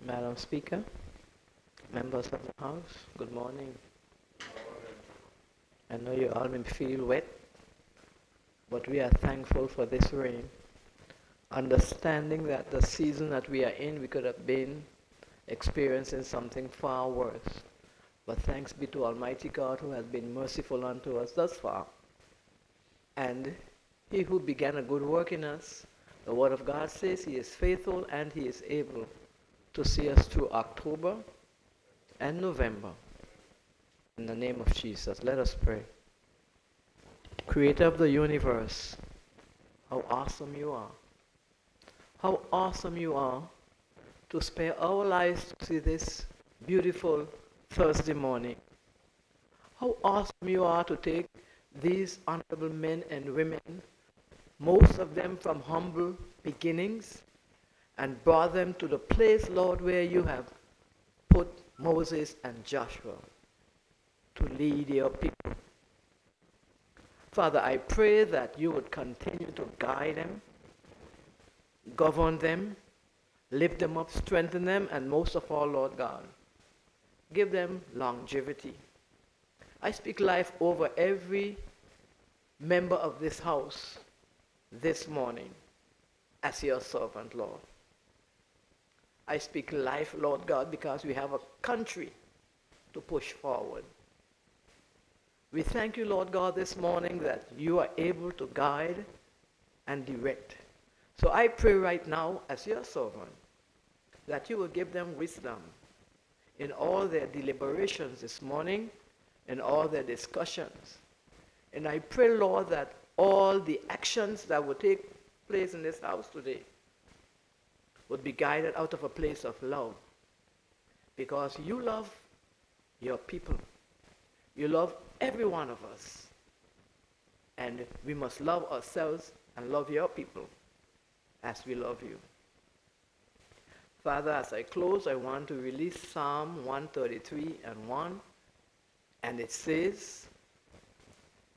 Madam Speaker, members of the House, good morning. I know you all may feel wet, but we are thankful for this rain, understanding that the season that we are in, we could have been experiencing something far worse. But thanks be to Almighty God who has been merciful unto us thus far. And he who began a good work in us, the Word of God says he is faithful and he is able to see us through October and November. In the name of Jesus, let us pray. Creator of the universe, how awesome you are. How awesome you are to spare our lives to see this beautiful Thursday morning. How awesome you are to take these honorable men and women, most of them from humble beginnings, and brought them to the place, Lord, where you have put Moses and Joshua to lead your people. Father, I pray that you would continue to guide them, govern them, lift them up, strengthen them, and most of all, Lord God, give them longevity. I speak life over every member of this house this morning as your servant, Lord. I speak life, Lord God, because we have a country to push forward. We thank you, Lord God, this morning that you are able to guide and direct. So I pray right now, as your servant, that you will give them wisdom in all their deliberations this morning, in all their discussions. And I pray, Lord, that all the actions that will take place in this house today would be guided out of a place of love. Because you love your people. You love every one of us. And we must love ourselves and love your people as we love you. Father, as I close, I want to release Psalm 133 and 1. And it says,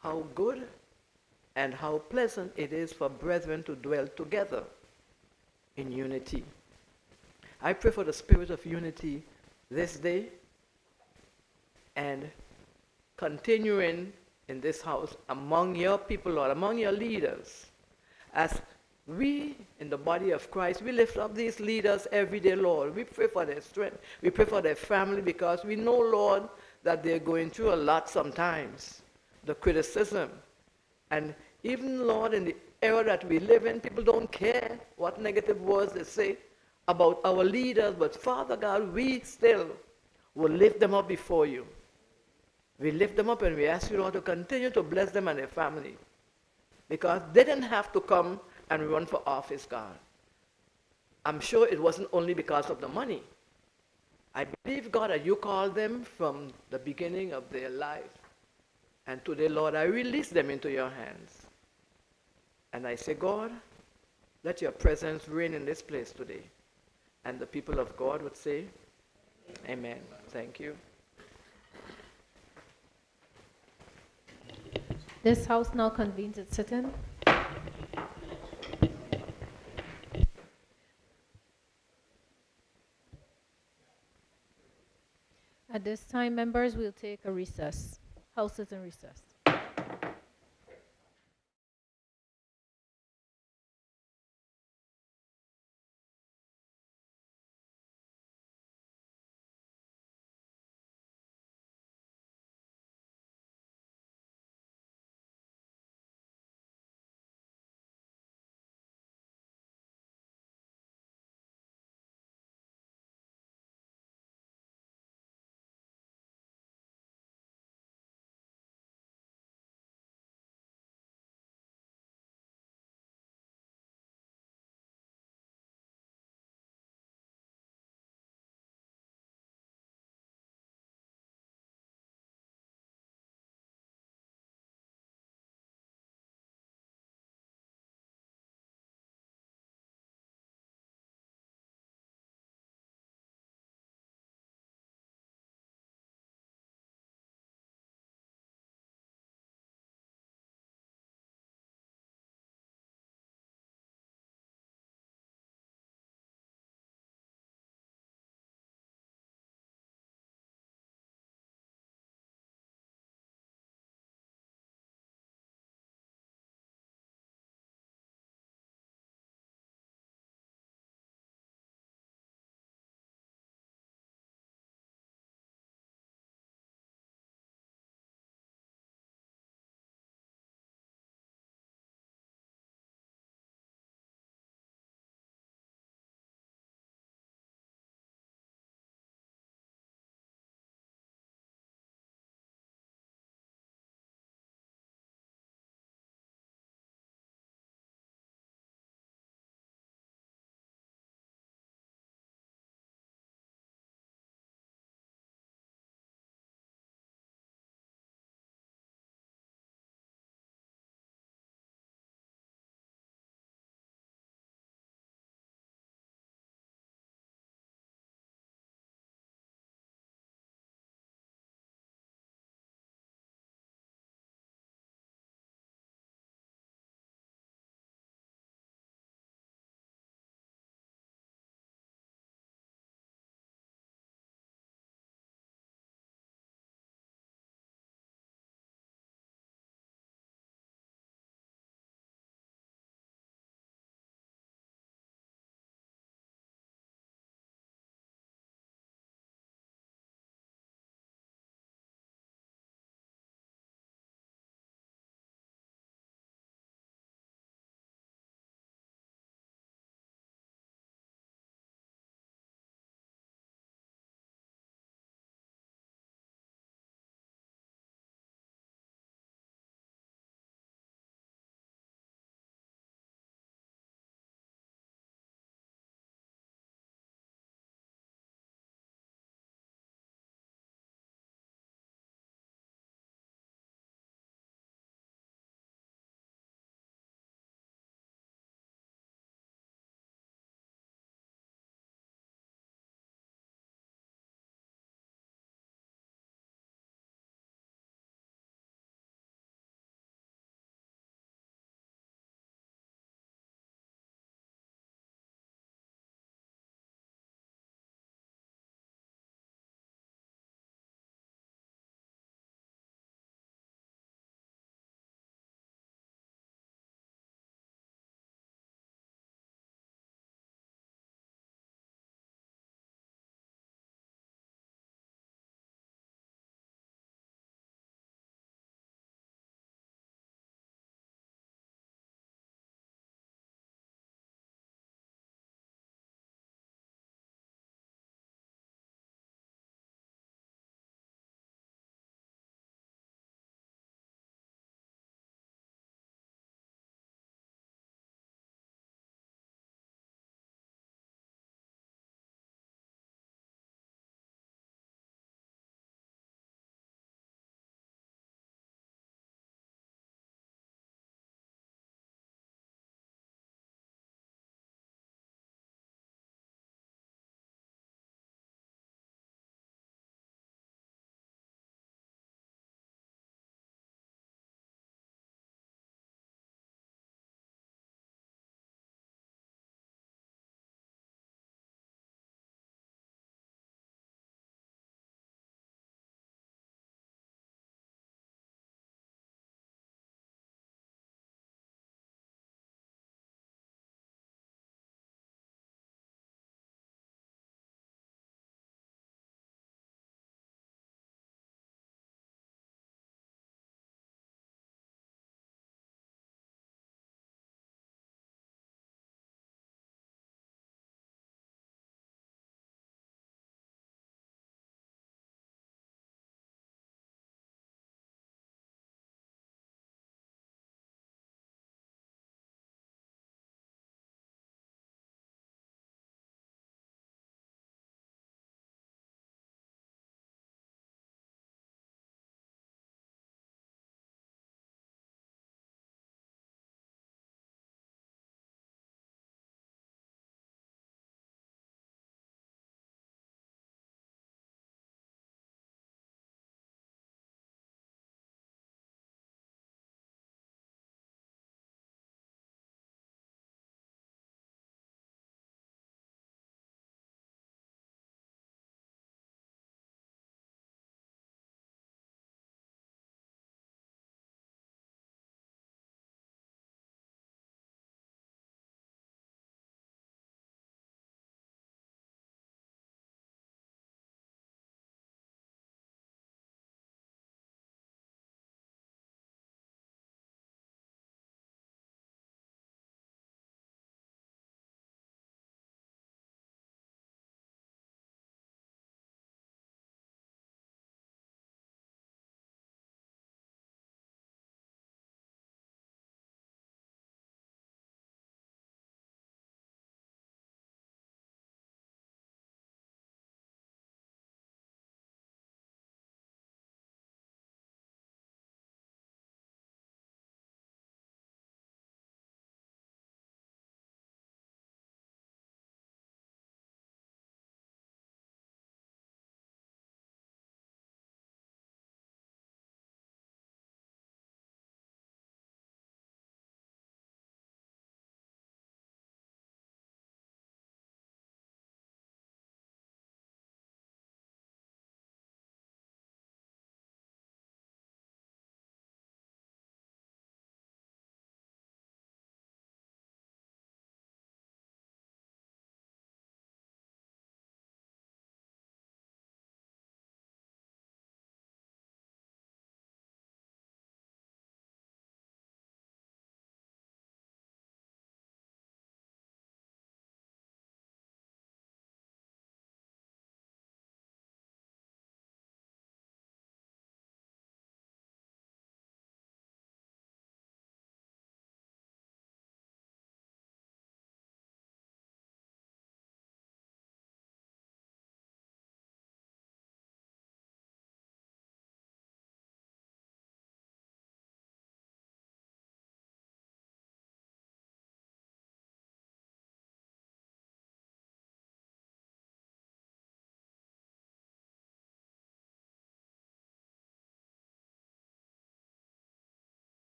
how good and how pleasant it is for brethren to dwell together in unity. I pray for the spirit of unity this day and continuing in this house among your people, Lord, among your leaders. As we in the body of Christ, we lift up these leaders every day, Lord. We pray for their strength. We pray for their family because we know, Lord, that they're going through a lot sometimes. The criticism. And even, Lord, in the era that we live in, people don't care what negative words they say about our leaders. But Father God, we still will lift them up before you. We lift them up and we ask you, Lord, to continue to bless them and their family. Because they didn't have to come and run for office, God. I'm sure it wasn't only because of the money. I believe, God, that you called them from the beginning of their life. And today, Lord, I release them into your hands. And I say, God, let your presence reign in this place today. And the people of God would say, amen. Thank you. This house now convenes its sit-in. At this time, members, we'll take a recess. House is in recess.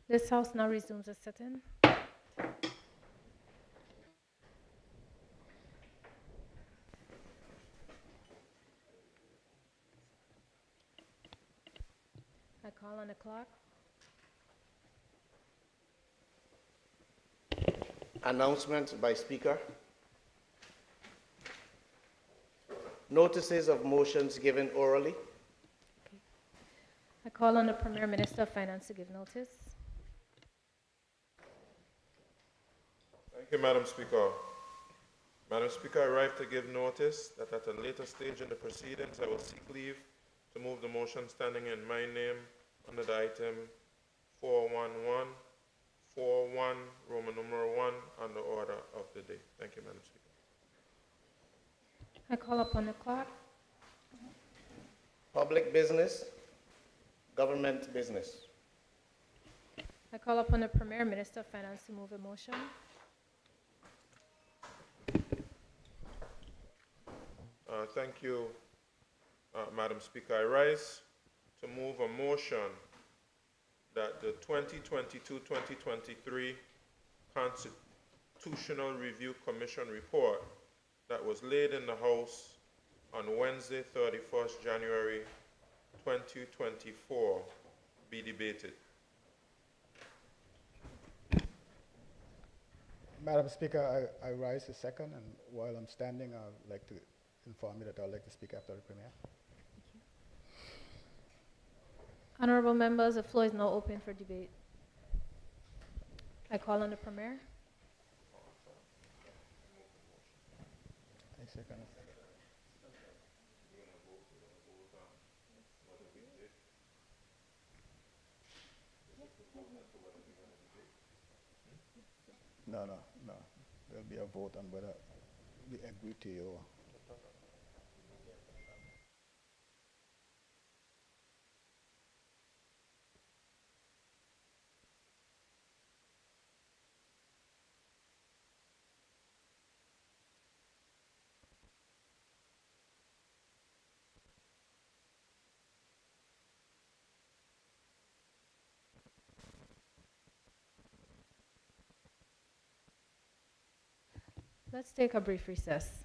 This House now resumes its sitting. I call on the clock. Announcements by Speaker. Notices of motions given orally. I call on the Premier Minister of Finance to give notice. Thank you, Madam Speaker. Madam Speaker, I arrive to give notice that at a later stage in the proceedings, I will seek leave to move the motion standing in my name under the item 411, 41, Roman numeral 1, on the order of the day. Thank you, Madam Speaker. I call upon the clock. Public business. Government business. I call upon the Premier Minister of Finance to move a motion. Thank you, Madam Speaker. I rise to move a motion that the 2022-2023 Constitutional Review Commission report that was laid in the House on Wednesday, 31st January 2024 be debated. Madam Speaker, I rise to second, and while I'm standing, I'd like to inform you that I'd like to speak after the Premier. Honorable members, the floor is now open for debate. I call on the Premier. I second. No. There'll be a vote on whether we agree to you. Let's take a brief recess.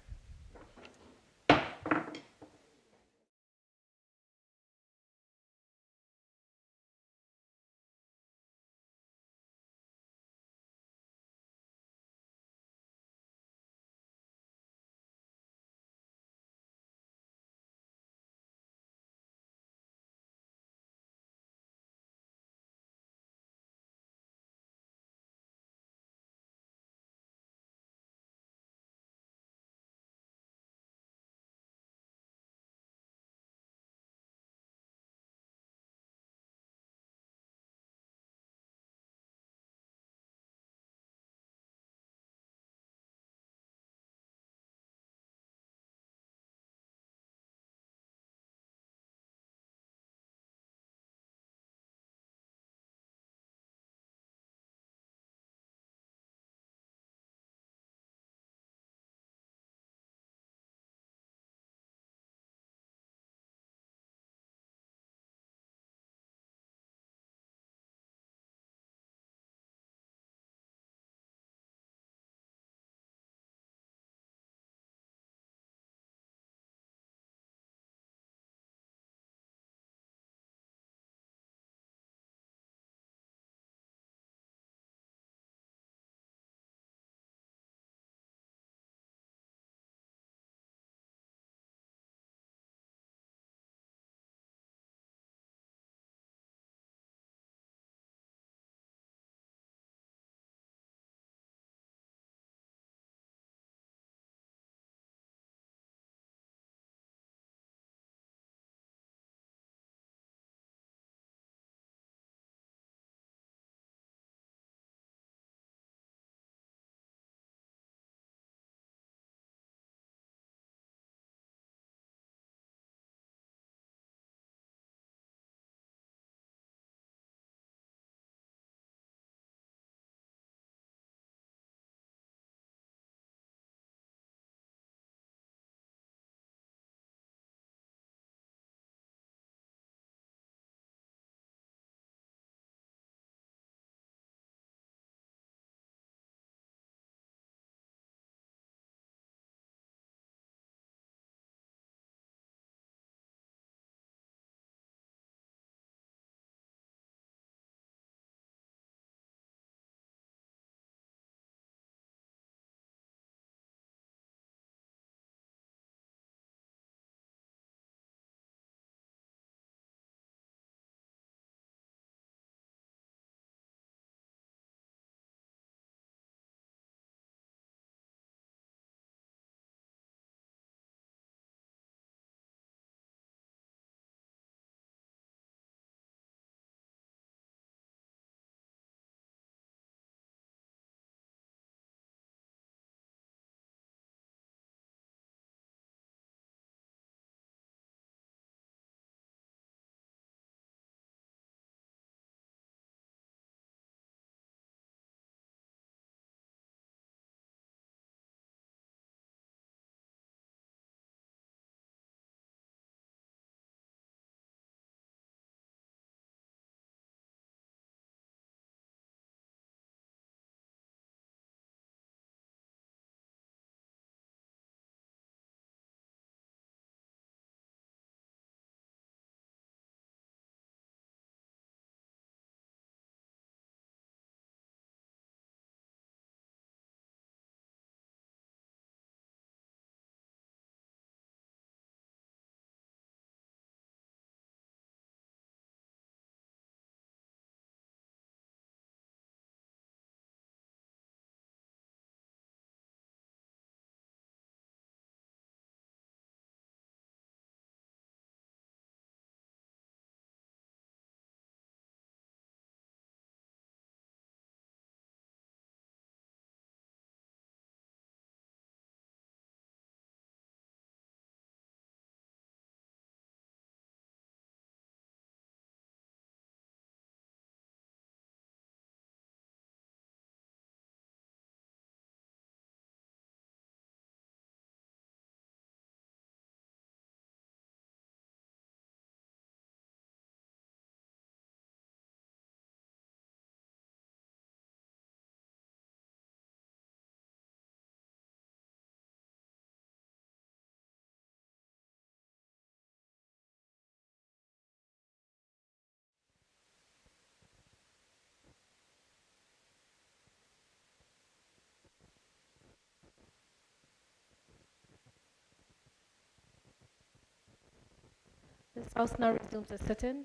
This House now resumes its sitting.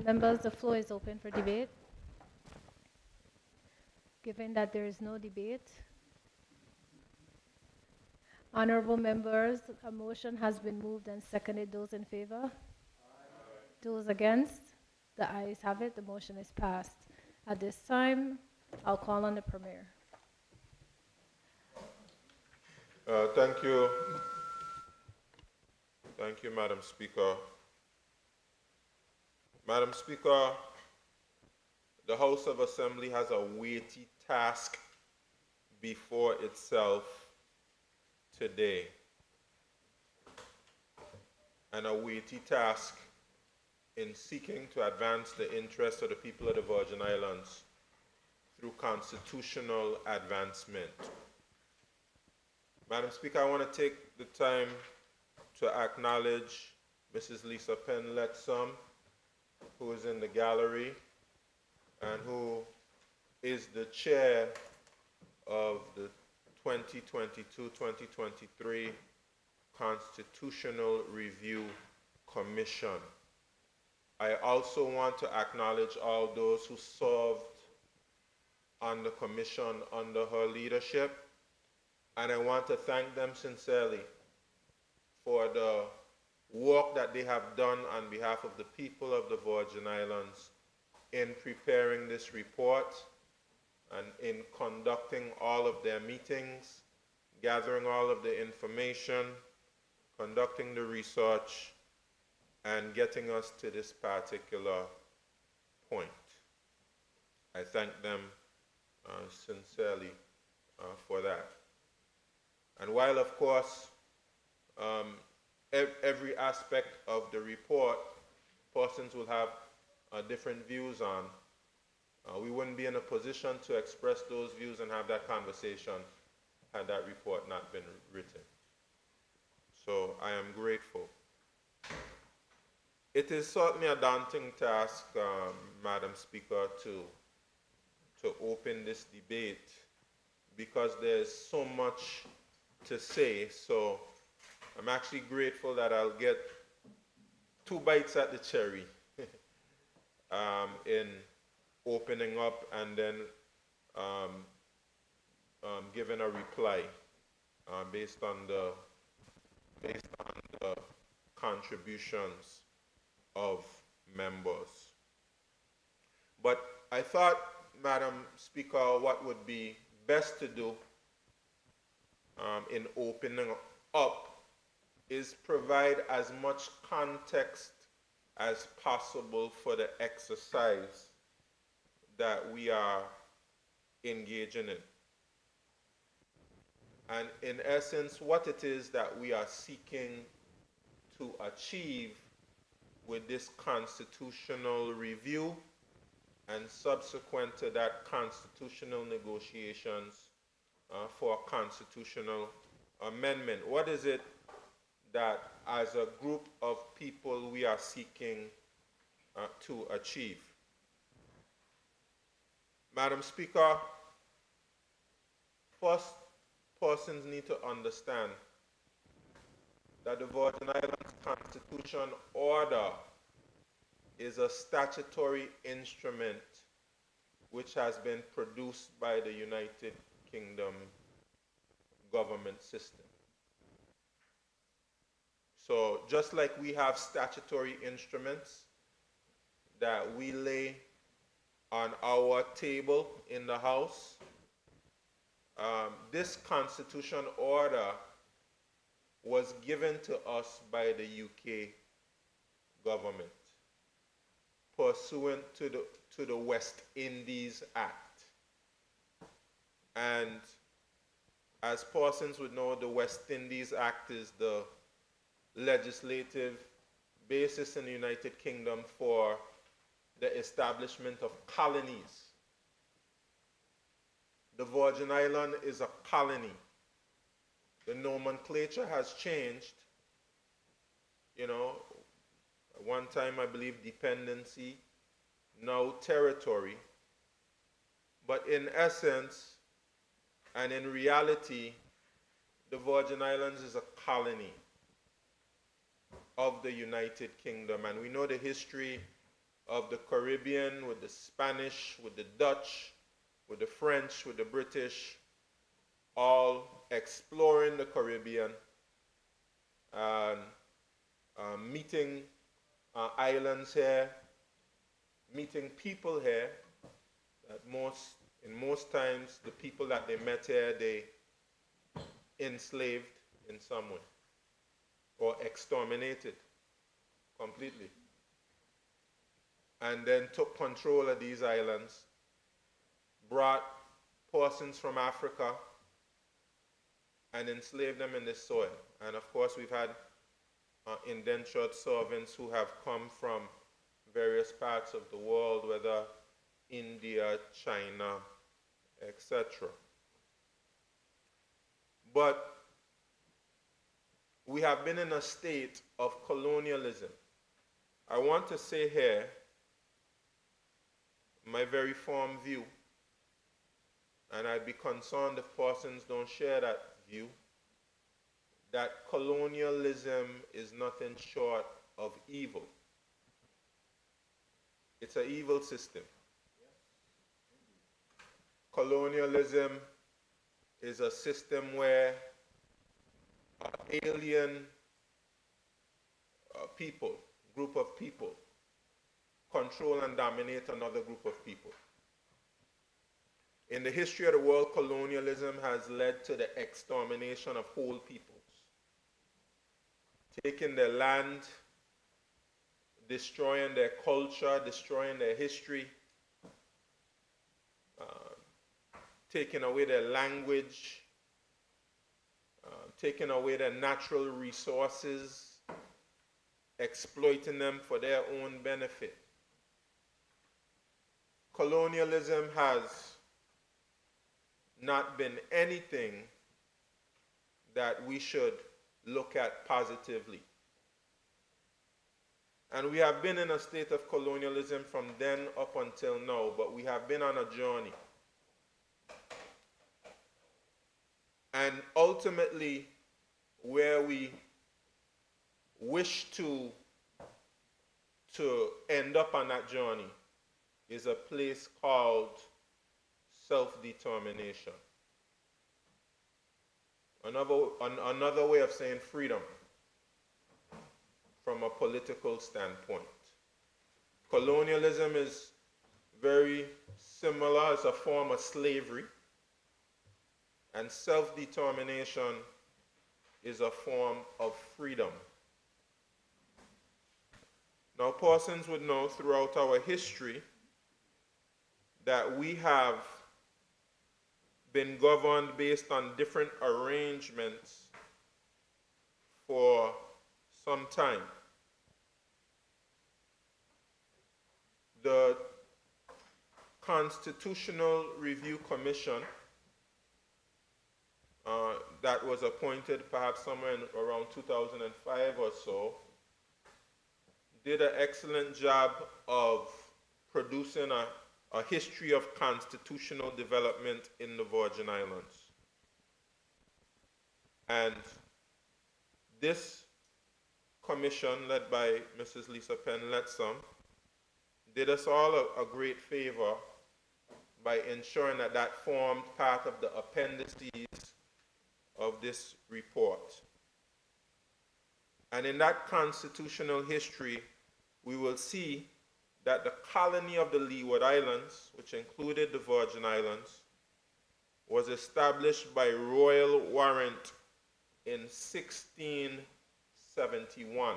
Members, the floor is open for debate. Given that there is no debate, honorable members, a motion has been moved and seconded. Those in favor? Those against? The ayes have it. The motion is passed. At this time, I'll call on the Premier. Thank you. Thank you, Madam Speaker. Madam Speaker, the House of Assembly has a weighty task before itself today, and a weighty task in seeking to advance the interests of the people of the Virgin Islands through constitutional advancement. Madam Speaker, I want to take the time to acknowledge Mrs. Lisa Penn-Lettsome, who is in the gallery and who is the chair of the 2022-2023 Constitutional Review Commission. I also want to acknowledge all those who served on the commission under her leadership, and I want to thank them sincerely for the work that they have done on behalf of the people of the Virgin Islands in preparing this report and in conducting all of their meetings, gathering all of the information, conducting the research, and getting us to this particular point. I thank them sincerely for that. And while, of course, every aspect of the report, persons will have different views on, we wouldn't be in a position to express those views and have that conversation had that report not been written. So I am grateful. It is certainly a daunting task, Madam Speaker, to open this debate because there's so much to say. So I'm actually grateful that I'll get 2 bites at the cherry in opening up and then giving a reply based on the contributions of members. But I thought, Madam Speaker, what would be best to do in opening up is provide as much context as possible for the exercise that we are engaging in. And in essence, what it is that we are seeking to achieve with this constitutional review and subsequent to that constitutional negotiations for a constitutional amendment. What is it that as a group of people we are seeking to achieve? Madam Speaker, first, persons need to understand that the Virgin Islands Constitution Order is a statutory instrument which has been produced by the United Kingdom government system. So just like we have statutory instruments that we lay on our table in the House, this Constitution Order was given to us by the UK government pursuant to the West Indies Act. And as persons would know, the West Indies Act is the legislative basis in the United Kingdom for the establishment of colonies. The Virgin Island is a colony. The nomenclature has changed. You know, at one time I believe dependency, now territory. But in essence and in reality, the Virgin Islands is a colony of the United Kingdom, and we know the history of the Caribbean with the Spanish, with the Dutch, with the French, with the British, all exploring the Caribbean and meeting islands here, meeting people here. That in most times, the people that they met here, they enslaved in some way or exterminated completely, and then took control of these islands, brought persons from Africa and enslaved them in this soil. And of course, we've had indentured servants who have come from various parts of the world, whether India, China, etc. But we have been in a state of colonialism. I want to say here my very firm view, and I'd be concerned if persons don't share that view, that colonialism is nothing short of evil. It's an evil system. Colonialism is a system where alien people, group of people, control and dominate another group of people. In the history of the world, colonialism has led to the extermination of whole peoples, taking their land, destroying their culture, destroying their history, taking away their language, taking away their natural resources, exploiting them for their own benefit. Colonialism has not been anything that we should look at positively. And we have been in a state of colonialism from then up until now, but we have been on a journey. And ultimately, where we wish to end up on that journey is a place called self-determination. Another way of saying freedom from a political standpoint. Colonialism is very similar as a form of slavery, and self-determination is a form of freedom. Now, persons would know throughout our history that we have been governed based on different arrangements for some time. The Constitutional Review Commission that was appointed perhaps somewhere around 2005 or so did an excellent job of producing a history of constitutional development in the Virgin Islands. And this commission, led by Mrs. Lisa Penn-Lettsome, did us all a great favor by ensuring that that formed part of the appendices of this report. And in that constitutional history, we will see that the colony of the Leeward Islands, which included the Virgin Islands, was established by royal warrant in 1671.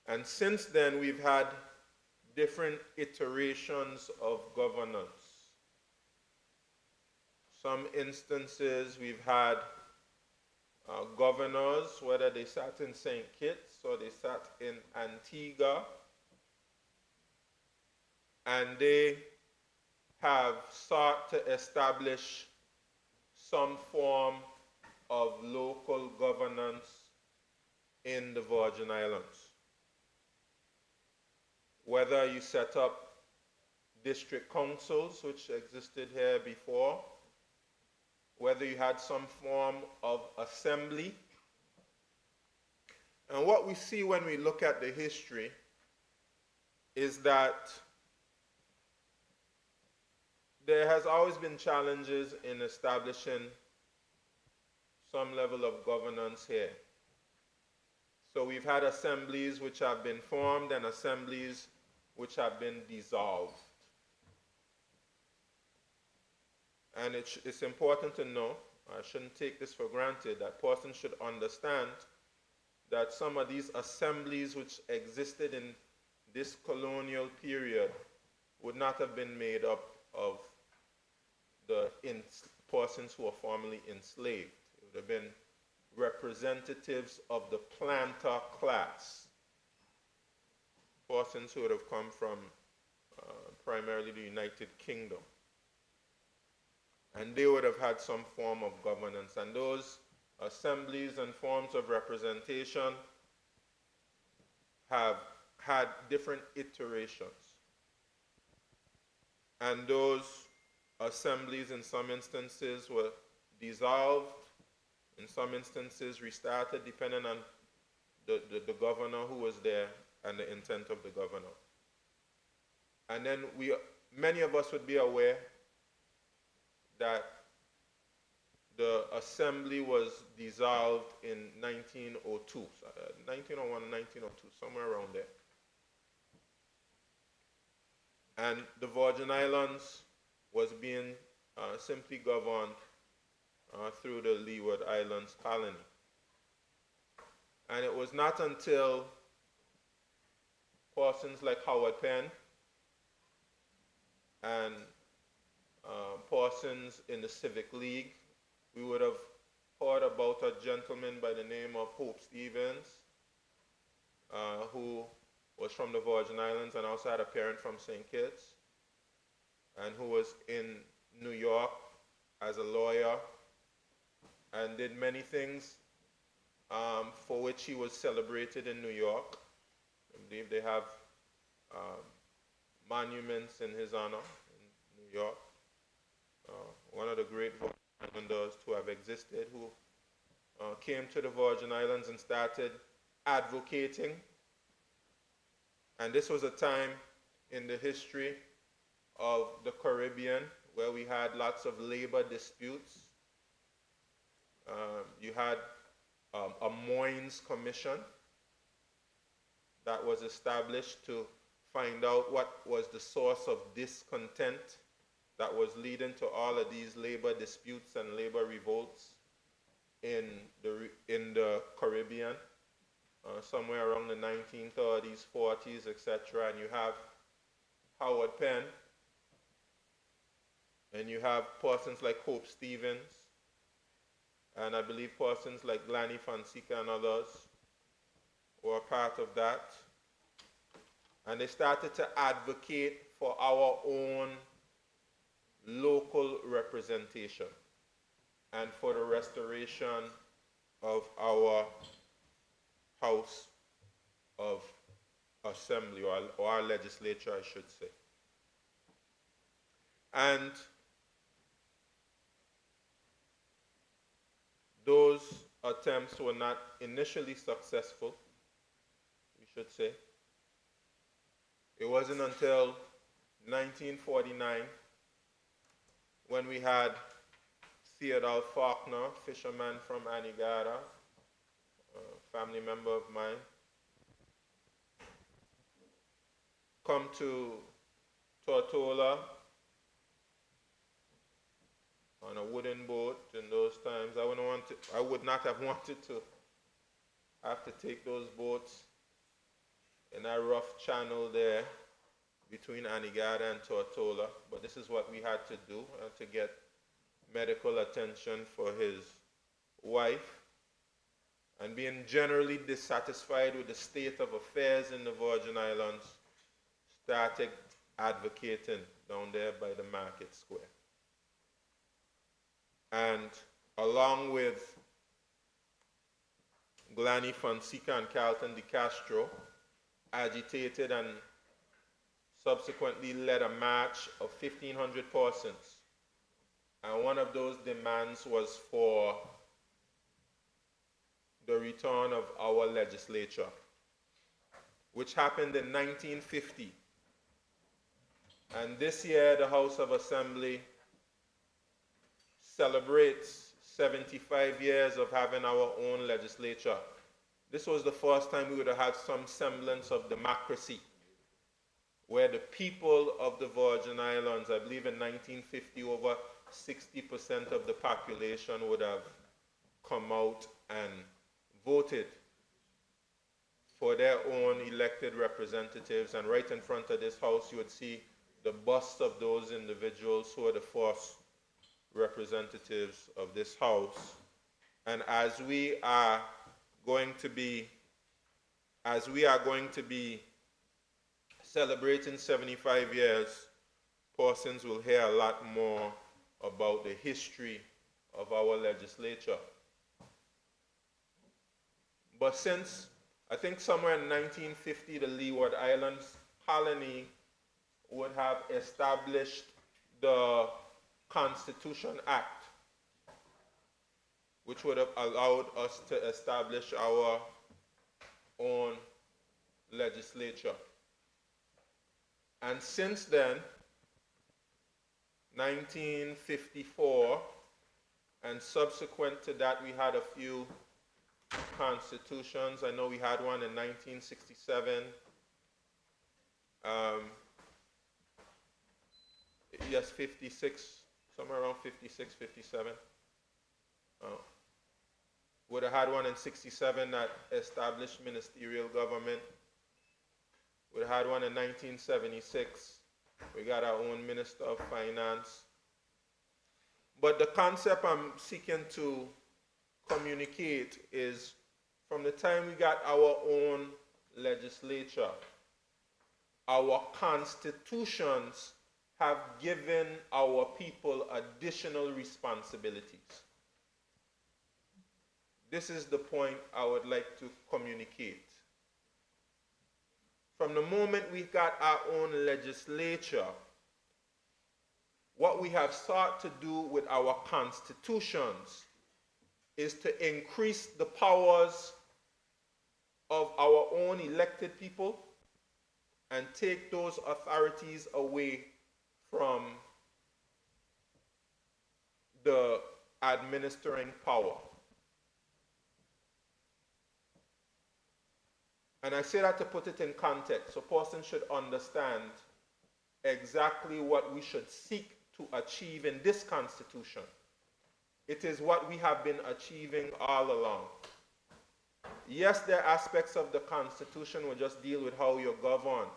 And since then, we've had different iterations of governance. Some instances we've had governors, whether they sat in St. Kitts or they sat in Antigua, and they have sought to establish some form of local governance in the Virgin Islands. Whether you set up district councils, which existed here before, whether you had some form of assembly. And what we see when we look at the history is that there has always been challenges in establishing some level of governance here. So we've had assemblies which have been formed and assemblies which have been dissolved. And it's important to know, I shouldn't take this for granted, that persons should understand that some of these assemblies which existed in this colonial period would not have been made up of the persons who were formerly enslaved. It would have been representatives of the planter class, persons who would have come from primarily the United Kingdom. And they would have had some form of governance. And those assemblies and forms of representation have had different iterations. And those assemblies in some instances were dissolved, in some instances restarted, depending on the governor who was there and the intent of the governor. And then many of us would be aware that the assembly was dissolved in 1902, 1901, 1902, somewhere around there. And the Virgin Islands was being simply governed through the Leeward Islands colony. And it was not until persons like Howard Penn and persons in the Civic League, we would have heard about a gentleman by the name of Hope Stevens, who was from the Virgin Islands and also had a parent from St. Kitts, and who was in New York as a lawyer and did many things for which he was celebrated in New York. I believe they have monuments in his honor in New York. One of the great Virgin Islanders to have existed, who came to the Virgin Islands and started advocating. And this was a time in the history of the Caribbean where we had lots of labor disputes. You had a Moines Commission that was established to find out what was the source of discontent that was leading to all of these labor disputes and labor revolts in the Caribbean, somewhere around the 1930s, 40s, etc. And you have Howard Penn, and you have persons like Hope Stevens, and I believe persons like Glanny Fonseca and others were part of that. And they started to advocate for our own local representation and for the restoration of our House of Assembly, or our legislature, I should say. And those attempts were not initially successful, we should say. It wasn't until 1949 when we had Theodore Faulkner, fisherman from Anegada, a family member of mine, come to Tortola on a wooden boat. In those times, I would not have wanted to have to take those boats in a rough channel there between Anegada and Tortola, but this is what we had to do to get medical attention for his wife. And being generally dissatisfied with the state of affairs in the Virgin Islands, started advocating down there by the market square. And along with Glanny Fonseca and Carlton de Castro, agitated and subsequently led a march of 1,500 persons And one of those demands was for the return of our legislature, which happened in 1950. And this year, the House of Assembly celebrates 75 years of having our own legislature. This was the first time we would have had some semblance of democracy, where the people of the Virgin Islands, I believe in 1950, over 60% of the population would have come out and voted for their own elected representatives. And right in front of this house, you would see the busts of those individuals who are the first representatives of this house. And as we are going to be celebrating 75 years, persons will hear a lot more about the history of our legislature. But since, I think somewhere in 1950, the Leeward Islands colony would have established the Constitution Act, which would have allowed us to establish our own legislature. And since then, 1954, and subsequent to that, we had a few constitutions. I know we had one in 1967. Yes, 56, somewhere around 56, 57. Would have had one in 67 that established ministerial government. Would have had one in 1976. We got our own Minister of Finance. But the concept I'm seeking to communicate is, from the time we got our own legislature, our constitutions have given our people additional responsibilities. This is the point I would like to communicate. From the moment we got our own legislature, what we have sought to do with our constitutions is to increase the powers of our own elected people and take those authorities away from the administering power. And I say that to put it in context, so persons should understand exactly what we should seek to achieve in this Constitution. It is what we have been achieving all along. Yes, there are aspects of the Constitution which just deal with how you're governed.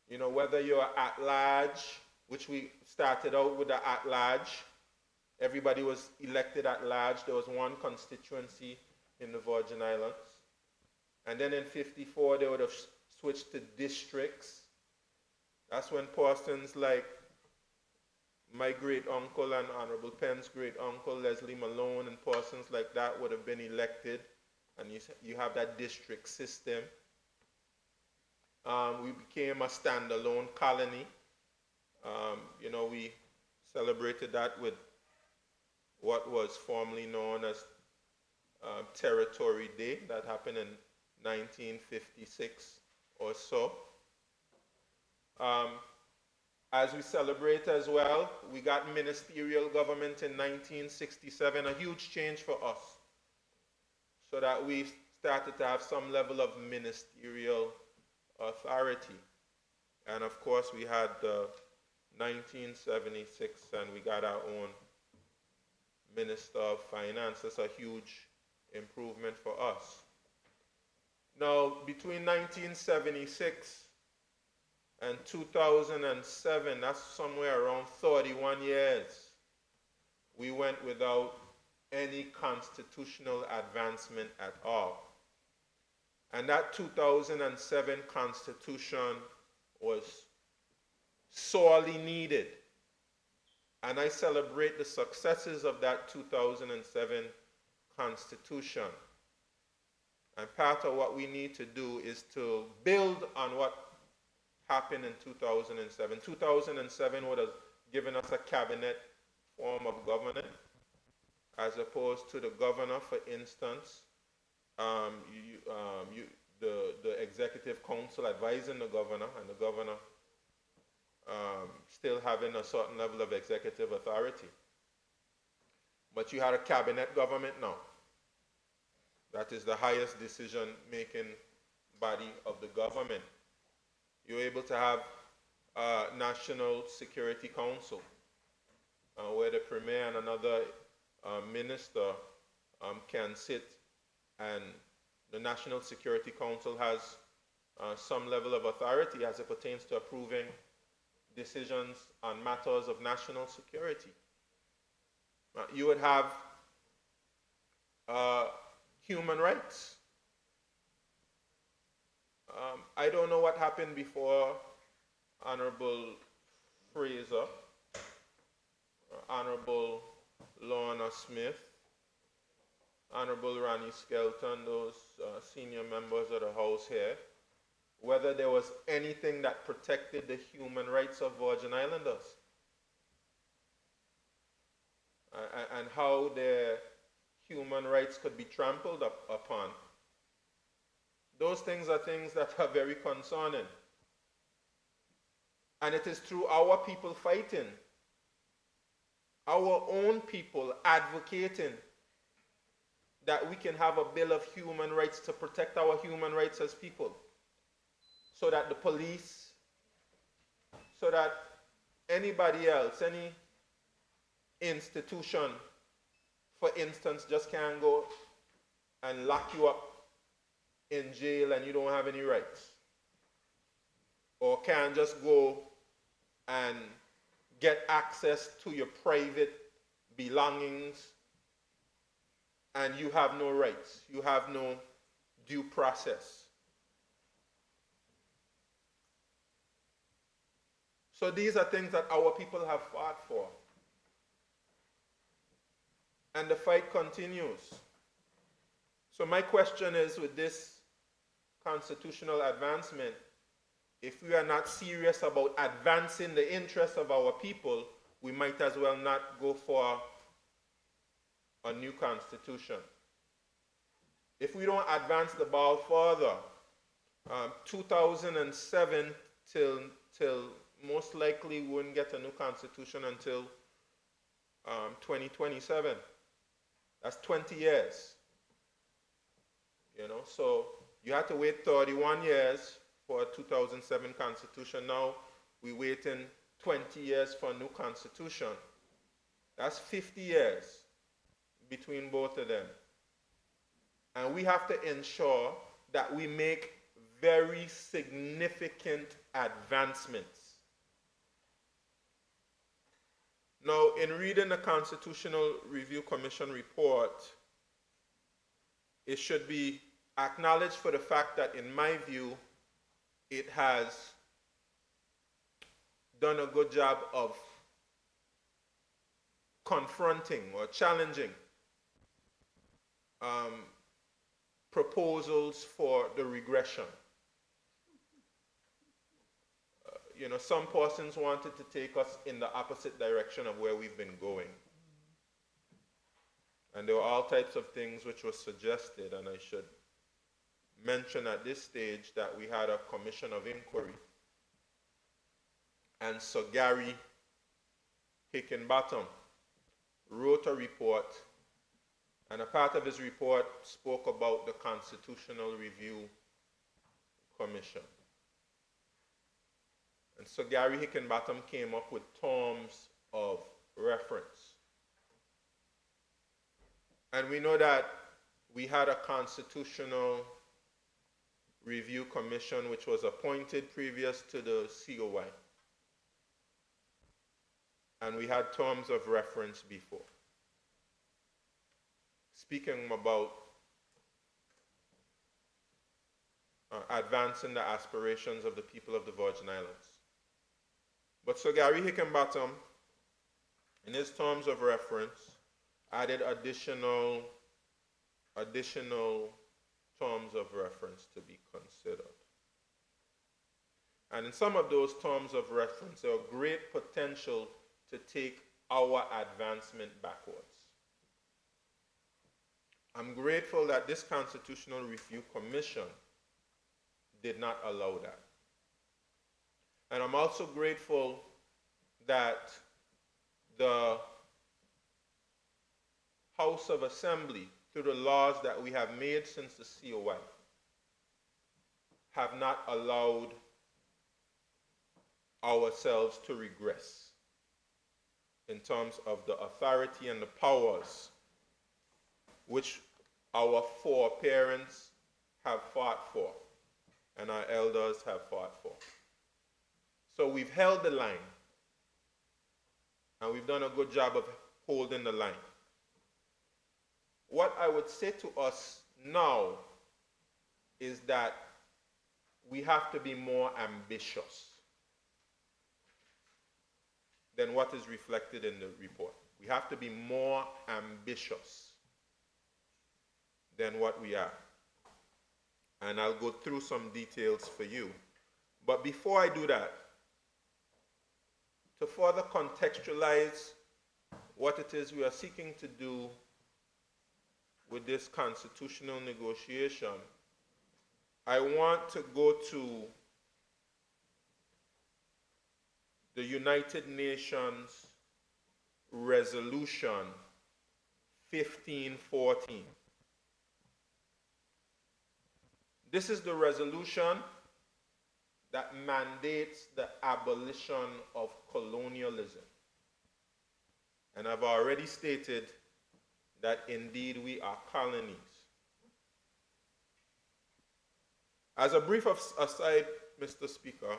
You know, whether you're at large, which we started out with the at large. Everybody was elected at large. There was one constituency in the Virgin Islands. And then in 54, they would have switched to districts. That's when persons like my great-uncle and Honorable Penn's great-uncle, Leslie Malone, and persons like that would have been elected. And you have that district system. We became a standalone colony. You know, we celebrated that with what was formerly known as Territory Day. That happened in 1956 or so. As we celebrate as well, we got ministerial government in 1967, a huge change for us, so that we started to have some level of ministerial authority. And of course, we had the 1976, and we got our own Minister of Finance. That's a huge improvement for us. Now, between 1976 and 2007, that's somewhere around 31 years, we went without any constitutional advancement at all. And that 2007 Constitution was sorely needed. And I celebrate the successes of that 2007 Constitution. And part of what we need to do is to build on what happened in 2007. 2007 would have given us a cabinet form of governing, as opposed to the governor, for instance, the executive council advising the governor, and the governor still having a certain level of executive authority. But you had a cabinet government now. That is the highest decision-making body of the government. You're able to have a National Security Council, where the premier and another minister can sit, and the National Security Council has some level of authority as it pertains to approving decisions on matters of national security. You would have human rights. I don't know what happened before Honorable Fraser, Honorable Lorna Smith, Honorable Ronnie Skelton, those senior members of the House here, whether there was anything that protected the human rights of Virgin Islanders, and how their human rights could be trampled upon. Those things are things that are very concerning. And it is through our people fighting, our own people advocating, that we can have a Bill of Human Rights to protect our human rights as people. So that the police, so that anybody else, any institution, for instance, just can't go and lock you up in jail and you don't have any rights. Or can't just go and get access to your private belongings and you have no rights. You have no due process. So these are things that our people have fought for. And the fight continues. So my question is, with this constitutional advancement, if we are not serious about advancing the interests of our people, we might as well not go for a new constitution. If we don't advance the ball further, 2007 till most likely we wouldn't get a new constitution until 2027. That's 20 years. You know, so you had to wait 31 years for a 2007 constitution. Now we're waiting 20 years for a new constitution. That's 50 years between both of them. And we have to ensure that we make very significant advancements. Now, in reading the Constitutional Review Commission report, it should be acknowledged for the fact that, in my view, it has done a good job of confronting or challenging proposals for the regression. You know, some persons wanted to take us in the opposite direction of where we've been going. And there were all types of things which were suggested, and I should mention at this stage that we had a commission of inquiry. And Sir Gary Hickenbottom wrote a report, and a part of his report spoke about the Constitutional Review Commission. And so Gary Hickenbottom came up with terms of reference. And we know that we had a Constitutional Review Commission which was appointed previous to the COI. And we had terms of reference before, speaking about advancing the aspirations of the people of the Virgin Islands. But Sir Gary Hickenbottom, in his terms of reference, added additional terms of reference to be considered. And in some of those terms of reference, there are great potential to take our advancement backwards. I'm grateful that this Constitutional Review Commission did not allow that. And I'm also grateful that the House of Assembly, through the laws that we have made since the COI, have not allowed ourselves to regress in terms of the authority and the powers which our foreparents have fought for and our elders have fought for. So we've held the line, and we've done a good job of holding the line. What I would say to us now is that we have to be more ambitious than what is reflected in the report. We have to be more ambitious than what we are. And I'll go through some details for you. But before I do that, to further contextualize what it is we are seeking to do with this constitutional negotiation, I want to go to the United Nations Resolution 1514. This is the resolution that mandates the abolition of colonialism. And I've already stated that indeed we are colonies. As a brief aside, Mr. Speaker,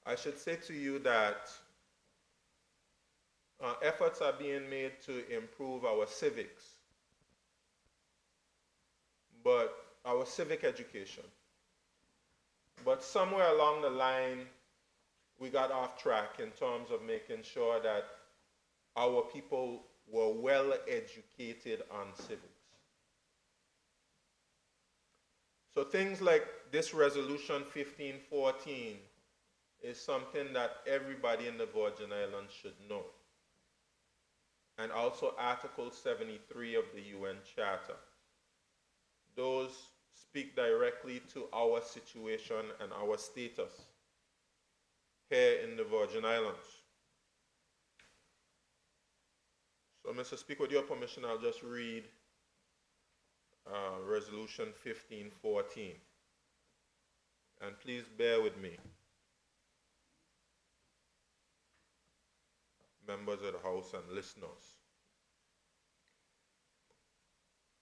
I should say to you that efforts are being made to improve our civics, but our civic education. But somewhere along the line, we got off track in terms of making sure that our people were well educated on civics. So things like this resolution 1514 is something that everybody in the Virgin Islands should know. And also Article 73 of the UN Charter. Those speak directly to our situation and our status here in the Virgin Islands. So, Mr. Speaker, with your permission, I'll just read Resolution 1514. And please bear with me, members of the House and listeners.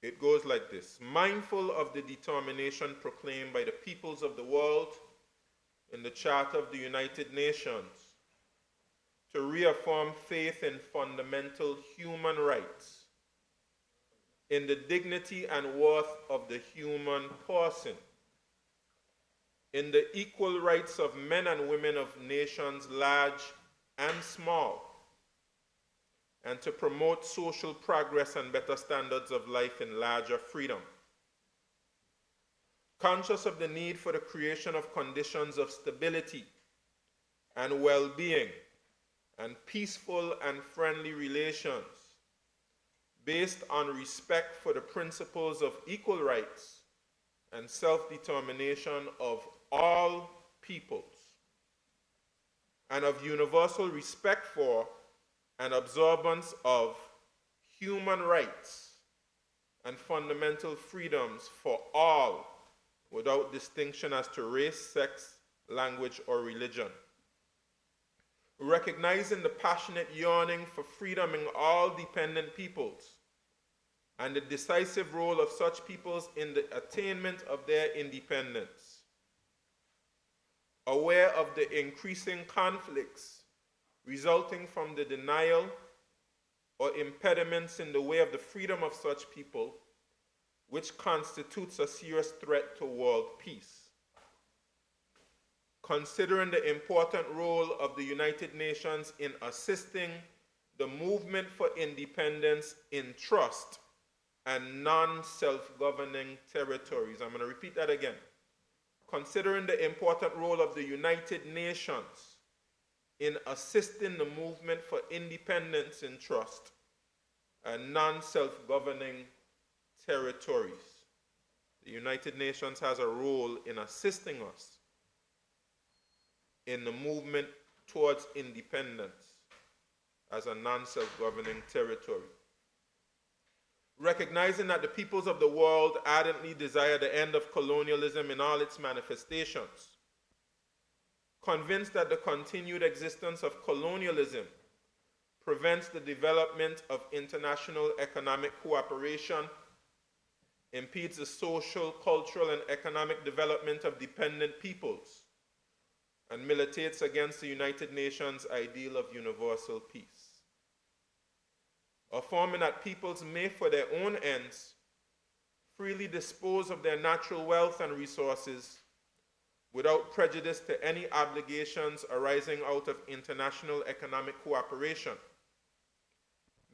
It goes like this: mindful of the determination proclaimed by the peoples of the world in the Charter of the United Nations to reaffirm faith in fundamental human rights, in the dignity and worth of the human person, in the equal rights of men and women of nations large and small, and to promote social progress and better standards of life in larger freedom. Conscious of the need for the creation of conditions of stability and well-being and peaceful and friendly relations based on respect for the principles of equal rights and self-determination of all peoples, and of universal respect for and observance of human rights and fundamental freedoms for all without distinction as to race, sex, language, or religion. Recognizing the passionate yearning for freedom in all dependent peoples and the decisive role of such peoples in the attainment of their independence. Aware of the increasing conflicts resulting from the denial or impediments in the way of the freedom of such people, which constitutes a serious threat to world peace. Considering the important role of the United Nations in assisting the movement for independence in trust and non-self-governing territories. I'm going to repeat that again. Considering the important role of the United Nations in assisting the movement for independence in trust and non-self-governing territories. The United Nations has a role in assisting us in the movement towards independence as a non-self-governing territory. Recognizing that the peoples of the world ardently desire the end of colonialism in all its manifestations, convinced that the continued existence of colonialism prevents the development of international economic cooperation, impedes the social, cultural, and economic development of dependent peoples, and militates against the United Nations ideal of universal peace. Affirming that peoples may, for their own ends, freely dispose of their natural wealth and resources without prejudice to any obligations arising out of international economic cooperation,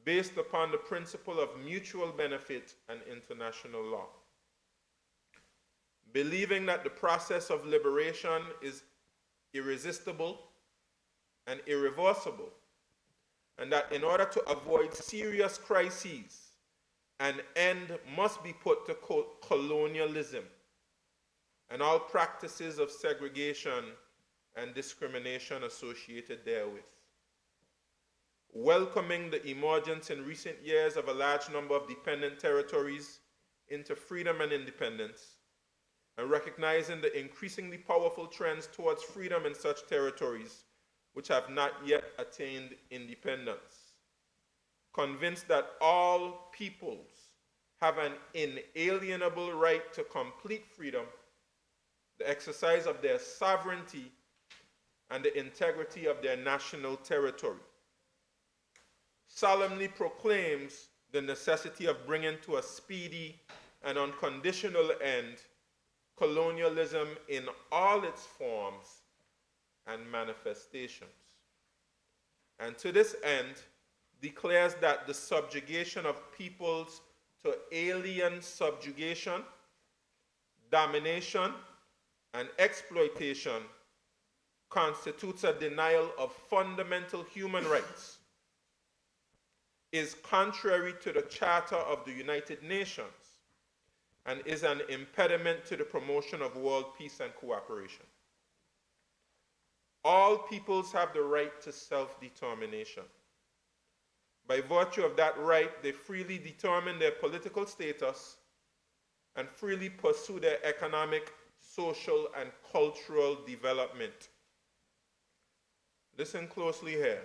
based upon the principle of mutual benefit and international law. Believing that the process of liberation is irresistible and irreversible, and that in order to avoid serious crises, an end must be put to colonialism and all practices of segregation and discrimination associated therewith. Welcoming the emergence in recent years of a large number of dependent territories into freedom and independence, and recognizing the increasingly powerful trends towards freedom in such territories which have not yet attained independence. Convinced that all peoples have an inalienable right to complete freedom, the exercise of their sovereignty, and the integrity of their national territory. Solemnly proclaims the necessity of bringing to a speedy and unconditional end colonialism in all its forms and manifestations. And to this end, declares that the subjugation of peoples to alien subjugation, domination, and exploitation constitutes a denial of fundamental human rights, is contrary to the Charter of the United Nations, and is an impediment to the promotion of world peace and cooperation. All peoples have the right to self-determination. By virtue of that right, they freely determine their political status and freely pursue their economic, social, and cultural development. Listen closely here.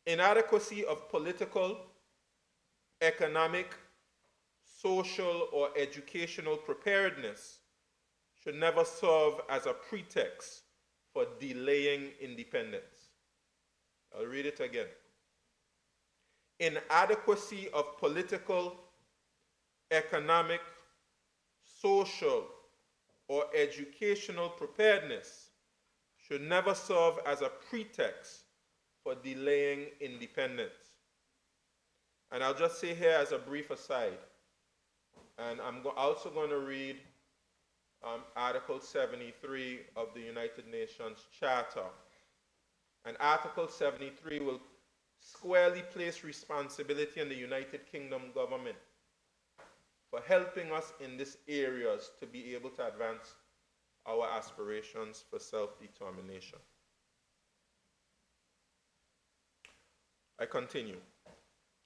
Inadequacy of political, economic, social, or educational preparedness should never serve as a pretext for delaying independence. I'll read it again. Inadequacy of political, economic, social, or educational preparedness should never serve as a pretext for delaying independence. And I'll just say here as a brief aside, and I'm also going to read Article 73 of the United Nations Charter. And Article 73 will squarely place responsibility on the United Kingdom government for helping us in these areas to be able to advance our aspirations for self-determination. I continue.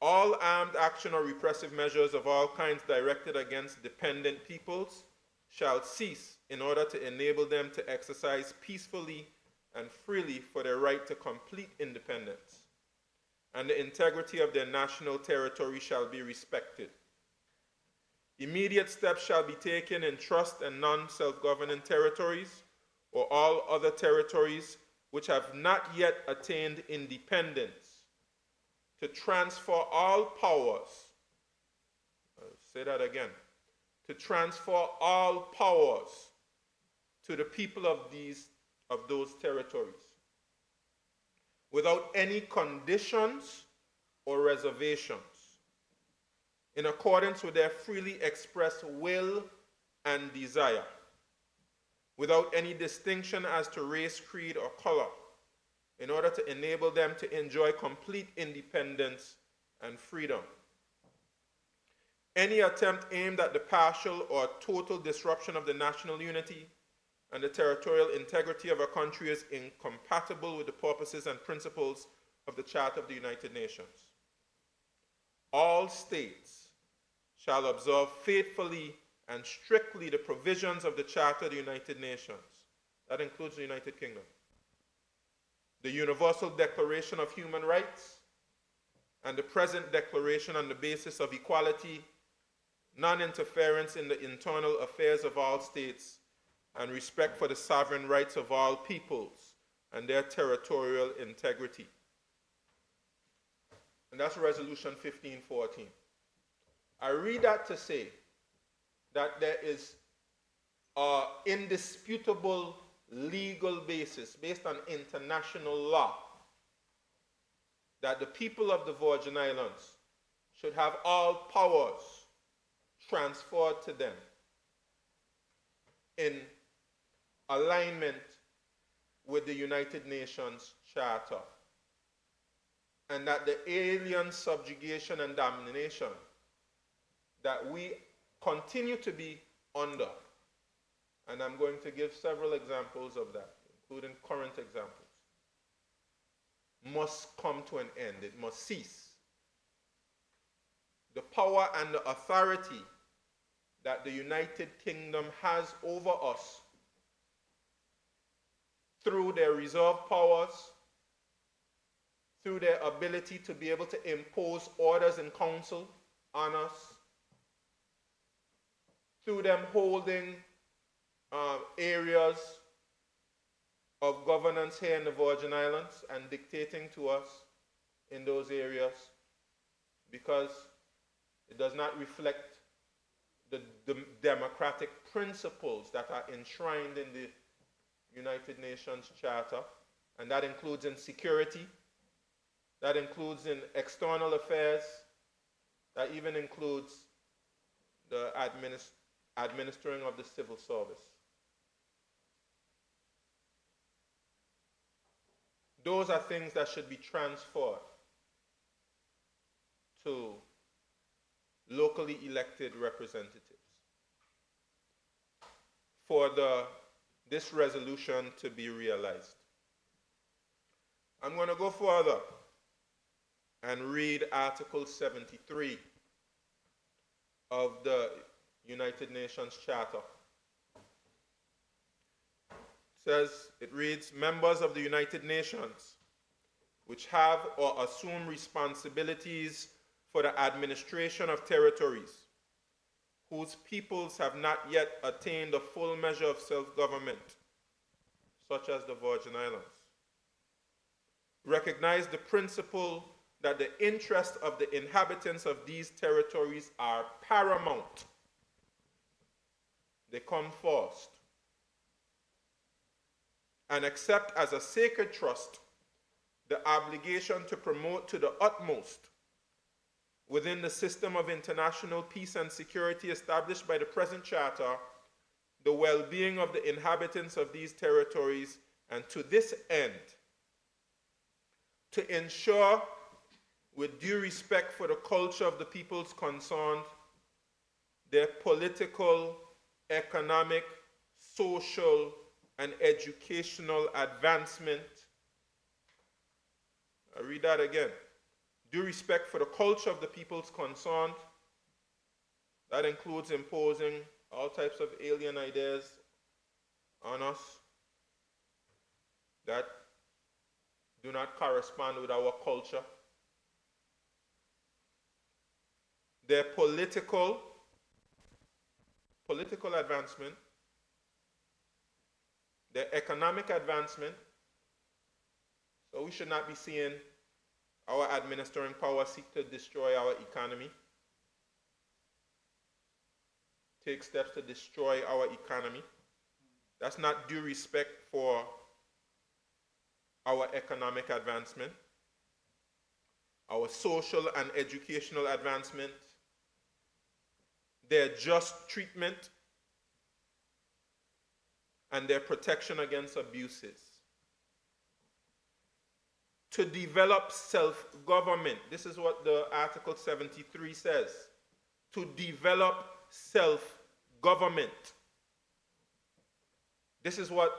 All armed action or repressive measures of all kinds directed against dependent peoples shall cease in order to enable them to exercise peacefully and freely for their right to complete independence, and the integrity of their national territory shall be respected. Immediate steps shall be taken in trust and non-self-governing territories or all other territories which have not yet attained independence to transfer all powers, I'll say that again, to transfer all powers to the people of those territories without any conditions or reservations, in accordance with their freely expressed will and desire, without any distinction as to race, creed, or color, in order to enable them to enjoy complete independence and freedom. Any attempt aimed at the partial or total disruption of the national unity and the territorial integrity of a country is incompatible with the purposes and principles of the Charter of the United Nations. All states shall observe faithfully and strictly the provisions of the Charter of the United Nations. That includes the United Kingdom. The Universal Declaration of Human Rights and the present declaration on the basis of equality, non-interference in the internal affairs of all states, and respect for the sovereign rights of all peoples and their territorial integrity. And that's Resolution 1514. I read that to say that there is an indisputable legal basis based on international law that the people of the Virgin Islands should have all powers transferred to them in alignment with the United Nations Charter, and that the alien subjugation and domination that we continue to be under, and I'm going to give several examples of that, including current examples, must come to an end. It must cease. The power and the authority that the United Kingdom has over us through their reserve powers, through their ability to be able to impose orders in council on us, through them holding areas of governance here in the Virgin Islands and dictating to us in those areas, because it does not reflect the democratic principles that are enshrined in the United Nations Charter, and that includes in security, that includes in external affairs, that even includes the administering of the civil service. Those are things that should be transferred to locally elected representatives for this resolution to be realized. I'm going to go further and read Article 73 of the United Nations Charter. It reads, members of the United Nations which have or assume responsibilities for the administration of territories whose peoples have not yet attained a full measure of self-government, such as the Virgin Islands, recognize the principle that the interests of the inhabitants of these territories are paramount. They come first. And accept as a sacred trust the obligation to promote to the utmost within the system of international peace and security established by the present charter, the well-being of the inhabitants of these territories, and to this end, to ensure, with due respect for the culture of the peoples concerned, their political, economic, social, and educational advancement. I read that again. Due respect for the culture of the peoples concerned. That includes imposing all types of alien ideas on us that do not correspond with our culture. Their political advancement, their economic advancement. So we should not be seeing our administering power seek to destroy our economy, take steps to destroy our economy. That's not due respect for our economic advancement, our social and educational advancement, their just treatment, and their protection against abuses. to develop self-government. This is what the Article 73 says. To develop self-government. This is what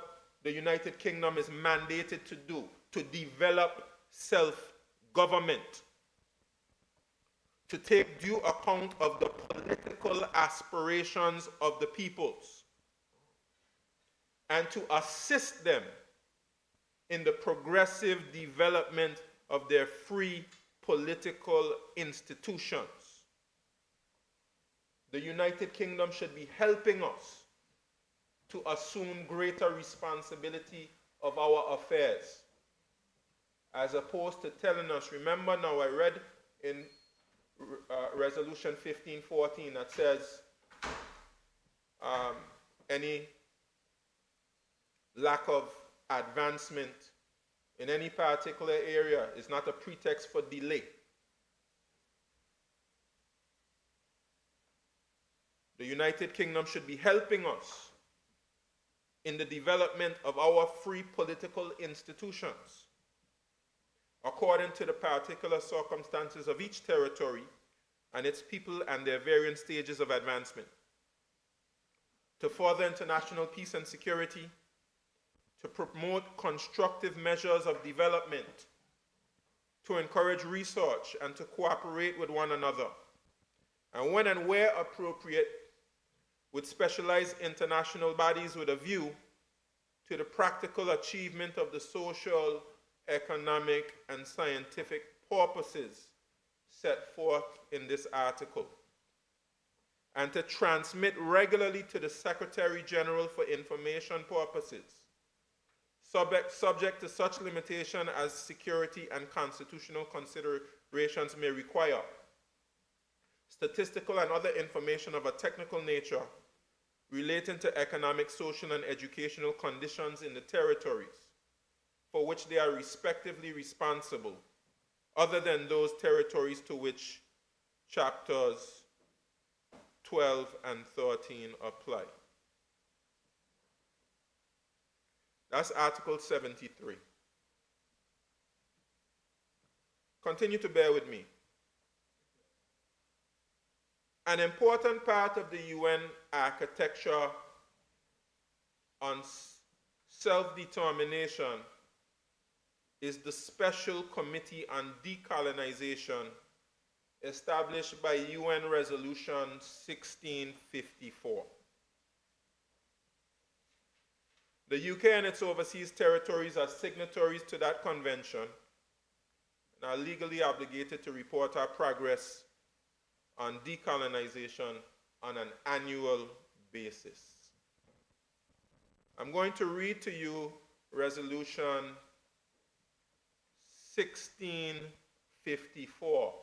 the United Kingdom is mandated to do, to develop self-government, to take due account of the political aspirations of the peoples, and to assist them in the progressive development of their free political institutions. The United Kingdom should be helping us to assume greater responsibility of our affairs, as opposed to telling us, remember now I read in Resolution 1514 that says any lack of advancement in any particular area is not a pretext for delay. The United Kingdom should be helping us in the development of our free political institutions, according to the particular circumstances of each territory and its people and their varying stages of advancement, to further international peace and security, to promote constructive measures of development, to encourage research and to cooperate with one another, and when and where appropriate, with specialized international bodies with a view to the practical achievement of the social, economic, and scientific purposes set forth in this article, and to transmit regularly to the Secretary General for information purposes, subject to such limitation as security and constitutional considerations may require, statistical and other information of a technical nature relating to economic, social, and educational conditions in the territories for which they are respectively responsible, other than those territories to which chapters 12 and 13 apply. That's Article 73. Continue to bear with me. An important part of the UN architecture on self-determination is the Special Committee on Decolonization established by UN Resolution 1654. The UK and its overseas territories are signatories to that convention and are legally obligated to report our progress on decolonization on an annual basis. I'm going to read to you Resolution 1654,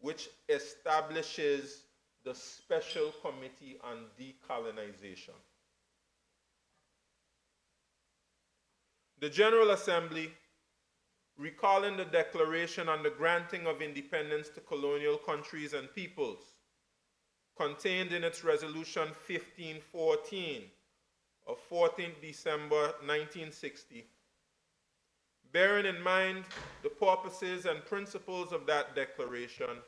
which establishes the Special Committee on Decolonization. The General Assembly, recalling the Declaration on the Granting of Independence to Colonial Countries and Peoples, contained in its Resolution 1514 of 14th December 1960, bearing in mind the purposes and principles of that declaration,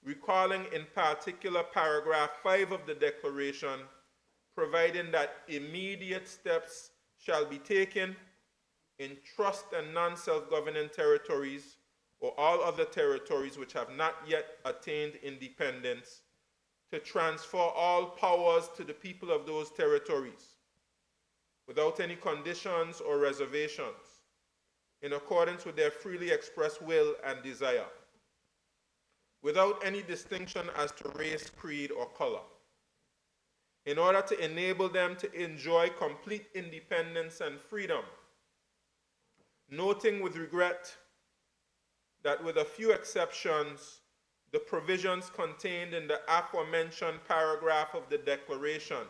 recalling in particular paragraph 5 of the declaration, providing that immediate steps shall be taken in trust and non-self-governing territories or all other territories which have not yet attained independence, to transfer all powers to the people of those territories without any conditions or reservations, in accordance with their freely expressed will and desire, without any distinction as to race, creed, or color, in order to enable them to enjoy complete independence and freedom, noting with regret that with a few exceptions, the provisions contained in the aforementioned paragraph of the Declaration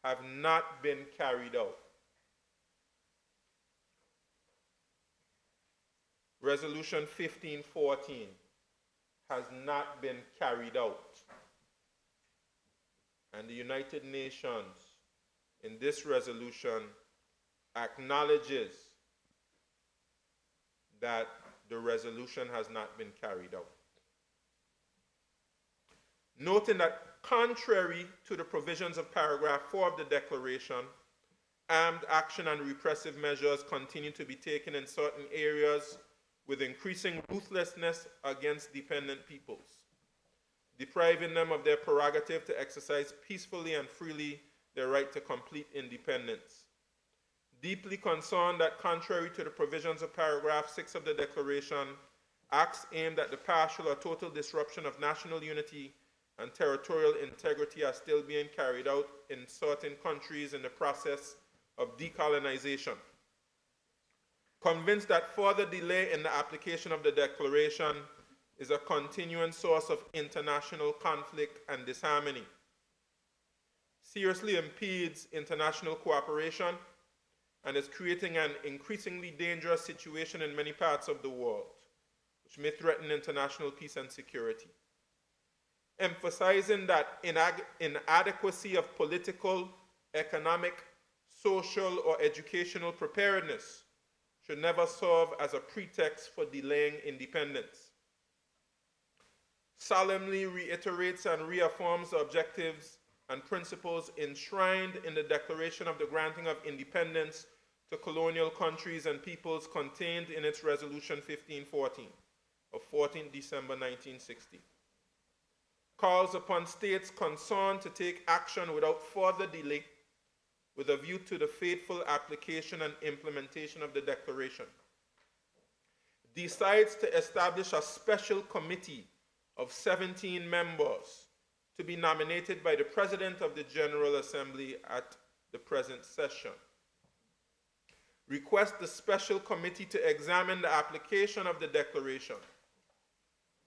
have not been carried out. Resolution 1514 has not been carried out. And the United Nations, in this resolution, acknowledges that the resolution has not been carried out. Noting that contrary to the provisions of paragraph 4 of the declaration, armed action and repressive measures continue to be taken in certain areas with increasing ruthlessness against dependent peoples, depriving them of their prerogative to exercise peacefully and freely their right to complete independence. Deeply concerned that contrary to the provisions of paragraph 6 of the declaration, acts aimed at the partial or total disruption of national unity and territorial integrity are still being carried out in certain countries in the process of decolonization. Convinced that further delay in the application of the declaration is a continuing source of international conflict and disharmony, seriously impedes international cooperation, and is creating an increasingly dangerous situation in many parts of the world, which may threaten international peace and security. Emphasizing that inadequacy of political, economic, social, or educational preparedness should never serve as a pretext for delaying independence. Solemnly reiterates and reaffirms the objectives and principles enshrined in the Declaration of the Granting of Independence to Colonial Countries and Peoples contained in its Resolution 1514 of 14 December 1960. Calls upon states concerned to take action without further delay with a view to the faithful application and implementation of the Declaration. Decides to establish a special committee of 17 members to be nominated by the President of the General Assembly at the present session. Requests the special committee to examine the application of the Declaration,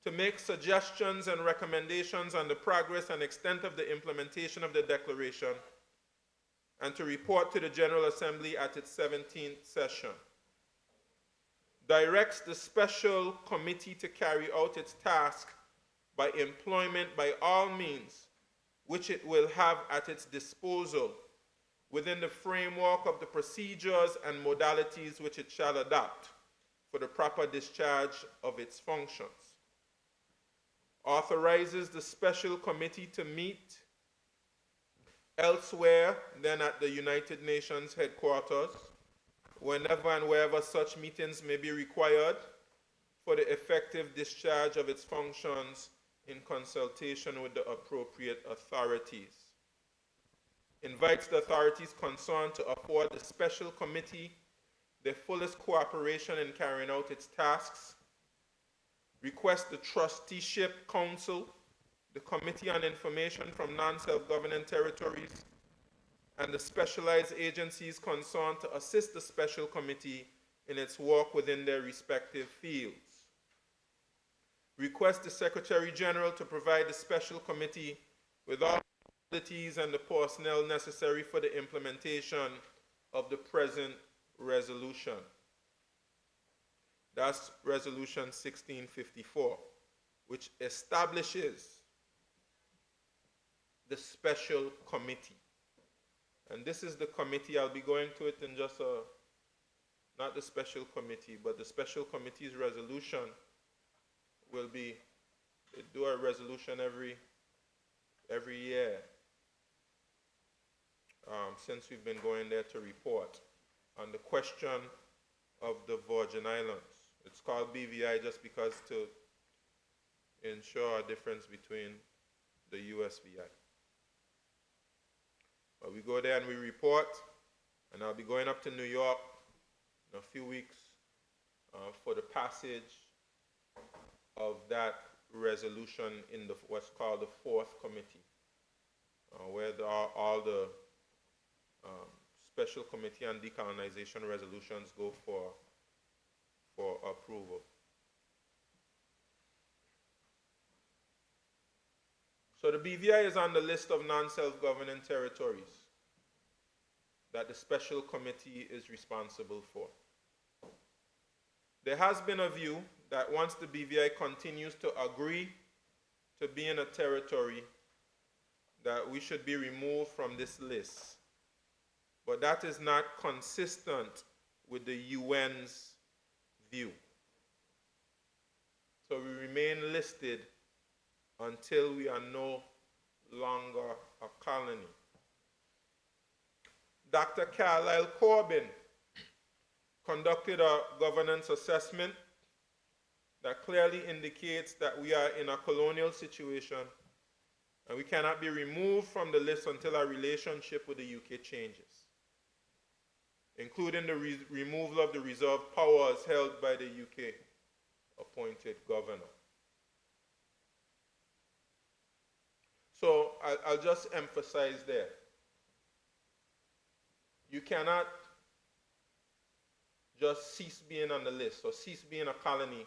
to make suggestions and recommendations on the progress and extent of the implementation of the Declaration, and to report to the General Assembly at its 17th session. Directs the special committee to carry out its task by employment by all means which it will have at its disposal within the framework of the procedures and modalities which it shall adopt for the proper discharge of its functions. Authorizes the special committee to meet elsewhere than at the United Nations headquarters, whenever and wherever such meetings may be required for the effective discharge of its functions in consultation with the appropriate authorities. Invites the authorities concerned to afford the special committee the fullest cooperation in carrying out its tasks. Requests the Trusteeship Council, the Committee on Information from Non-Self-Governing Territories, and the specialized agencies concerned to assist the special committee in its work within their respective fields. Request the Secretary General to provide the special committee with all facilities and the personnel necessary for the implementation of the present resolution. That's Resolution 1654, which establishes the special committee. And this is the committee. I'll be going to it in just not the special committee, but the special committee's resolution will be, they do a resolution every year since we've been going there to report on the question of the Virgin Islands. It's called BVI just because to ensure a difference between the USVI. But we go there and we report, and I'll be going up to New York in a few weeks for the passage of that resolution in what's called the fourth committee, where there are all the special committee on decolonization resolutions go for approval. So the BVI is on the list of non-self-governing territories that the special committee is responsible for. There has been a view that once the BVI continues to agree to be in a territory, that we should be removed from this list. But that is not consistent with the UN's view. So we remain listed until we are no longer a colony. Dr. Carlyle Corbin conducted a governance assessment that clearly indicates that we are in a colonial situation and we cannot be removed from the list until our relationship with the UK changes, including the removal of the reserved powers held by the UK appointed governor. So I'll just emphasize there. You cannot just cease being on the list or cease being a colony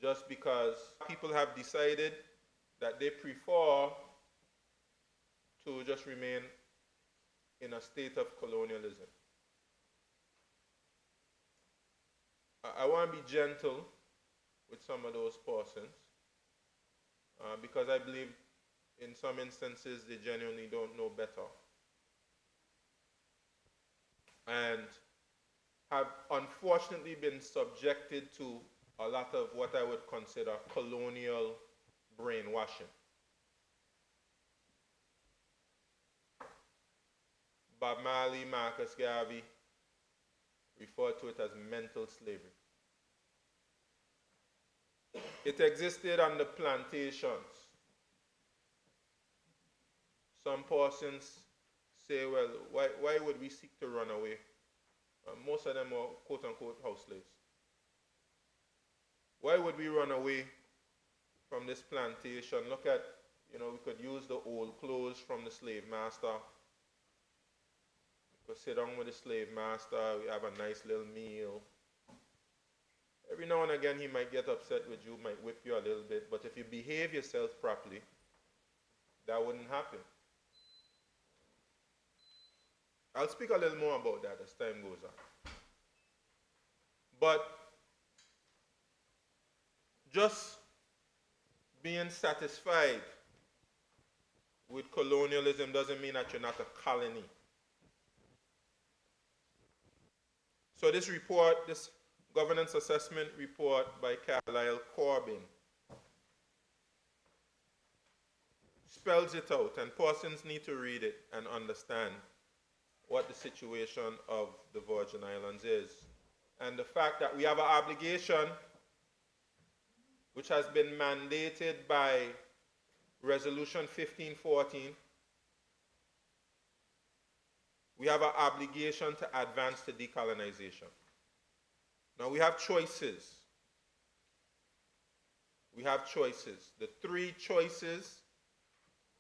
just because people have decided that they prefer to just remain in a state of colonialism. I want to be gentle with some of those persons because I believe in some instances they genuinely don't know better and have unfortunately been subjected to a lot of what I would consider colonial brainwashing. Bob Marley, Marcus Garvey referred to it as mental slavery. It existed on the plantations. Some persons say, well, why would we seek to run away? Most of them are quote-unquote house slaves. Why would we run away from this plantation? Look at, we could use the old clothes from the slave master. We could sit down with the slave master, we have a nice little meal. Every now and again he might get upset with you, might whip you a little bit, but if you behave yourself properly, that wouldn't happen. I'll speak a little more about that as time goes on. But just being satisfied with colonialism doesn't mean that you're not a colony. So this report, this governance assessment report by Carlyle Corbin spells it out, and persons need to read it and understand what the situation of the Virgin Islands is. And the fact that we have an obligation which has been mandated by Resolution 1514. We have an obligation to advance to decolonization. Now we have choices. We have choices. The three choices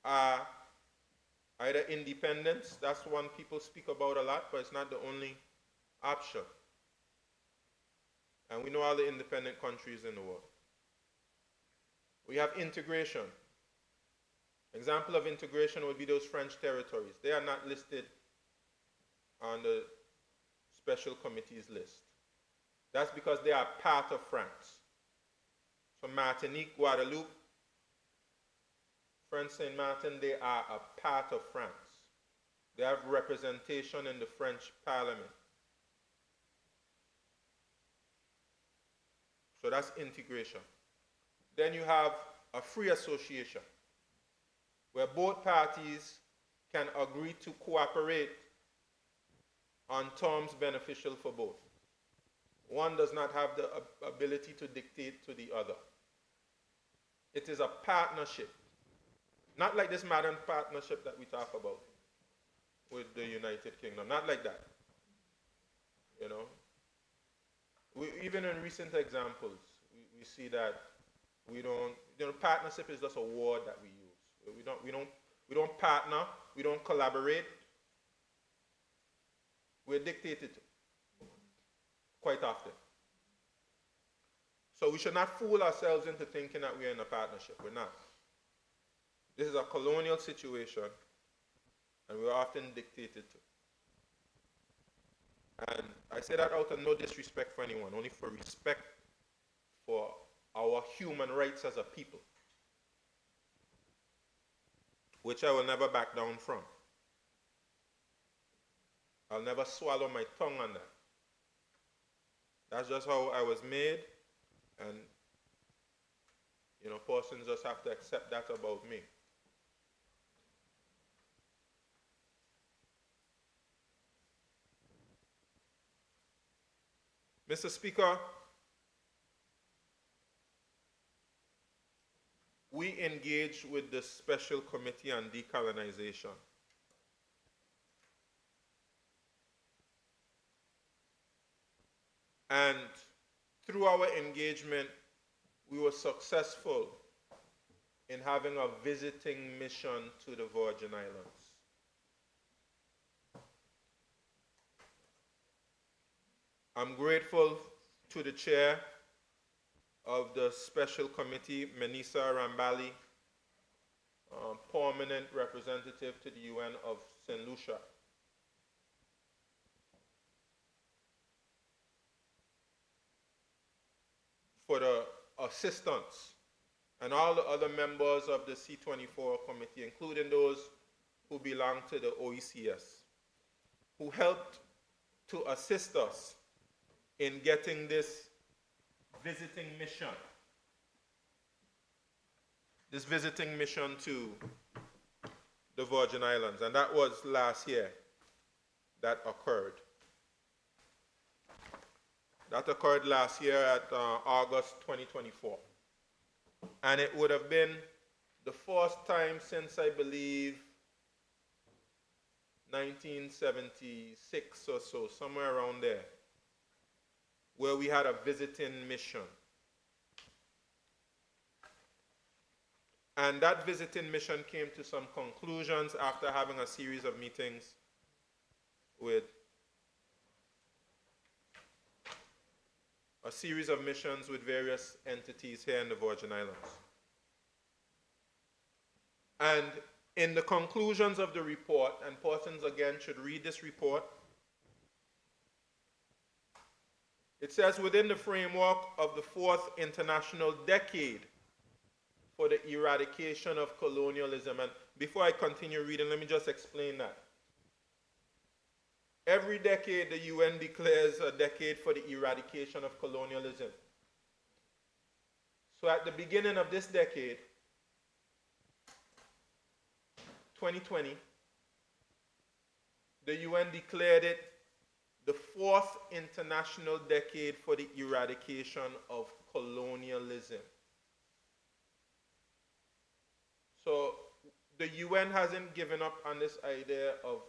are either independence, that's one people speak about a lot, but it's not the only option. And we know all the independent countries in the world. We have integration. Example of integration would be those French territories. They are not listed on the special committee's list. That's because they are part of France. So Martinique, Guadeloupe, French Saint Martin, they are a part of France. They have representation in the French Parliament. So that's integration. Then you have a free association, where both parties can agree to cooperate on terms beneficial for both. One does not have the ability to dictate to the other. It is a partnership. Not like this modern partnership that we talk about with the United Kingdom. Not like that. Even in recent examples, we see that we don't, partnership is just a word that we use. We don't partner, we don't collaborate. We're dictated to quite often. So we should not fool ourselves into thinking that we're in a partnership. We're not. This is a colonial situation, and we're often dictated to. And I say that out of no disrespect for anyone, only for respect for our human rights as a people, which I will never back down from. I'll never swallow my tongue on that. That's just how I was made, and persons just have to accept that about me. Mr. Speaker, we engaged with the Special Committee on Decolonization. And through our engagement, we were successful in having a visiting mission to the Virgin Islands. I'm grateful to the chair of the Special Committee, Menisa Rambali, permanent representative to the UN of St. Lucia, for the assistance, and all the other members of the C24 committee, including those who belong to the OECS, who helped to assist us in getting this visiting mission to the Virgin Islands, and that was last year that occurred. That occurred last year at August 2024. And it would have been the first time since, I believe, 1976 or so, somewhere around there, where we had a visiting mission. And that visiting mission came to some conclusions after having a series of meetings with various entities here in the Virgin Islands. And in the conclusions of the report, and persons again should read this report, it says, within the framework of the 4th International Decade for the Eradication of Colonialism, and before I continue reading, let me just explain that. Every decade, the UN declares a decade for the eradication of colonialism. So at the beginning of this decade, 2020, the UN declared it the 4th International Decade for the Eradication of Colonialism. So the UN hasn't given up on this idea of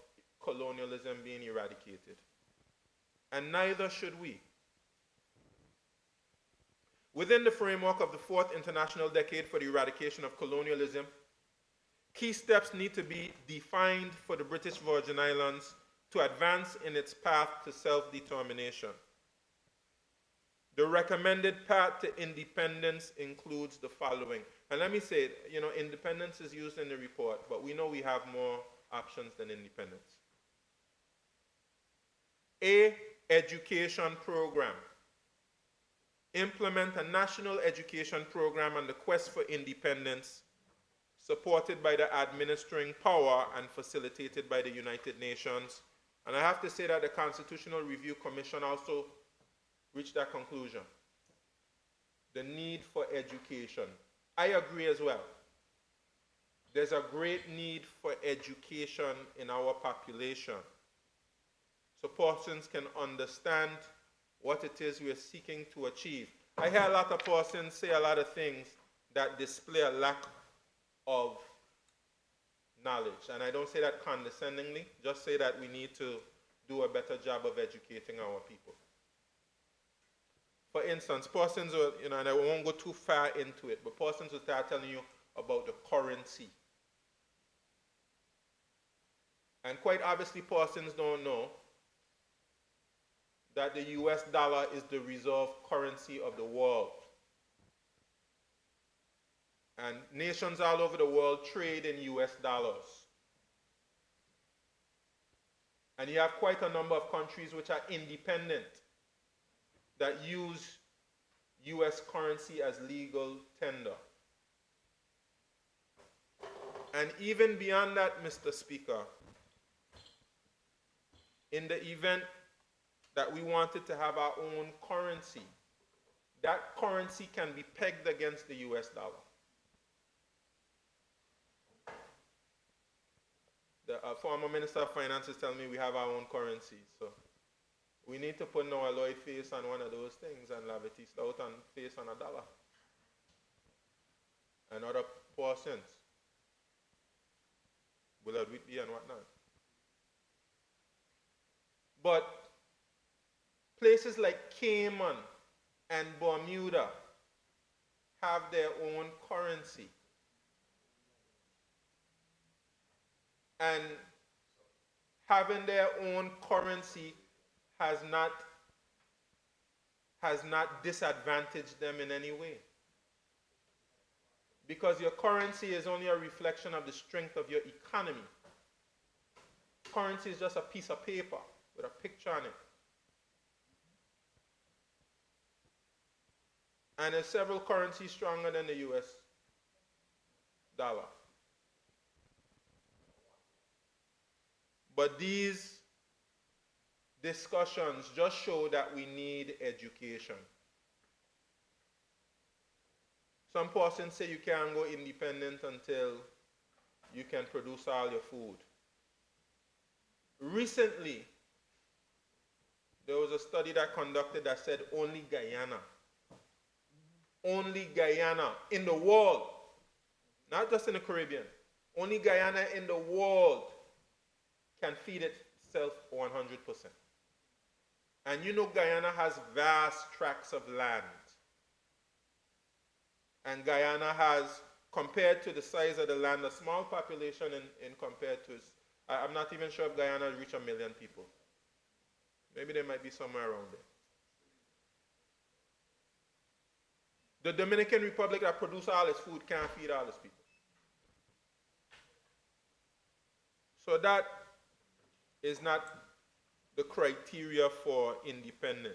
colonialism being eradicated. And neither should we. Within the framework of the 4th International Decade for the Eradication of Colonialism, key steps need to be defined for the British Virgin Islands to advance in its path to self-determination. The recommended path to independence includes the following. And let me say, independence is used in the report, but we know we have more options than independence. A, education program. Implement a national education program on the quest for independence, supported by the administering power and facilitated by the United Nations. And I have to say that the Constitutional Review Commission also reached that conclusion. The need for education. I agree as well. There's a great need for education in our population, so persons can understand what it is we are seeking to achieve. I hear a lot of persons say a lot of things that display a lack of knowledge. And I don't say that condescendingly, just say that we need to do a better job of educating our people. For instance, persons will, and I won't go too far into it, but persons will start telling you about the currency. And quite obviously, persons don't know that the US dollar is the reserve currency of the world. And nations all over the world trade in US dollars. And you have quite a number of countries which are independent that use US currency as legal tender. And even beyond that, Mr. Speaker, in the event that we wanted to have our own currency, that currency can be pegged against the US dollar. The former Minister of Finance is telling me we have our own currency, so we need to put Noah Lloyd face on one of those things and Lavity Stout on face on a dollar. And other poor cents. Willard Whitby and whatnot. But places like Cayman and Bermuda have their own currency. And having their own currency has not disadvantaged them in any way. Because your currency is only a reflection of the strength of your economy. Currency is just a piece of paper with a picture on it. And there's several currencies stronger than the US dollar. But these discussions just show that we need education. Some persons say you can't go independent until you can produce all your food. Recently, there was a study that conducted that said only Guyana in the world, not just in the Caribbean, only Guyana in the world can feed itself 100%. And you know Guyana has vast tracts of land. And Guyana has, compared to the size of the land, a small population in compared to, I'm not even sure if Guyana will reach 1 million people. Maybe they might be somewhere around there. The Dominican Republic that produces all its food can't feed all its people. So that is not the criteria for independence.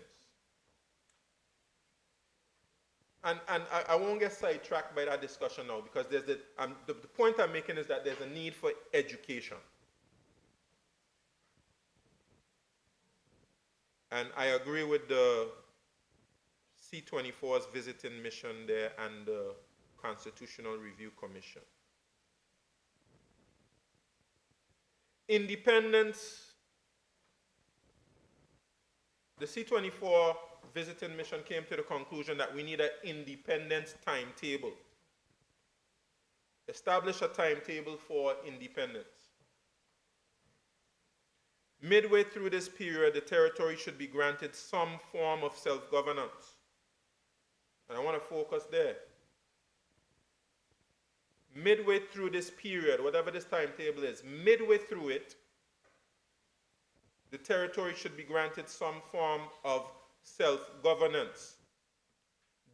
And I won't get sidetracked by that discussion now, because there's the point I'm making is that there's a need for education. And I agree with the C-24's visiting mission there and the Constitutional Review Commission. Independence, the C-24 visiting mission came to the conclusion that we need an independence timetable. Establish a timetable for independence. Midway through this period, the territory should be granted some form of self-governance. And I want to focus there. Midway through this period, whatever this timetable is, midway through it, the territory should be granted some form of self-governance,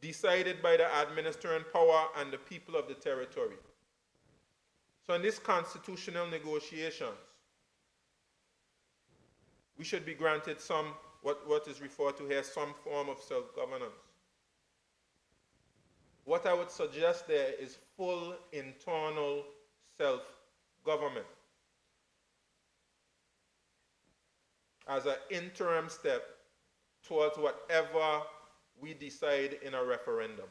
decided by the administering power and the people of the territory. So in these constitutional negotiations, we should be granted some, what is referred to here, some form of self-governance. What I would suggest there is full internal self-government as an interim step towards whatever we decide in a referendum.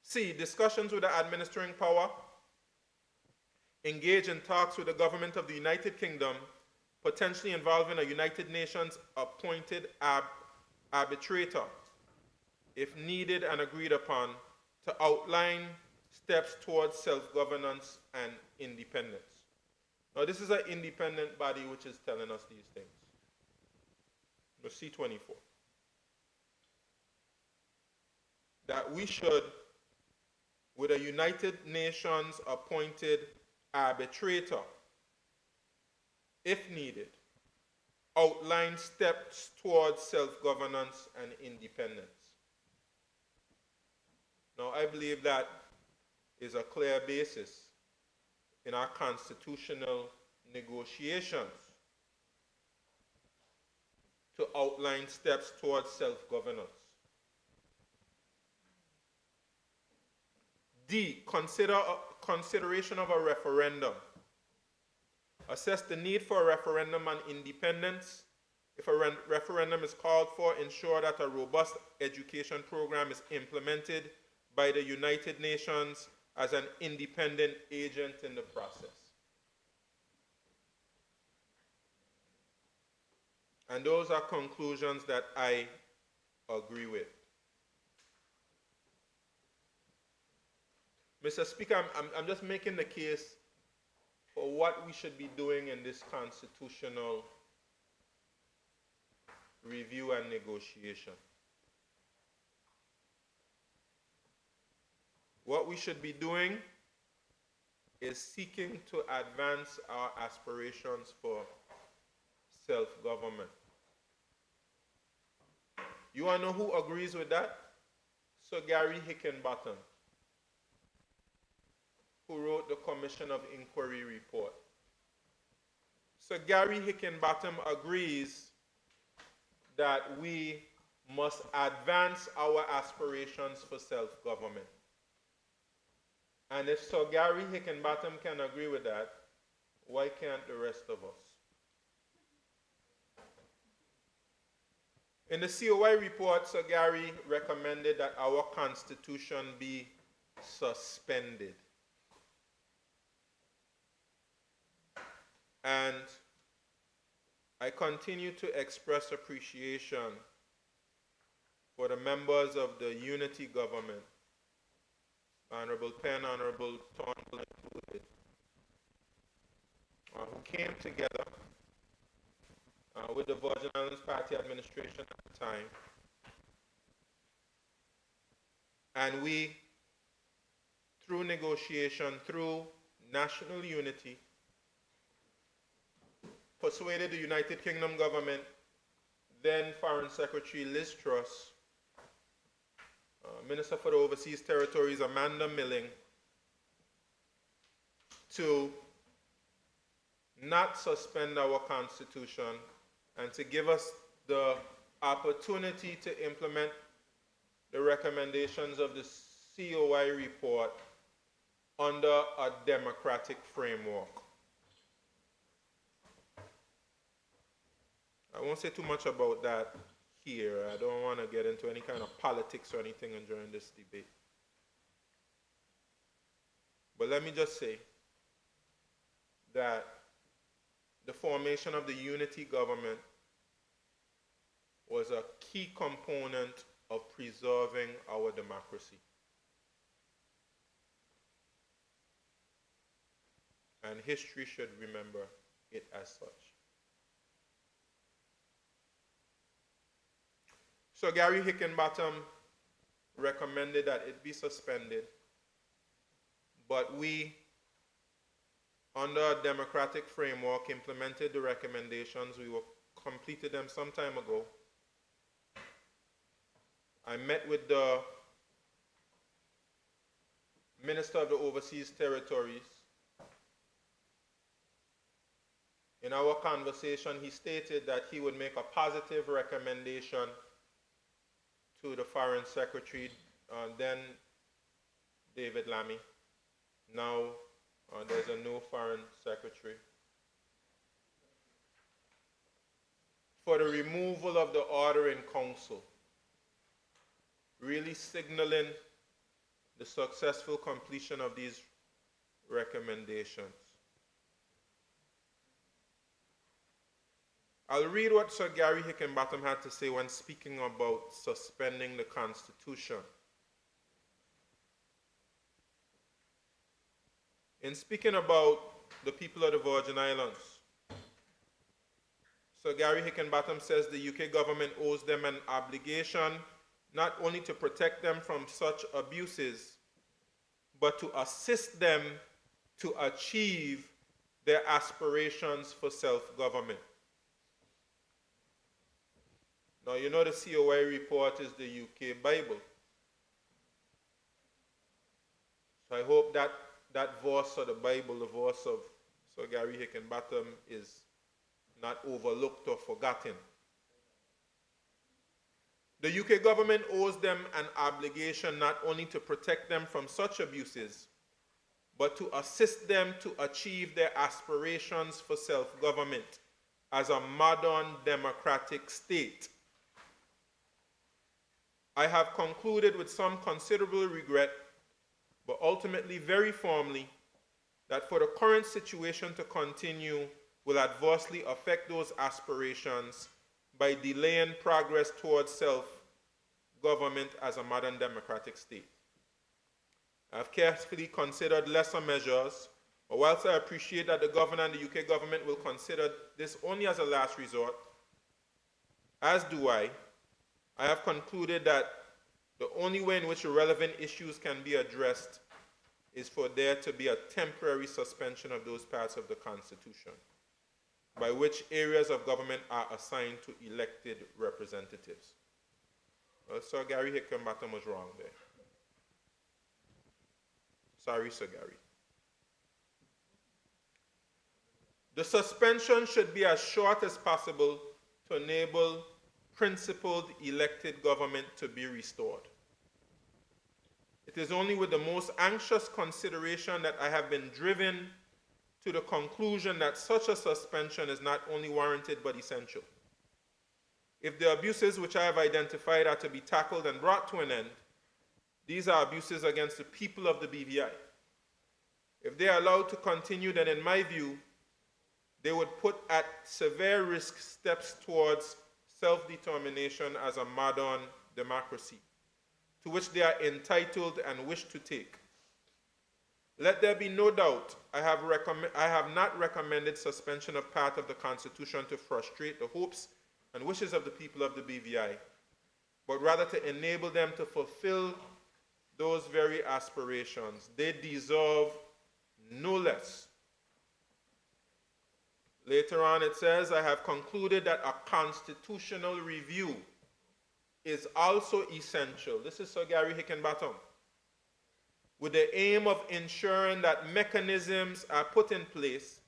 C, discussions with the administering power. Engage in talks with the government of the United Kingdom, potentially involving a United Nations appointed arbitrator, if needed and agreed upon, to outline steps towards self-governance and independence. Now, this is an independent body which is telling us these things. The C-24. That we should, with a United Nations appointed arbitrator, if needed, outline steps towards self-governance and independence. Now, I believe that is a clear basis in our constitutional negotiations to outline steps towards self-governance. D, consideration of a referendum. Assess the need for a referendum on independence If a referendum is called for, ensure that a robust education program is implemented by the United Nations as an independent agent in the process. And those are conclusions that I agree with. Mr. Speaker, I'm just making the case for what we should be doing in this constitutional review and negotiation. What we should be doing is seeking to advance our aspirations for self-government. You want to know who agrees with that? Sir Gary Hickenbottom, who wrote the Commission of Inquiry report. Sir Gary Hickenbottom agrees that we must advance our aspirations for self-government. And if Sir Gary Hickenbottom can agree with that, why can't the rest of us? In the COI report, Sir Gary recommended that our constitution be suspended. And I continue to express appreciation for the members of the unity government, Honorable Penn, Honorable Thornhill included, who came together with the Virgin Islands Party administration at the time. And we, through negotiation, through national unity, persuaded the United Kingdom government, then Foreign Secretary Liz Truss, Minister for the Overseas Territories Amanda Milling, to not suspend our constitution and to give us the opportunity to implement the recommendations of the COI report under a democratic framework. I won't say too much about that here. I don't want to get into any kind of politics or anything during this debate. But let me just say that the formation of the unity government was a key component of preserving our democracy. And history should remember it as such. So Gary Hickenbottom recommended that it be suspended, but we, under a democratic framework, implemented the recommendations. We completed them some time ago. I met with the Minister of the Overseas Territories. In our conversation, he stated that he would make a positive recommendation to the Foreign Secretary, then David Lammy. Now there's a new Foreign Secretary, for the removal of the order in council, really signaling the successful completion of these recommendations. I'll read what Sir Gary Hickenbottom had to say when speaking about suspending the Constitution. In speaking about the people of the Virgin Islands, Sir Gary Hickenbottom says the UK government owes them an obligation not only to protect them from such abuses, but to assist them to achieve their aspirations for self-government. Now, you know the COI report is the UK Bible. So I hope that that verse of the Bible, the verse of Sir Gary Hickenbottom, is not overlooked or forgotten. The UK government owes them an obligation not only to protect them from such abuses, but to assist them to achieve their aspirations for self-government. as a modern democratic state. I have concluded with some considerable regret, but ultimately very firmly, that for the current situation to continue will adversely affect those aspirations by delaying progress towards self-government as a modern democratic state. I have carefully considered lesser measures, but whilst I appreciate that the governor and the UK government will consider this only as a last resort, as do I have concluded that the only way in which the relevant issues can be addressed is for there to be a temporary suspension of those parts of the Constitution, by which areas of government are assigned to elected representatives. Well, Sir Gary Hickenbottom was wrong there. Sorry, Sir Gary. The suspension should be as short as possible to enable principled elected government to be restored. It is only with the most anxious consideration that I have been driven to the conclusion that such a suspension is not only warranted but essential. If the abuses which I have identified are to be tackled and brought to an end, these are abuses against the people of the BVI. If they are allowed to continue, then in my view, they would put at severe risk steps towards self-determination as a modern democracy, to which they are entitled and wish to take. Let there be no doubt, I have not recommended suspension of part of the Constitution to frustrate the hopes and wishes of the people of the BVI, but rather to enable them to fulfill those very aspirations. They deserve no less. Later on it says, I have concluded that a constitutional review is also essential. This is Sir Gary Hickenbottom. With the aim of ensuring that mechanisms are put in place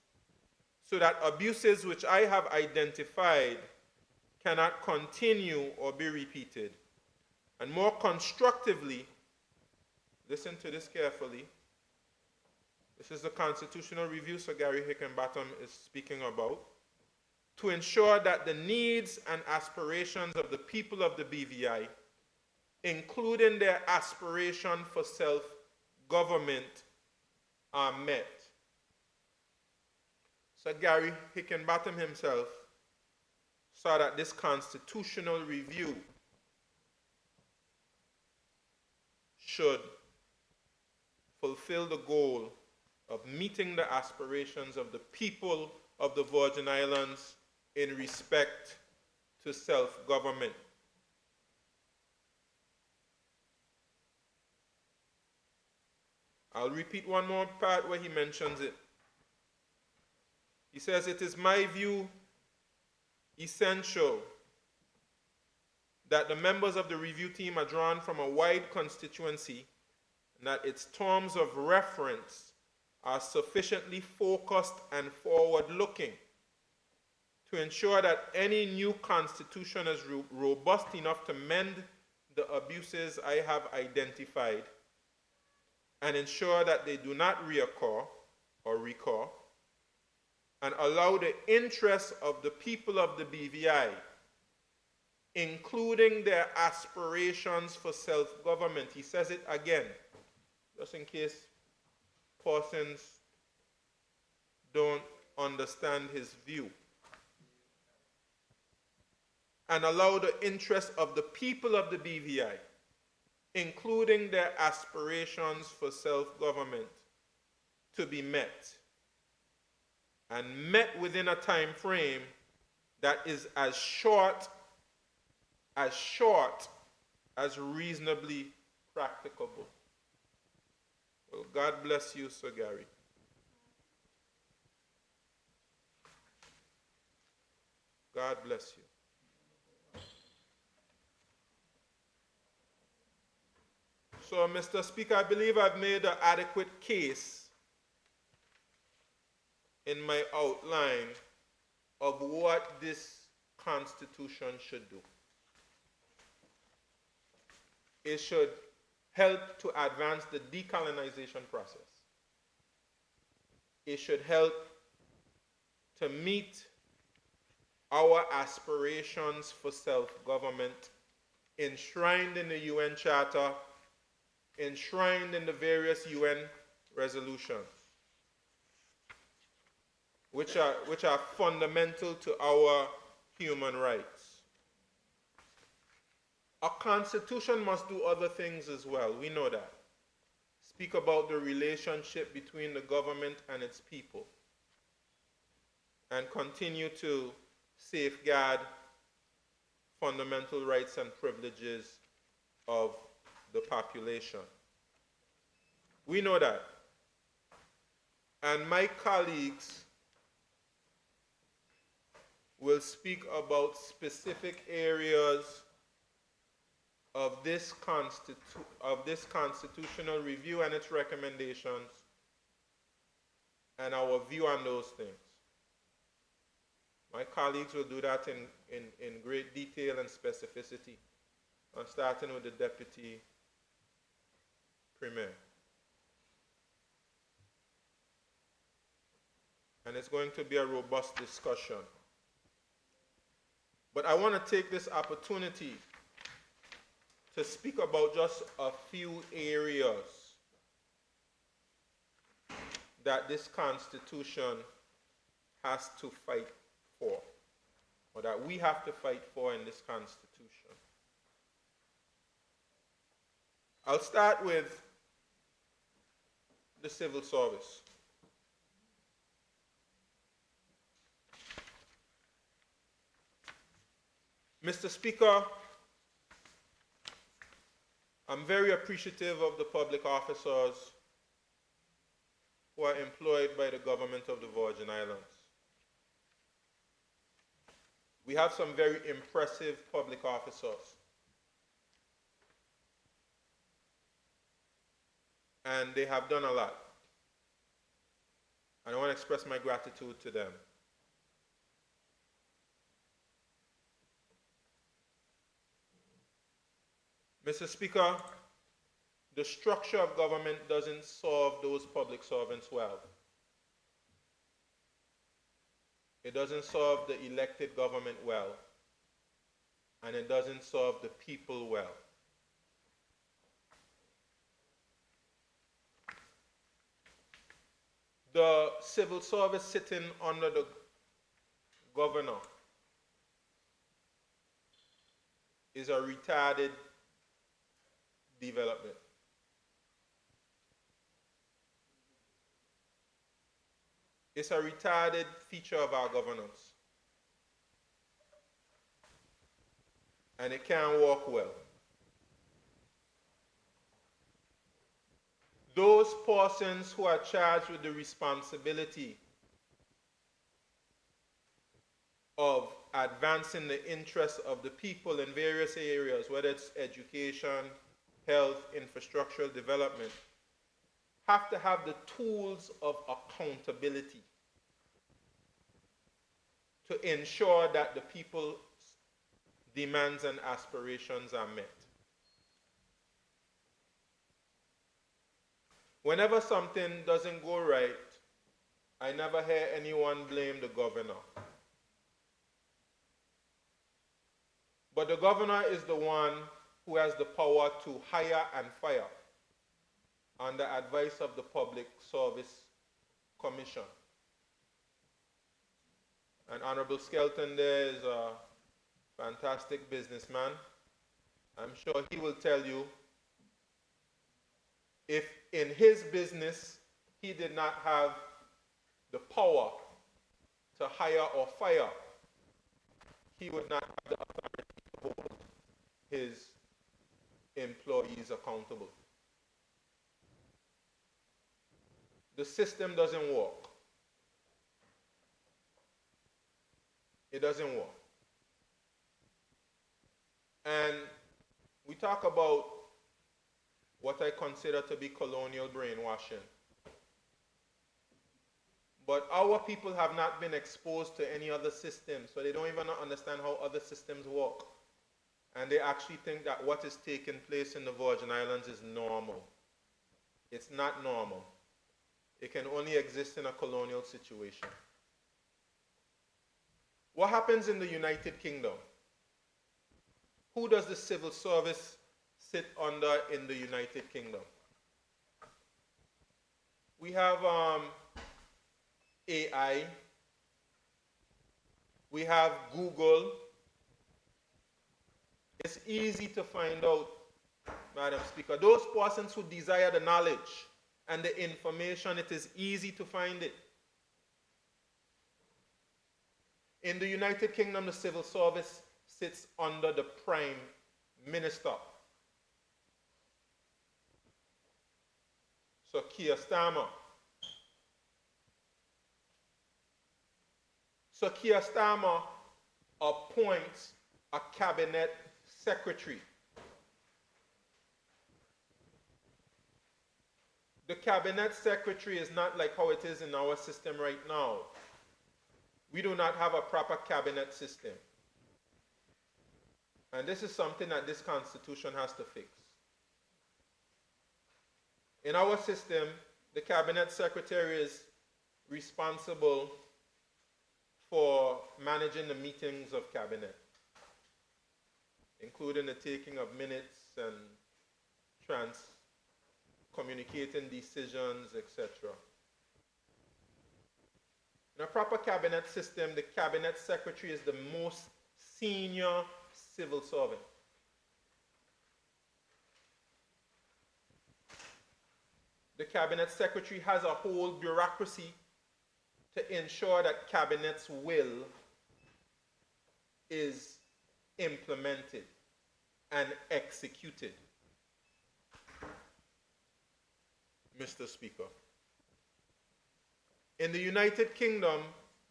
so that abuses which I have identified cannot continue or be repeated. And more constructively, listen to this carefully, this is the constitutional review Sir Gary Hickenbottom is speaking about, to ensure that the needs and aspirations of the people of the BVI, including their aspiration for self-government, are met. Sir Gary Hickenbottom himself saw that this constitutional review should fulfill the goal of meeting the aspirations of the people of the Virgin Islands in respect to self-government. I'll repeat one more part where he mentions it. He says, it is my view essential that the members of the review team are drawn from a wide constituency and that its terms of reference are sufficiently focused and forward-looking to ensure that any new constitution is robust enough to mend the abuses I have identified and ensure that they do not reoccur or recur, and allow the interests of the people of the BVI, including their aspirations for self-government. He says it again, just in case persons don't understand his view. And allow the interests of the people of the BVI, including their aspirations for self-government, to be met. And met within a time frame that is as short as reasonably practicable. Well, God bless you, Sir Gary. God bless you. So, Mr. Speaker, I believe I've made an adequate case in my outline of what this Constitution should do. It should help to advance the decolonization process. It should help to meet our aspirations for self-government enshrined in the UN Charter, enshrined in the various UN resolutions, which are fundamental to our human rights. A constitution must do other things as well, we know that. Speak about the relationship between the government and its people, and continue to safeguard fundamental rights and privileges of the population. We know that. And my colleagues will speak about specific areas of this constitutional review and its recommendations and our view on those things. My colleagues will do that in great detail and specificity. I'm starting with the Deputy Premier. And it's going to be a robust discussion. But I want to take this opportunity to speak about just a few areas that this Constitution has to fight for, or that we have to fight for in this Constitution. I'll start with the civil service. Mr. Speaker, I'm very appreciative of the public officers who are employed by the government of the Virgin Islands. We have some very impressive public officers. And they have done a lot. And I want to express my gratitude to them. Mr. Speaker, the structure of government doesn't serve those public servants well. It doesn't serve the elected government well. And it doesn't serve the people well. The civil service sitting under the governor is a retarded development. It's a retarded feature of our governance. And it can't work well. Those persons who are charged with the responsibility of advancing the interests of the people in various areas, whether it's education, health, infrastructural development, have to have the tools of accountability to ensure that the people's demands and aspirations are met. Whenever something doesn't go right, I never hear anyone blame the governor. But the governor is the one who has the power to hire and fire under advice of the Public Service Commission. And Honorable Skelton there is a fantastic businessman. I'm sure he will tell you if in his business he did not have the power to hire or fire, he would not have the authority to hold his employees accountable. The system doesn't work. It doesn't work. And we talk about what I consider to be colonial brainwashing. But our people have not been exposed to any other system, so they don't even understand how other systems work. And they actually think that what is taking place in the Virgin Islands is normal. It's not normal. It can only exist in a colonial situation. What happens in the United Kingdom? Who does the civil service sit under in the United Kingdom? We have AI. We have Google. It's easy to find out, Madam Speaker. Those persons who desire the knowledge and the information, it is easy to find it. In the United Kingdom, the civil service sits under the Prime Minister. So Keir Starmer. So Keir Starmer appoints a cabinet secretary. The cabinet secretary is not like how it is in our system right now. We do not have a proper cabinet system. And this is something that this constitution has to fix. In our system, the cabinet secretary is responsible for managing the meetings of cabinet, including the taking of minutes and communicating decisions, etc. In a proper cabinet system, the cabinet secretary is the most senior civil servant. The cabinet secretary has a whole bureaucracy to ensure that cabinet's will is implemented and executed. Mr. Speaker. In the United Kingdom,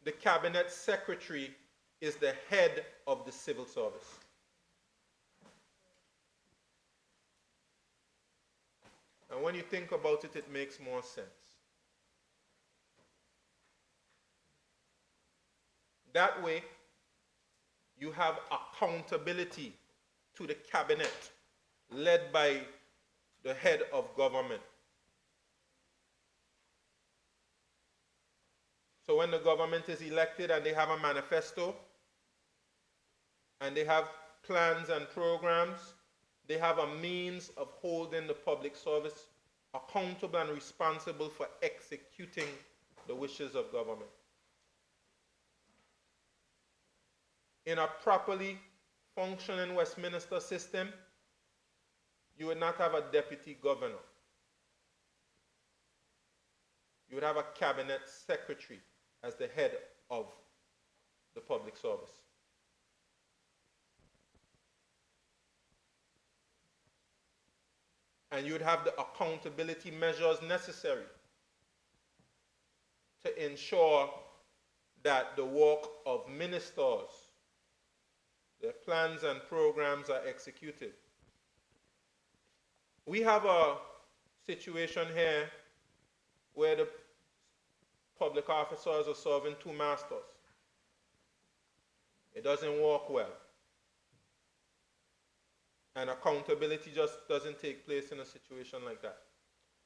the cabinet secretary is the head of the civil service. And when you think about it, it makes more sense. That way, you have accountability to the cabinet led by the head of government. So when the government is elected and they have a manifesto and they have plans and programs, they have a means of holding the public service accountable and responsible for executing the wishes of government. In a properly functioning Westminster system, you would not have a deputy governor. You would have a cabinet secretary as the head of the public service. And you would have the accountability measures necessary to ensure that the work of ministers, their plans and programs are executed. We have a situation here where the public officers are serving two masters. It doesn't work well. And accountability just doesn't take place in a situation like that.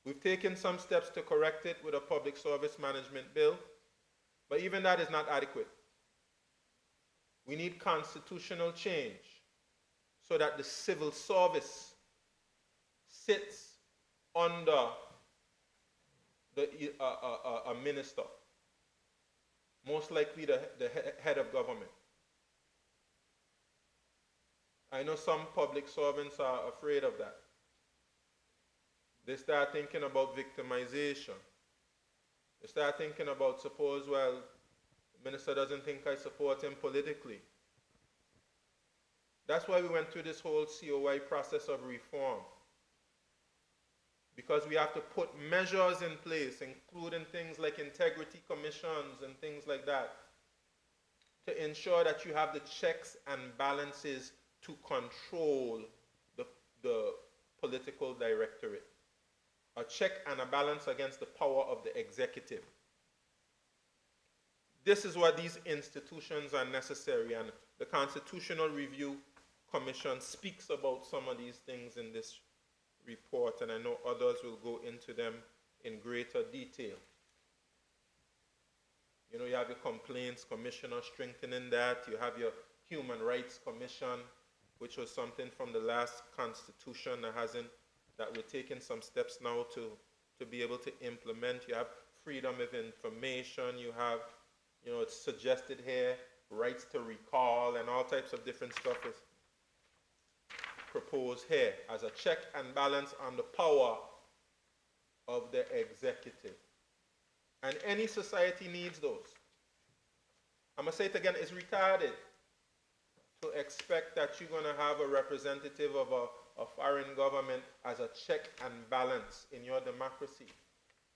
We've taken some steps to correct it with a public service management bill, but even that is not adequate. We need constitutional change so that the civil service sits under a minister, most likely the head of government. I know some public servants are afraid of that. They start thinking about victimization. They start thinking about, suppose, well, the minister doesn't think I support him politically. That's why we went through this whole COI process of reform. Because we have to put measures in place, including things like integrity commissions and things like that, to ensure that you have the checks and balances to control the political directorate. A check and a balance against the power of the executive. This is what these institutions are necessary, and the Constitutional Review Commission speaks about some of these things in this report, and I know others will go into them in greater detail. You know, you have your complaints commissioner strengthening that. You have your human rights commission, which was something from the last constitution that we're taking some steps now to be able to implement. You have freedom of information. You have, you know, it's suggested here, rights to recall and all types of different stuff is proposed here as a check and balance on the power of the executive. And any society needs those. I'm going to say it again, it's retarded to expect that you're going to have a representative of a foreign government as a check and balance in your democracy.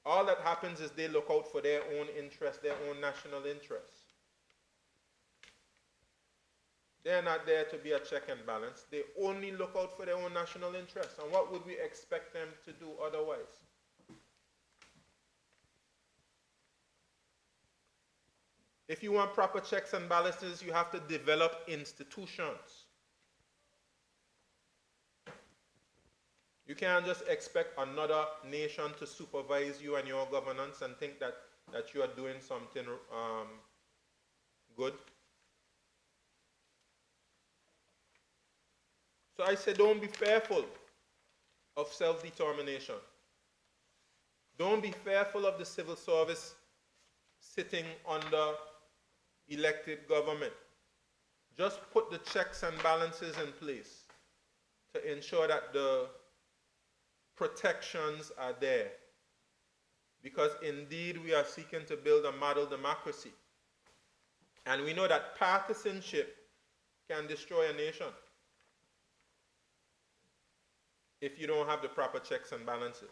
All that happens is they look out for their own interests, their own national interests. They're not there to be a check and balance. They only look out for their own national interests. And what would we expect them to do otherwise? If you want proper checks and balances, you have to develop institutions. You can't just expect another nation to supervise you and your governance and think that you are doing something good. So I say don't be fearful of self-determination. Don't be fearful of the civil service sitting under elected government. Just put the checks and balances in place to ensure that the protections are there. Because indeed we are seeking to build a model democracy. And we know that partisanship can destroy a nation if you don't have the proper checks and balances.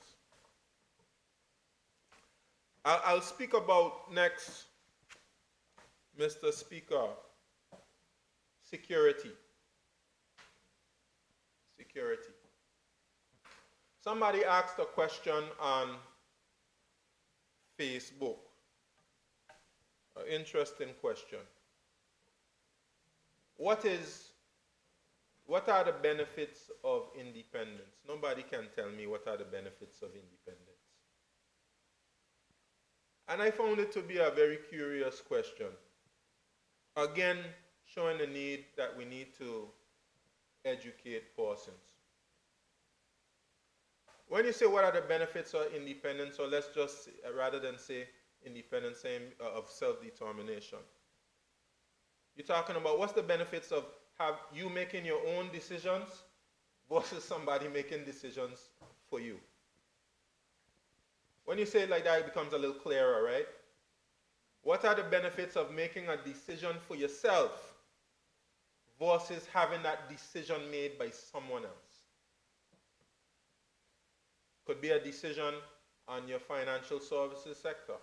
I'll speak about next, Mr. Speaker, security. Security. Somebody asked a question on Facebook. An interesting question. What are the benefits of independence? Nobody can tell me what are the benefits of independence. And I found it to be a very curious question. Again, showing the need that we need to educate persons. When you say what are the benefits of independence, or let's just, rather than say independence, of self-determination, you're talking about what's the benefits of you making your own decisions versus somebody making decisions for you. When you say it like that, it becomes a little clearer, right? What are the benefits of making a decision for yourself versus having that decision made by someone else? Could be a decision on your financial services sector.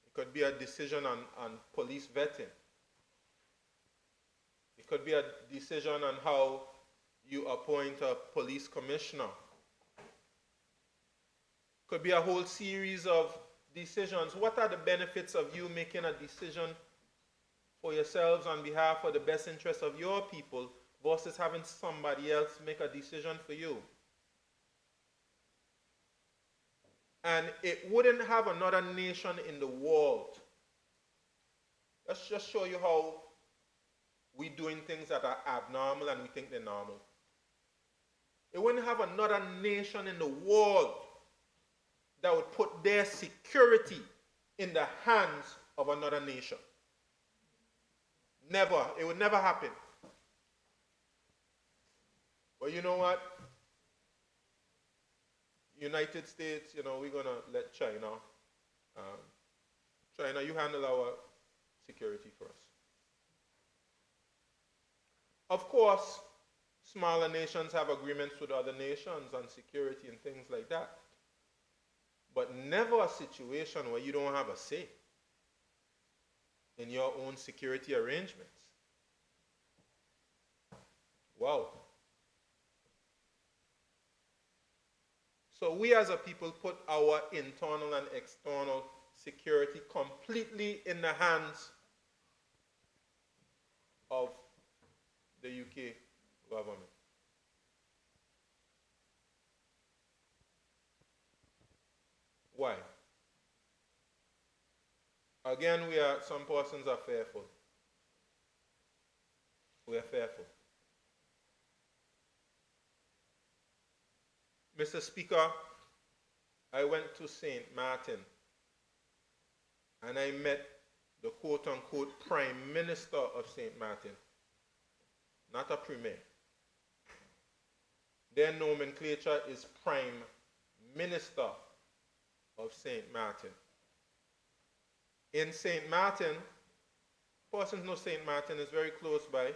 It could be a decision on police vetting. It could be a decision on how you appoint a police commissioner. Could be a whole series of decisions. What are the benefits of you making a decision for yourselves on behalf of the best interest of your people versus having somebody else make a decision for you? And it wouldn't have another nation in the world. Let's just show you how we're doing things that are abnormal and we think they're normal. It wouldn't have another nation in the world that would put their security in the hands of another nation. Never. It would never happen. But you know what? United States, you know, we're going to let China. China, you handle our security for us. Of course, smaller nations have agreements with other nations on security and things like that. But never a situation where you don't have a say in your own security arrangements. Wow. So we as a people put our internal and external security completely in the hands of the UK government. Why? Again, some persons are fearful. We are fearful. Mr. Speaker, I went to St. Martin and I met the quote-unquote Prime Minister of St. Martin, not a Premier. Their nomenclature is Prime Minister of St. Martin. In St. Martin, persons know St. Martin is very close by.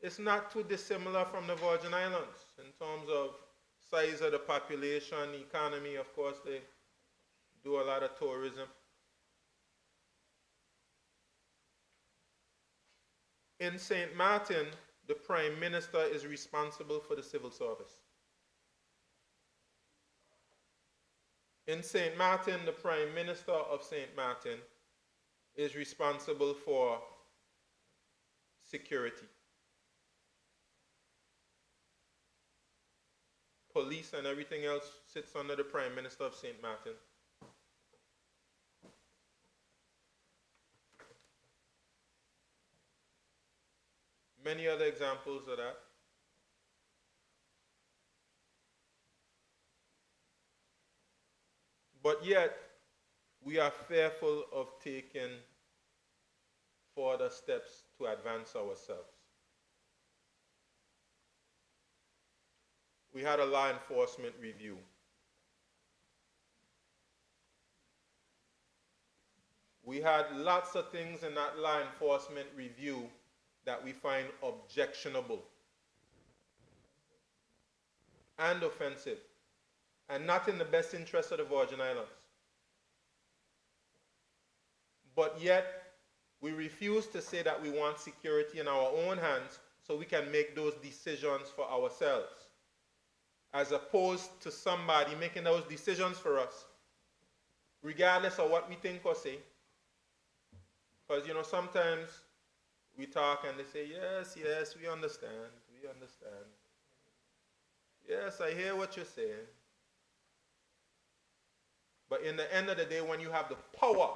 It's not too dissimilar from the Virgin Islands in terms of size of the population, economy. Of course, they do a lot of tourism. In St. Martin, the Prime Minister is responsible for the civil service. In St. Martin, the Prime Minister of St. Martin is responsible for security. Police and everything else sits under the Prime Minister of St. Martin. Many other examples of that. But yet, we are fearful of taking further steps to advance ourselves. We had a law enforcement review. We had lots of things in that law enforcement review that we find objectionable and offensive and not in the best interest of the Virgin Islands. But yet, we refuse to say that we want security in our own hands so we can make those decisions for ourselves, as opposed to somebody making those decisions for us, regardless of what we think or say. Because, sometimes we talk and they say, yes, we understand. Yes, I hear what you're saying. But in the end of the day, when you have the power,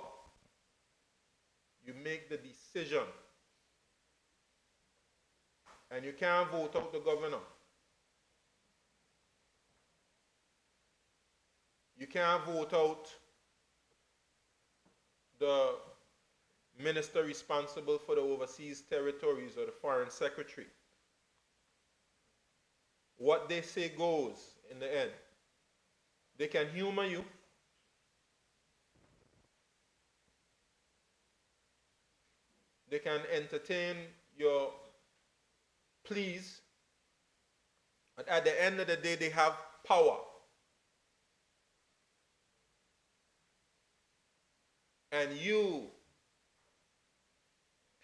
you make the decision. And you can't vote out the governor. You can't vote out the minister responsible for the overseas territories or the foreign secretary. What they say goes in the end. They can humor you. They can entertain your pleas. But at the end of the day, they have power. And you,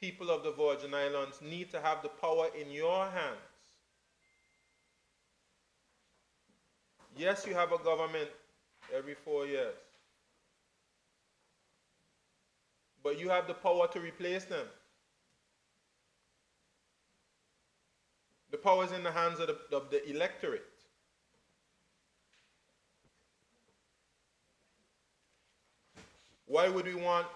people of the Virgin Islands, need to have the power in your hands. Yes, you have a government every 4 years. But you have the power to replace them. The power is in the hands of the electorate. Why would we want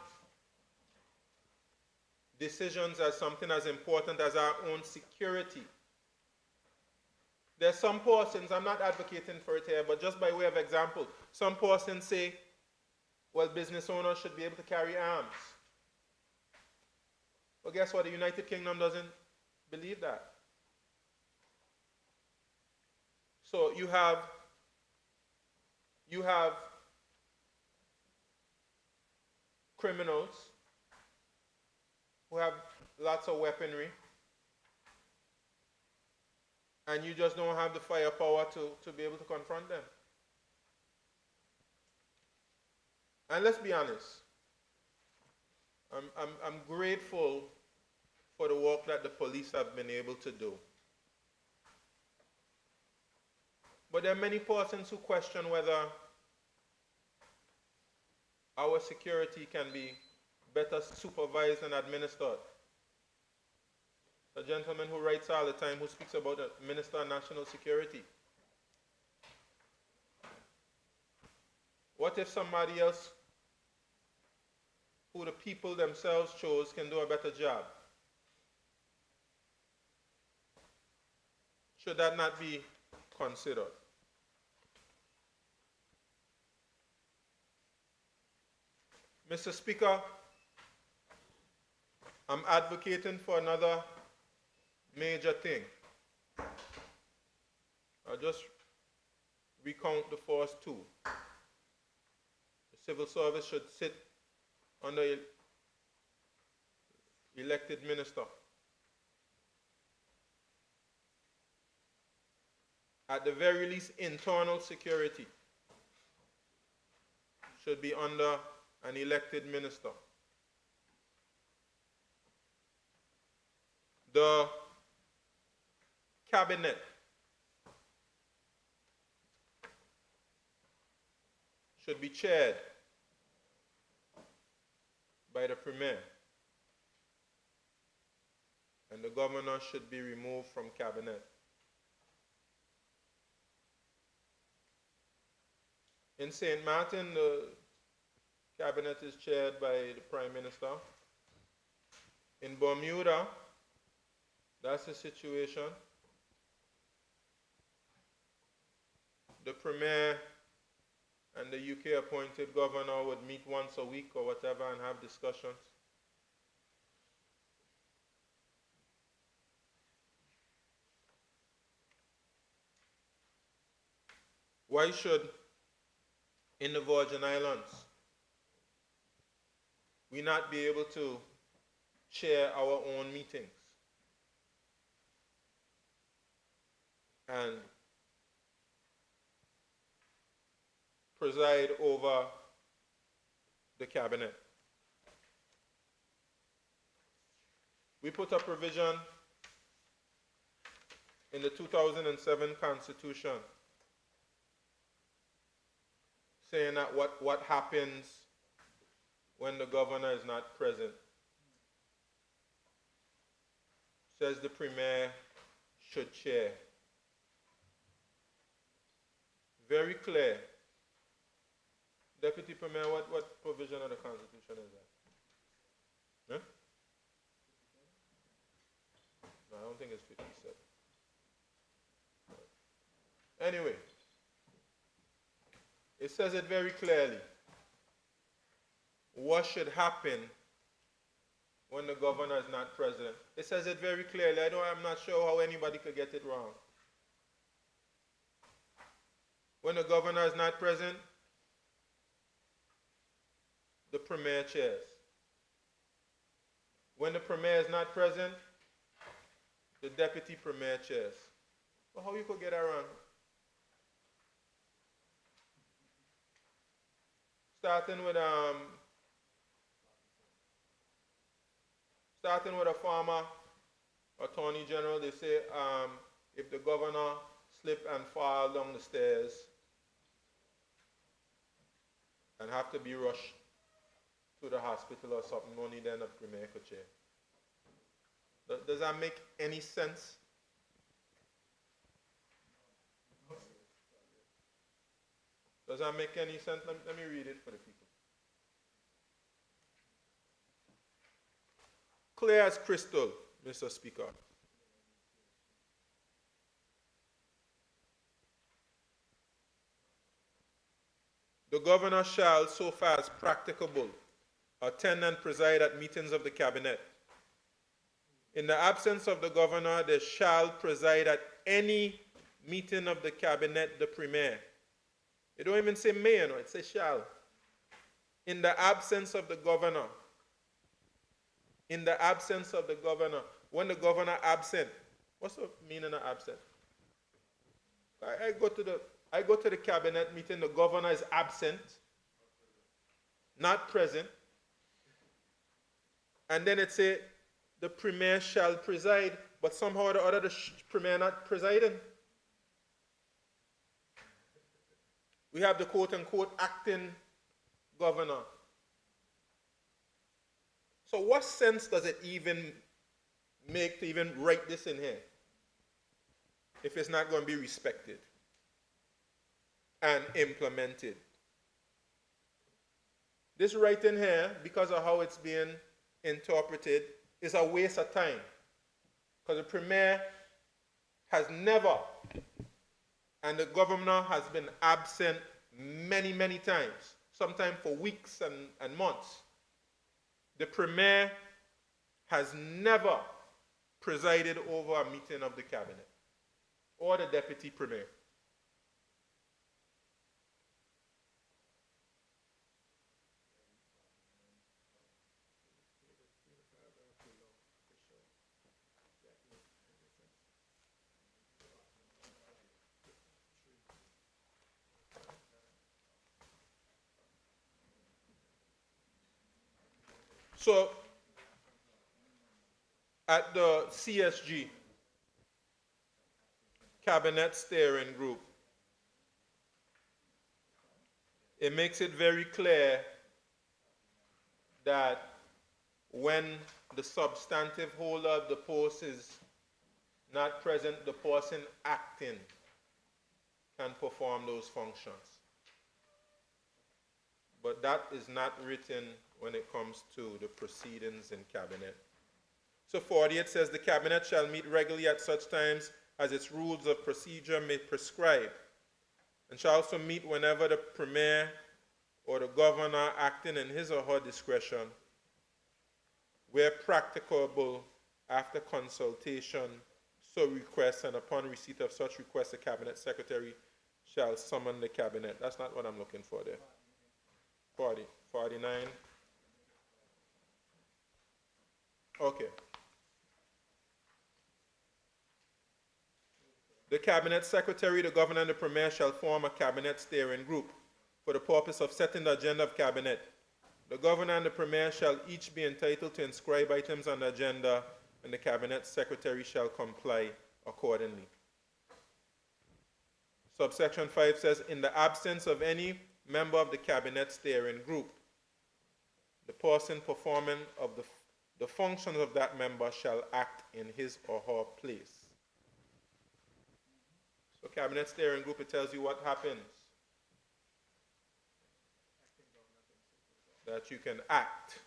decisions as something as important as our own security? There's some persons, I'm not advocating for it here, but just by way of example, some persons say, well, business owners should be able to carry arms. Well, guess what? The United Kingdom doesn't believe that. So you have criminals who have lots of weaponry, and you just don't have the firepower to be able to confront them. And let's be honest, I'm grateful for the work that the police have been able to do. But there are many persons who question whether our security can be better supervised and administered. A gentleman who writes all the time, who speaks about the Minister of National Security. What if somebody else who the people themselves chose can do a better job? Should that not be considered? Mr. Speaker, I'm advocating for another major thing. I'll just recount the first two. The civil service should sit under elected minister. At the very least, internal security should be under an elected minister. The cabinet should be chaired by the premier, and the governor should be removed from cabinet. In St. Martin, the cabinet is chaired by the prime minister. In Bermuda, that's the situation. The premier and the UK appointed governor would meet once a week or whatever and have discussions. Why should, in the Virgin Islands, we not be able to chair our own meetings and preside over the cabinet? We put a provision in the 2007 Constitution saying that what happens when the governor is not present. Says the premier should chair. Very clear. Deputy Premier, what provision of the Constitution is that? Huh? No, I don't think it's 57. Anyway, it says it very clearly. What should happen when the governor is not present? It says it very clearly. I'm not sure how anybody could get it wrong. When the governor is not present, the premier chairs. When the premier is not present, the deputy premier chairs. Well, how you could get around? Starting with a former attorney general, they say if the governor slip and fall down the stairs and have to be rushed to the hospital or something, only then a premier could chair. Does that make any sense? Does that make any sense? Let me read it for the people. Clear as crystal, Mr. Speaker. The governor shall, so far as practicable, attend and preside at meetings of the cabinet. In the absence of the governor, they shall preside at any meeting of the cabinet the premier. It don't even say may, no, it says shall. In the absence of the governor. In the absence of the governor. When the governor absent, what's the meaning of absent? I go to the cabinet meeting, the governor is absent, not present, and then it say the premier shall preside, but somehow or the other the premier not presiding. We have the quote-unquote acting governor. So what sense does it even make to even write this in here if it's not going to be respected and implemented? This writing here, because of how it's being interpreted, is a waste of time. Because the Premier has never, and the Governor has been absent many, many times, sometimes for weeks and months. The Premier has never presided over a meeting of the Cabinet, or the Deputy Premier. So, at the CSG, Cabinet Steering Group, it makes it very clear that when the substantive holder of the post is not present, the person acting can perform those functions. But that is not written when it comes to the proceedings in Cabinet. So 48 says the Cabinet shall meet regularly at such times as its rules of procedure may prescribe, and shall also meet whenever the Premier or the Governor, acting in his or her discretion, where practicable after consultation, so requests, and upon receipt of such request, the Cabinet Secretary shall summon the Cabinet. That's not what I'm looking for there. 49. Okay. The Cabinet Secretary, the Governor, and the Premier shall form a Cabinet Steering Group for the purpose of setting the agenda of Cabinet. The Governor and the Premier shall each be entitled to inscribe items on the agenda, and the Cabinet Secretary shall comply accordingly. Subsection 5 says, in the absence of any member of the Cabinet Steering Group, the person performing of the functions of that member shall act in his or her place. So Cabinet Steering Group, it tells you what happens. That you can act.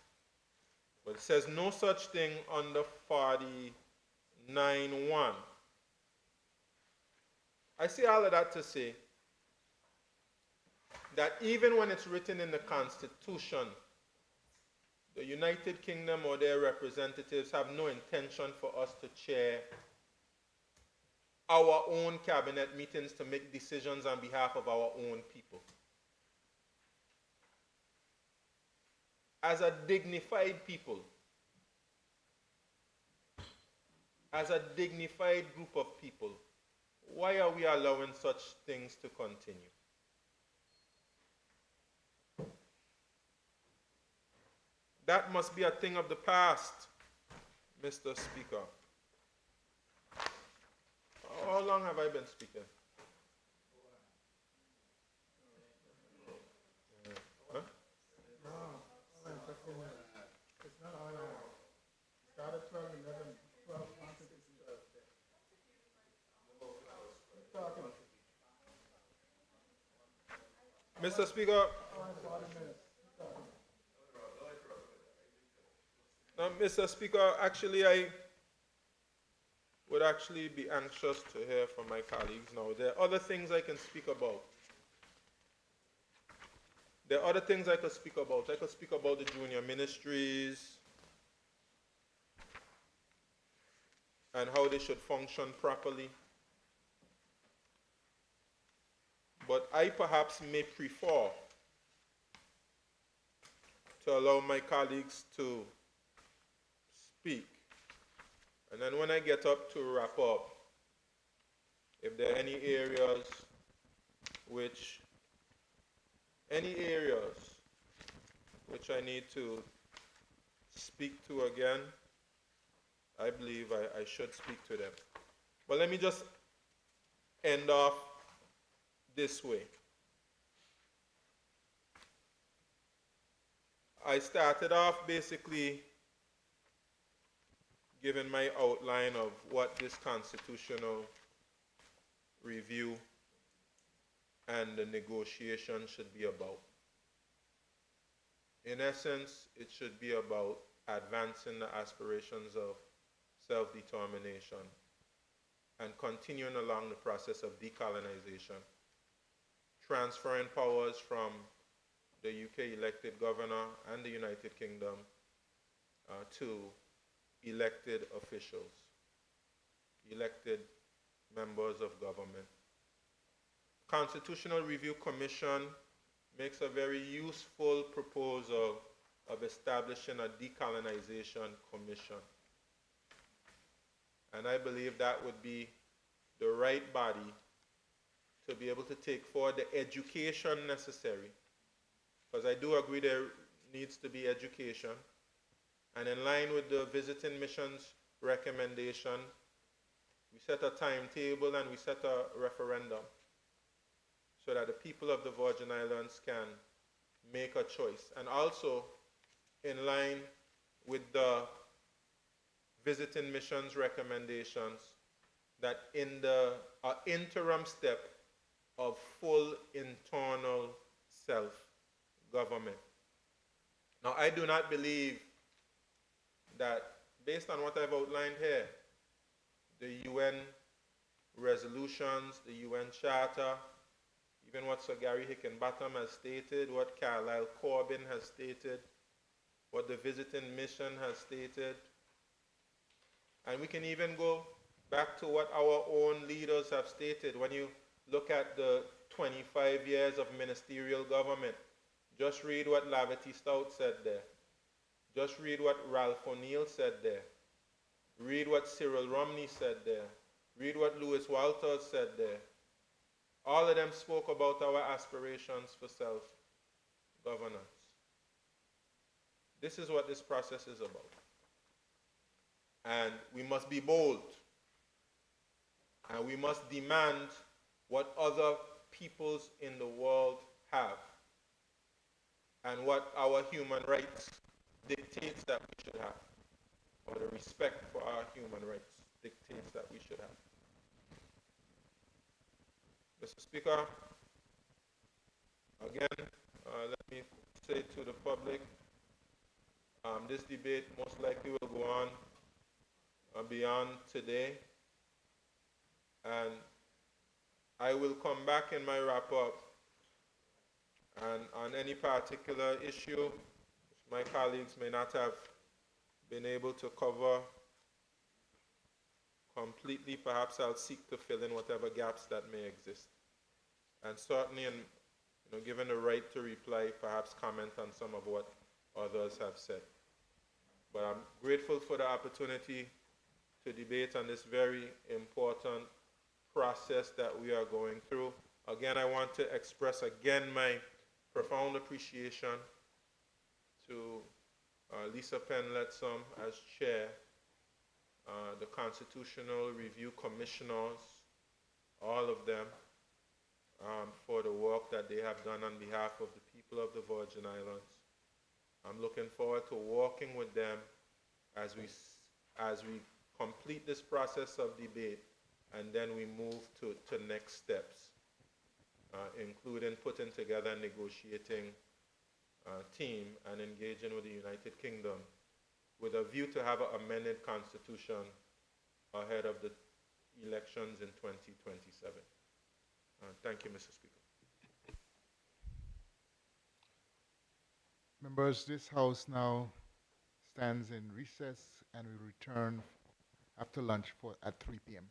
But it says no such thing under 49.1. I say all of that to say that even when it's written in the Constitution, the United Kingdom or their representatives have no intention for us to chair our own cabinet meetings to make decisions on behalf of our own people. As a dignified people, as a dignified group of people, why are we allowing such things to continue? That must be a thing of the past, Mr. Speaker. How long have I been speaking? Huh? Mr. Speaker, Mr. Speaker, actually I would actually be anxious to hear from my colleagues now. There are other things I can speak about. There are other things I could speak about. I could speak about the junior ministries and how they should function properly. But I perhaps may prefer to allow my colleagues to speak. And then when I get up to wrap up, if there are any areas which I need to speak to again, I believe I should speak to them. But let me just end off this way. I started off basically giving my outline of what this constitutional review and the negotiation should be about. In essence, it should be about advancing the aspirations of self-determination and continuing along the process of decolonization, transferring powers from the UK elected governor and the United Kingdom to elected officials, elected members of government. Constitutional Review Commission makes a very useful proposal of establishing a decolonization commission. And I believe that would be the right body to be able to take forward the education necessary. Because I do agree there needs to be education. And in line with the visiting mission's recommendation, we set a timetable and we set a referendum so that the people of the Virgin Islands can make a choice. And also, in line with the visiting mission's recommendations, that in the interim step of full internal self-government. Now, I do not believe that, based on what I've outlined here, the UN resolutions, the UN Charter, even what Sir Gary Hickenbottom has stated, what Carlisle Corbyn has stated, what the visiting mission has stated, and we can even go back to what our own leaders have stated. When you look at the 25 years of ministerial government, just read what Lavity Stout said there. Just read what Ralph O'Neill said there. Read what Cyril Romney said there. Read what Lewis Walters said there. All of them spoke about our aspirations for self-governance. This is what this process is about. And we must be bold. And we must demand what other peoples in the world have and what our human rights dictates that we should have, or the respect for our human rights dictates that we should have. Mr. Speaker, again, let me say to the public, this debate most likely will go on beyond today, and I will come back in my wrap-up and on any particular issue which my colleagues may not have been able to cover completely. Perhaps I'll seek to fill in whatever gaps that may exist. And certainly, given the right to reply, perhaps comment on some of what others have said. But I'm grateful for the opportunity to debate on this very important process that we are going through. Again, I want to express again my profound appreciation to Lisa Penletsom as chair, the Constitutional Review Commissioners, all of them, for the work that they have done on behalf of the people of the Virgin Islands. I'm looking forward to working with them as we complete this process of debate, and then we move to next steps, including putting together a negotiating team and engaging with the United Kingdom with a view to have an amended constitution ahead of the elections in 2027. Thank you, Mr. Speaker. Members, this House now stands in recess and we return after lunch at 3 p.m.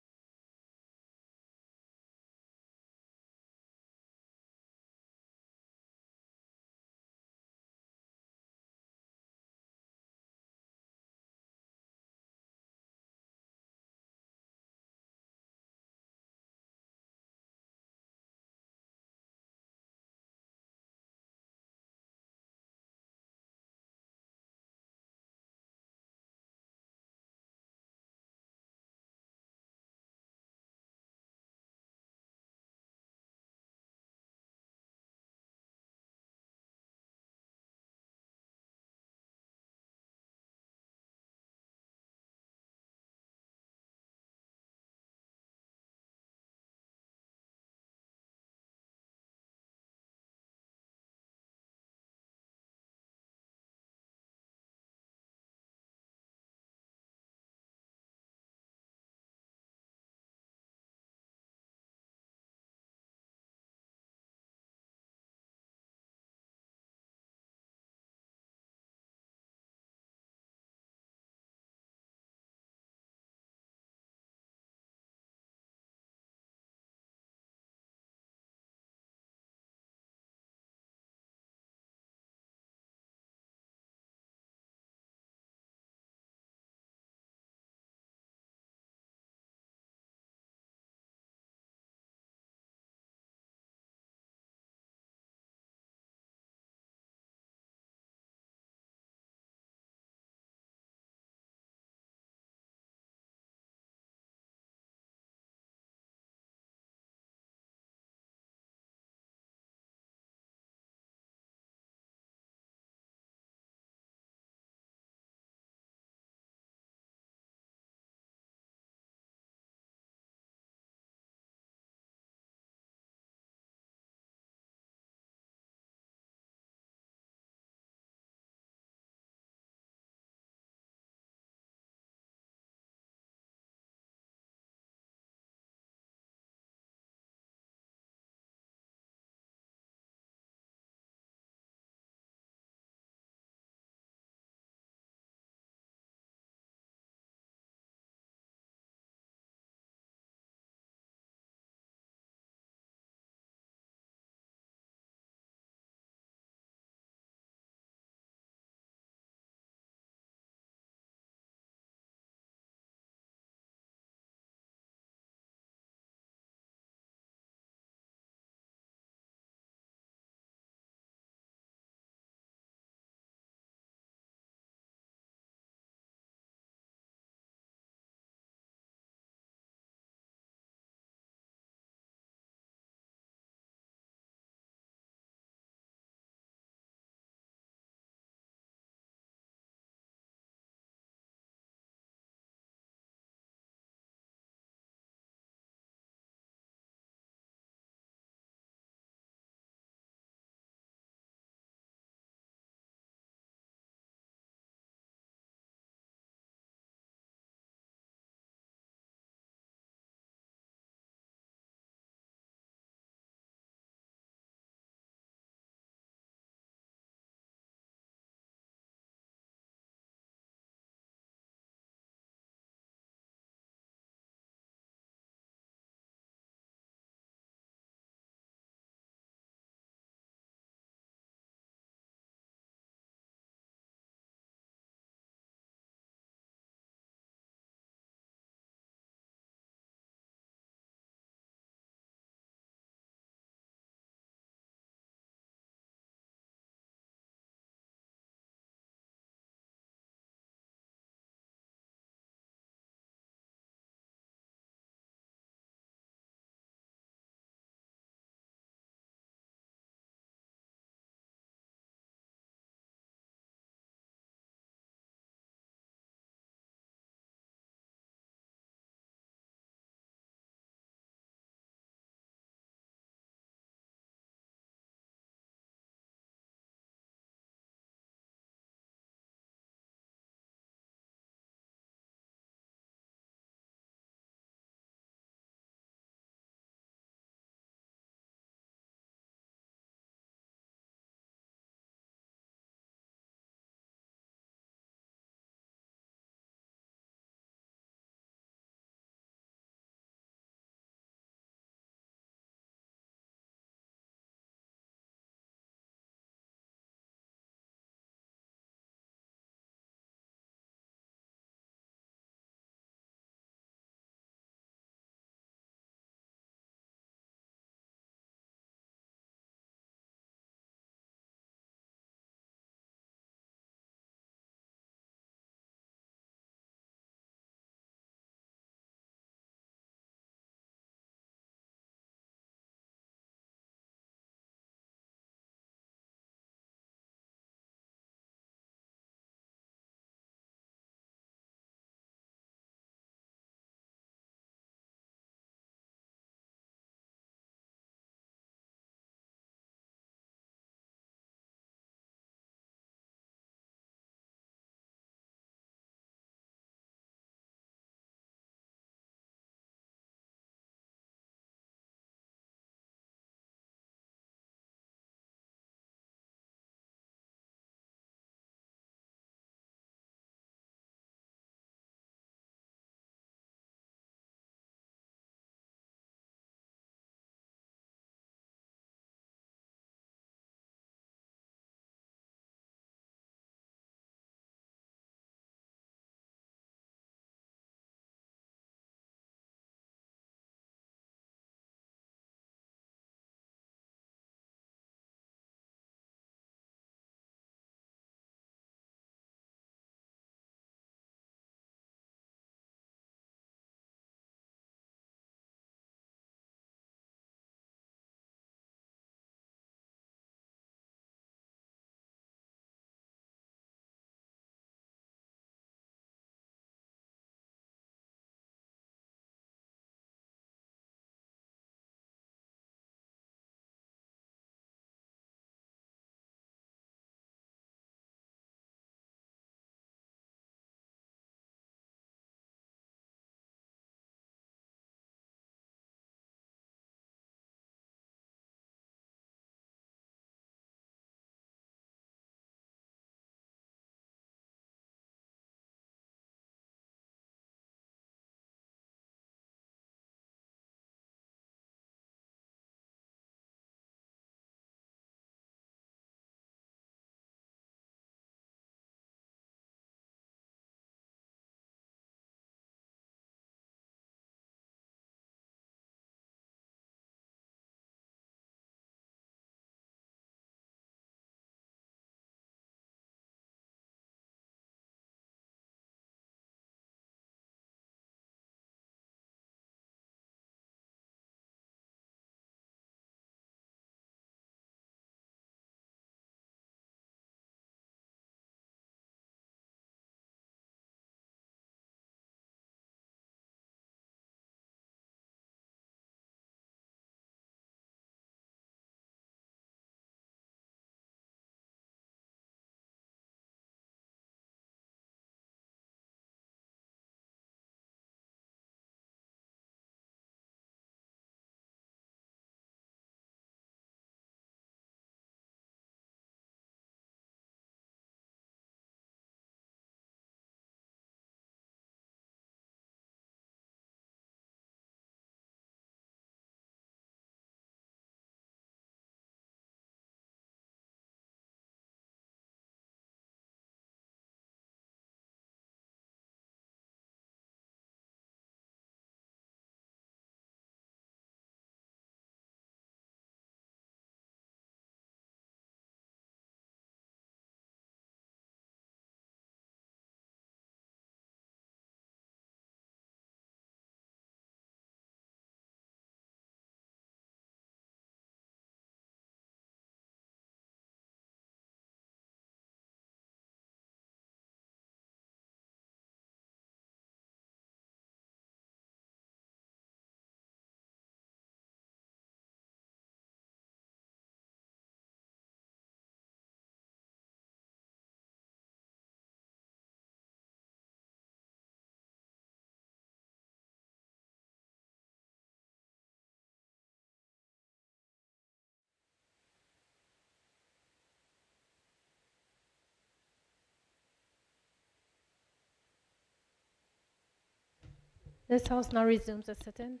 This House now resumes its sitting.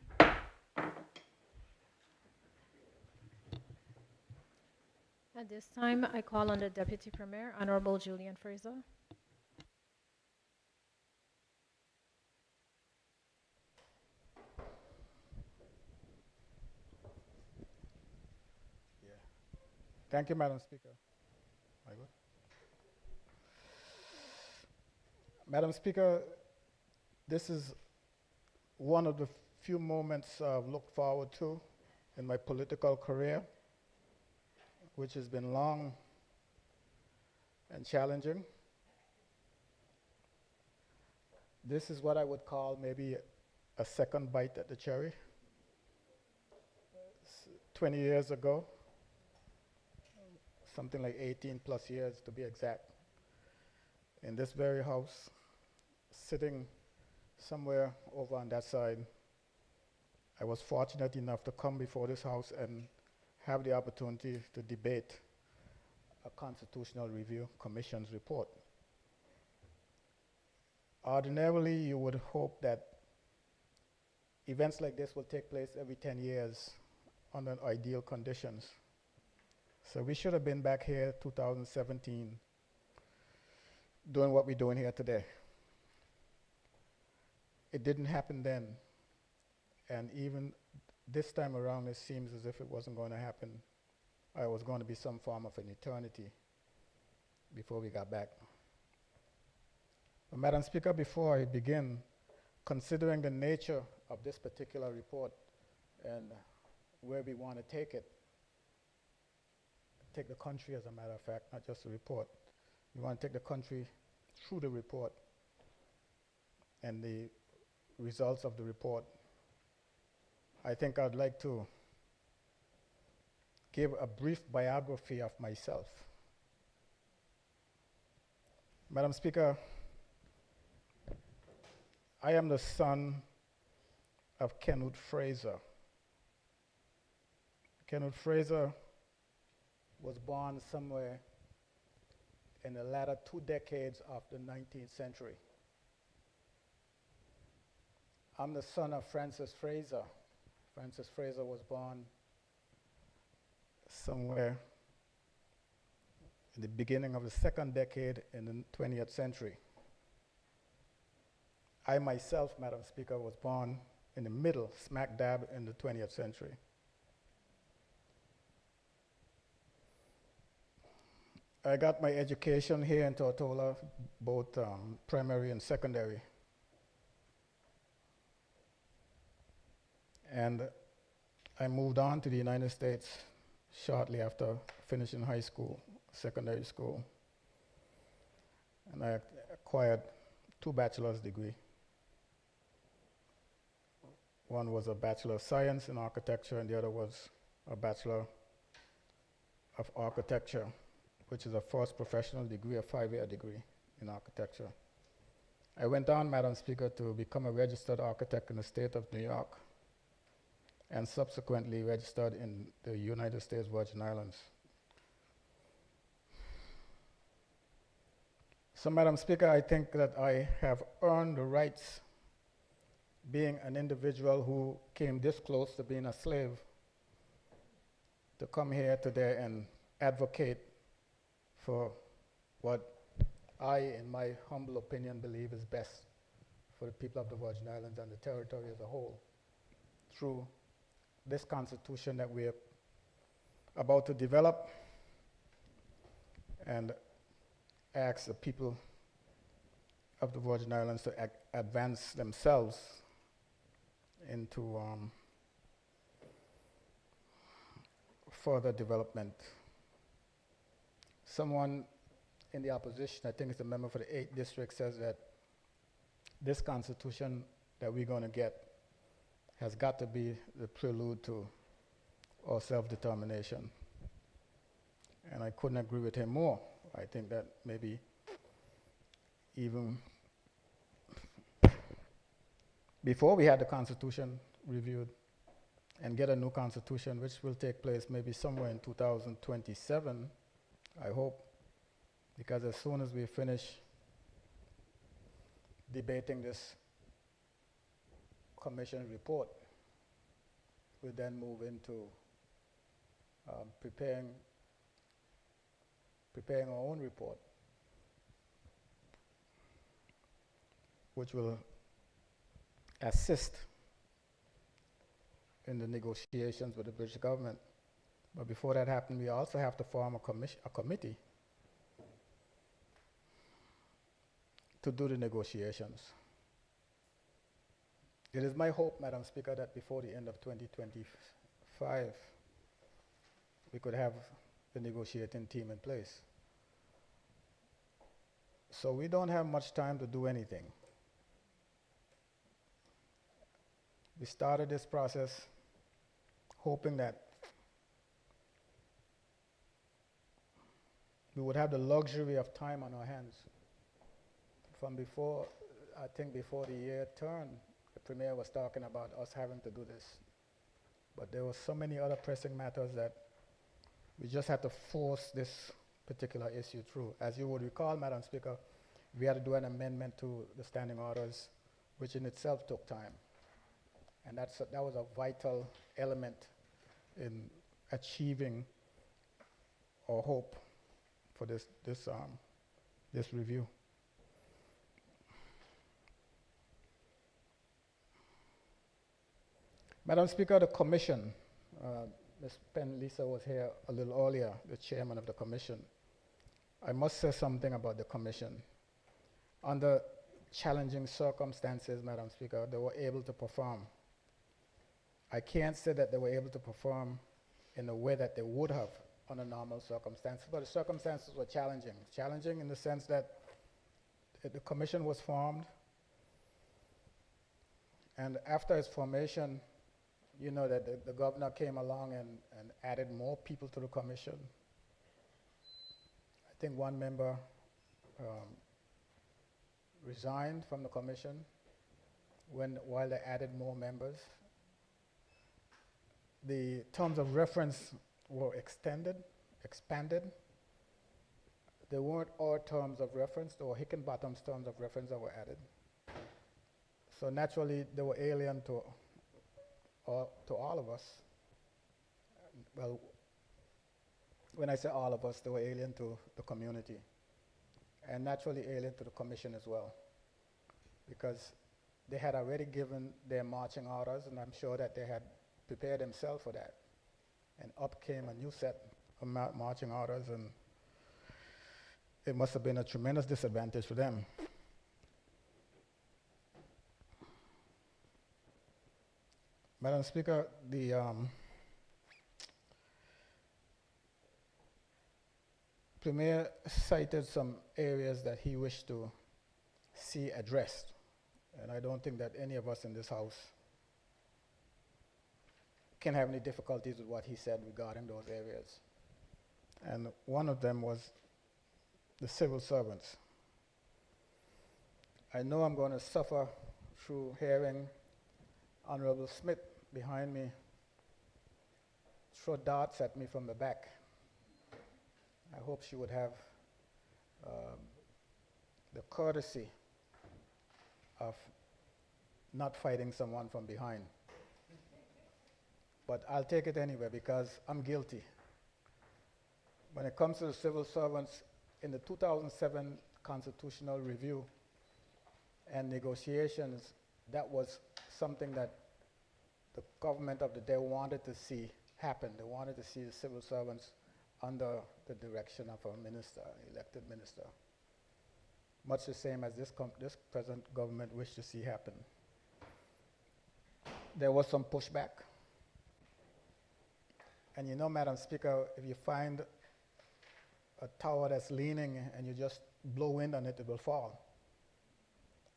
At this time, I call on the Deputy Premier, Honorable Julian Fraser. Thank you, Madam Speaker. Am I good? Madam Speaker, this is one of the few moments I've looked forward to in my political career, which has been long and challenging. This is what I would call maybe a second bite at the cherry. 20 years ago, something like 18 plus years to be exact, in this very house, sitting somewhere over on that side, I was fortunate enough to come before this house and have the opportunity to debate a Constitutional Review Commission's report. Ordinarily, you would hope that events like this will take place every 10 years under ideal conditions. So we should have been back here 2017 doing what we're doing here today. It didn't happen then, and even this time around it seems as if it wasn't going to happen. It was going to be some form of an eternity before we got back. But Madam Speaker, before I begin, considering the nature of this particular report and where we want to take it, take the country as a matter of fact, not just the report. We want to take the country through the report and the results of the report. I think I'd like to give a brief biography of myself. Madam Speaker, I am the son of Kenwood Fraser. Kenwood Fraser was born somewhere in the latter 2 decades of the 19th century. I'm the son of Francis Fraser. Francis Fraser was born somewhere in the beginning of the 2nd decade in the 20th century. I myself, Madam Speaker, was born in the middle, smack dab in the 20th century. I got my education here in Tortola, both primary and secondary. And I moved on to the United States shortly after finishing high school, secondary school. And I acquired 2 bachelor's degrees. One was a Bachelor of Science in Architecture, and the other was a Bachelor of Architecture, which is a first professional degree, a 5-year degree in architecture. I went on, Madam Speaker, to become a registered architect in the state of New York, and subsequently registered in the United States Virgin Islands. So, Madam Speaker, I think that I have earned the rights, being an individual who came this close to being a slave, to come here today and advocate for what I, in my humble opinion, believe is best for the people of the Virgin Islands and the territory as a whole, through this Constitution that we're about to develop, and ask the people of the Virgin Islands to advance themselves into further development. Someone in the opposition, I think it's a member for the 8th district, says that this Constitution that we're going to get has got to be the prelude to our self-determination. And I couldn't agree with him more. I think that maybe even before we had the Constitution reviewed and get a new Constitution, which will take place maybe somewhere in 2027, I hope, because as soon as we finish debating this commission report, we then move into preparing our own report, which will assist in the negotiations with the British government. But before that happens, we also have to form a committee to do the negotiations. It is my hope, Madam Speaker, that before the end of 2025, we could have the negotiating team in place. So we don't have much time to do anything. We started this process hoping that we would have the luxury of time on our hands. From before, I think before the year turned, the Premier was talking about us having to do this. But there were so many other pressing matters that we just had to force this particular issue through. As you would recall, Madam Speaker, we had to do an amendment to the standing orders, which in itself took time. And that was a vital element in achieving our hope for this review. Madam Speaker, the Commission, Ms. Penn-Lisa was here a little earlier, the chairman of the Commission. I must say something about the Commission. Under challenging circumstances, Madam Speaker, they were able to perform. I can't say that they were able to perform in the way that they would have under normal circumstances, but the circumstances were challenging. Challenging in the sense that the Commission was formed, and after its formation, you know that the governor came along and added more people to the Commission. I think one member resigned from the Commission while they added more members. The terms of reference were expanded. They weren't all terms of reference, there were Hickenbottom's terms of reference that were added. So naturally, they were alien to all of us. Well, when I say all of us, they were alien to the community, and naturally alien to the Commission as well, because they had already given their marching orders, and I'm sure that they had prepared themselves for that. And up came a new set of marching orders, and it must have been a tremendous disadvantage for them. Madam Speaker, the Premier cited some areas that he wished to see addressed, and I don't think that any of us in this House can have any difficulties with what he said regarding those areas. And one of them was the civil servants. I know I'm going to suffer through hearing Honorable Smith behind me throw darts at me from the back. I hope she would have the courtesy of not fighting someone from behind. But I'll take it anyway because I'm guilty. When it comes to the civil servants, in the 2007 constitutional review and negotiations, that was something that the government of the day wanted to see happen. They wanted to see the civil servants under the direction of a minister, elected minister, much the same as this present government wished to see happen. There was some pushback. And you know, Madam Speaker, if you find a tower that's leaning and you just blow wind on it, it will fall.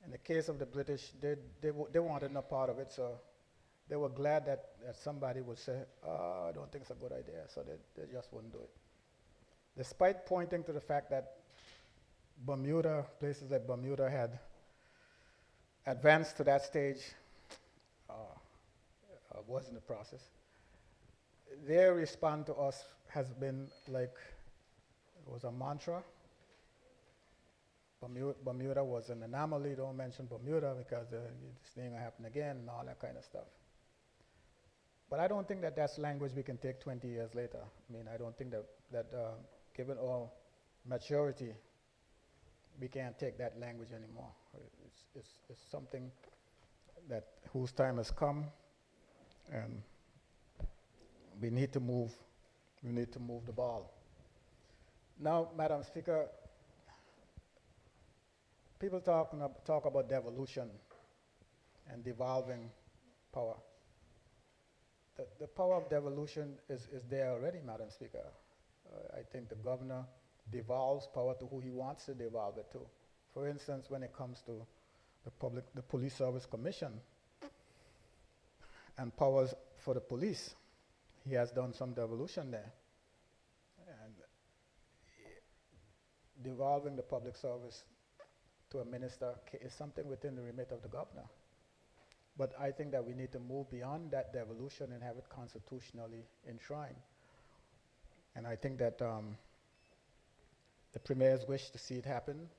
In the case of the British, they wanted no part of it, so they were glad that somebody would say, oh, I don't think it's a good idea, so they just wouldn't do it. Despite pointing to the fact that Bermuda, places like Bermuda had advanced to that stage, was in the process, their response to us has been like, it was a mantra, Bermuda was an anomaly. Don't mention Bermuda because this thing will happen again and all that kind of stuff. But I don't think that that's language we can take 20 years later. I mean, I don't think that given our maturity, we can't take that language anymore. It's something that whose time has come, and we need to move the ball. Now, Madam Speaker, people talk about devolution and devolving power. The power of devolution is there already, Madam Speaker. I think the governor devolves power to who he wants to devolve it to. For instance, when it comes to the Police Service Commission and powers for the police, he has done some devolution there. And devolving the public service to a minister is something within the remit of the governor. But I think that we need to move beyond that devolution and have it constitutionally enshrined. And I think that the premiers wish to see it happen.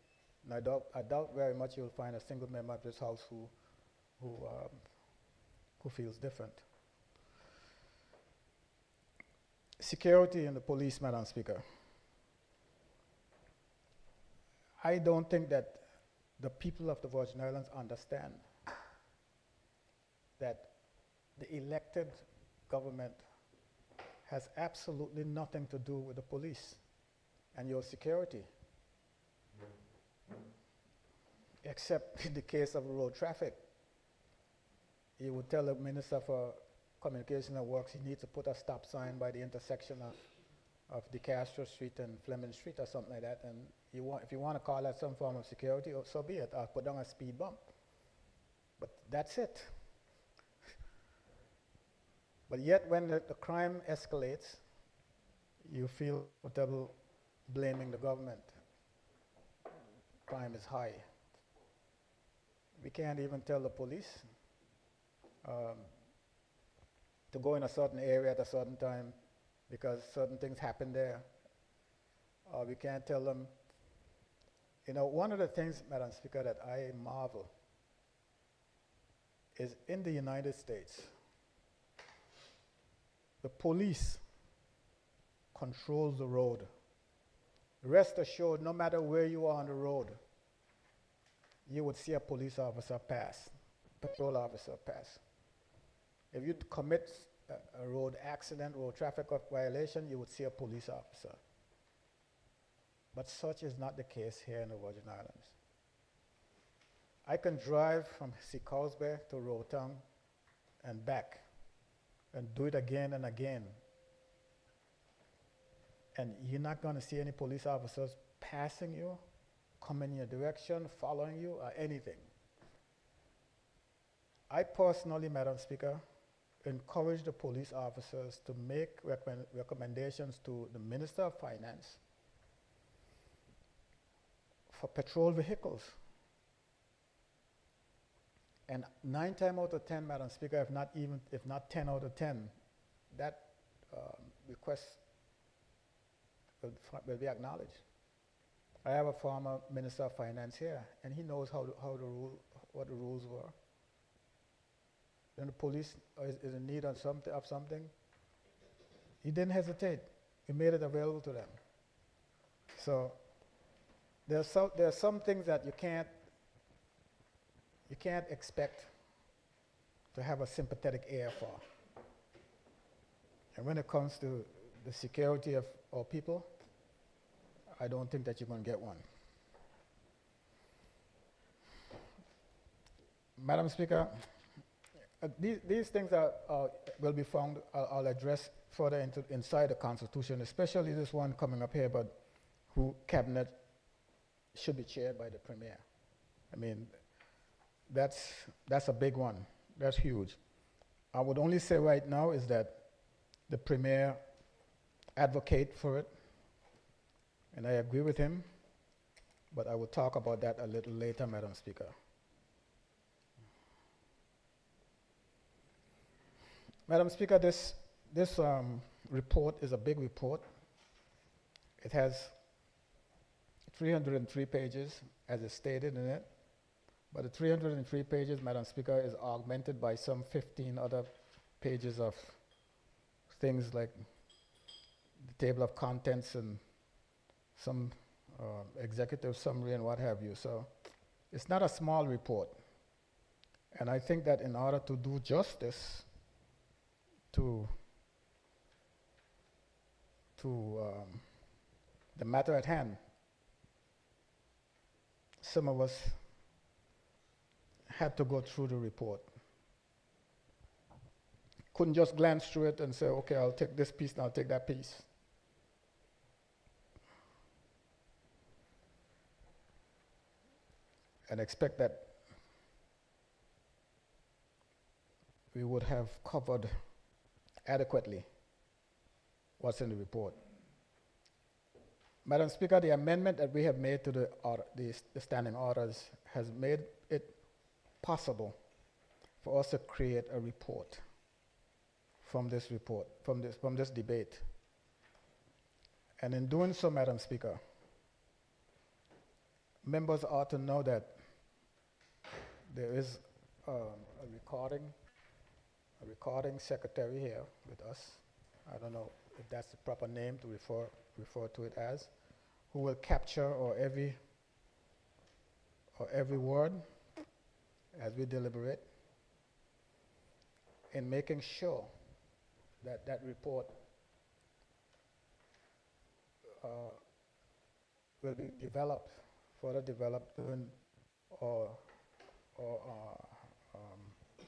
And I doubt very much you'll find a single member of this House who feels different. Security in the police, Madam Speaker. I don't think that the people of the Virgin Islands understand that the elected government has absolutely nothing to do with the police and your security, except in the case of road traffic. You would tell the Minister for Communication and Works he needs to put a stop sign by the intersection of DeCastro Street and Fleming Street or something like that, and if you want to call that some form of security, so be it. I'll put down a speed bump. But that's it. But yet when the crime escalates, you feel comfortable blaming the government. Crime is high. We can't even tell the police to go in a certain area at a certain time because certain things happen there. We can't tell them. You know, one of the things, Madam Speaker, that I marvel is in the United States, the police controls the road. Rest assured, no matter where you are on the road, you would see a police officer pass, patrol officer pass. If you commit a road accident, road traffic violation, you would see a police officer. But such is not the case here in the Virgin Islands. I can drive from Seacoast Bay to Rotown and back and do it again and again. And you're not going to see any police officers passing you, coming in your direction, following you, or anything. I personally, Madam Speaker, encourage the police officers to make recommendations to the Minister of Finance for patrol vehicles. And 9 times out of 10, Madam Speaker, if not 10 out of 10, that request will be acknowledged. I have a former Minister of Finance here, and he knows what the rules were. When the police is in need of something, he didn't hesitate. He made it available to them. So there are some things that you can't expect to have a sympathetic ear for. And when it comes to the security of our people, I don't think that you're going to get one. Madam Speaker, these things will be found, I'll address further inside the Constitution, especially this one coming up here, but who cabinet should be chaired by the Premier. I mean, that's a big one. That's huge. I would only say right now is that the Premier advocate for it, and I agree with him, but I will talk about that a little later, Madam Speaker. Madam Speaker, this report is a big report. It has 303 pages, as is stated in it. But the 303 pages, Madam Speaker, is augmented by some 15 other pages of things like the table of contents and some executive summary and what have you. So it's not a small report. And I think that in order to do justice to the matter at hand, some of us had to go through the report. Couldn't just glance through it and say, okay, I'll take this piece and I'll take that piece. And expect that we would have covered adequately what's in the report. Madam Speaker, the amendment that we have made to the standing orders has made it possible for us to create a report from this debate. And in doing so, Madam Speaker, members ought to know that there is a recording secretary here with us. I don't know if that's the proper name to refer to it as, who will capture every word as we deliberate, in making sure that that report will be further developed during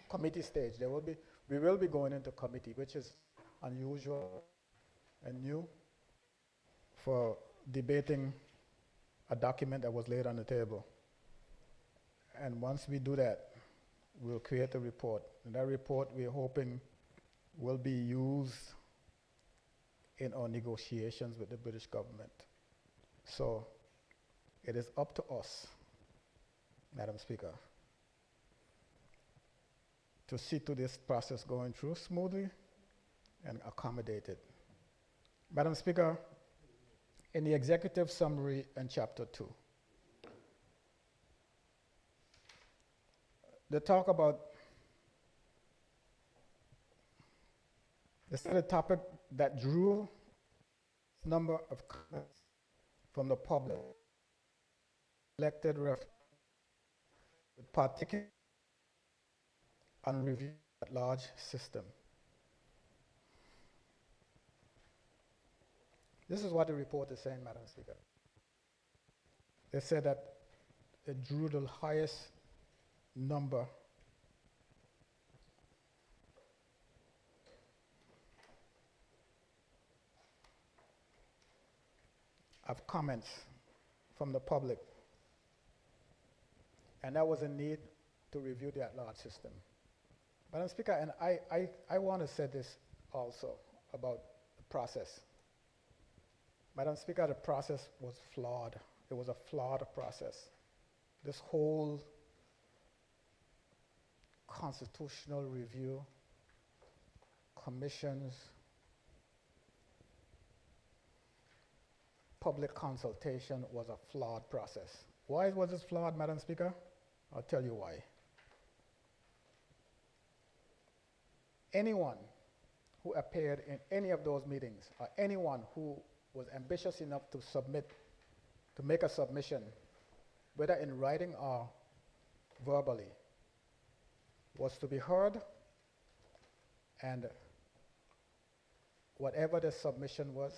committee stage. We will be going into committee, which is unusual and new for debating a document that was laid on the table. And once we do that, we'll create a report. And that report, we're hoping, will be used in our negotiations with the British government. So it is up to us, Madam Speaker, to see to this process going through smoothly and accommodate it. Madam Speaker, in the executive summary in Chapter 2, they talk about a topic that drew a number of comments from the public, elected with particular on review at large system. This is what the report is saying, Madam Speaker. They said that it drew the highest number of comments from the public, and that was a need to review the at-large system. Madam Speaker, and I want to say this also about the process. Madam Speaker, the process was flawed. It was a flawed process. This whole constitutional review, commissions, public consultation was a flawed process. Why was this flawed, Madam Speaker? I'll tell you why. Anyone who appeared in any of those meetings, or anyone who was ambitious enough to make a submission, whether in writing or verbally, was to be heard, and whatever the submission was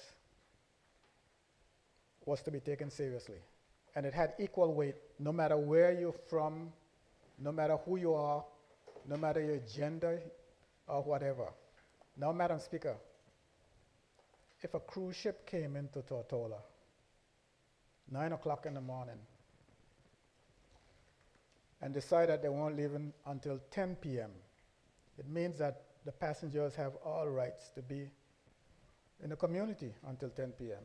to be taken seriously. And it had equal weight, no matter where you're from, no matter who you are, no matter your gender or whatever. Now, Madam Speaker, if a cruise ship came into Tortola, 9 o'clock in the morning, and decided they weren't leaving until 10 p.m., it means that the passengers have all rights to be in the community until 10 p.m.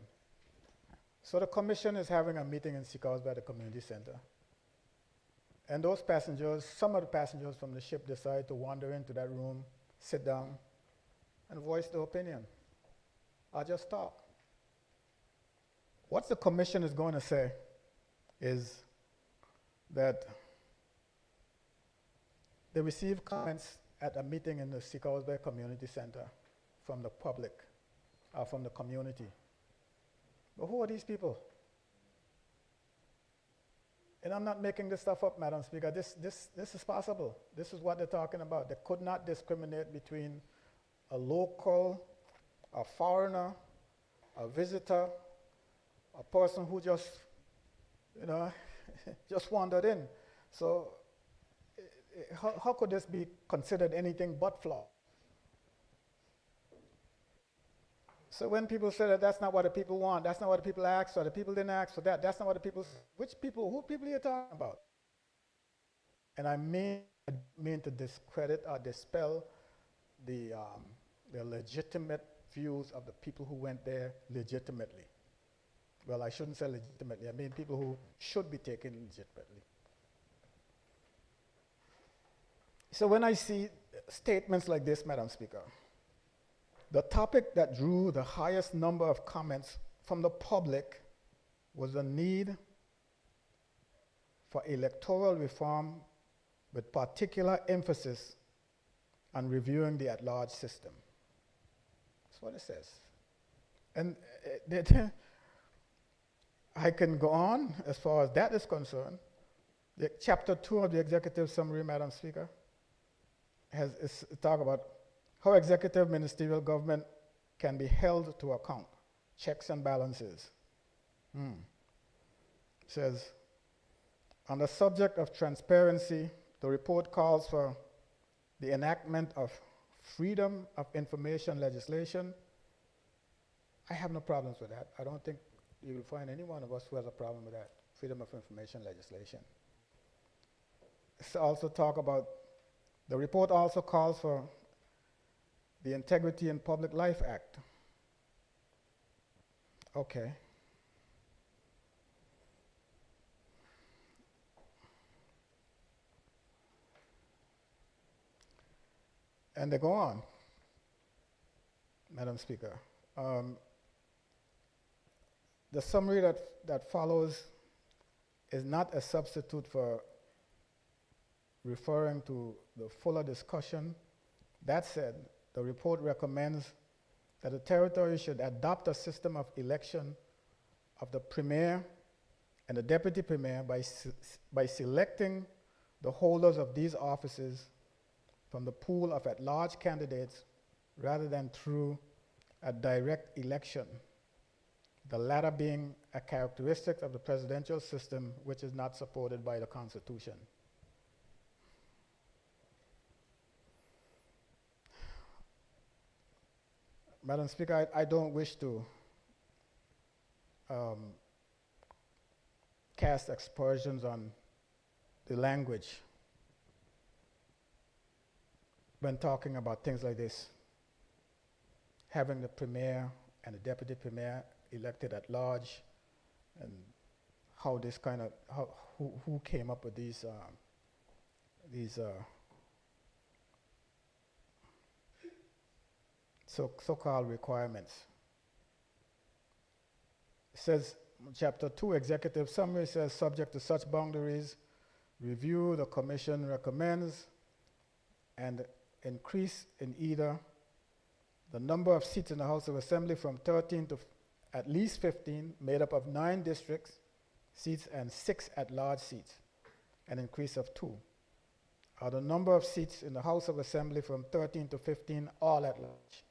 So the commission is having a meeting in Seacoast by the community center. And those passengers, some of the passengers from the ship decide to wander into that room, sit down, and voice their opinion, or just talk. What the commission is going to say is that they received comments at a meeting in the Seacoast Bay Community Center from the public, from the community. But who are these people? And I'm not making this stuff up, Madam Speaker. This is possible. This is what they're talking about. They could not discriminate between a local, a foreigner, a visitor, a person who just, just wandered in. So how could this be considered anything but flawed? So when people say that that's not what the people want, that's not what the people asked for, the people didn't ask for that, that's not what the people, who people are you talking about? And I mean to discredit or dispel the legitimate views of the people who went there legitimately. Well, I shouldn't say legitimately, I mean people who should be taken legitimately. So when I see statements like this, Madam Speaker, the topic that drew the highest number of comments from the public was the need for electoral reform with particular emphasis on reviewing the at-large system. That's what it says. And I can go on as far as that is concerned. Chapter 2 of the executive summary, Madam Speaker, is talk about how executive ministerial government can be held to account, checks and balances. It says, on the subject of transparency, the report calls for the enactment of freedom of information legislation. I have no problems with that. I don't think you will find any one of us who has a problem with that, freedom of information legislation. It's also talk about, the report also calls for the Integrity in Public Life Act. Okay. And they go on, Madam Speaker. The summary that follows is not a substitute for referring to the fuller discussion. That said, the report recommends that the territory should adopt a system of election of the premier and the deputy premier by selecting the holders of these offices from the pool of at-large candidates rather than through a direct election, the latter being a characteristic of the presidential system which is not supported by the Constitution. Madam Speaker, I don't wish to cast aspersions on the language when talking about things like this, having the premier and the deputy premier elected at large, and how this kind of, who came up with these so-called requirements. It says, Chapter 2, Executive Summary says, subject to such boundaries, review, the Commission recommends and increase in either the number of seats in the House of Assembly from 13 to at least 15, made up of 9 districts seats and 6 at-large seats, an increase of 2. Or the number of seats in the House of Assembly from 13 to 15, all at large.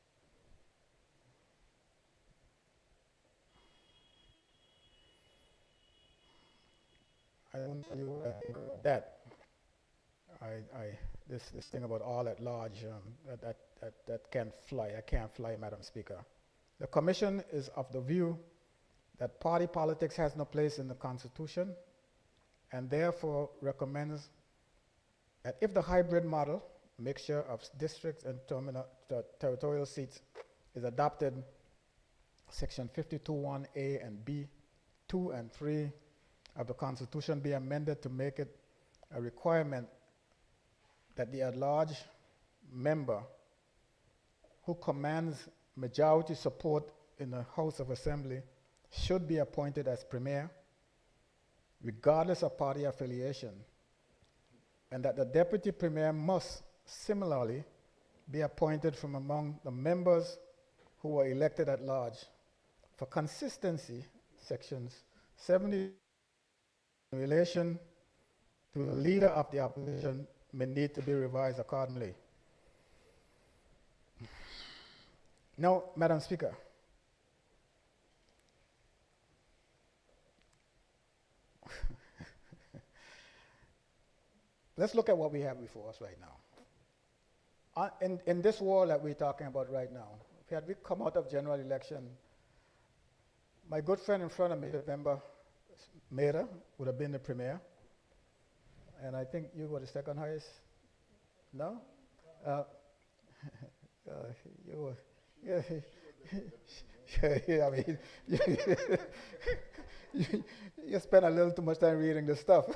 I don't tell you what I think about that. This thing about all at large, that can't fly. I can't fly, Madam Speaker. The Commission is of the view that party politics has no place in the Constitution, and therefore recommends that if the hybrid model, mixture of districts and territorial seats, is adopted, Section 52(1)(a) and B, 2 and 3 of the Constitution be amended to make it a requirement that the at-large member who commands majority support in the House of Assembly should be appointed as premier, regardless of party affiliation, and that the deputy premier must similarly be appointed from among the members who were elected at large. For consistency, sections 70 in relation to the leader of the opposition may need to be revised accordingly. Now, Madam Speaker, let's look at what we have before us right now. In this war that we're talking about right now, had we come out of general election, my good friend in front of me, November Maida, would have been the premier. And I think you were the second highest. No? You were. Yeah, yeah, I mean, you spend a little too much time reading the stuff.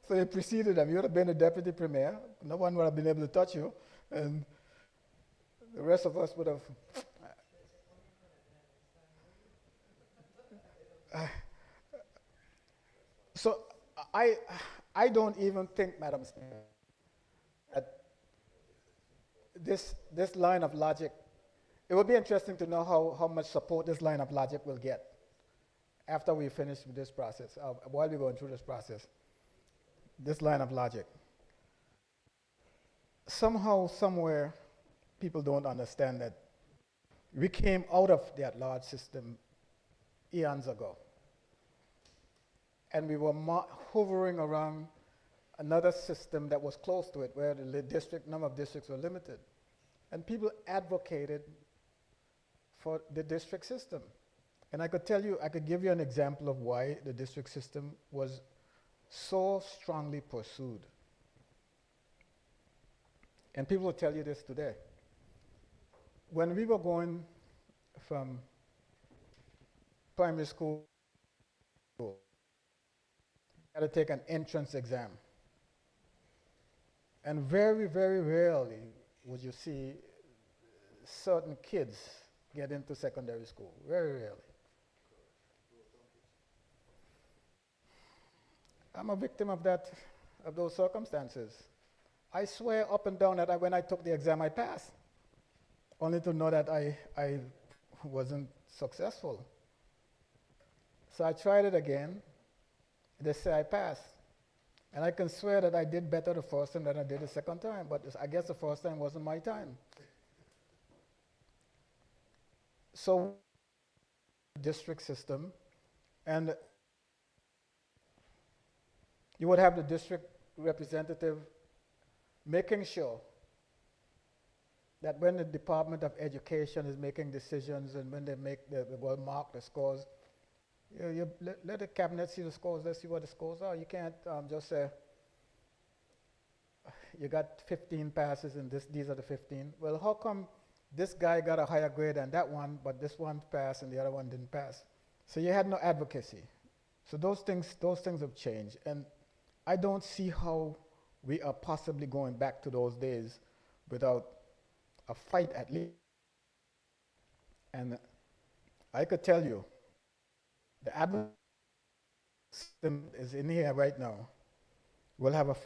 So you preceded them. You would have been a deputy premier. No one would have been able to touch you. And the rest of us would have. So I don't even think, Madam Speaker, that this line of logic, it would be interesting to know how much support this line of logic will get after we finish with this process, while we're going through this process. This line of logic. Somehow, somewhere, people don't understand that we came out of the at-large system eons ago. And we were hovering around another system that was close to it, where the number of districts were limited. And people advocated for the district system. And I could give you an example of why the district system was so strongly pursued. And people will tell you this today. When we were going from primary school, you had to take an entrance exam. And very, very rarely would you see certain kids get into secondary school. Very rarely. I'm a victim of those circumstances. I swear up and down that when I took the exam, I passed, only to know that I wasn't successful. So I tried it again. They say I passed. And I can swear that I did better the first time than I did the second time, but I guess the first time wasn't my time. So, district system, and you would have the district representative making sure that when the Department of Education is making decisions and when they will mark the scores, you let the cabinet see the scores. Let's see what the scores are. You can't just say, you got 15 passes and these are the 15. Well, how come this guy got a higher grade than that one, but this one passed and the other one didn't pass? So you had no advocacy. So those things have changed. And I don't see how we are possibly going back to those days without a fight at least. And I could tell you, the advocacy system is in here right now. We'll have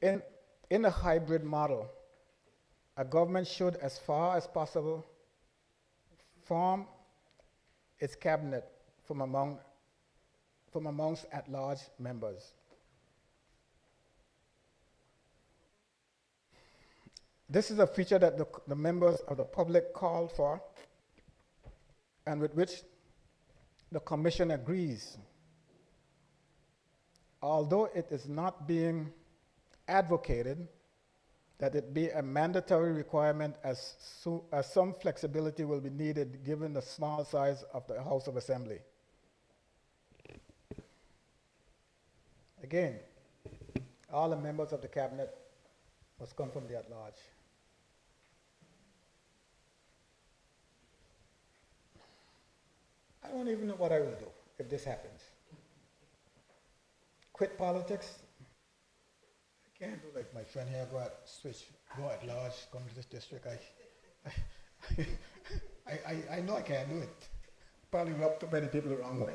in a hybrid model, a government should, as far as possible, form its cabinet from amongst at-large members. This is a feature that the members of the public called for and with which the Commission agrees. Although it is not being advocated that it be a mandatory requirement, as some flexibility will be needed given the small size of the House of Assembly. Again, all the members of the cabinet must come from the at-large. I don't even know what I will do if this happens. Quit politics? I can't do like my friend here, go at large, come to this district. I know I can't do it. Probably rub too many people the wrong way.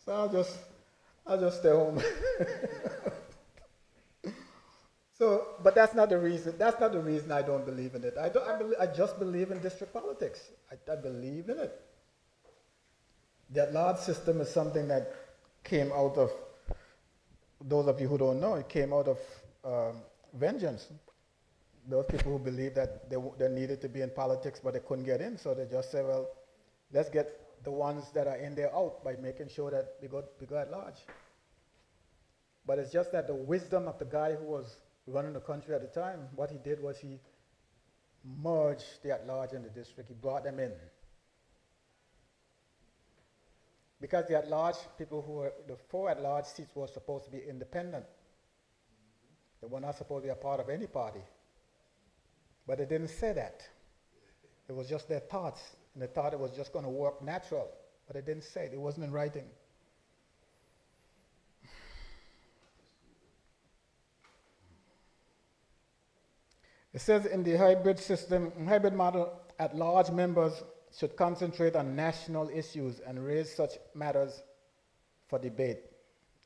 So I'll just stay home. So, but that's not the reason. That's not the reason I don't believe in it. I just believe in district politics. I believe in it. The at-large system is something that came out of, those of you who don't know, it came out of vengeance. Those people who believed that they needed to be in politics but they couldn't get in, so they just said, well, let's get the ones that are in there out by making sure that we go at large. But it's just that the wisdom of the guy who was running the country at the time, what he did was he merged the at-large and the district. He brought them in. Because the at-large people who were, the 4 at-large seats were supposed to be independent. They were not supposed to be a part of any party. But they didn't say that. It was just their thoughts, and they thought it was just going to work natural. But they didn't say it. It wasn't in writing. It says in the hybrid model, at-large members should concentrate on national issues and raise such matters for debate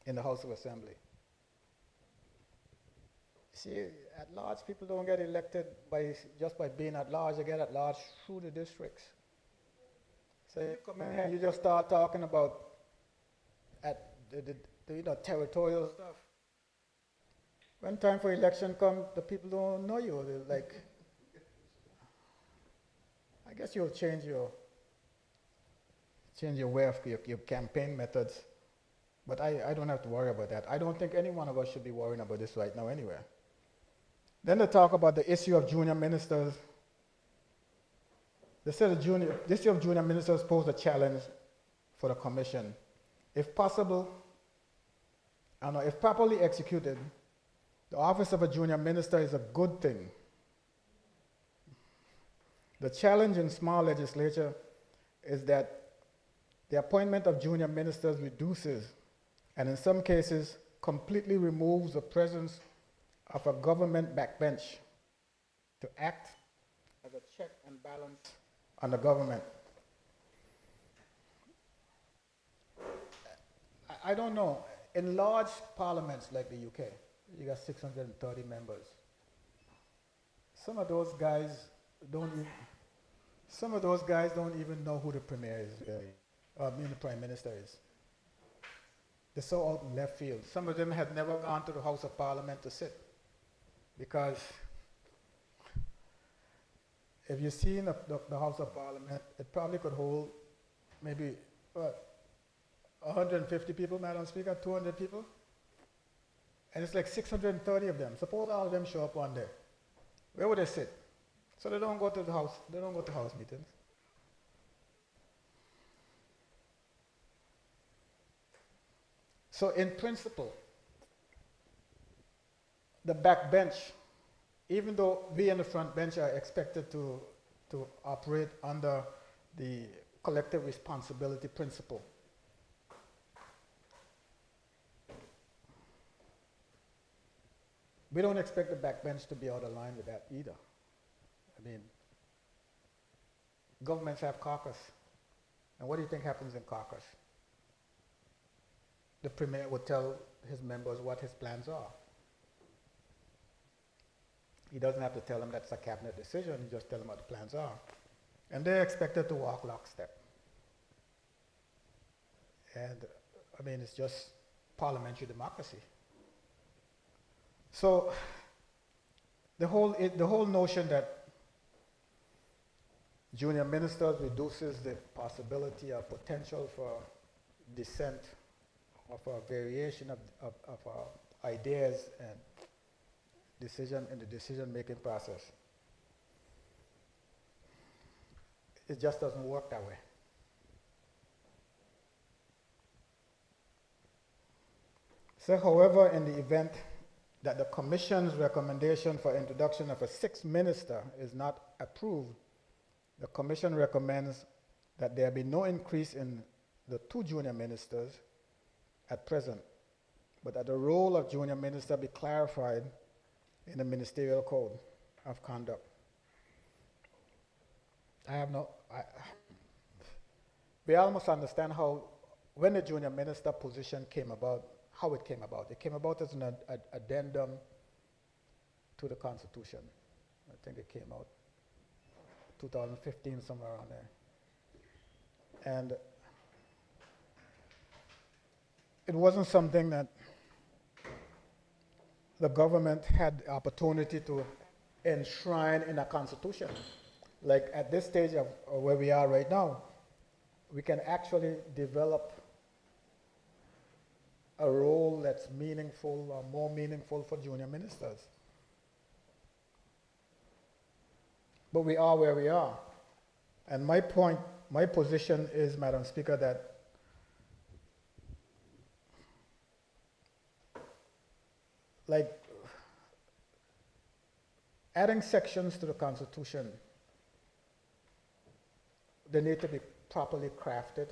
in the House of Assembly. See, at-large people don't get elected just by being at-large. They get at-large through the districts. So you come in here and you just start talking about the territorial stuff. When time for election comes, the people don't know you. They're like, I guess you'll change your way of your campaign methods. But I don't have to worry about that. I don't think any one of us should be worrying about this right now anyway. Then they talk about the issue of junior ministers. They said the issue of junior ministers posed a challenge for the commission. If possible, if properly executed, the office of a junior minister is a good thing. The challenge in small legislature is that the appointment of junior ministers reduces, and in some cases, completely removes the presence of a government backbench to act as a check and balance on the government. I don't know. In large parliaments like the UK, you got 630 members. Some of those guys don't even know who the premier is, the prime minister is. They're so out in left field. Some of them had never gone to the House of Parliament to sit, because if you see in the House of Parliament, it probably could hold maybe 150 people, Madam Speaker, 200 people. And it's like 630 of them. Suppose all of them show up one day. Where would they sit? So they don't go to the house. They don't go to house meetings. So in principle, the back bench, even though we in the front bench are expected to operate under the collective responsibility principle, we don't expect the backbench to be out of line with that either. I mean, governments have caucus. And what do you think happens in caucus? The premier would tell his members what his plans are. He doesn't have to tell them that's a cabinet decision, he just tells them what the plans are. And they're expected to walk lockstep. And I mean, it's just parliamentary democracy. So the whole notion that junior ministers reduces the possibility or potential for dissent of a variation of ideas and in the decision-making process. It just doesn't work that way. So, however, in the event that the Commission's recommendation for introduction of a 6th minister is not approved, the Commission recommends that there be no increase in the 2 junior ministers at present, but that the role of junior minister be clarified in the Ministerial Code of Conduct. I have no, we almost understand how, when the junior minister position came about, how it came about. It came about as an addendum to the Constitution. I think it came out 2015, somewhere around there. And it wasn't something that the government had the opportunity to enshrine in a constitution. Like at this stage of where we are right now, we can actually develop a role that's meaningful or more meaningful for junior ministers. But we are where we are. And my point, my position is, Madam Speaker, that like adding sections to the Constitution, they need to be properly crafted.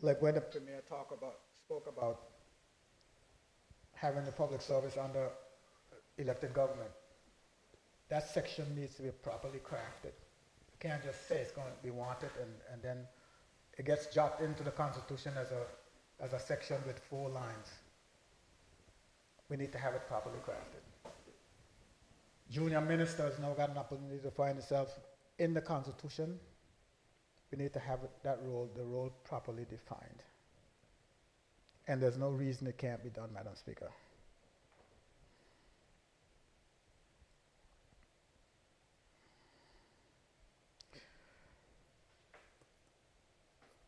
Like when the Premier spoke about having the public service under elected government, that section needs to be properly crafted. You can't just say it's going to be wanted and then it gets dropped into the Constitution as a section with 4 lines. We need to have it properly crafted. Junior ministers now got an opportunity to find themselves in the Constitution. We need to have the role properly defined. And there's no reason it can't be done, Madam Speaker.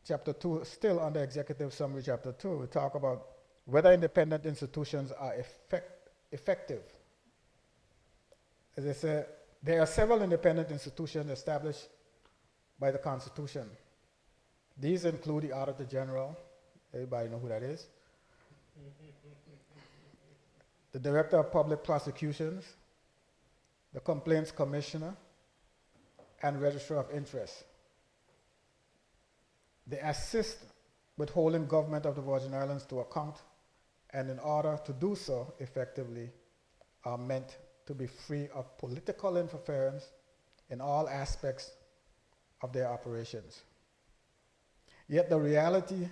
Chapter 2, still under Executive Summary, Chapter 2, we talk about whether independent institutions are effective. As I say, there are several independent institutions established by the Constitution. These include the Auditor General, everybody know who that is, the Director of Public Prosecutions, the Complaints Commissioner, and Registrar of Interest. They assist with holding government of the Virgin Islands to account, and in order to do so effectively, are meant to be free of political interference in all aspects of their operations. Yet the reality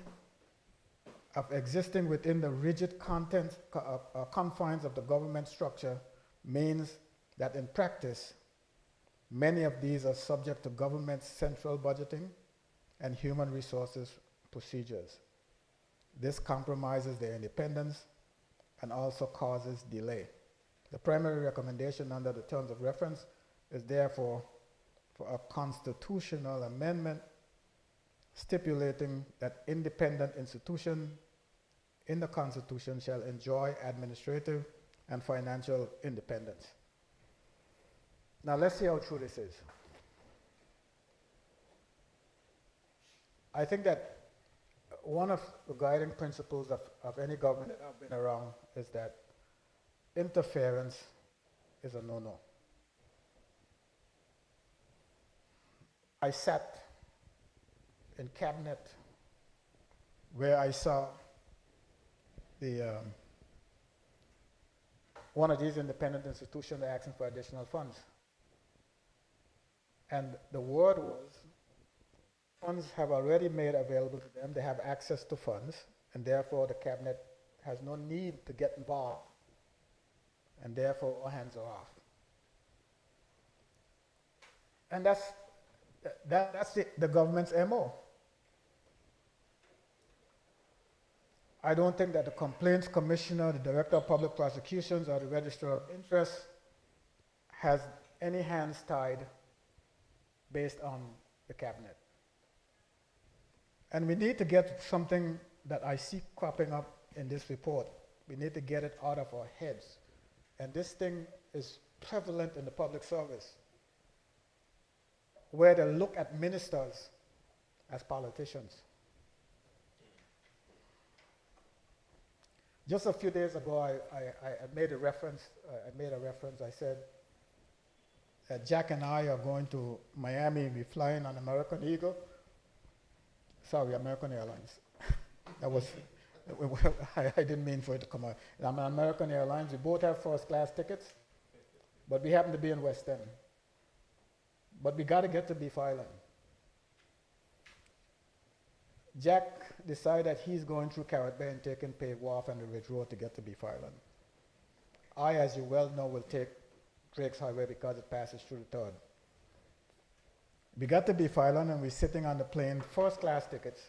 of existing within the rigid confines of the government structure means that in practice, many of these are subject to government's central budgeting and human resources procedures. This compromises their independence and also causes delay. The primary recommendation under the terms of reference is therefore for a constitutional amendment stipulating that independent institutions in the Constitution shall enjoy administrative and financial independence. Now let's see how true this is. I think that one of the guiding principles of any government that I've been around is that interference is a no-no. I sat in cabinet where I saw one of these independent institutions asking for additional funds. And the word was, funds have already made available to them, they have access to funds, and therefore the cabinet has no need to get involved, and therefore our hands are off. And that's the government's MO. I don't think that the Complaints Commissioner, the Director of Public Prosecutions, or the Registrar of Interest has any hands tied based on the cabinet. And we need to get something that I see cropping up in this report. We need to get it out of our heads. And this thing is prevalent in the public service, where they look at ministers as politicians. Just a few days ago, I made a reference. I said, Jack and I are going to Miami. We're flying on American Eagle. Sorry, American Airlines. That was, I didn't mean for it to come out. I'm on American Airlines. We both have first class tickets, but we happen to be in West End. But we got to get to Beef Island. Jack decided he's going through Carrot Bay and taking Pave Wharf and the Ridge Road to get to Beef Island. I, as you well know, will take Drake's Highway because it passes through the third. We got to Beef Island and we're sitting on the plane, first class tickets.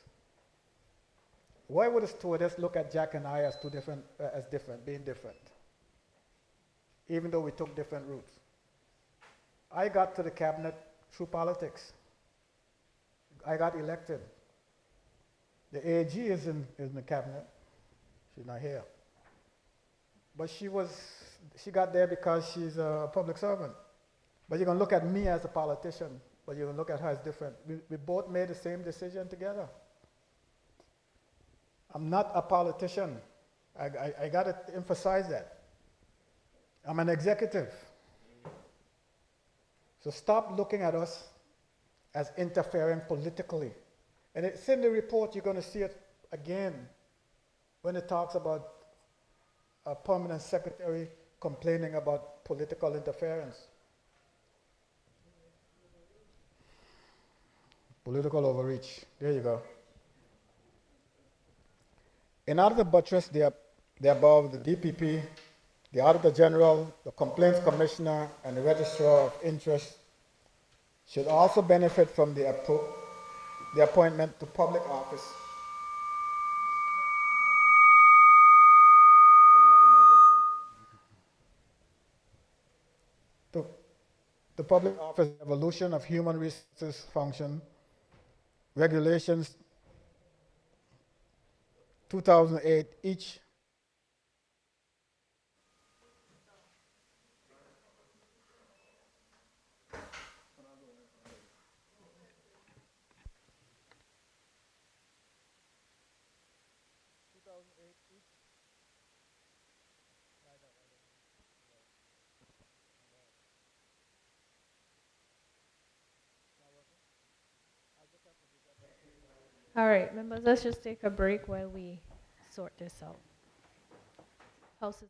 Why would a stewardess look at Jack and I as being different, even though we took different routes? I got to the cabinet through politics. I got elected. The AG is in the cabinet. She's not here. But she got there because she's a public servant. But you're going to look at me as a politician, but you're going to look at her as different. We both made the same decision together. I'm not a politician. I got to emphasize that. I'm an executive. So stop looking at us as interfering politically. And it's in the report, you're going to see it again when it talks about a permanent secretary complaining about political interference. Political overreach. There you go. In order to buttress the above, the DPP, the Auditor General, the Complaints Commissioner, and the Registrar of Interest should also benefit from the appointment to public office. The public office evolution of human resources function, regulations 2008, each All right, members, let's just take a break while we sort this out. House is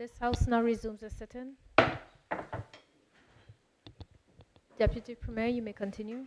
This House now resumes its sitting. Deputy Premier, you may continue.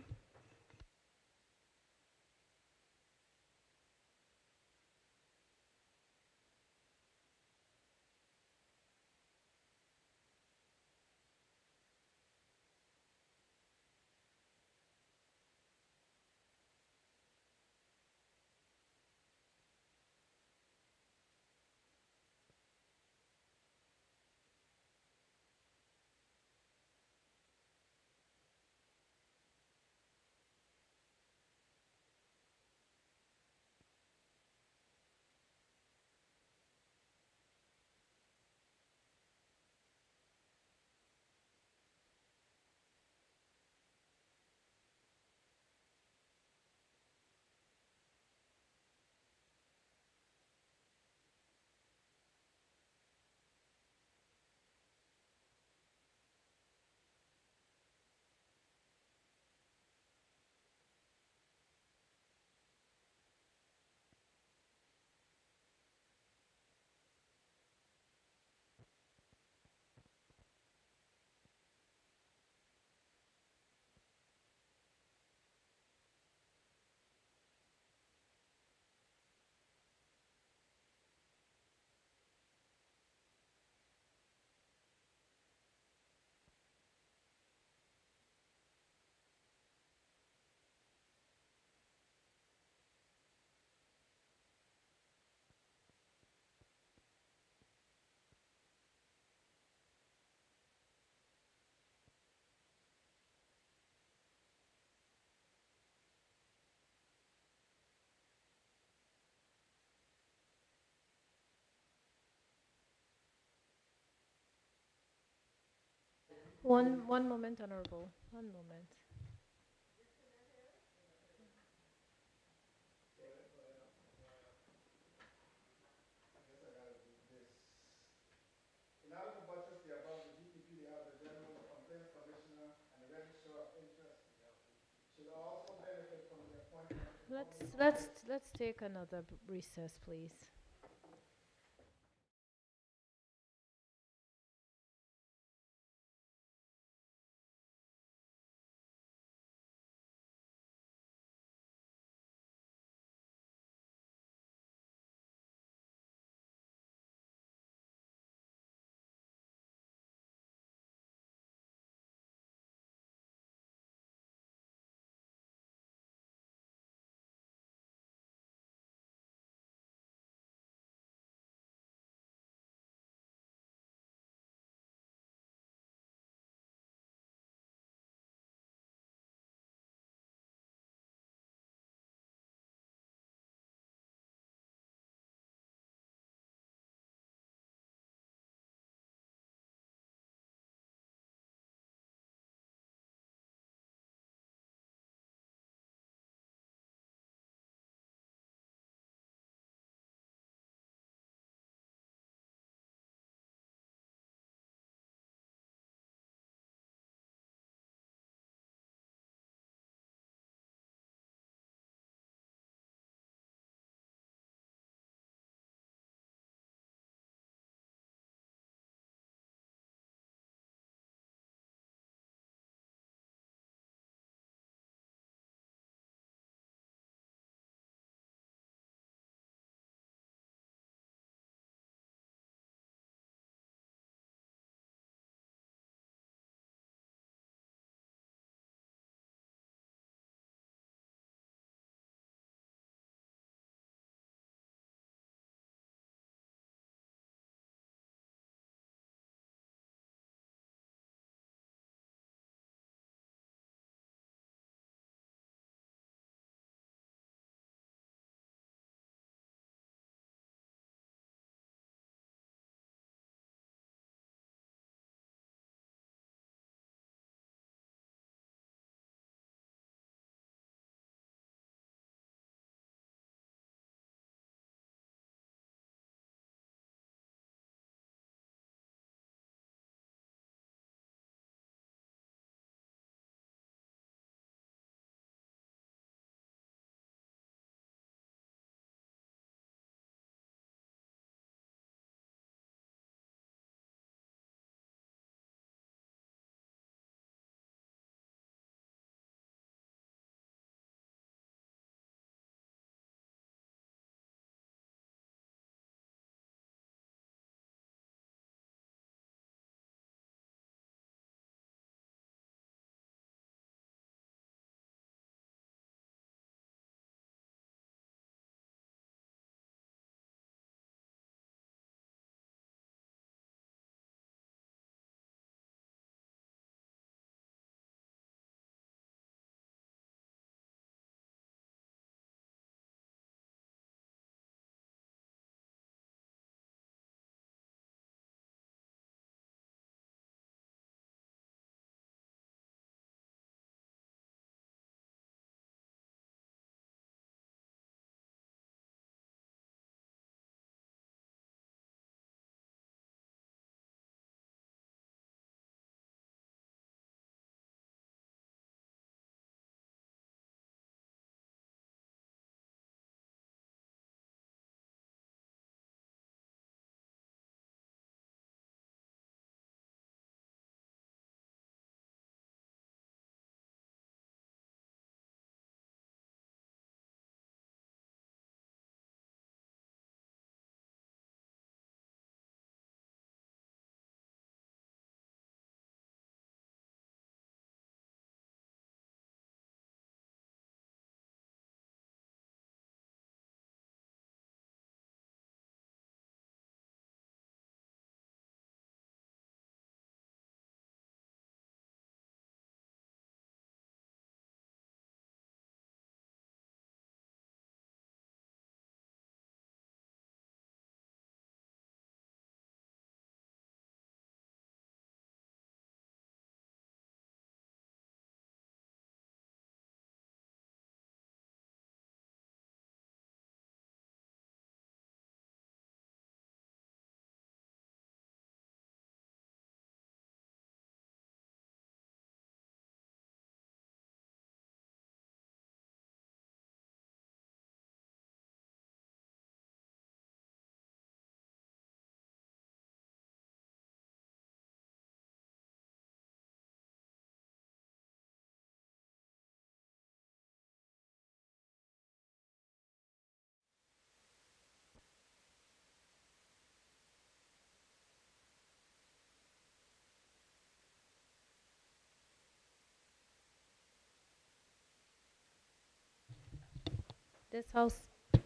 One moment, Honorable. One moment. In order to buttress the above, the GPP, the Auditor General, the Complaints Commissioner, and the Registrar of Interest should also benefit from the appointment of the Let's take another recess, please.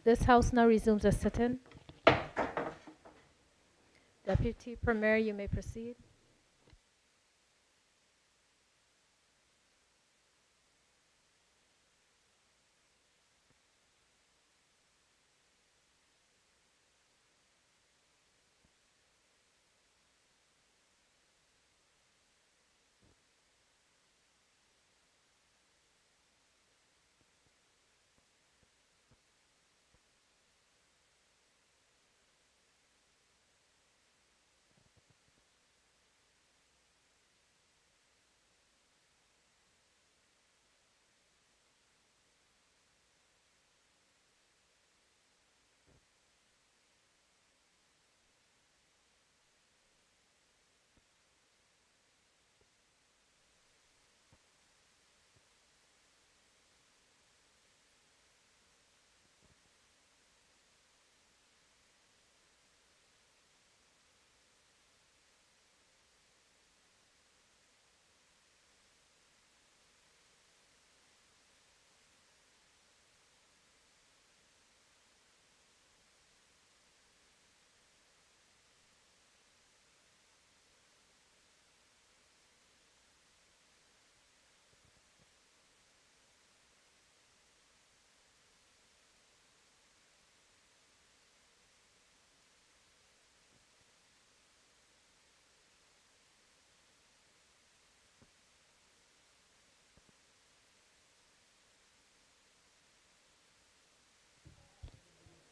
This house now resumes a sitting. Deputy Premier, you may proceed.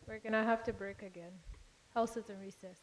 We're gonna have to break again. House is in recess.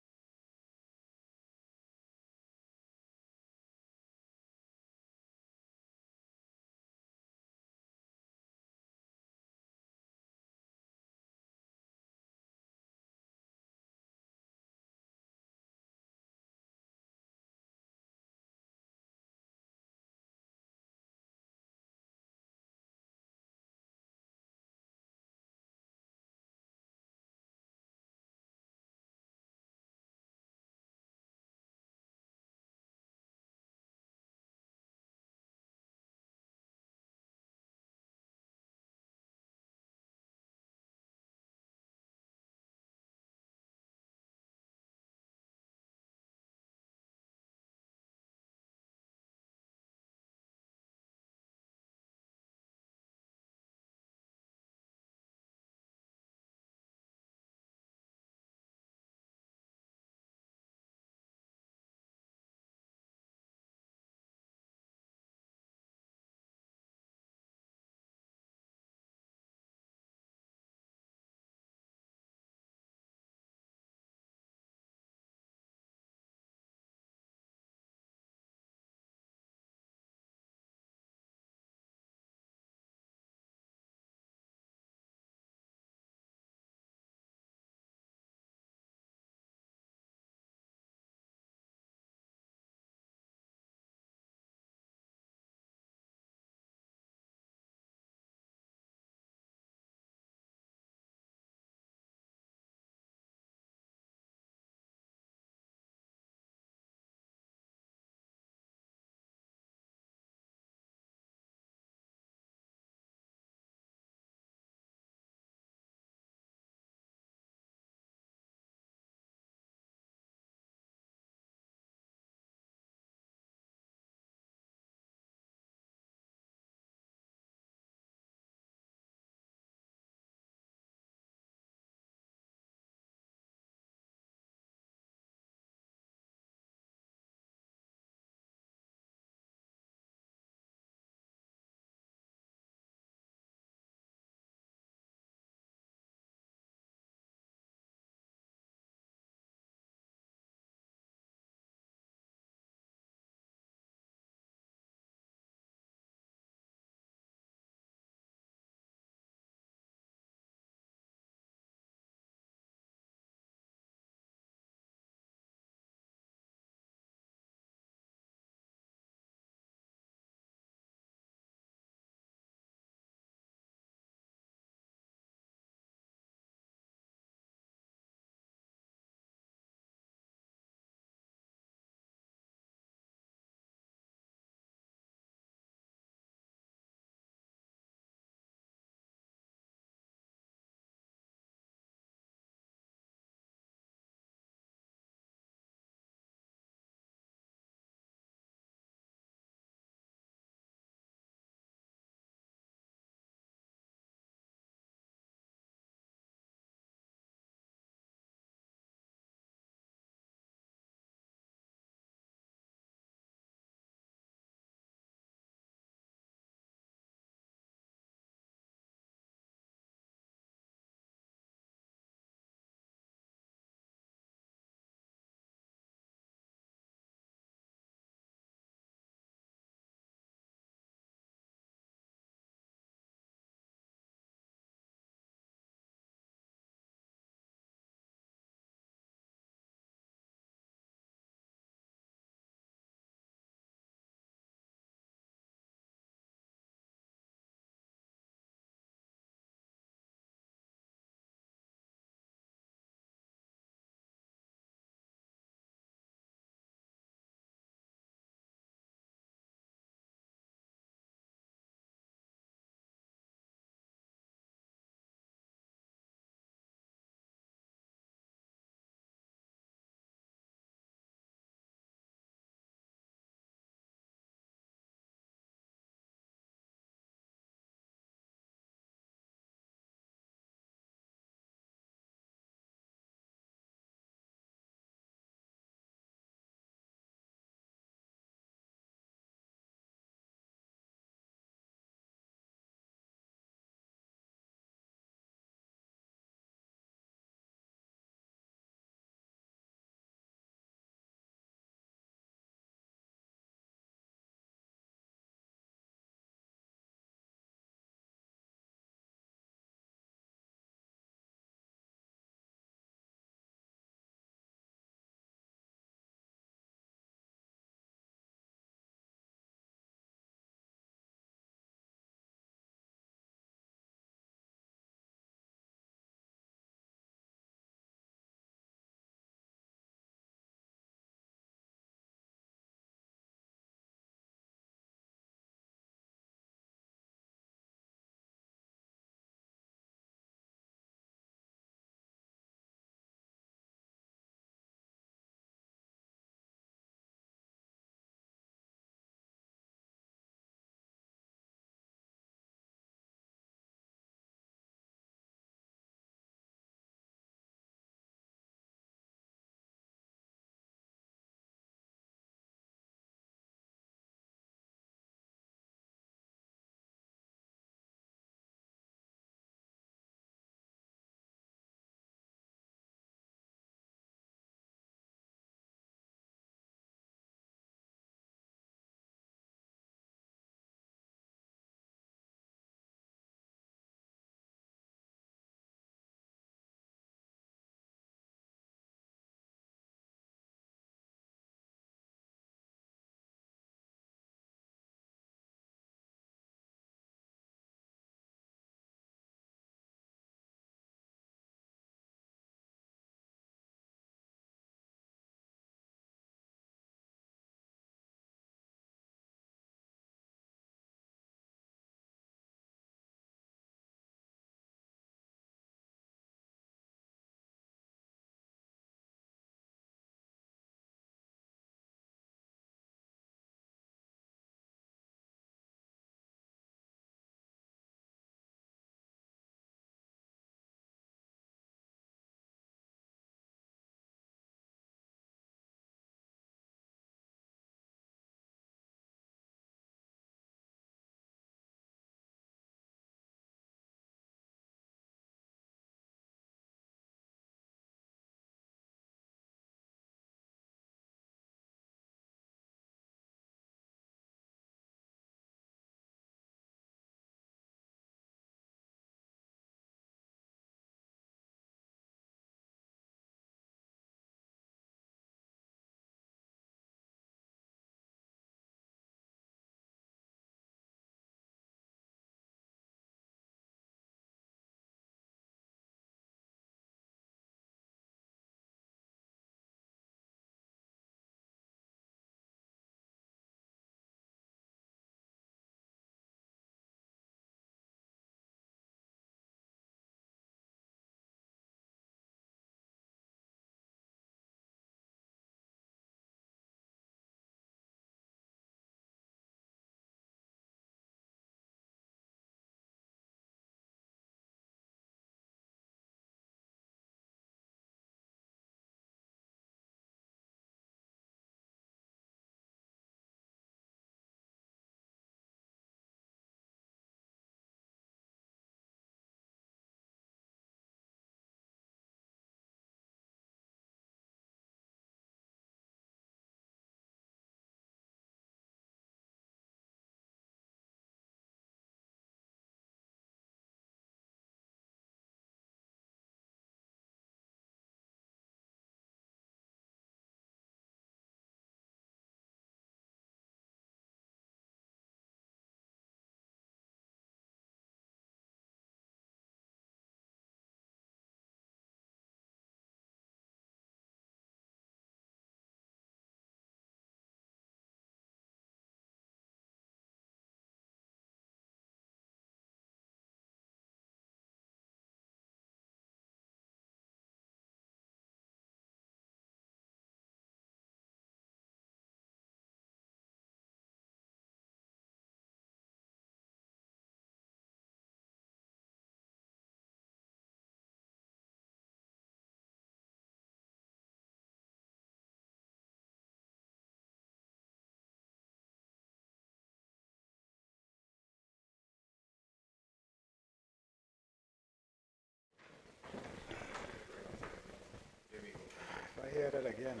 I hear that again.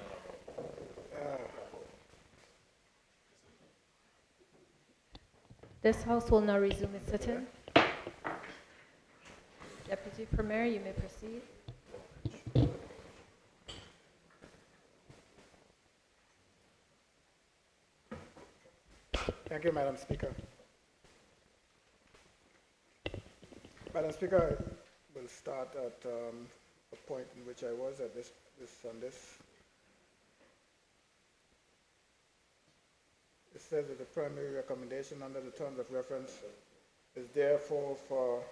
This House will now resume its sitting. Deputy Premier, you may proceed. Thank you, Madam Speaker. Madam Speaker, we'll start at a point in which I was at this. It says that the primary recommendation under the terms of reference is therefore for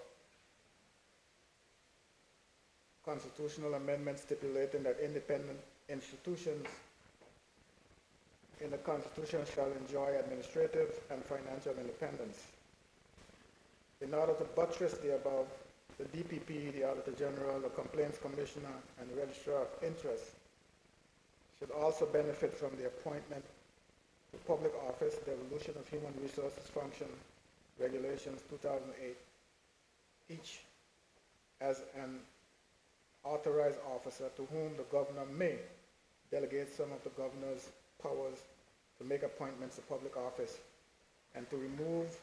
constitutional amendment stipulating that independent institutions in the Constitution shall enjoy administrative and financial independence. In order to buttress the above, the DPP, the Auditor General, the Complaints Commissioner, and the Registrar of Interest should also benefit from the appointment to public office, Devolution of Human Resources Function, Regulations 2008, each as an authorized officer to whom the governor may delegate some of the governor's powers to make appointments to public office and to remove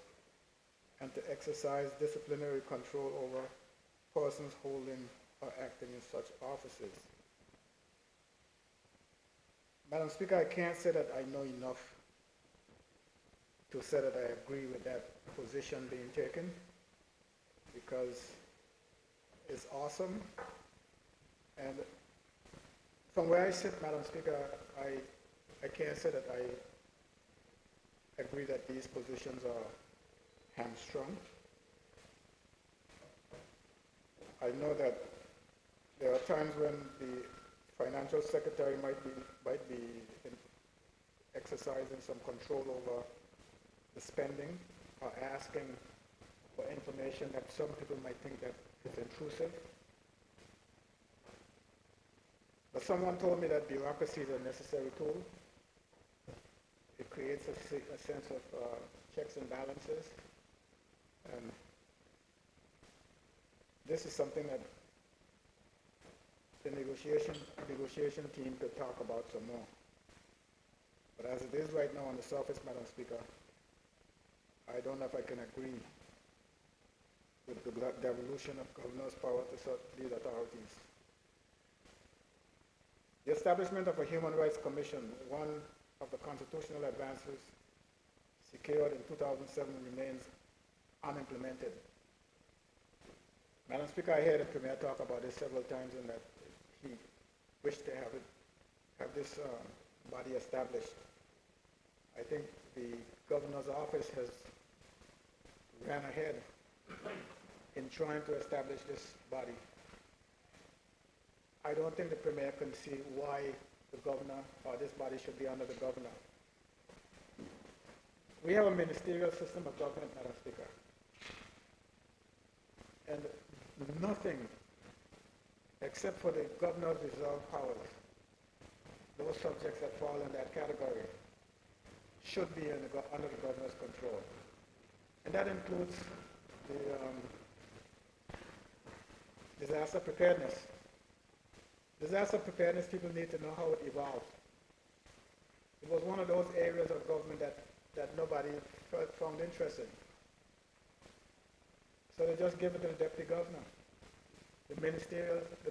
and to exercise disciplinary control over persons holding or acting in such offices. Madam Speaker, I can't say that I know enough to say that I agree with that position being taken, because it's awesome. And from where I sit, Madam Speaker, I can't say that I agree that these positions are hamstrung. I know that there are times when the financial secretary might be exercising some control over the spending or asking for information that some people might think that is intrusive. But someone told me that bureaucracy is a necessary tool. It creates a sense of checks and balances. And this is something that the negotiation team could talk about some more. But as it is right now on the surface, Madam Speaker, I don't know if I can agree with the devolution of governor's power to these authorities. The establishment of a Human Rights Commission, one of the constitutional advances secured in 2007, remains unimplemented. Madam Speaker, I heard the Premier talk about this several times, and that he wished to have this body established. I think the governor's office has ran ahead in trying to establish this body. I don't think the Premier can see why the governor or this body should be under the governor. We have a ministerial system of government, Madam Speaker. And nothing except for the governor's reserved powers, those subjects that fall in that category, should be under the governor's control. And that includes the disaster preparedness. Disaster preparedness, people need to know how it evolved. It was one of those areas of government that nobody found interesting. So they just give it to the deputy governor. The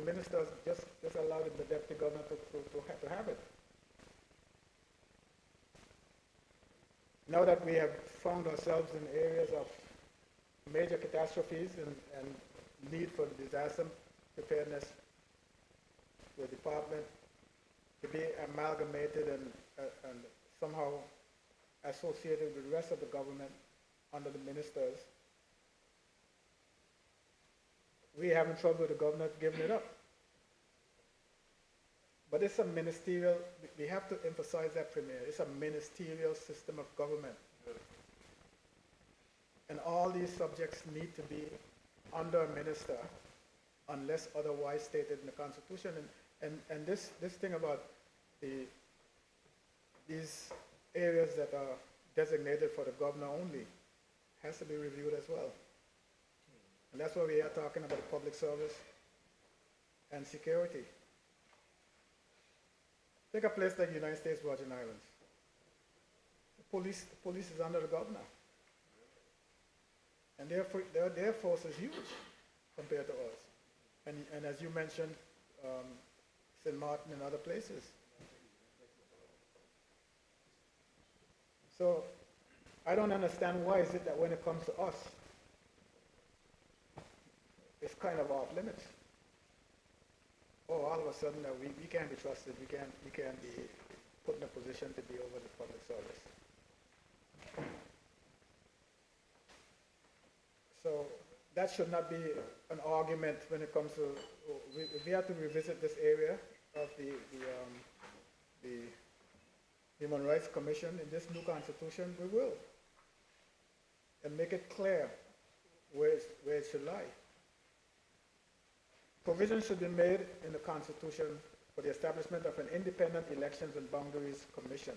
ministers just allowed the deputy governor to have it. Now that we have found ourselves in areas of major catastrophes and need for disaster preparedness, the department to be amalgamated and somehow associated with the rest of the government under the ministers, we having trouble with the governor giving it up. But it's a ministerial, we have to emphasize that, Premier, it's a ministerial system of government. And all these subjects need to be under a minister unless otherwise stated in the Constitution. And this thing about these areas that are designated for the governor only has to be reviewed as well. And that's why we are talking about public service and security. Take a place like the United States Virgin Islands. The police is under the governor. And their force is huge compared to us. And as you mentioned, St. Martin and other places. So I don't understand why is it that when it comes to us, it's kind of off limits. Oh, all of a sudden we can't be trusted. We can't be put in a position to be over the public service. So that should not be an argument when it comes to, we have to revisit this area of the Human Rights Commission in this new constitution, we will. And make it clear where it should lie. Provision should be made in the constitution for the establishment of an independent elections and boundaries commission.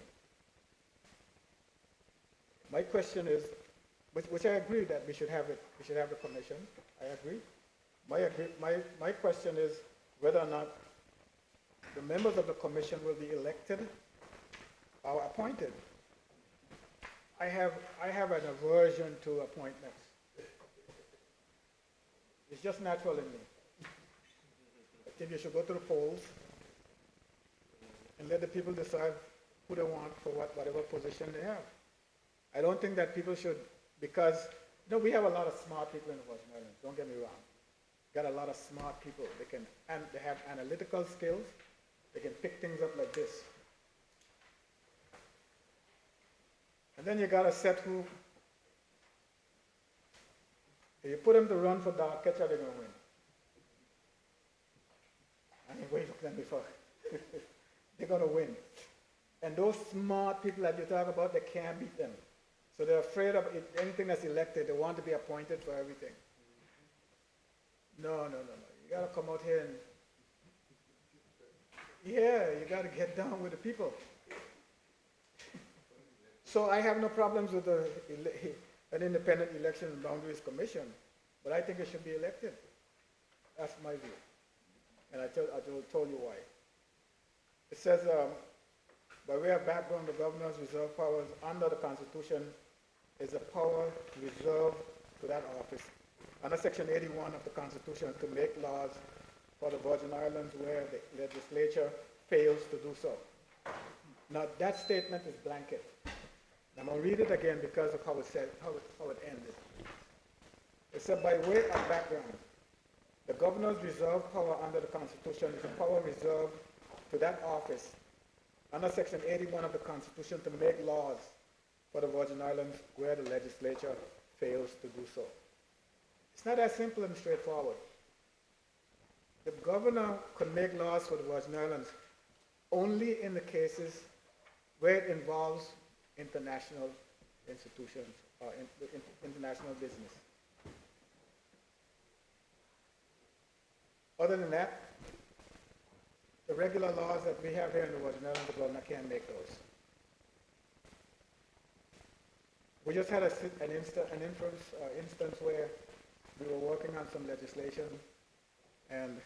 My question is, which I agree that we should have it, we should have the commission, I agree. My question is whether or not the members of the commission will be elected or appointed. I have an aversion to appointments. It's just natural in me. I think you should go to the polls and let the people decide who they want for whatever position they have. I don't think that people should, because we have a lot of smart people in the Virgin Islands, don't get me wrong. Got a lot of smart people. They have analytical skills. They can pick things up like this. And then you got to set who. If you put them to run for dark catcher, they're going to win. I mean, wait them before. They're going to win. And those smart people that you talk about, they can't beat them. So they're afraid of anything that's elected. They want to be appointed for everything. No. You got to come out here and, you got to get down with the people. So I have no problems with an independent election and boundaries commission, but I think it should be elected. That's my view. And I told you why. It says, by way of background, the governor's reserved powers under the Constitution is a power reserved to that office under Section 81 of the Constitution to make laws for the Virgin Islands where the legislature fails to do so. Now that statement is blanket. I'm going to read it again because of how it said, how it ended. It said, by way of background, the governor's reserved power under the Constitution is a power reserved to that office under Section 81 of the Constitution to make laws for the Virgin Islands where the legislature fails to do so. It's not as simple and straightforward. The governor could make laws for the Virgin Islands only in the cases where it involves international institutions or international business. Other than that, the regular laws that we have here in the Virgin Islands, the governor can't make those. We just had an instance where we were working on some legislation and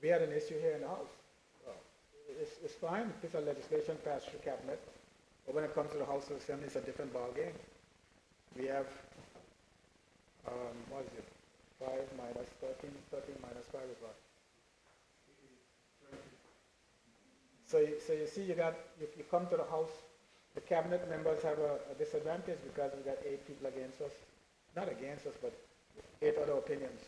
we had an issue here in the House. It's fine, a piece of legislation passed through cabinet, but when it comes to the House of Assembly, it's a different ballgame. We have, 5 minus 13, 13 minus 5 is what? So you see, you come to the House, the cabinet members have a disadvantage because we got 8 people against us. Not against us, but 8 other opinions.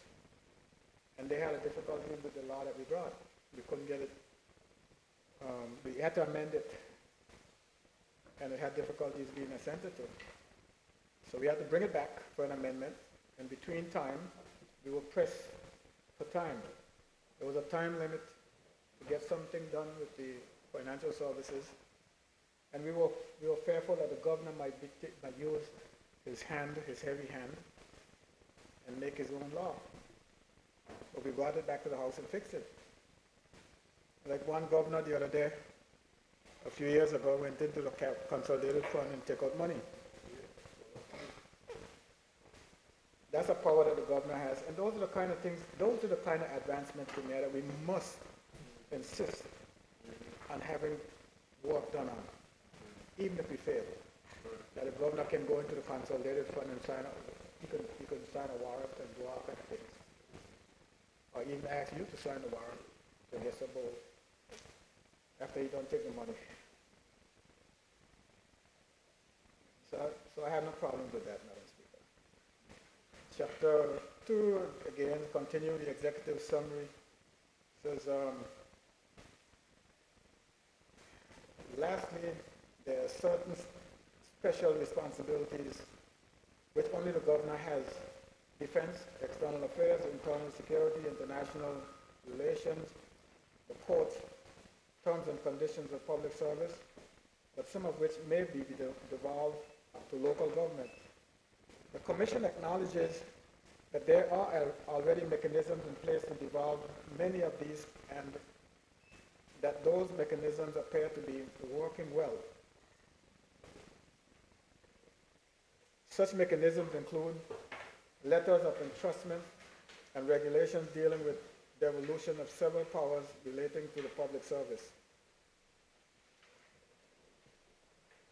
And they had a difficulty with the law that we brought. We couldn't get it. We had to amend it. And it had difficulties being assented to. So we had to bring it back for an amendment. And between time, we were pressed for time. There was a time limit to get something done with the financial services. And we were fearful that the governor might use his heavy hand, and make his own law. But we brought it back to the House and fixed it. Like one governor the other day, a few years ago, went into the consolidated fund and took out money. That's a power that the governor has. And those are the kind of things, those are the kind of advancements in there that we must insist and having work done on it, even if we fail. That the governor can go into the consolidated fund and sign you can sign a warrant and do all kinds of things. Or even ask you to sign the warrant to get some vote after you don't take the money. So I have no problem with that, Madam Speaker. Chapter 2, again, continue the executive summary. Says, lastly, there are certain special responsibilities which only the governor has: defense, external affairs, internal security, international relations, the courts, terms and conditions of public service, but some of which may be devolved to local government. The Commission acknowledges that there are already mechanisms in place to devolve many of these, and that those mechanisms appear to be working well. Such mechanisms include letters of entrustment and regulations dealing with devolution of several powers relating to the public service.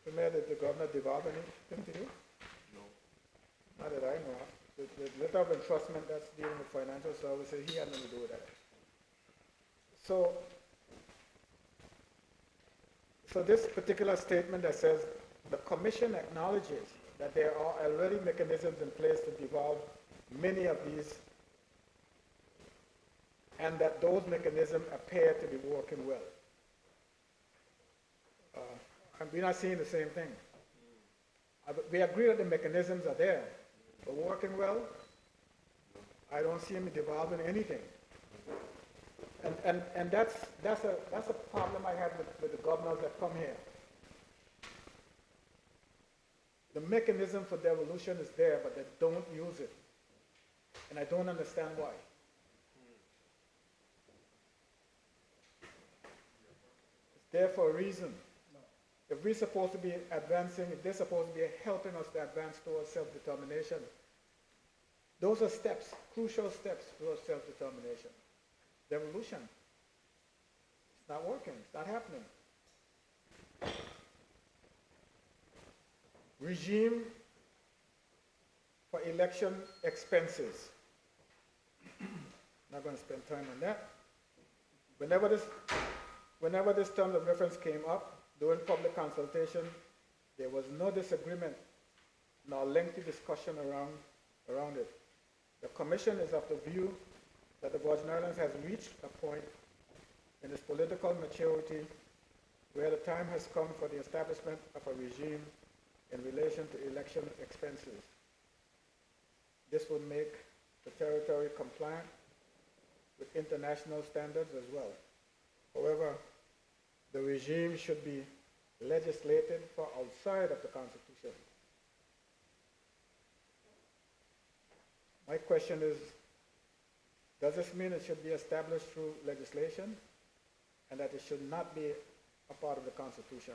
So, Mayor, did the governor devolve anything to you? No. Not that I know of. The letter of entrustment that's dealing with financial services, he had nothing to do with that. So this particular statement that says the Commission acknowledges that there are already mechanisms in place to devolve many of these, and that those mechanisms appear to be working well. And we're not seeing the same thing. We agree that the mechanisms are there, but working well, I don't see them devolving anything. And that's a problem I have with the governors that come here. The mechanism for devolution is there, but they don't use it. And I don't understand why. It's there for a reason. If we're supposed to be advancing, if they're supposed to be helping us to advance towards self-determination, those are steps, crucial steps towards self-determination. Devolution. It's not working. It's not happening. Regime for election expenses. Not going to spend time on that. Whenever this term of reference came up during public consultation, there was no disagreement nor lengthy discussion around it. The Commission is of the view that the Virgin Islands has reached a point in its political maturity where the time has come for the establishment of a regime in relation to election expenses. This would make the territory compliant with international standards as well. However, the regime should be legislated for outside of the Constitution. My question is, does this mean it should be established through legislation and that it should not be a part of the Constitution?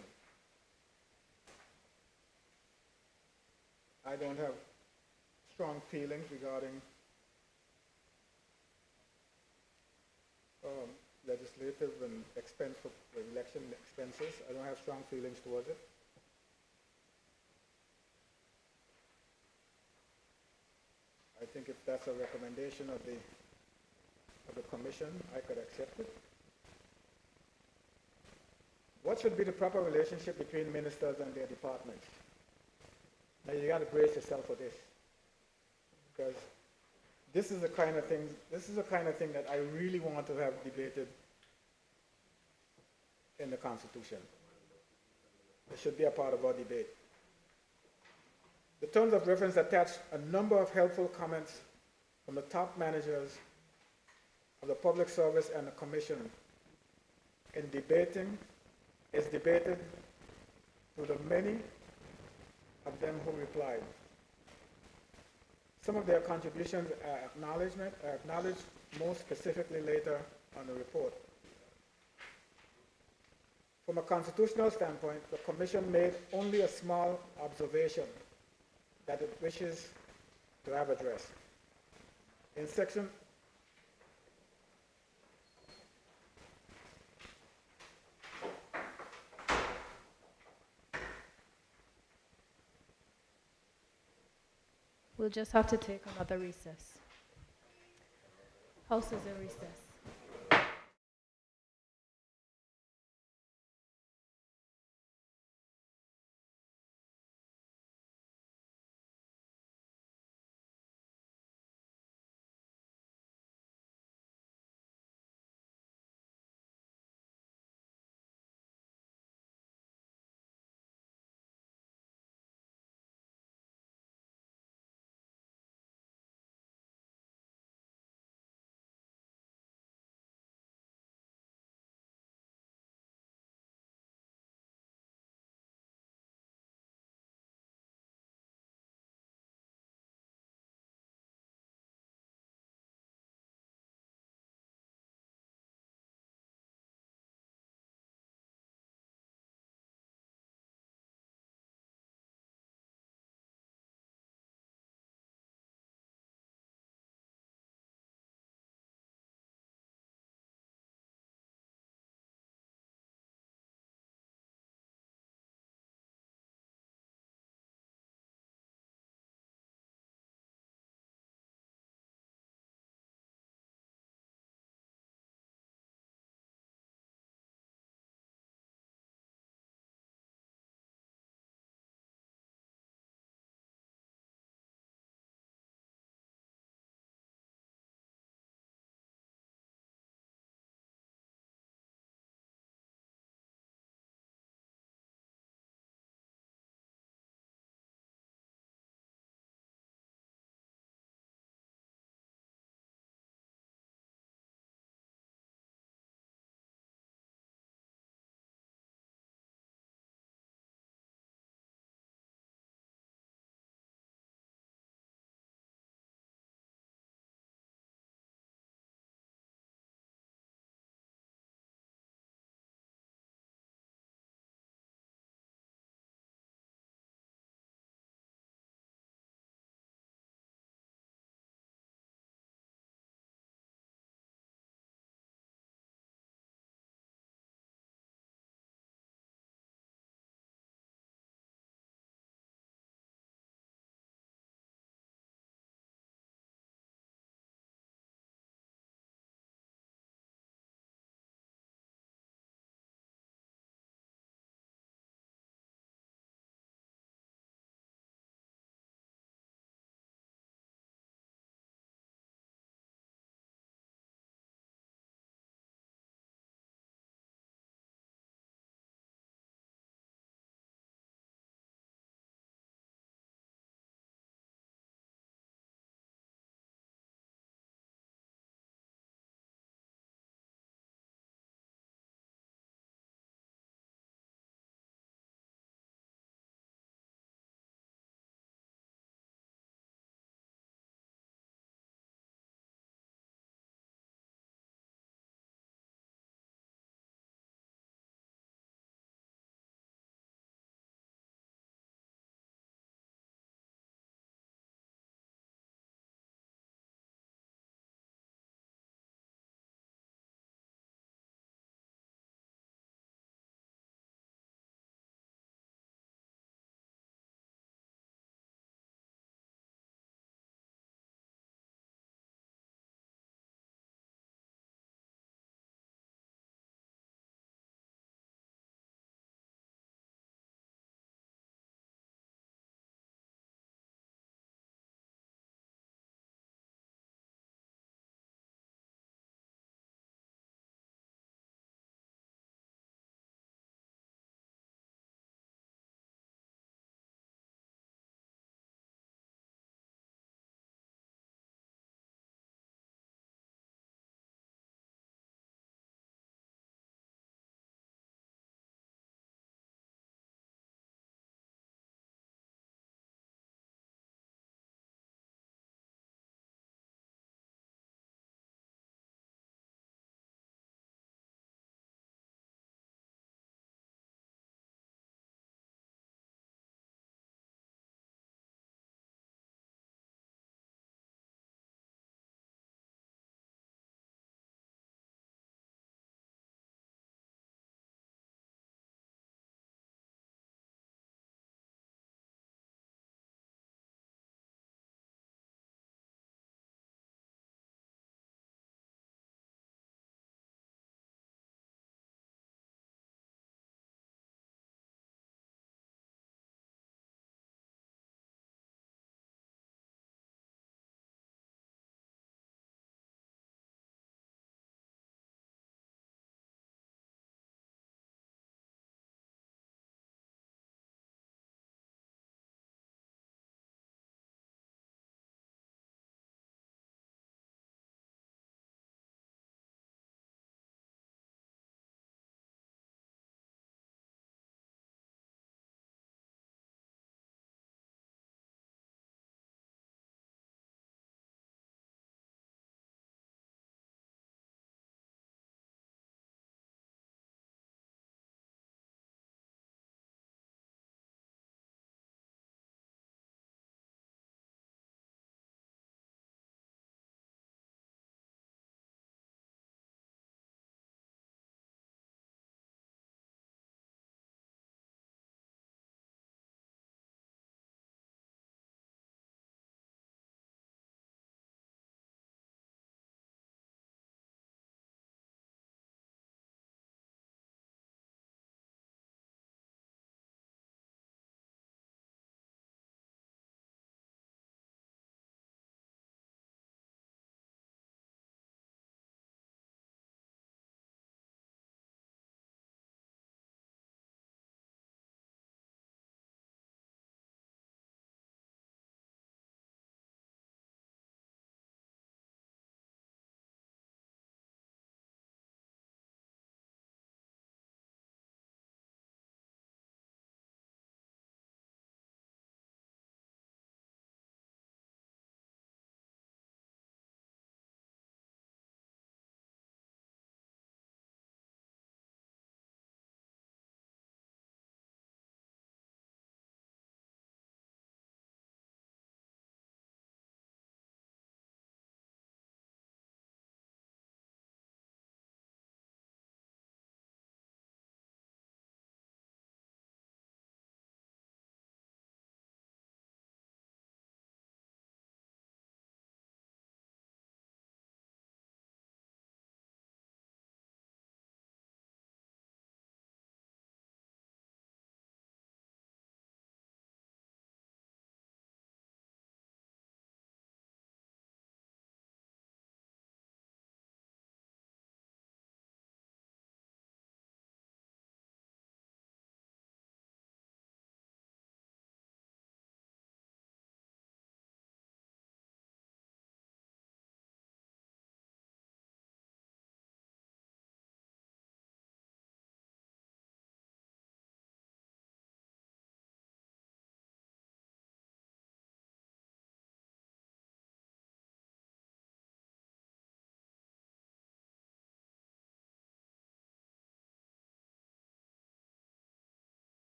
I don't have strong feelings regarding legislative and expense for election expenses. I don't have strong feelings towards it. I think if that's a recommendation of the Commission, I could accept it. What should be the proper relationship between ministers and their departments? Now you got to brace yourself for this, because this is the kind of thing that I really want to have debated in the Constitution. It should be a part of our debate. The terms of reference attach a number of helpful comments from the top managers of the public service and the Commission is debated through the many of them who replied. Some of their contributions are acknowledged most specifically later on the report. From a constitutional standpoint, the Commission made only a small observation that it wishes to have addressed. In section We'll just have to take another recess. House is in recess.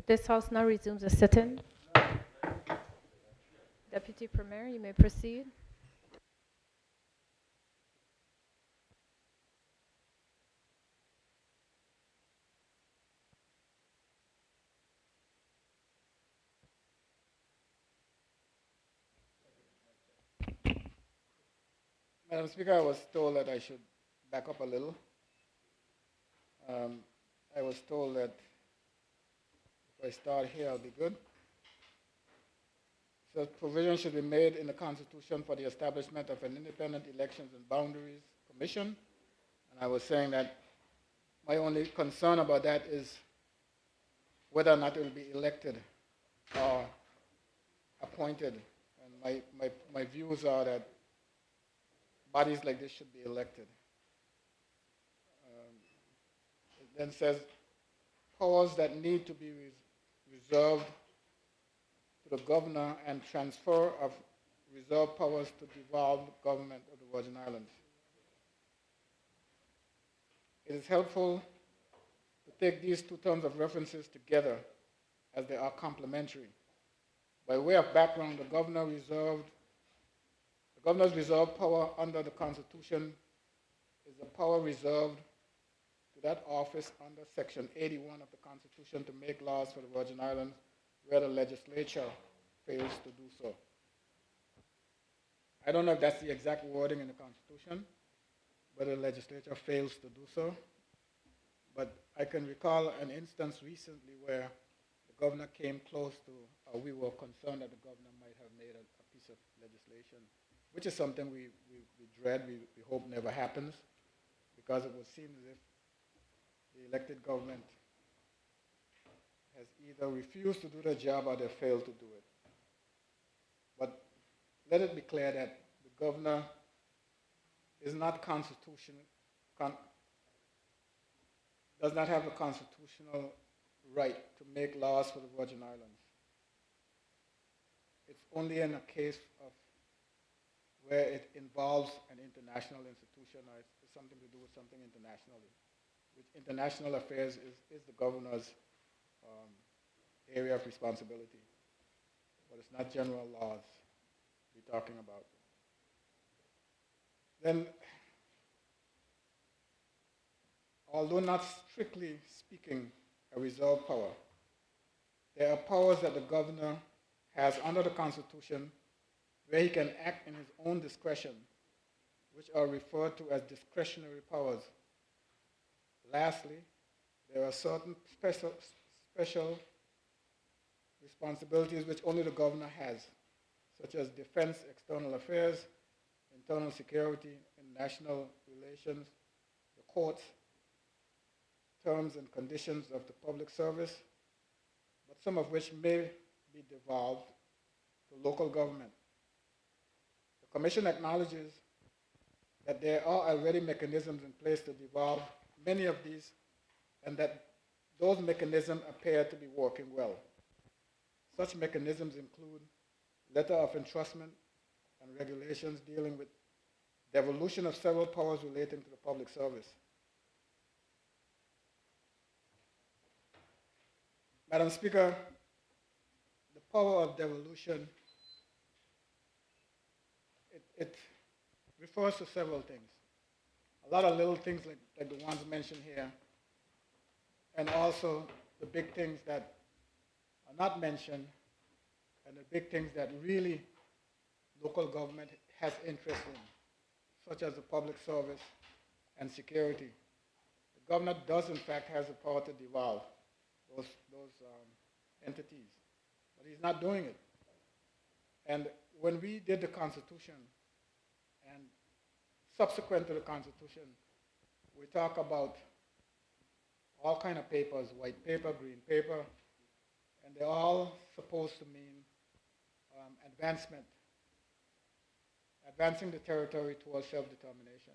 This House now resumes a sitting. Deputy Premier, you may proceed. Madam Speaker, I was told that I should back up a little. I was told that if I start here, I'll be good. So provision should be made in the Constitution for the establishment of an independent elections and boundaries commission. And I was saying that my only concern about that is whether or not it will be elected or appointed. And my views are that bodies like this should be elected. It then says powers that need to be reserved to the governor and transfer of reserved powers to devolve government of the Virgin Islands. It is helpful to take these two terms of references together as they are complementary. By way of background, the governor's reserved power under the Constitution is the power reserved to that office under Section 81 of the Constitution to make laws for the Virgin Islands where the legislature fails to do so. I don't know if that's the exact wording in the Constitution, but the legislature fails to do so. But I can recall an instance recently where the governor came close to, or we were concerned that the governor might have made a piece of legislation, which is something we dread, we hope never happens, because it would seem as if the elected government has either refused to do their job or they failed to do it. But let it be clear that the governor is not does not have a constitutional right to make laws for the Virgin Islands. It's only in a case of where it involves an international institution or it's something to do with something internationally, which international affairs is the governor's area of responsibility. But it's not general laws we're talking about. Then, although not strictly speaking a reserved power, there are powers that the governor has under the Constitution where he can act in his own discretion, which are referred to as discretionary powers. Lastly, there are certain special responsibilities which only the governor has, such as defense, external affairs, internal security, international relations, the courts, terms and conditions of the public service, but some of which may be devolved to local government. The Commission acknowledges that there are already mechanisms in place to devolve many of these and that those mechanisms appear to be working well. Such mechanisms include letter of entrustment and regulations dealing with devolution of several powers relating to the public service. Madam Speaker, the power of devolution, it refers to several things. A lot of little things like the ones mentioned here, and also the big things that are not mentioned, and the big things that really local government has interest in, such as the public service and security. The governor does, in fact, has the power to devolve those entities, but he's not doing it. And when we did the Constitution, and subsequent to the Constitution, we talk about all kind of papers, white paper, green paper, and they're all supposed to mean advancing the territory towards self-determination.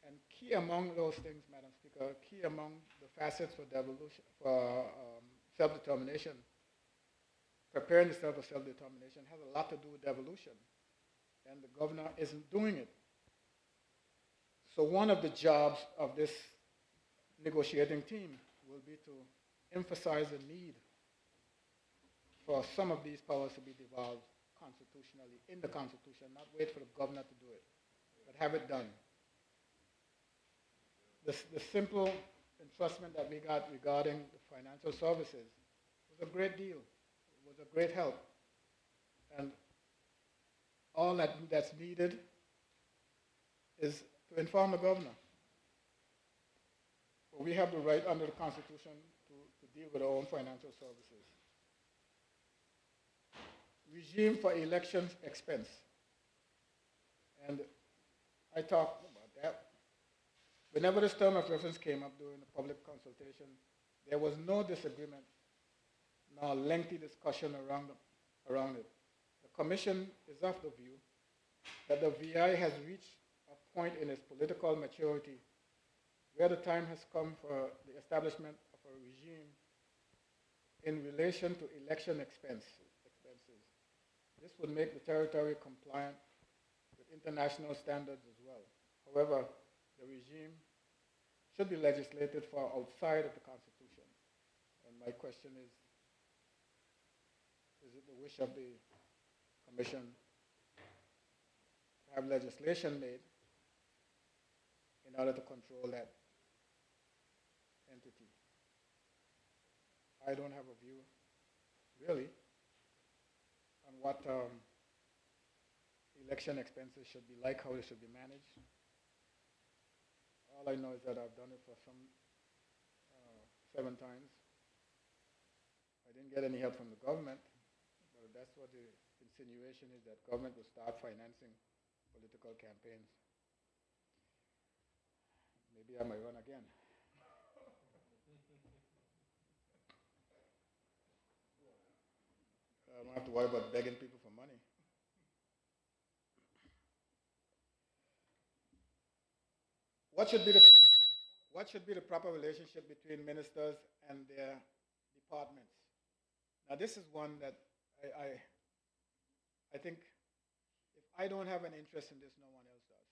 And key among those things, Madam Speaker, key among the facets for self-determination, preparing yourself for self-determination has a lot to do with devolution. And the governor isn't doing it. So one of the jobs of this negotiating team will be to emphasize the need for some of these powers to be devolved constitutionally, in the Constitution, not wait for the governor to do it, but have it done. The simple entrustment that we got regarding the financial services was a great deal. It was a great help. And all that's needed is to inform the governor. But we have the right under the Constitution to deal with our own financial services. Regime for elections expense. And I talked about that. Whenever this term of reference came up during the public consultation, there was no disagreement, nor lengthy discussion around it. The Commission is of the view that the VI has reached a point in its political maturity where the time has come for the establishment of a regime in relation to election expenses. This would make the territory compliant with international standards as well. However, the regime should be legislated for outside of the Constitution. And my question is it the wish of the Commission to have legislation made in order to control that entity? I don't have a view, really, on what election expenses should be like, how they should be managed. All I know is that I've done it for 7 times. I didn't get any help from the government, but that's what the insinuation is, that government will start financing political campaigns. Maybe I might run again. I don't have to worry about begging people for money. What should be the proper relationship between ministers and their departments? Now, this is one that I think if I don't have an interest in this, no one else does.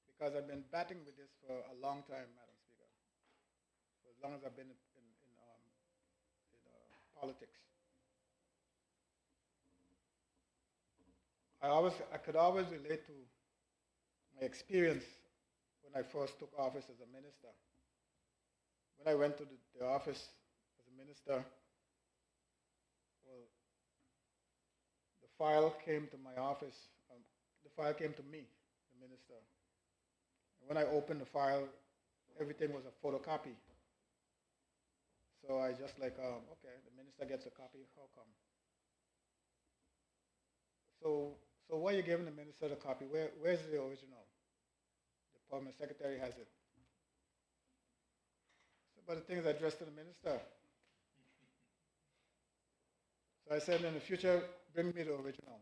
Because I've been batting with this for a long time, Madam Speaker, for as long as I've been in politics. I could always relate to my experience when I first took office as a minister. When I went to the office as a minister, well, the file came to my office. The file came to me, the minister. And when I opened the file, everything was a photocopy. So I just like, okay, the minister gets a copy, how come? So why are you giving the minister the copy? Where's the original? The permanent secretary has it. So, but the thing is addressed to the minister. So I said, in the future, bring me the original.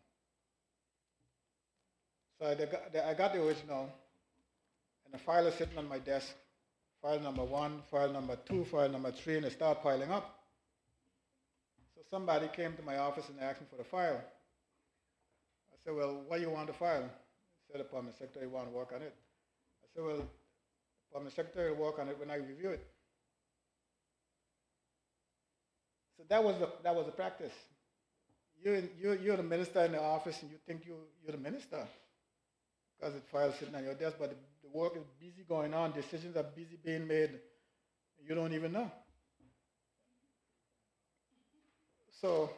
So I got the original, and the file is sitting on my desk. File number 1, file number 2, file number 3, and they start piling up. So somebody came to my office and asked me for the file. I said, well, what do you want the file? He said, the permanent secretary want to work on it. I said, well, the permanent secretary will work on it when I review it. So that was the practice. You're the minister in the office, and you think you're the minister because the file is sitting on your desk, but the work is busy going on, decisions are busy being made, and you don't even know. So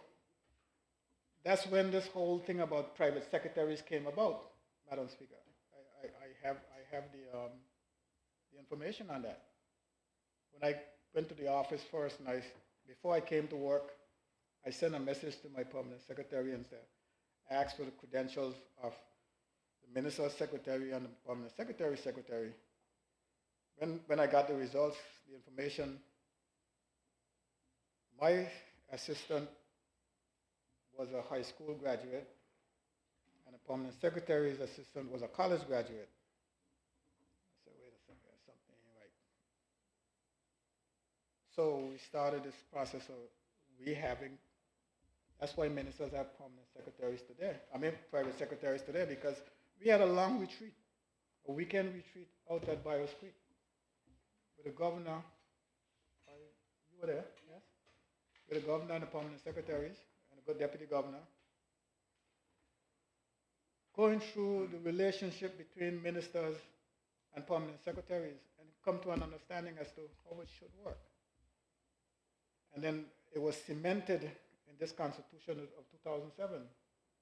that's when this whole thing about private secretaries came about, Madam Speaker. I have the information on that. When I went to the office first, and before I came to work, I sent a message to my permanent secretary and said, asked for the credentials of the minister's secretary and the permanent secretary's secretary. When I got the results, the information, my assistant was a high school graduate, and the permanent secretary's assistant was a college graduate. I said, wait a second, there's something ain't right. So we started this process of rehabbing. That's why ministers have permanent secretaries today. I mean, private secretaries today, because we had a long retreat, a weekend retreat out at Byers Creek, with the governor, over there, yes, with the governor and the permanent secretaries and the good deputy governor, going through the relationship between ministers and permanent secretaries and come to an understanding as to how it should work. And then it was cemented in this Constitution of 2007.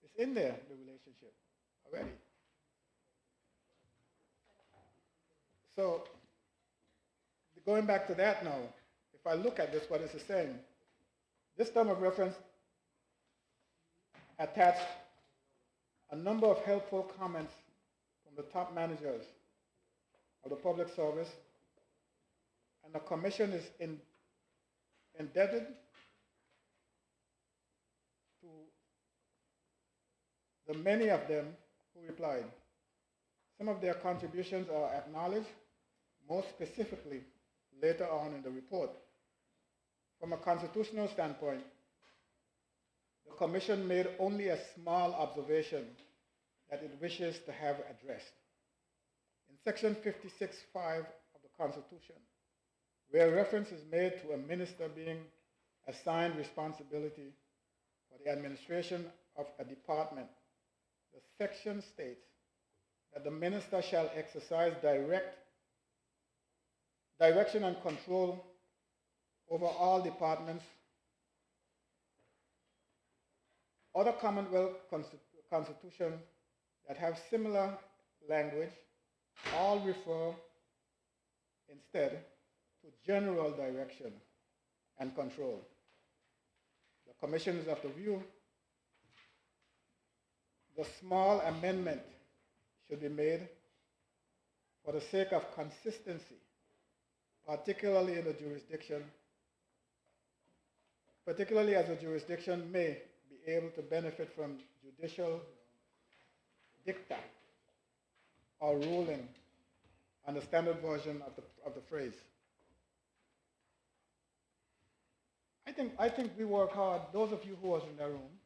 It's in there, the relationship, already. So, going back to that now, if I look at this, what is it saying? This term of reference attached a number of helpful comments from the top managers of the public service, and the commission is indebted to the many of them who replied. Some of their contributions are acknowledged, more specifically later on in the report. From a constitutional standpoint, the Commission made only a small observation that it wishes to have addressed. In Section 56(5) of the Constitution, where reference is made to a minister being assigned responsibility for the administration of a department, the section states that the minister shall exercise direction and control over all departments. Other Commonwealth constitutions that have similar language all refer instead to general direction and control. The Commission is of the view the small amendment should be made for the sake of consistency, particularly as the jurisdiction may be able to benefit from judicial dicta or ruling on the standard version of the phrase. I think we work hard. Those of you who was in that room,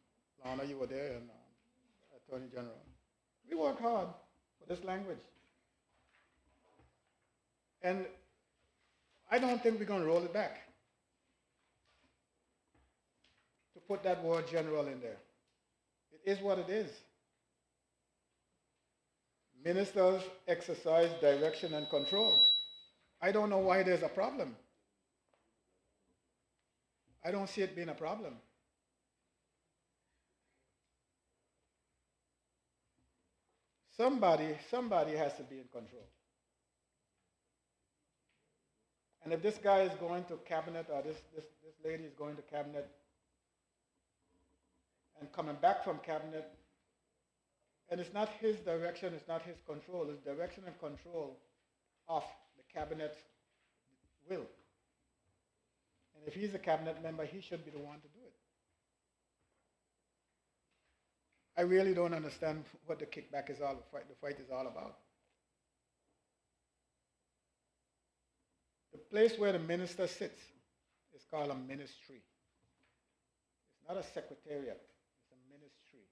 Lana, you were there, and Attorney General, we work hard for this language. And I don't think we're going to roll it back to put that word general in there. It is what it is. Ministers exercise direction and control. I don't know why there's a problem. I don't see it being a problem. Somebody has to be in control. And if this guy is going to cabinet, or this lady is going to cabinet and coming back from cabinet, and it's not his direction, it's not his control, it's direction and control of the cabinet will. And if he's a cabinet member, he should be the one to do it. I really don't understand what the kickback is all, the fight is all about. The place where the minister sits is called a ministry. It's not a secretariat, it's a ministry.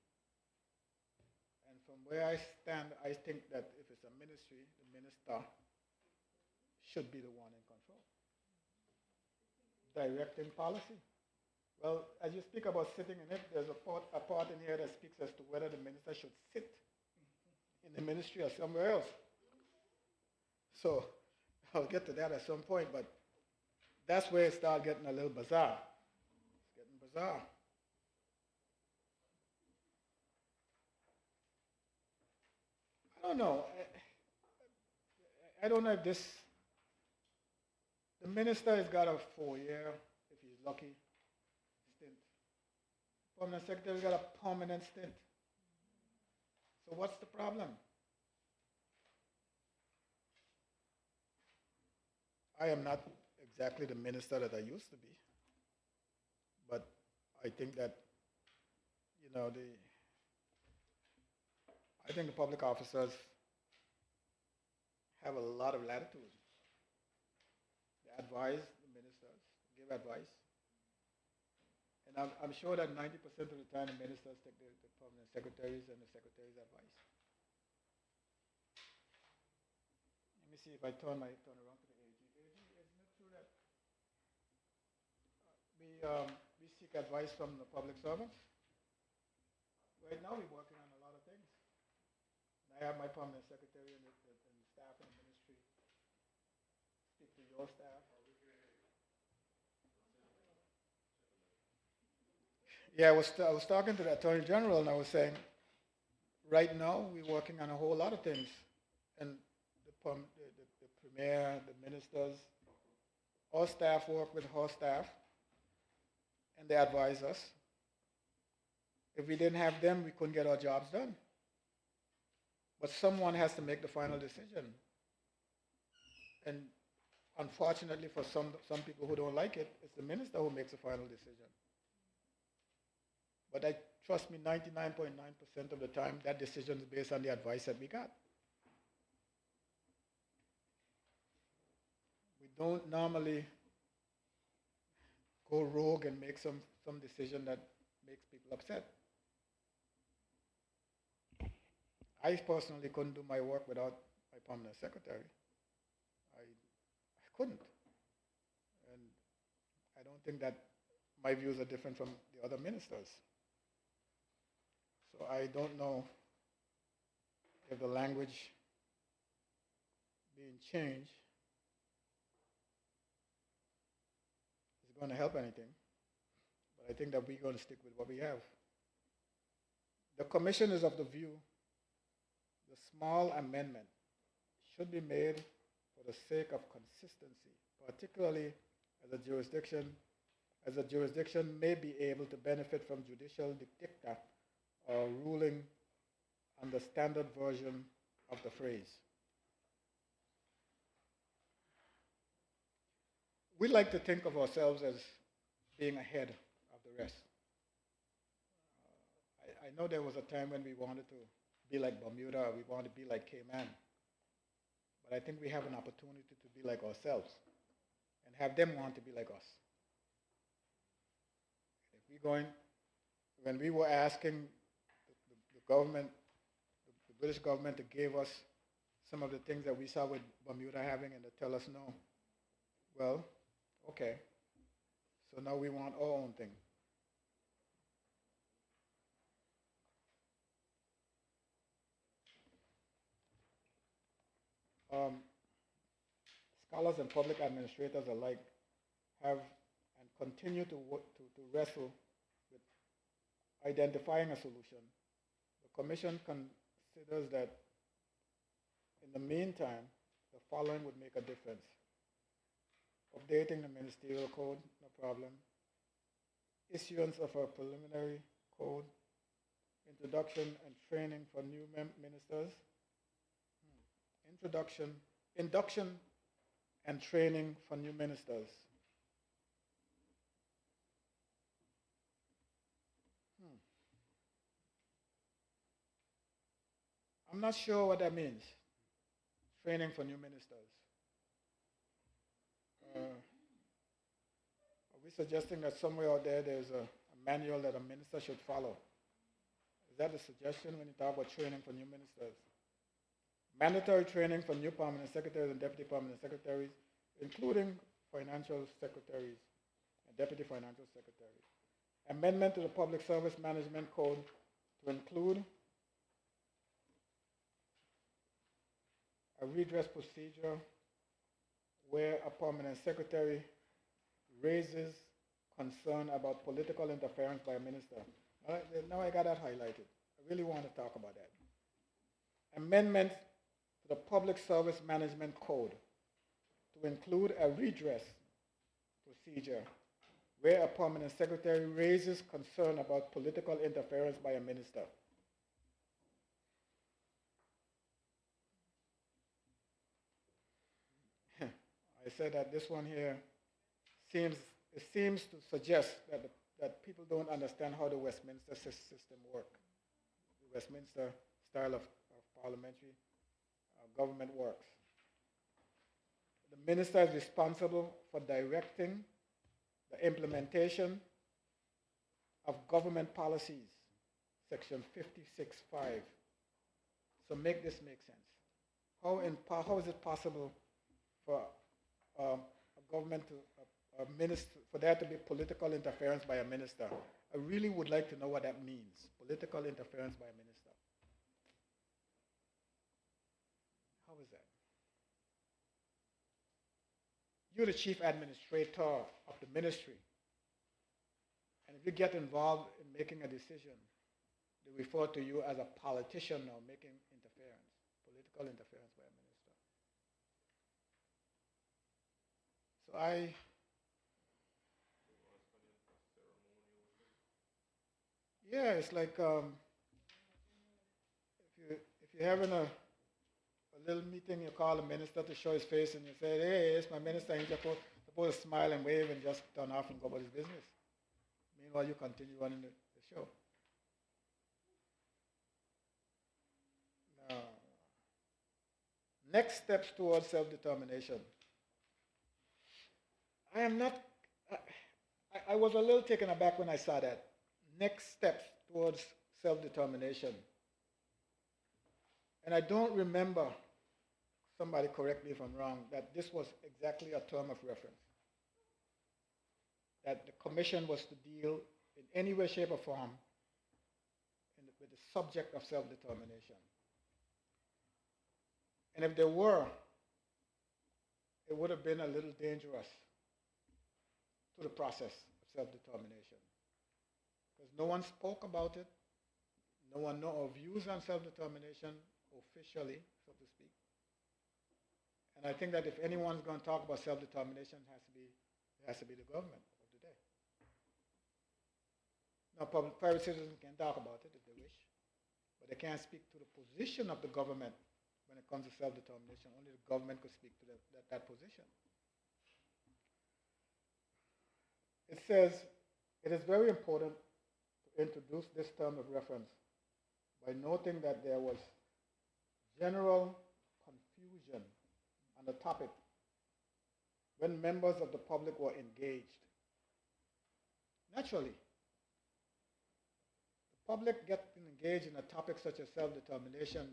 And from where I stand, I think that if it's a ministry, the minister should be the one in control. Directing policy. Well, as you speak about sitting in it, there's a part in here that speaks as to whether the minister should sit in the ministry or somewhere else. So I'll get to that at some point, but that's where it starts getting a little bizarre. It's getting bizarre. I don't know. I don't know if the minister has got a 4-year, if he's lucky, stint. Permanent secretary's got a permanent stint. So what's the problem? I am not exactly the minister that I used to be, but I think that, I think the public officers have a lot of latitude. They advise the ministers, give advice. And I'm sure that 90% of the time the ministers take the permanent secretaries and the secretaries' advice. Let me see if I turn around to the AG. AG, isn't it true that we seek advice from the public servants. Right now, we're working on a lot of things. And I have my permanent secretary and the staff in the ministry speak to your staff. Yeah, I was talking to the Attorney General and I was saying, right now, we're working on a whole lot of things. And the Premier, the ministers, our staff work with our staff and they advise us. If we didn't have them, we couldn't get our jobs done. But someone has to make the final decision. And unfortunately for some people who don't like it, it's the minister who makes the final decision. But trust me, 99.9% of the time, that decision is based on the advice that we got. We don't normally go rogue and make some decision that makes people upset. I personally couldn't do my work without my permanent secretary. I couldn't. And I don't think that my views are different from the other ministers. So I don't know if the language being changed is going to help anything. But I think that we're going to stick with what we have. The commission is of the view the small amendment should be made for the sake of consistency, particularly as a jurisdiction may be able to benefit from judicial dicta or ruling on the standard version of the phrase. We like to think of ourselves as being ahead of the rest. I know there was a time when we wanted to be like Bermuda, we wanted to be like Cayman. But I think we have an opportunity to be like ourselves and have them want to be like us. If we're going, when we were asking the government, the British government to give us some of the things that we saw with Bermuda having and to tell us no, well, okay. So now we want our own thing. Scholars and public administrators alike have and continue to wrestle with identifying a solution. The Commission considers that in the meantime, the following would make a difference. Updating the ministerial code, no problem. Issuance of a preliminary code. Introduction and training for new ministers. Induction and training for new ministers. I'm not sure what that means, training for new ministers. Are we suggesting that somewhere out there's a manual that a minister should follow? Is that a suggestion when you talk about training for new ministers? Mandatory training for new permanent secretaries and deputy permanent secretaries, including financial secretaries and deputy financial secretaries. Amendment to the Public Service Management Code to include a redress procedure where a permanent secretary raises concern about political interference by a minister. Now I got that highlighted. I really want to talk about that. Amendment to the Public Service Management Code to include a redress procedure where a permanent secretary raises concern about political interference by a minister. I said that this one here seems to suggest that people don't understand how the Westminster system works. The Westminster style of parliamentary government works. The minister is responsible for directing the implementation of government policies, section 56.5. So make this make sense. How is it possible for a government to, a minister, for there to be political interference by a minister. I really would like to know what that means, political interference by a minister. How is that? You're the chief administrator of the ministry. And if you get involved in making a decision, they refer to you as a politician now making interference, political interference by a minister. So yeah, it's like if you're having a little meeting, you call the minister to show his face, and you say, "Hey, it's my minister." He's supposed to smile and wave and just turn off and go about his business. Meanwhile, you continue running the show. Now, next steps towards self-determination. I am not. I was a little taken aback when I saw that. Next steps towards self-determination. And I don't remember, somebody correct me if I'm wrong, that this was exactly a term of reference. That the commission was to deal in any way, shape, or form with the subject of self-determination. And if there were, it would have been a little dangerous to the process of self-determination. Because no one spoke about it, no one knew our views on self-determination officially, so to speak. And I think that if anyone's going to talk about self-determination, it has to be the government of the day. Now, private citizens can talk about it if they wish, but they can't speak to the position of the government when it comes to self-determination. Only the government could speak to that position. It says, it is very important to introduce this term of reference by noting that there was general confusion on the topic when members of the public were engaged. Naturally, the public gets engaged in a topic such as self-determination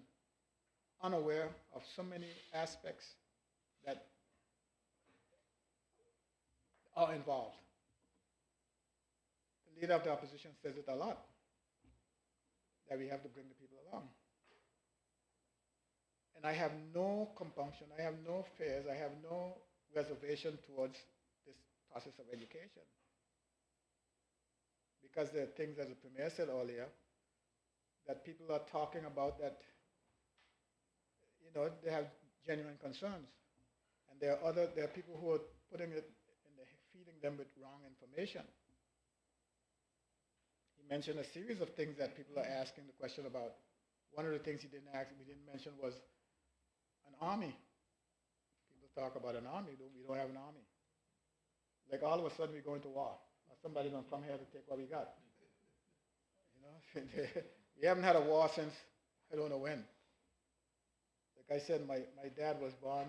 unaware of so many aspects that are involved. The leader of the opposition says it a lot, that we have to bring the people along. And I have no compunction, I have no fears, I have no reservation towards this process of education. Because there are things, as the Premier said earlier, that people are talking about that, you know, they have genuine concerns. And there are people who are putting it feeding them with wrong information. He mentioned a series of things that people are asking the question about. One of the things we didn't mention was an army. People talk about an army. We don't have an army. Like all of a sudden we go into war. Or somebody's going to come here to take what we got. You know, we haven't had a war since I don't know when. Like I said, my dad was born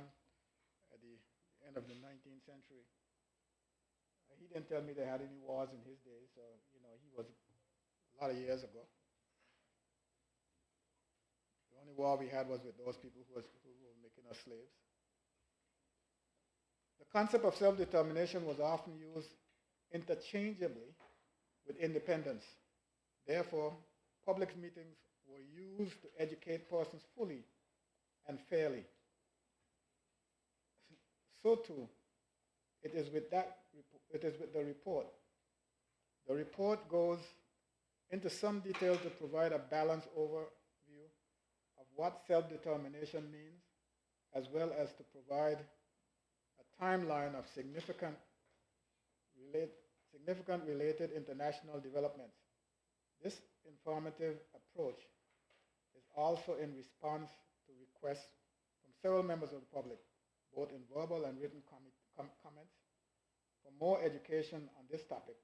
at the end of the 19th century. He didn't tell me they had any wars in his day, so, you know, he was a lot of years ago. The only war we had was with those people who were making us slaves. The concept of self-determination was often used interchangeably with independence. Therefore, public meetings were used to educate persons fully and fairly. So too, it is with the report. The report goes into some detail to provide a balanced overview of what self-determination means, as well as to provide a timeline of significant related international developments. This informative approach is also in response to requests from several members of the public, both in verbal and written comments, for more education on this topic.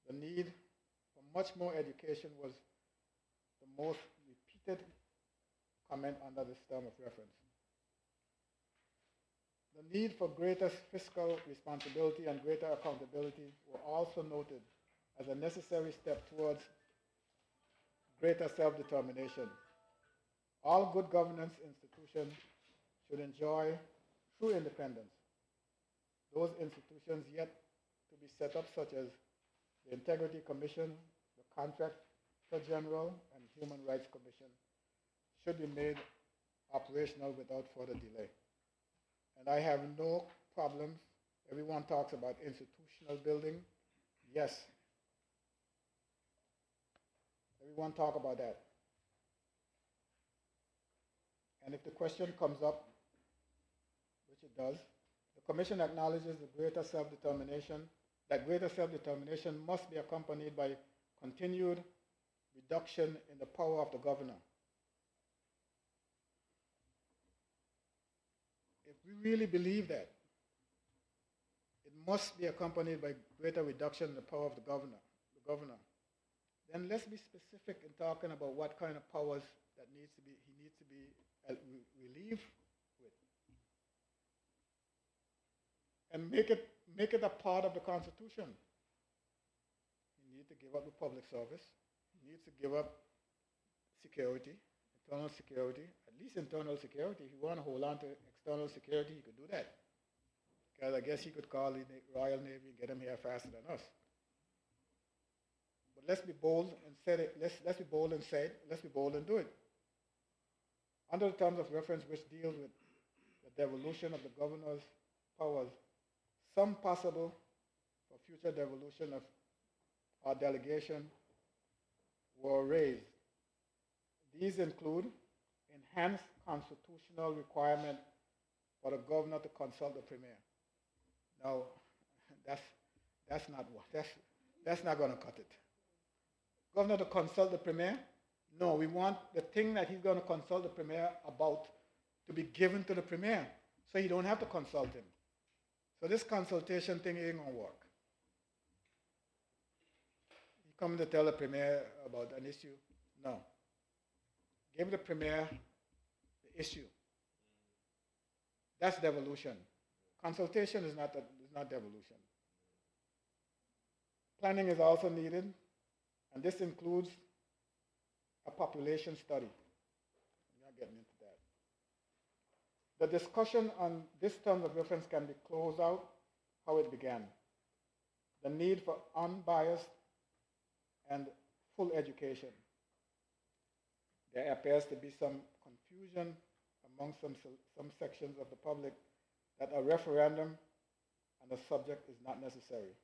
The need for much more education was the most repeated comment under this term of reference. The need for greater fiscal responsibility and greater accountability were also noted as a necessary step towards greater self-determination. All good governance institutions should enjoy true independence. those institutions yet to be set up, such as the Integrity Commission, the Contractor General, and Human Rights Commission, should be made operational without further delay. And I have no problems. Everyone talks about institutional building. Yes. Everyone talk about that. And if the question comes up, which it does, the Commission acknowledges the greater self-determination, that greater self-determination must be accompanied by continued reduction in the power of the governor. If we really believe that, it must be accompanied by greater reduction in the power of the governor, then let's be specific in talking about what kind of powers that he needs to be relieved with. And make it a part of the Constitution. He needs to give up the public service. He needs to give up security, internal security, at least internal security. If you want to hold on to external security, he could do that. Because I guess he could call the Royal Navy and get them here faster than us. But let's be bold and say it. Let's be bold and say it. Let's be bold and do it. Under the terms of reference which deals with the devolution of the governor's powers, some possible for future devolution of our delegation were raised. These include enhanced constitutional requirement for the governor to consult the premier. Now, that's not going to cut it. Governor to consult the premier? No, we want the thing that he's going to consult the premier about to be given to the premier, so he don't have to consult him. So this consultation thing ain't going to work. You come to tell the premier about an issue? No. Give the premier the issue. That's devolution. Consultation is not devolution. Planning is also needed, and this includes a population study. I'm not getting into that. The discussion on this terms of reference can be closed out how it began. The need for unbiased and full education. There appears to be some confusion among some sections of the public that a referendum on the subject is not necessary.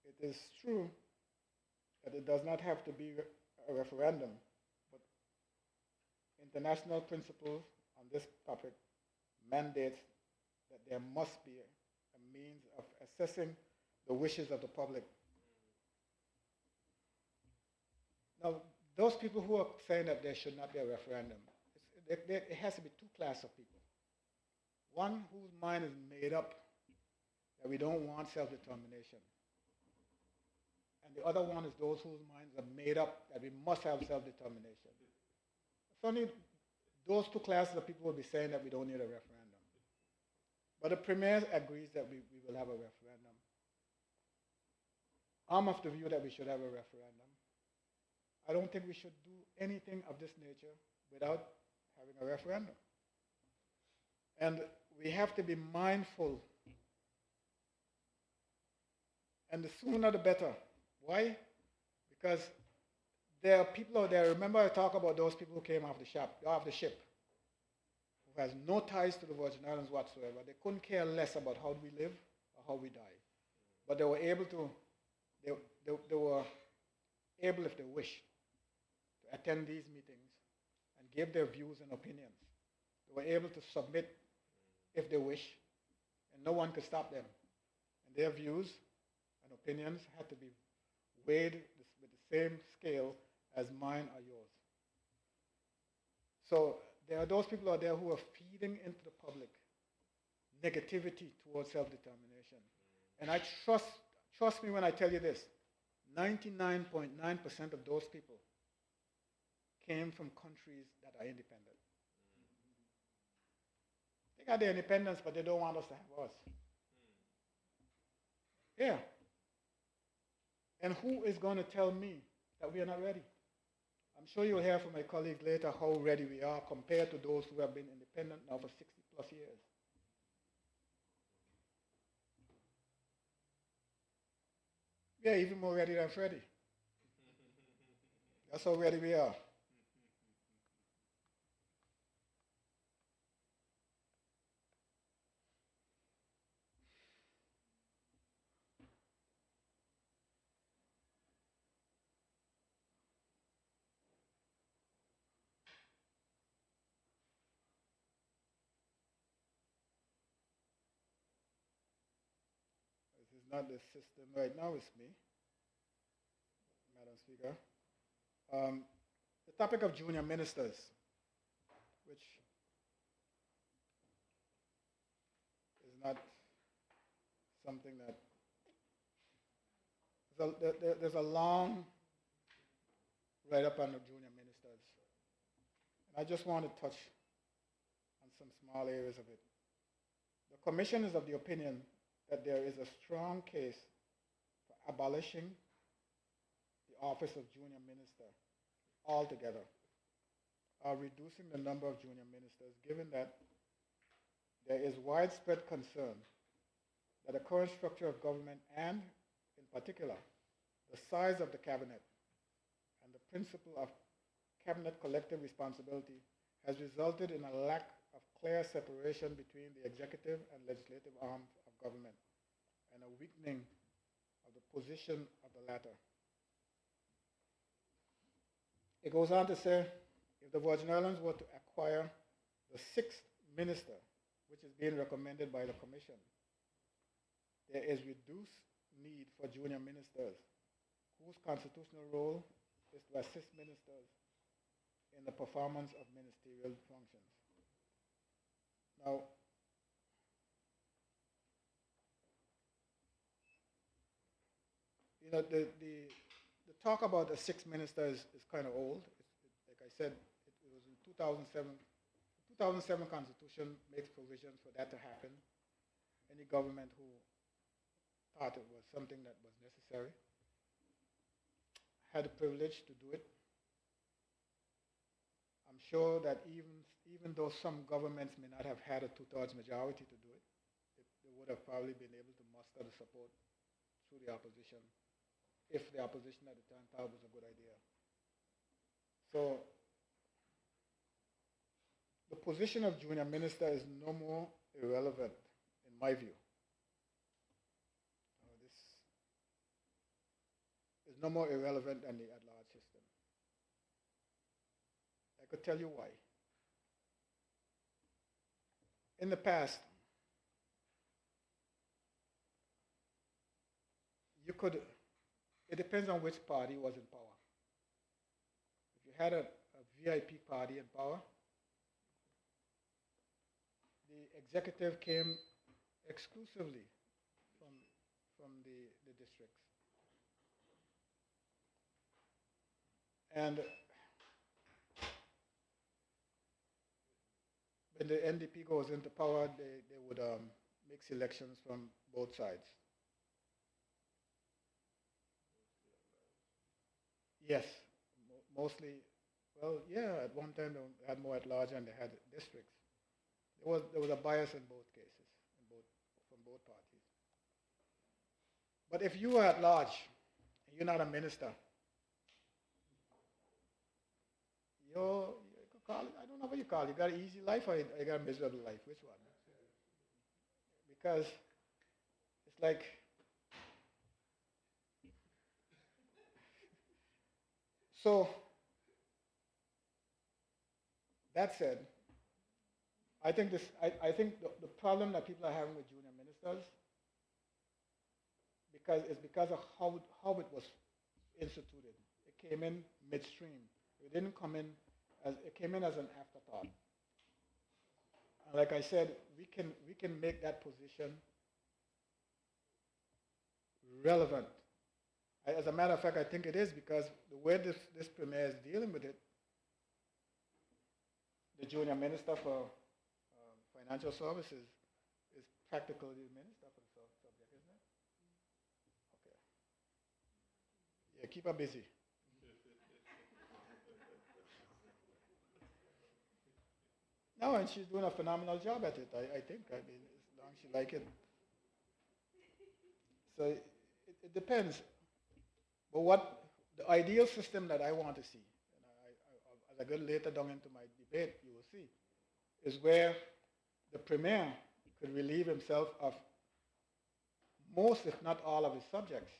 It is true that it does not have to be a referendum, but international principles on this topic mandates that there must be a means of assessing the wishes of the public. Now, those people who are saying that there should not be a referendum, it has to be two classes of people. One whose mind is made up that we don't want self-determination. And the other one is those whose minds are made up that we must have self-determination. It's only those two classes of people will be saying that we don't need a referendum. But the Premier agrees that we will have a referendum. I'm of the view that we should have a referendum. I don't think we should do anything of this nature without having a referendum. And we have to be mindful. And the sooner the better. Why? Because there are people out there, remember I talked about those people who came off the ship, who has no ties to the Virgin Islands whatsoever. They couldn't care less about how we live or how we die. But they were able to, they were able, if they wished, to attend these meetings and give their views and opinions. They were able to submit if they wish, and no one could stop them. And their views and opinions had to be weighed with the same scale as mine or yours. So there are those people out there who are feeding into the public negativity towards self-determination. And I trust me when I tell you this, 99.9% of those people came from countries that are independent. They got their independence, but they don't want us to have us. Yeah. And who is going to tell me that we are not ready? I'm sure you'll hear from my colleagues later how ready we are compared to those who have been independent now for 60 plus years. They're even more ready than Freddie. That's how ready we are. This is not the system right now, it's me, Madam Speaker. The topic of junior ministers, which is not something that, there's a long write-up on the junior ministers. And I just want to touch on some small areas of it. The Commission is of the opinion that there is a strong case for abolishing the office of junior minister altogether, or reducing the number of junior ministers, given that there is widespread concern that the current structure of government and, in particular, the size of the cabinet and the principle of cabinet collective responsibility has resulted in a lack of clear separation between the executive and legislative arms of government and a weakening of the position of the latter. It goes on to say, if the Virgin Islands were to acquire the sixth minister, which is being recommended by the Commission, there is reduced need for junior ministers, whose constitutional role is to assist ministers in the performance of ministerial functions. Now, you know, the talk about the six ministers is kind of old. Like I said, it was in 2007. The 2007 Constitution makes provisions for that to happen. Any government who thought it was something that was necessary had the privilege to do it. I'm sure that even though some governments may not have had a two-thirds majority to do it, they would have probably been able to muster the support through the opposition, if the opposition at the time thought it was a good idea. So the position of junior minister is no more irrelevant, in my view. This is no more irrelevant than the at-large system. I could tell you why. In the past, it depends on which party was in power. If you had a VIP party in power, the executive came exclusively from the districts. And when the NDP goes into power, they would mix elections from both sides. Yes, mostly. Well, yeah, at one time they had more at large and they had districts. There was a bias in both cases, from both parties. But if you are at large and you're not a minister, you could call it, I don't know what you call it. You got an easy life or you got a miserable life? Which one? Because it's like, so that said, I think the problem that people are having with junior ministers is because of how it was instituted. It came in midstream. It didn't come in it came in as an afterthought. And like I said, we can make that position relevant. As a matter of fact, I think it is, because the way this premier is dealing with it, the junior minister for financial services is practically the minister for the subject, isn't it? Okay. Yeah, keep her busy. No, and she's doing a phenomenal job at it, I think. I mean, as long as she likes it. So it depends. But what the ideal system that I want to see, and as I go later down into my debate, you will see, is where the premier could relieve himself of most, if not all, of his subjects.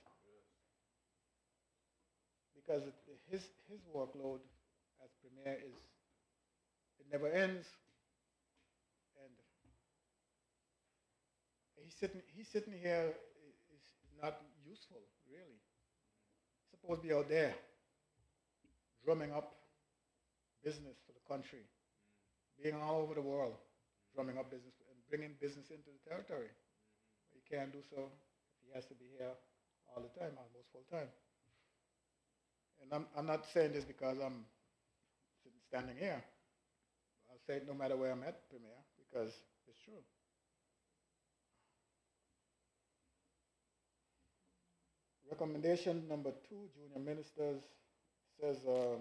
Because his workload as premier is, it never ends, and he's sitting here is not useful, really. He's supposed to be out there drumming up business for the country, being all over the world, drumming up business and bringing business into the territory. He can't do so if he has to be here all the time, almost full time. And I'm not saying this because I'm standing here. I'll say it no matter where I'm at, Premier, because it's true. Recommendation number 2, junior ministers, says the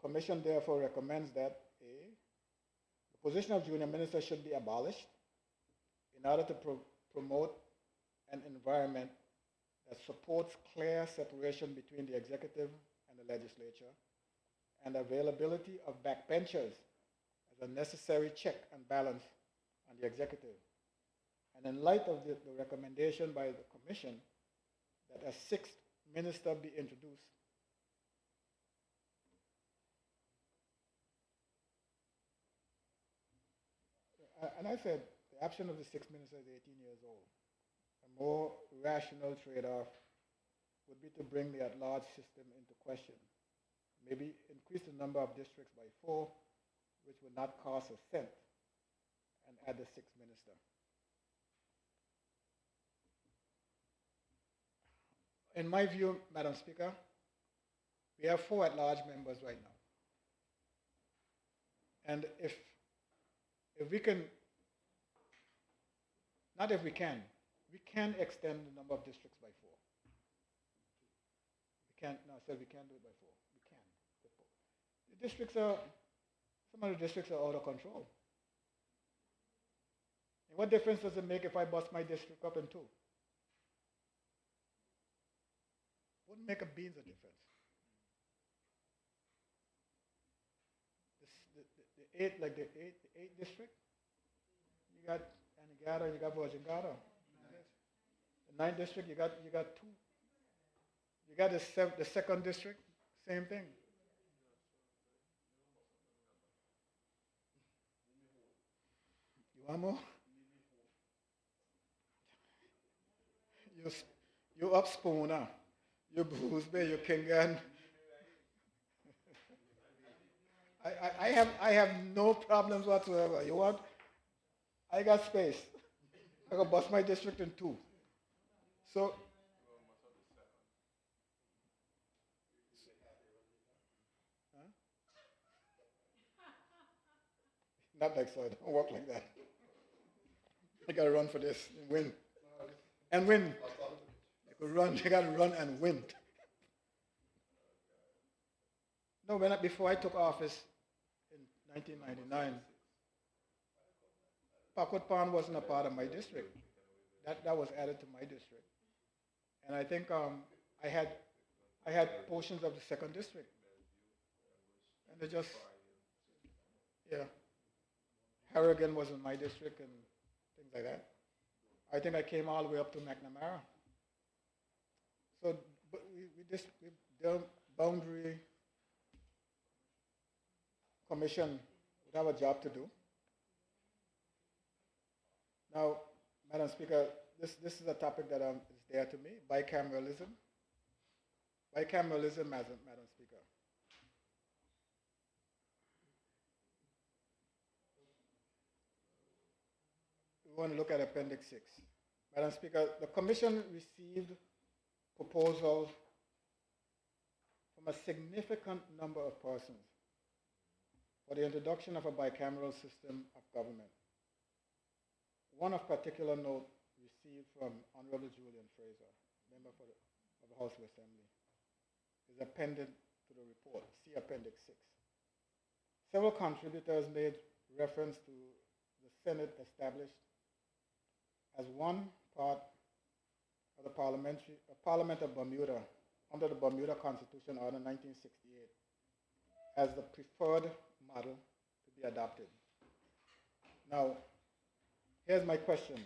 commission therefore recommends that A, the position of junior minister should be abolished in order to promote an environment that supports clear separation between the executive and the legislature and availability of backbenchers as a necessary check and balance on the executive. And in light of the recommendation by the commission that a 6th minister be introduced, and I said the option of the 6th minister is 18 years old. A more rational trade-off would be to bring the at-large system into question. Maybe increase the number of districts by 4, which would not cost a cent, and add the 6th minister. In my view, Madam Speaker, we have 4 at-large members right now. And if we can, not if we can extend the number of districts by 4. We can't, no, I said we can't do it by 4. We can. The districts are, some of the districts are out of control. And what difference does it make if I bust my district up in 2? Wouldn't make a beans of difference. The 8 district, you got Anegada, you got Virgin-Gata. The 9th district, you got 2. You got the 2nd district, same thing. You want more? You up Spooner, you Bruce Bay, you Kingan. I have no problems whatsoever. You want? I got space. I can bust my district in 2. So, huh? Not like so. It don't work like that. I gotta run for this and win. And win. You could run. You gotta run and win. No, before I took office in 1999, Pakot Pond wasn't a part of my district. That was added to my district. And I think I had portions of the 2nd district. And they just, yeah. Harrigan was in my district and things like that. I think I came all the way up to McNamara. So but the boundary commission would have a job to do. Now, Madam Speaker, this is a topic that is dear to me, bicameralism. Bicameralism, Madam Speaker. We want to look at Appendix 6. Madam Speaker, the Commission received proposals from a significant number of persons for the introduction of a bicameral system of government. One of particular note received from Honorable Julian Fraser, member of the House of Assembly, is appended to the report. See Appendix 6. Several contributors made reference to the Senate established as one part of the Parliament of Bermuda under the Bermuda Constitution, Order 1968, as the preferred model to be adopted. Now, here's my question.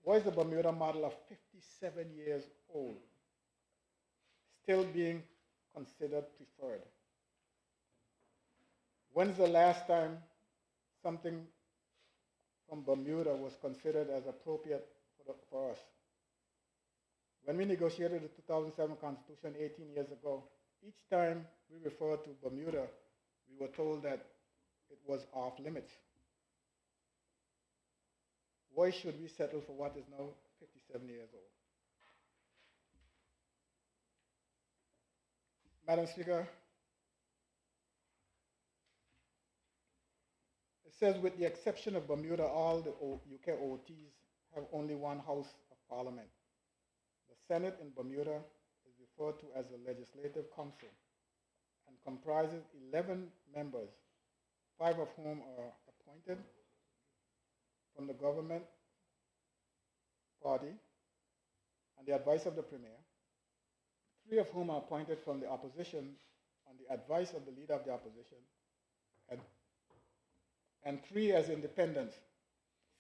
Why is the Bermuda model of 57 years old still being considered preferred? When's the last time something from Bermuda was considered as appropriate for us? When we negotiated the 2007 Constitution 18 years ago, each time we referred to Bermuda, we were told that it was off limits. Why should we settle for what is now 57 years old? Madam Speaker, it says, with the exception of Bermuda, all the UK OTs have only one House of Parliament. The Senate in Bermuda is referred to as the Legislative Council and comprises 11 members, 5 of whom are appointed from the government party on the advice of the Premier, 3 of whom are appointed from the opposition on the advice of the leader of the opposition, and 3 as independents,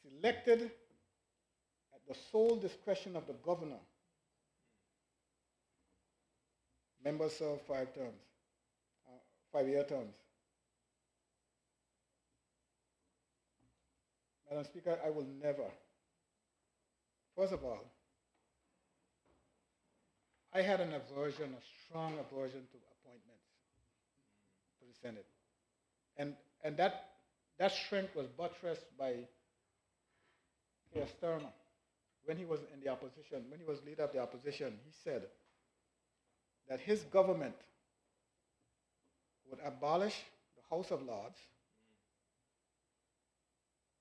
selected at the sole discretion of the governor. Members serve 5 terms, 5-year terms. Madam Speaker, I will never, first of all, I had an aversion, a strong aversion to appointments to the Senate. And that strength was buttressed by Keir Starmer. When he was in the opposition, when he was leader of the opposition, he said that his government would abolish the House of Lords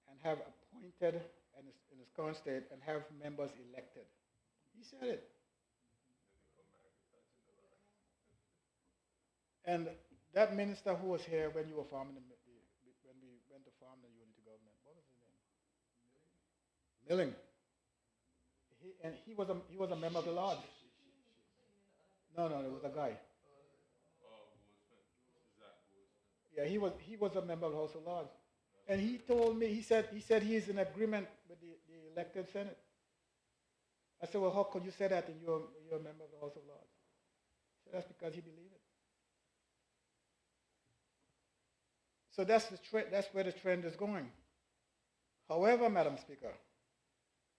and have appointed, in his current state, and have members elected. He said it. And that minister who was here when you were forming, when we went to form the unity government, what was his name? Milling. He was a member of the Lords. No, it was a guy. Yeah, he was a member of the House of Lords. And he told me, he said he's in agreement with the elected Senate. I said, well, how could you say that and you're a member of the House of Lords? He said, that's because he believed it. So that's where the trend is going. However, Madam Speaker,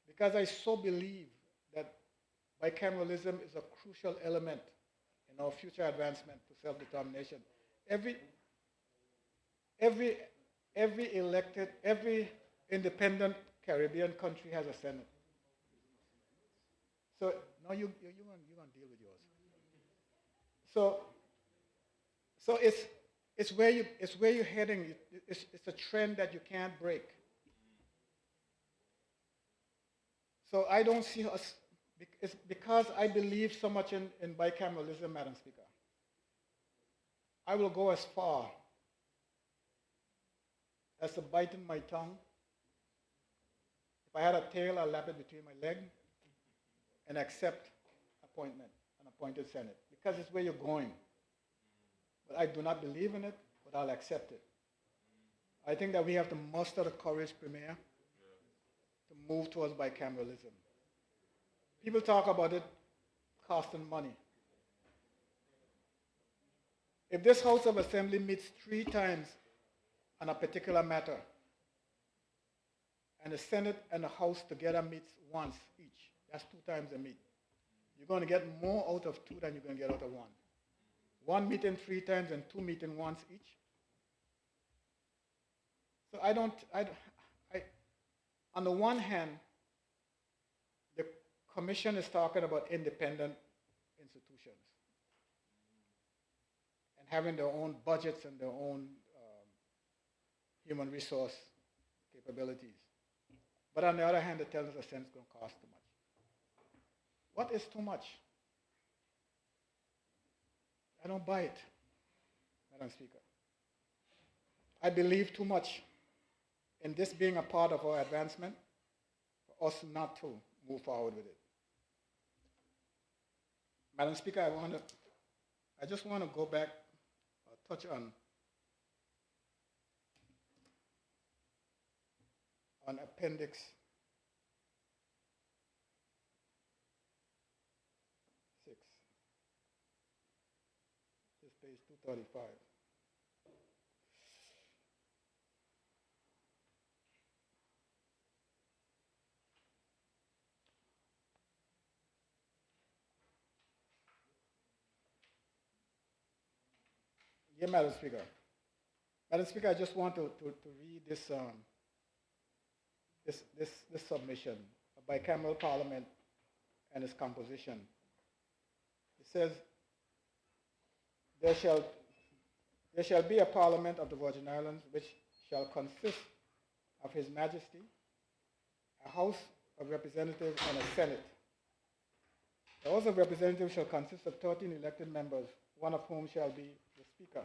because I so believe that bicameralism is a crucial element in our future advancement to self-determination, every independent Caribbean country has a Senate. So, no, you're going to deal with yours. So it's where you're heading. It's a trend that you can't break. So I don't see us, it's because I believe so much in bicameralism, Madam Speaker. I will go as far as to biting my tongue. If I had a tail, I'll lap it between my legs and accept an appointed Senate, because it's where you're going. But I do not believe in it, but I'll accept it. I think that we have to muster the courage, Premier, to move towards bicameralism. People talk about it costing money. If this House of Assembly meets 3 times on a particular matter, and the Senate and the House together meets once each, that's 2 times a meet. You're going to get more out of 2 than you're going to get out of 1. 1 meeting 3 times and 2 meeting once each. So on the one hand, the Commission is talking about independent institutions and having their own budgets and their own human resource capabilities. But on the other hand, it tells us the Senate's going to cost too much. What is too much? I don't buy it, Madam Speaker. I believe too much in this being a part of our advancement for us not to move forward with it. Madam Speaker, I just want to go back or touch on Appendix 6. This page 235. Yeah, Madam Speaker. Madam Speaker, I just want to read this submission, a bicameral parliament and its composition. It says, there shall be a parliament of the Virgin Islands which shall consist of His Majesty, a House of Representatives, and a Senate. The House of Representatives shall consist of 13 elected members, one of whom shall be the Speaker.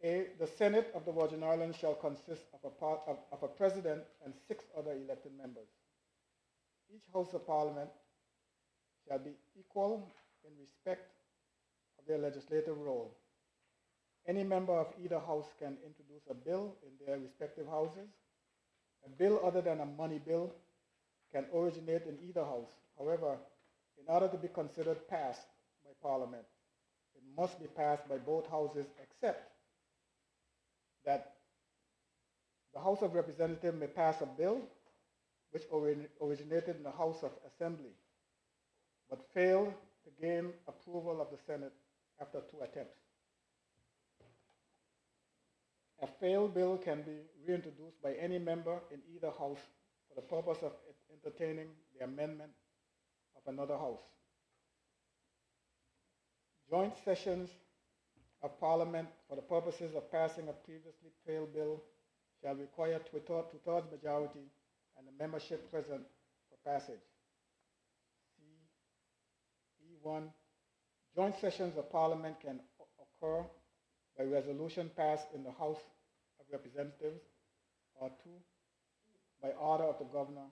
3A, the Senate of the Virgin Islands shall consist of a president and 6 other elected members. Each House of Parliament shall be equal in respect of their legislative role. Any member of either house can introduce a bill in their respective houses. A bill other than a money bill can originate in either house. However, in order to be considered passed by Parliament, it must be passed by both houses, except that the House of Representatives may pass a bill which originated in the House of Assembly, but failed to gain approval of the Senate after 2 attempts. A failed bill can be reintroduced by any member in either house for the purpose of entertaining the amendment of another house. Joint sessions of Parliament for the purposes of passing a previously failed bill shall require two-thirds majority and the membership present for passage. E1, joint sessions of Parliament can occur by resolution passed in the House of Representatives, or 2, by order of the Governor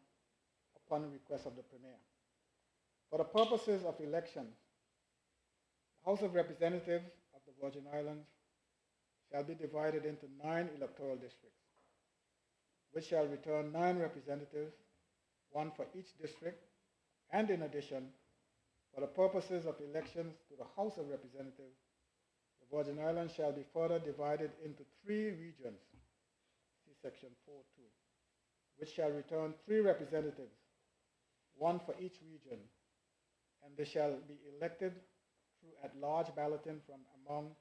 upon request of the Premier. For the purposes of elections, the House of Representatives of the Virgin Islands shall be divided into 9 electoral districts, which shall return 9 representatives, 1 for each district, and in addition, for the purposes of elections to the House of Representatives, the Virgin Islands shall be further divided into 3 regions, see section 4.2, which shall return 3 representatives, 1 for each region, and they shall be elected through at-large balloting from among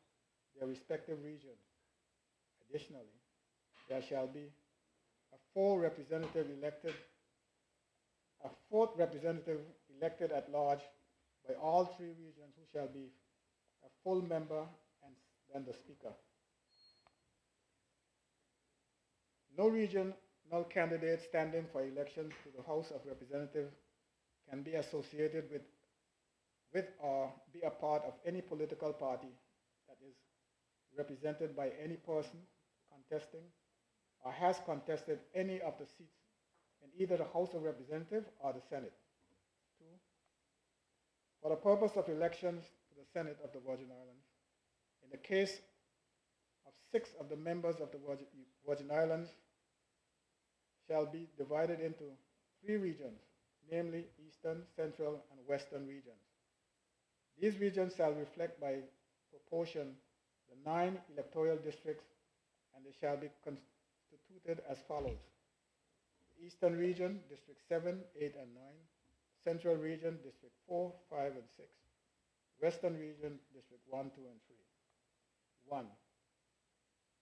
their respective regions. Additionally, there shall be a 4th representative elected at large by all 3 regions, who shall be a full member and then the Speaker. No regional candidate standing for election to the House of Representatives can be associated with or be a part of any political party that is represented by any person contesting or has contested any of the seats in either the House of Representatives or the Senate. 2, for the purpose of elections to the Senate of the Virgin Islands, in the case of 6 of the members of the Virgin Islands shall be divided into 3 regions, namely Eastern, Central, and Western regions. These regions shall reflect by proportion the 9 electoral districts, and they shall be constituted as follows. The Eastern region, District 7, 8, and 9. Central region, District 4, 5, and 6. Western region, District 1, 2, and 3. 1.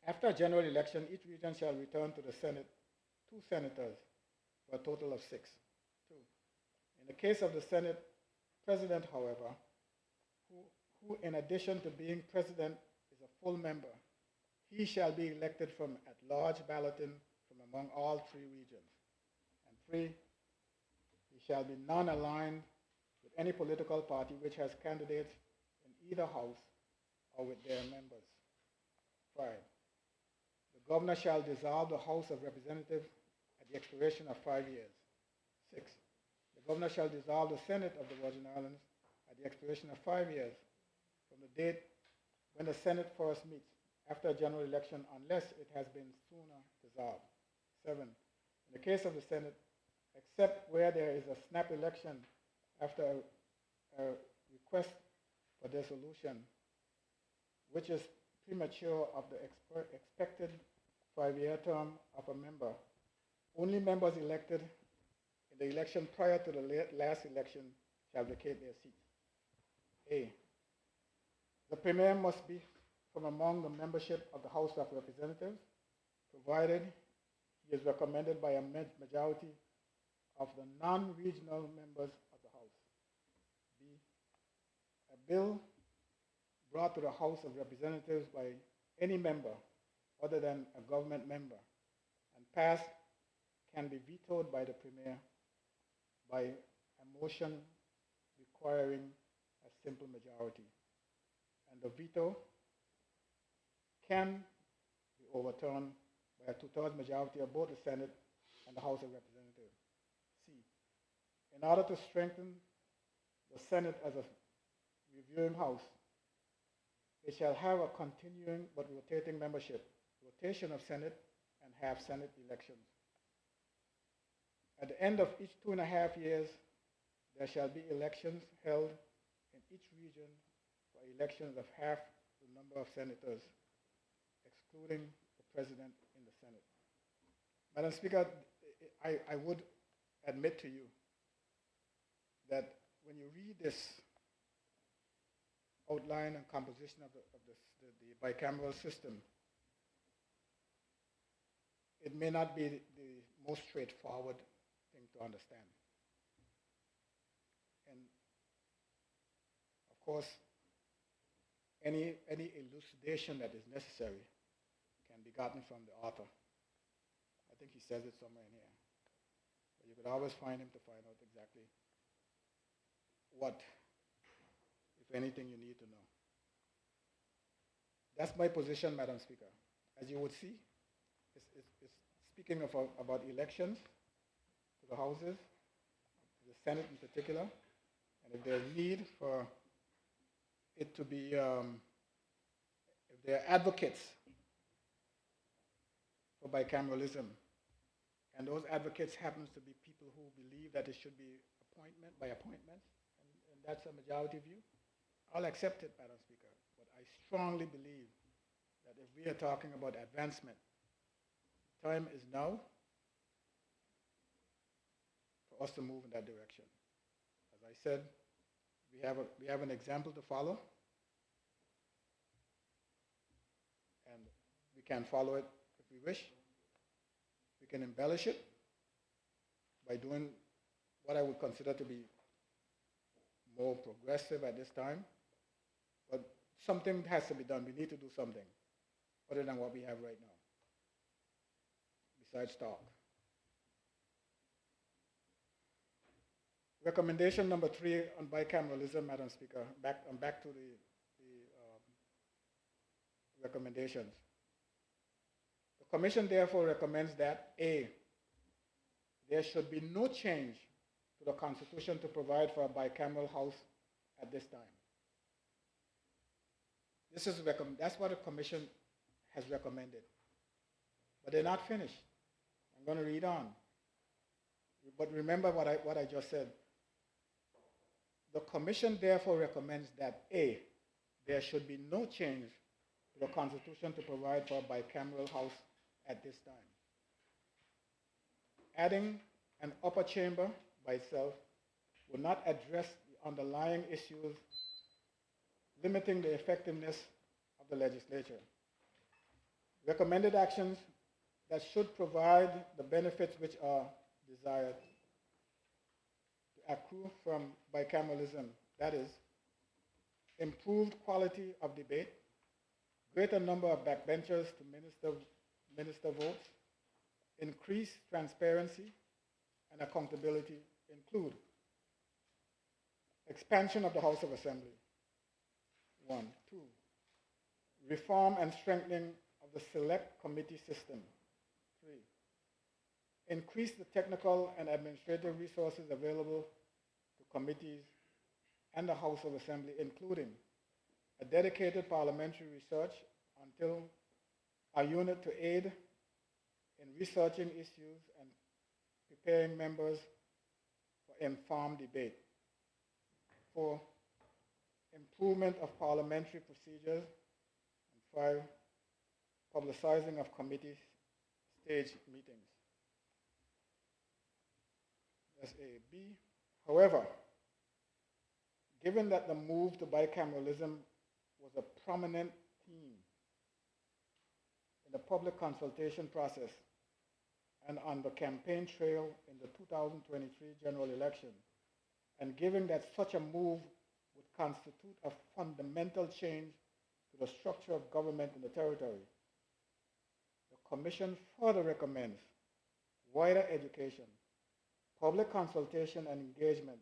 After a general election, each region shall return to the Senate 2 senators for a total of 6. 2. In the case of the Senate President, however, who in addition to being President is a full member, he shall be elected from at-large balloting from among all 3 regions. And 3, he shall be non-aligned with any political party which has candidates in either house or with their members. 5, the Governor shall dissolve the House of Representatives at the expiration of 5 years. 6, the governor shall dissolve the Senate of the Virgin Islands at the expiration of 5 years from the date when the Senate first meets after a general election unless it has been sooner dissolved. 7. In the case of the Senate, except where there is a snap election after a request for dissolution, which is premature of the expected 5-year term of a member, only members elected in the election prior to the last election shall vacate their seats. A. The Premier must be from among the membership of the House of Representatives, provided he is recommended by a majority of the non-regional members of the House. B. A bill brought to the House of Representatives by any member other than a government member and passed can be vetoed by the Premier by a motion requiring a simple majority. And the veto can be overturned by a 2/3 majority of both the Senate and the House of Representatives. C. In order to strengthen the Senate as a reviewing house, it shall have a continuing but rotating membership, rotation of Senate and half Senate elections. At the end of each 2.5 years, there shall be elections held in each region for elections of half the number of senators, excluding the president in the Senate. Madam Speaker, I would admit to you that when you read this outline and composition of the bicameral system, it may not be the most straightforward thing to understand. And of course, any elucidation that is necessary can be gotten from the author. I think he says it somewhere in here. But you could always find him to find out exactly what, if anything, you need to know. That's my position, Madam Speaker. As you would see, it's speaking about elections to the houses, the Senate in particular, and if there's need for it to be, if there are advocates for bicameralism, and those advocates happens to be people who believe that it should be appointment by appointment, and that's a majority view, I'll accept it, Madam Speaker. But I strongly believe that if we are talking about advancement, the time is now for us to move in that direction. As I said, we have an example to follow, and we can follow it if we wish. We can embellish it by doing what I would consider to be more progressive at this time, but something has to be done. We need to do something other than what we have right now, besides talk. Recommendation number 3 on bicameralism, Madam Speaker. Back to the recommendations. The Commission therefore recommends that A, there should be no change to the Constitution to provide for a bicameral House at this time. That's what the Commission has recommended. But they're not finished. I'm going to read on. But remember what I just said. The Commission therefore recommends that A, there should be no change to the Constitution to provide for a bicameral House at this time. Adding an upper chamber by itself will not address the underlying issues limiting the effectiveness of the legislature. Recommended actions that should provide the benefits which are desired to accrue from bicameralism, that is, improved quality of debate, greater number of backbenchers to minister votes, increased transparency and accountability include expansion of the House of Assembly, 1. 2, reform and strengthening of the select committee system, 3, increase the technical and administrative resources available committees and the House of Assembly, including a dedicated parliamentary research until a unit to aid in researching issues and preparing members for informed debate. 4, improvement of parliamentary procedures. And 5, publicizing of committee stage meetings. That's A. B. However, given that the move to bicameralism was a prominent theme in the public consultation process and on the campaign trail in the 2023 general election, and given that such a move would constitute a fundamental change to the structure of government in the territory, the Commission further recommends wider education, public consultation and engagement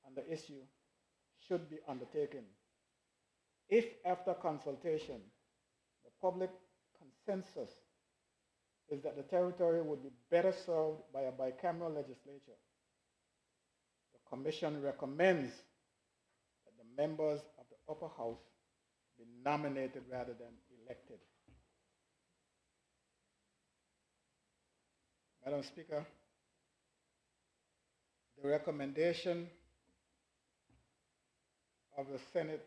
on the issue should be undertaken. If after consultation, the public consensus is that the territory would be better served by a bicameral legislature, the Commission recommends that the members of the upper house be nominated rather than elected. Madam Speaker, the recommendation of the Senate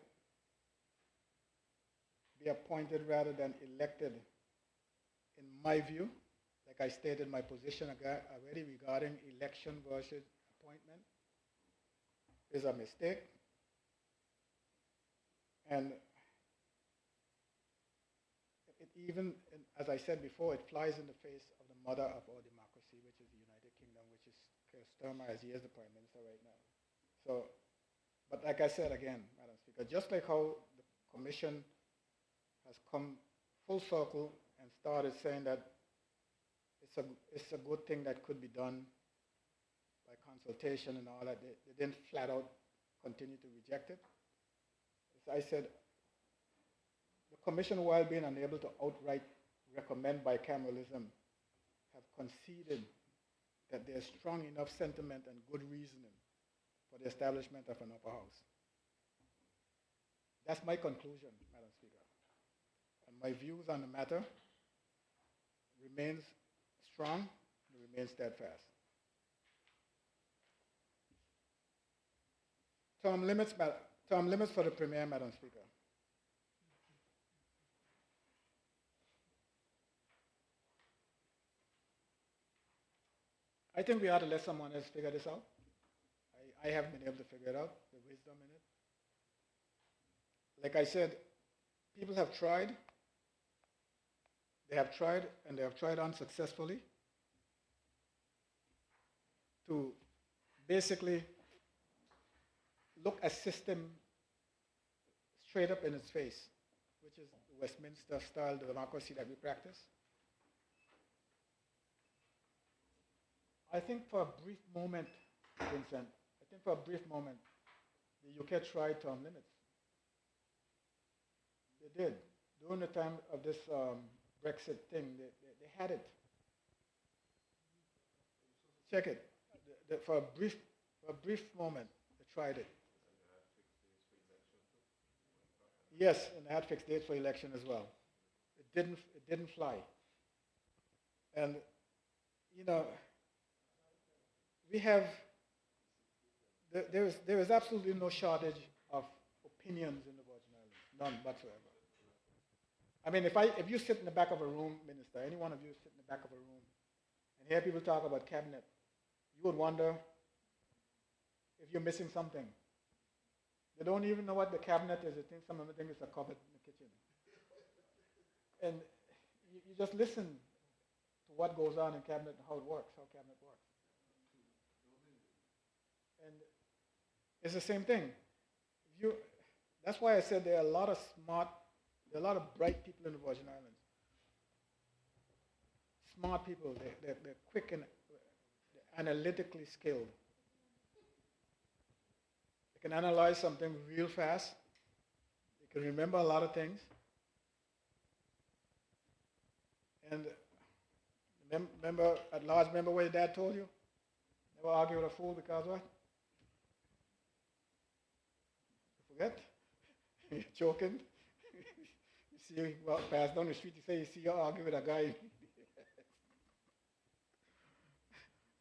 be appointed rather than elected, in my view, like I stated my position already regarding election versus appointment, is a mistake. And it even, as I said before, it flies in the face of the mother of our democracy, which is the United Kingdom, which is Keir Starmer, as he is the Prime Minister right now. So, but like I said again, Madam Speaker, just like how the Commission has come full circle and started saying that it's a good thing that could be done by consultation and all that, they didn't flat out continue to reject it. As I said, the Commission, while being unable to outright recommend bicameralism, have conceded that there's strong enough sentiment and good reasoning for the establishment of an upper house. That's my conclusion, Madam Speaker. And my views on the matter remains strong and remain steadfast. Term limits for the Premier, Madam Speaker. I think we ought to let someone else figure this out. I haven't been able to figure it out, the wisdom in it. Like I said, people have tried. They have tried, and they have tried unsuccessfully to basically look a system straight up in its face, which is the Westminster style democracy that we practice. I think for a brief moment, Vincent, the UK tried term limits. They did. During the time of this Brexit thing, they had it. Check it. For a brief moment, they tried it. Yes, and they had fixed dates for election as well. It didn't fly. And, you know, we have, there is absolutely no shortage of opinions in the Virgin Islands, none whatsoever. I mean, if you sit in the back of a room, Minister, any one of you sit in the back of a room and hear people talk about cabinet, you would wonder if you're missing something. They don't even know what the cabinet is. They think some of them think it's a cupboard in the kitchen. And you just listen to what goes on in cabinet and how it works, how cabinet works. And it's the same thing. That's why I said there are a lot of bright people in the Virgin Islands. Smart people, they're quick and they're analytically skilled. They can analyze something real fast. They can remember a lot of things. And remember, at large, remember what your dad told you? Never argue with a fool because what? Yet, you're joking. You see, you walk past down the street, you say, you see you argue with a guy.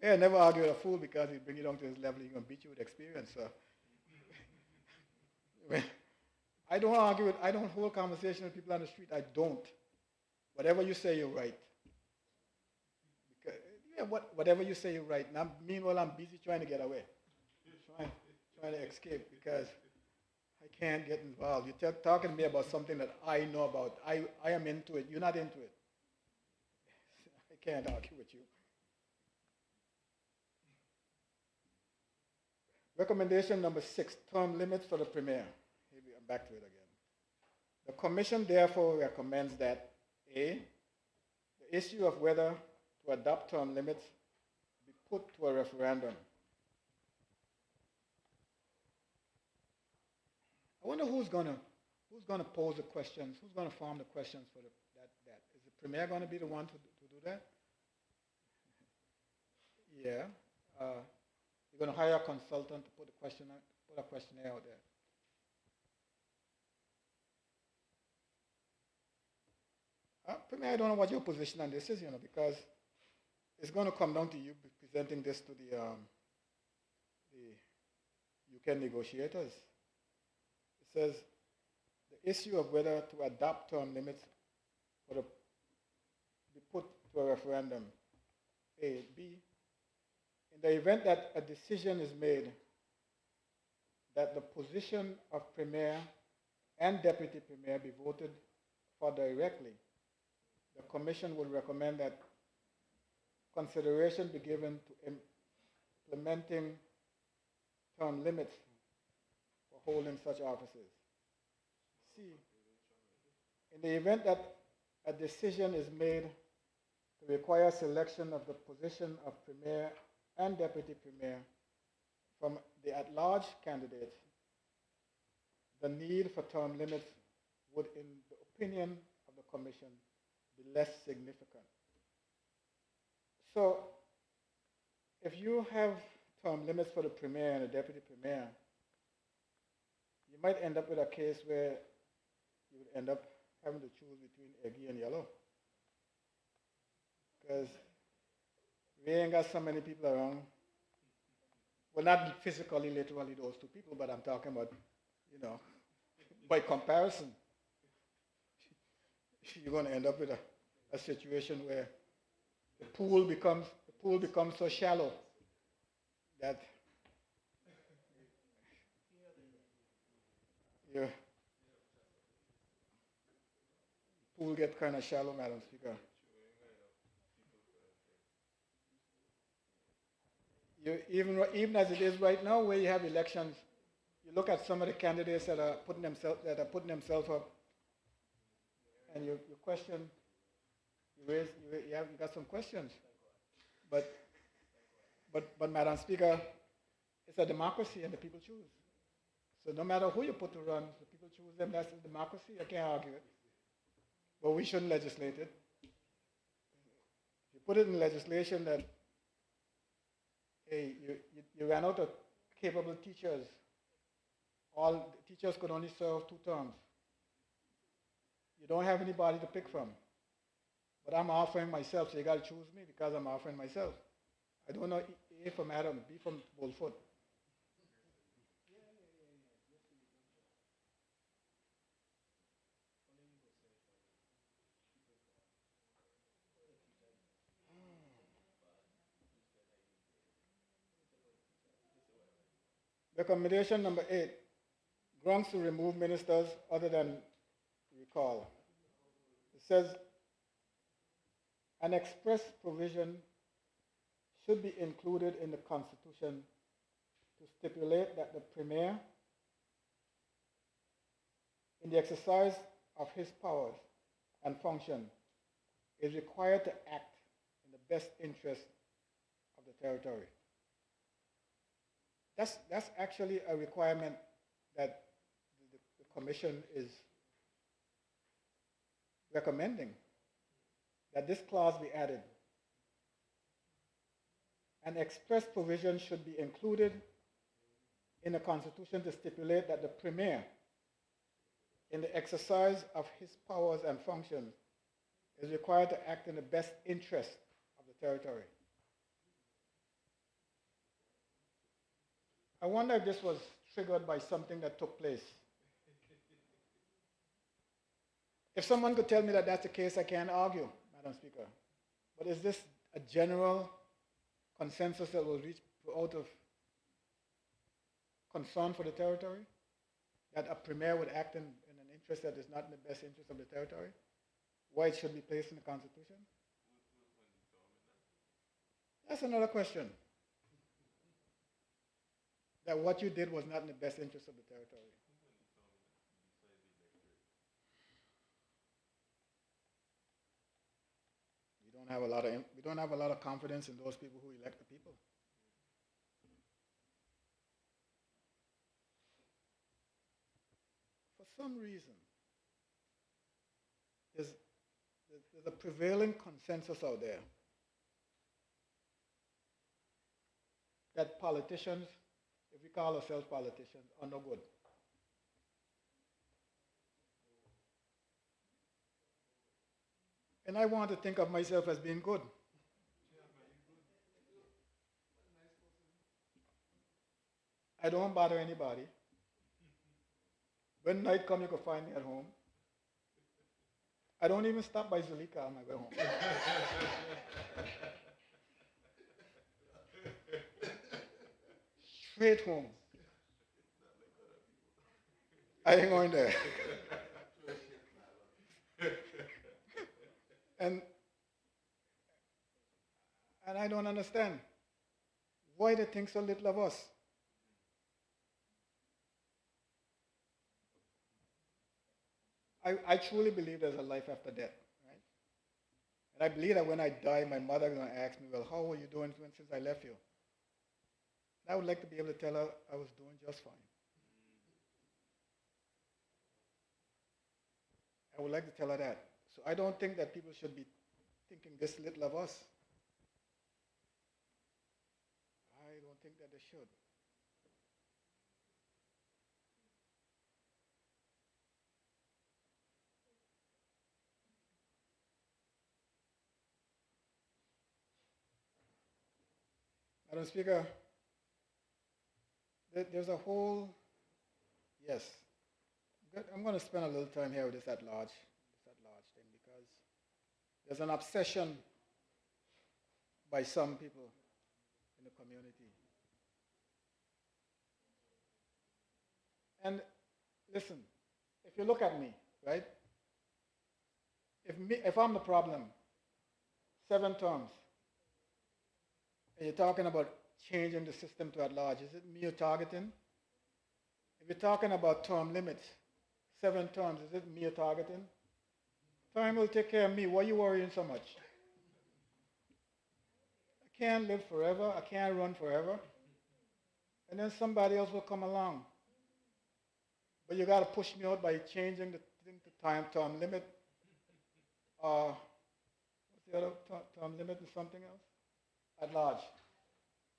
Yeah, never argue with a fool because he bring you down to his level, he's going to beat you with experience. So. I don't argue with, I don't hold conversation with people on the street. I don't. Whatever you say, you're right. Because, yeah, whatever you say, you're right. And meanwhile, I'm busy trying to get away, trying to escape because I can't get involved. You're talking to me about something that I know about. I am into it. You're not into it. I can't argue with you. Recommendation number 6, term limits for the premier. I'm back to it again. The commission therefore recommends that A, the issue of whether to adopt term limits be put to a referendum. I wonder who's gonna pose the questions, who's gonna form the questions for that. Is the premier gonna be the one to do that? Yeah. You're going to hire a consultant to put a questionnaire out there. Premier, I don't know what your position on this is, because it's going to come down to you presenting this to the UK negotiators. It says the issue of whether to adopt term limits be put to a referendum. A. B. In the event that a decision is made that the position of premier and deputy premier be voted for directly, the commission would recommend that consideration be given to implementing term limits for holding such offices. C. In the event that a decision is made to require selection of the position of premier and deputy premier from the at-large candidates, the need for term limits would, in the opinion of the commission, be less significant. So, if you have term limits for the premier and the deputy premier, you might end up with a case where you would end up having to choose between eggy and yellow. Because we ain't got so many people around. Well, not physically, literally those two people, but I'm talking about, by comparison, you're going to end up with a situation where the pool becomes so shallow that your pool gets kind of shallow, Madam Speaker. Even as it is right now, where you have elections, you look at some of the candidates that are putting themselves up, and you question, you got some questions, but Madam Speaker, it's a democracy and the people choose. So no matter who you put to run, the people choose them. That's a democracy. I can't argue it. But we shouldn't legislate it. If you put it in legislation that, hey, you ran out of capable teachers. All teachers could only serve 2 terms. You don't have anybody to pick from. But I'm offering myself, so you got to choose me because I'm offering myself. I don't know A from Adam, B from Bullfoot. Recommendation number 8, grounds to remove ministers other than recall. It says, an express provision should be included in the Constitution to stipulate that the Premier, in the exercise of his powers and function, is required to act in the best interest of the territory. That's actually a requirement that the Commission is recommending, that this clause be added. An express provision should be included in the Constitution to stipulate that the Premier, in the exercise of his powers and functions, is required to act in the best interest of the territory. I wonder if this was triggered by something that took place. If someone could tell me that that's the case, I can't argue, Madam Speaker. But is this a general consensus that will reach out of concern for the territory? That a Premier would act in an interest that is not in the best interest of the territory? Why it should be placed in the Constitution? That's another question. That what you did was not in the best interest of the territory. We don't have a lot of confidence in those people who elect the people. For some reason, there's a prevailing consensus out there that politicians, if we call ourselves politicians, are no good. And I want to think of myself as being good. I don't bother anybody. When night comes, you can find me at home. I don't even stop by Zulika on my way home. Straight home. I ain't going there. And I don't understand why they think so little of us. I truly believe there's a life after death, right? And I believe that when I die, my mother is going to ask me, well, how are you doing since I left you? And I would like to be able to tell her I was doing just fine. I would like to tell her that. So I don't think that people should be thinking this little of us. I don't think that they should. Madam Speaker, there's a whole, yes, I'm going to spend a little time here with this at large thing, because there's an obsession by some people in the community. And listen, if you look at me, right? If I'm the problem, 7 terms, and you're talking about changing the system to at large, is it me you're targeting? If you're talking about term limits, 7 terms, is it me you're targeting? Time will take care of me. Why are you worrying so much? I can't live forever. I can't run forever. And then somebody else will come along. But you got to push me out by changing the term limit. What's the other term limit and something else? At large.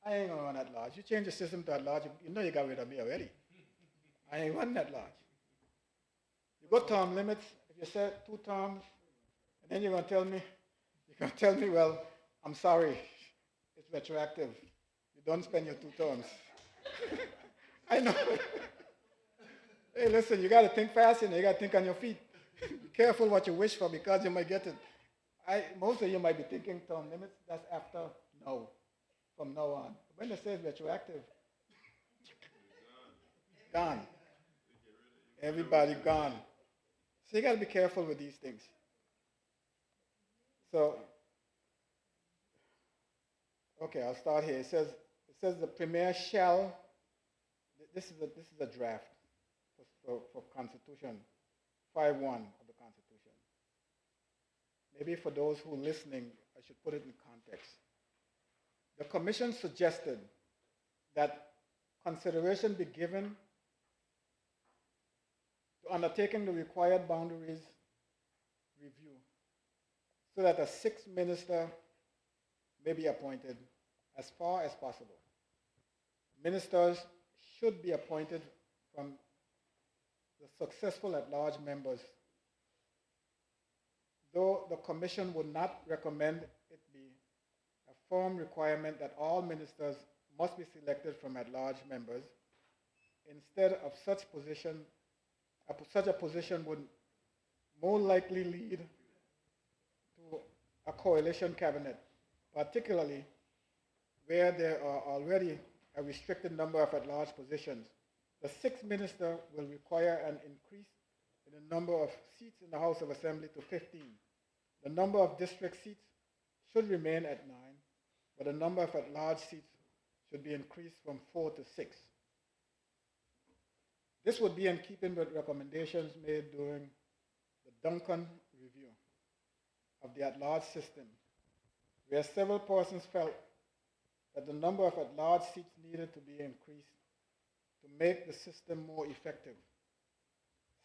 I ain't going to run at large. You change the system to at large, you know you got rid of me already. I ain't running at large. You got term limits. If you set 2 terms, and then you're going to tell me, well, I'm sorry, it's retroactive. You don't spend your 2 terms. I know. Hey, listen, you got to think fast, and you got to think on your feet. Be careful what you wish for, because you might get it. Most of you might be thinking term limits, that's after no, from now on. When they say it's retroactive, gone. Everybody gone. So you got to be careful with these things. So, okay, I'll start here. It says the Premier shall, this is a draft for Constitution, 5.1 of the Constitution. Maybe for those who are listening, I should put it in context. The Commission suggested that consideration be given to undertaking the required boundaries review so that a 6th minister may be appointed as far as possible. Ministers should be appointed from the successful at-large members, though the commission would not recommend it be a firm requirement that all ministers must be selected from at-large members. Instead of such a position would more likely lead to a coalition cabinet, particularly where there are already a restricted number of at-large positions. The sixth minister will require an increase in the number of seats in the House of Assembly to 15. The number of district seats should remain at 9, but the number of at-large seats should be increased from 4 to 6. This would be in keeping with recommendations made during the Duncan review of the at-large system, where several persons felt that the number of at-large seats needed to be increased to make the system more effective.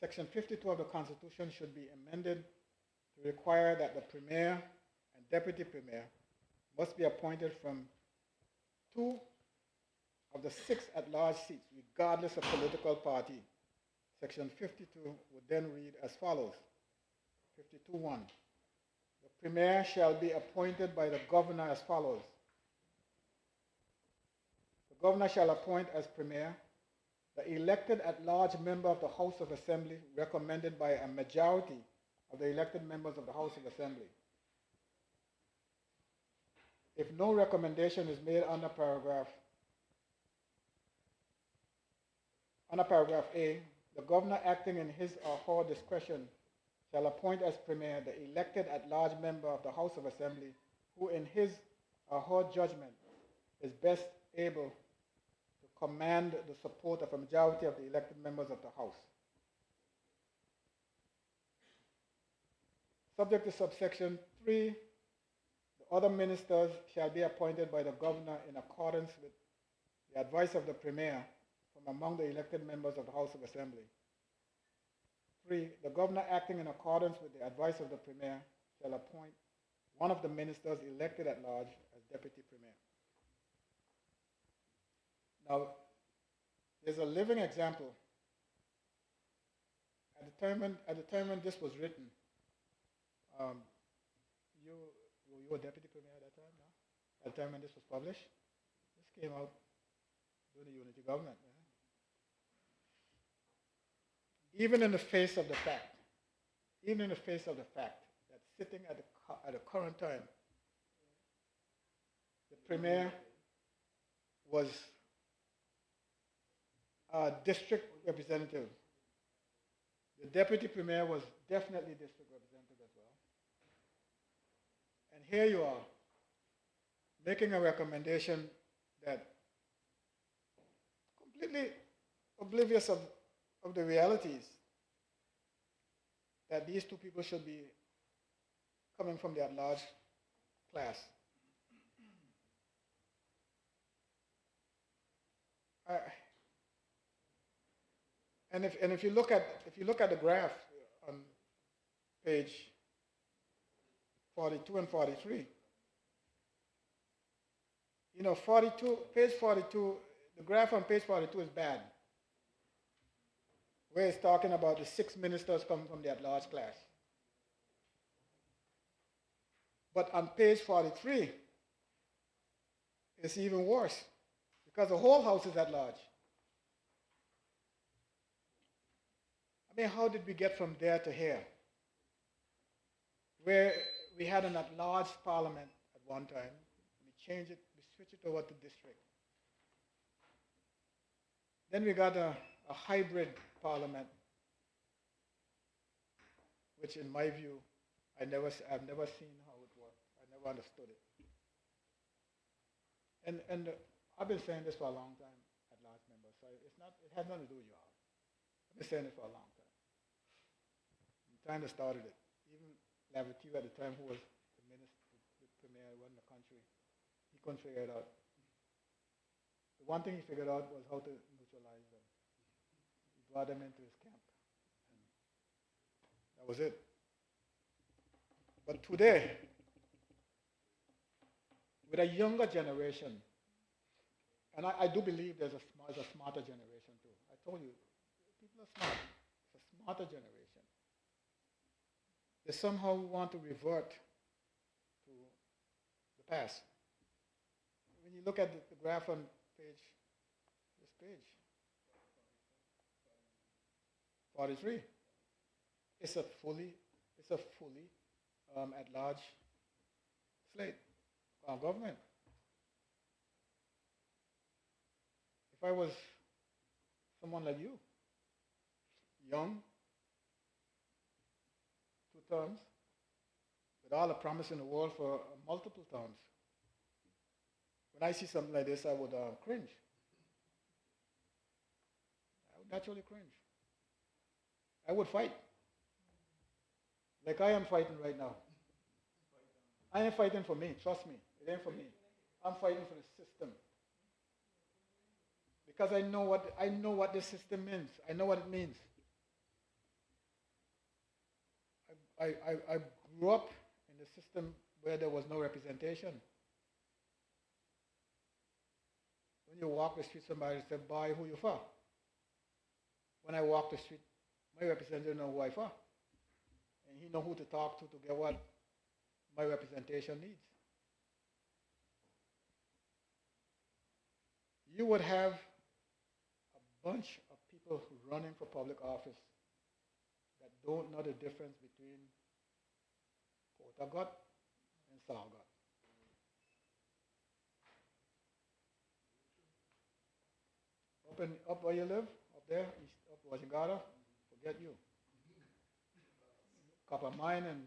Section 52 of the Constitution should be amended to require that the Premier and Deputy Premier must be appointed from 2 of the 6 at-large seats, regardless of political party. Section 52 would then read as follows. 52.1. The Premier shall be appointed by the Governor as follows. The Governor shall appoint as Premier the elected at-large member of the House of Assembly recommended by a majority of the elected members of the House of Assembly. If no recommendation is made under paragraph A, the Governor acting in his or her discretion shall appoint as Premier the elected at-large member of the House of Assembly who in his or her judgment is best able to command the support of a majority of the elected members of the House. Subject to subsection 3, the other ministers shall be appointed by the Governor in accordance with the advice of the Premier from among the elected members of the House of Assembly. 3, the Governor acting in accordance with the advice of the Premier shall appoint one of the ministers elected at large as Deputy Premier. Now, there's a living example. At the time when this was written, you were Deputy Premier at that time, no? At the time when this was published? This came out during the unity government. Yeah? Even in the face of the fact that sitting at the current time, the Premier was a district representative. The Deputy Premier was definitely district representative as well. And here you are, making a recommendation that completely oblivious of the realities that these two people should be coming from the at-large class. And if you look at the graph on page 42 and 43, you know, page 42, the graph on page 42 is bad, where it's talking about the 6 ministers coming from the at-large class. But on page 43, it's even worse, because the whole House is at large. I mean, how did we get from there to here? Where we had an at-large parliament at one time, we changed it, we switched it over to district. Then we got a hybrid parliament, which in my view, I've never seen how it worked. I never understood it. And I've been saying this for a long time at large members, so it has nothing to do with y'all. I've been saying it for a long time. From the time they started it. Even Laverty at the time, who was the premier running the country, he couldn't figure it out. The one thing he figured out was how to neutralize them. He brought them into his camp. And that was it. But today, with a younger generation And I do believe there's a smarter generation too. I told you, people are smart. It's a smarter generation. They somehow want to revert to the past. When you look at the graph on this page, 43, it's a fully at-large slate government. If I was someone like you, young, 2 terms, with all the promise in the world for multiple terms, when I see something like this, I would cringe. I would naturally cringe. I would fight. Like I am fighting right now. I ain't fighting for me, trust me. It ain't for me. I'm fighting for the system. Because I know what this system means. I know what it means. I grew up in a system where there was no representation. When you walk the street, somebody says, "Boy, who you for?" When I walk the street, my representative know who I for. And he know who to talk to get what my representation needs. You would have a bunch of people running for public office that don't know the difference between quota gut and sour gut. Up where you live, up there, east, up Washington, forget you. Copper Mine and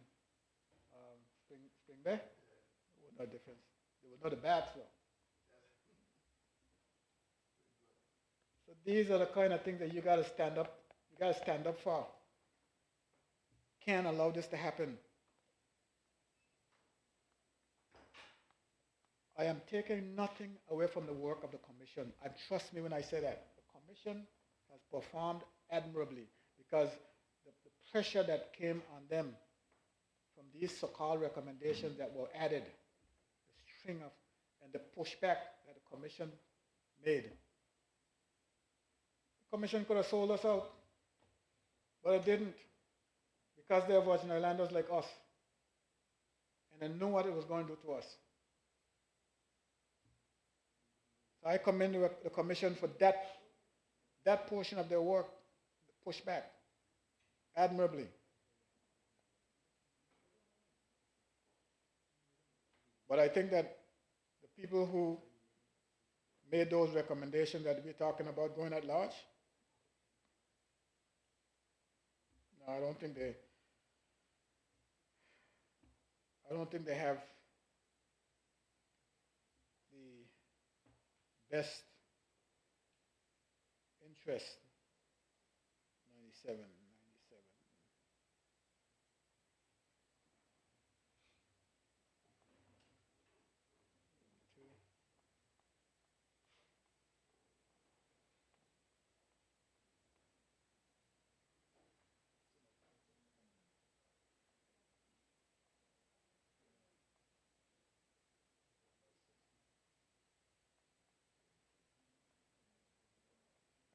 Spring Bay, there was no difference. There was not the bats though. So these are the kind of things that you got to stand up. You got to stand up for. Can't allow this to happen. I am taking nothing away from the work of the commission. And trust me when I say that. The commission has performed admirably because the pressure that came on them from these so-called recommendations that were added, the string of, and the pushback that the commission made. The commission could have sold us out, but it didn't, because they're Virgin Islanders like us, and they knew what it was going to do to us. So I commend the commission for that portion of their work, the pushback, admirably. But I think that the people who made those recommendations that we're talking about going at large, no, I don't think they have the best interest. 97.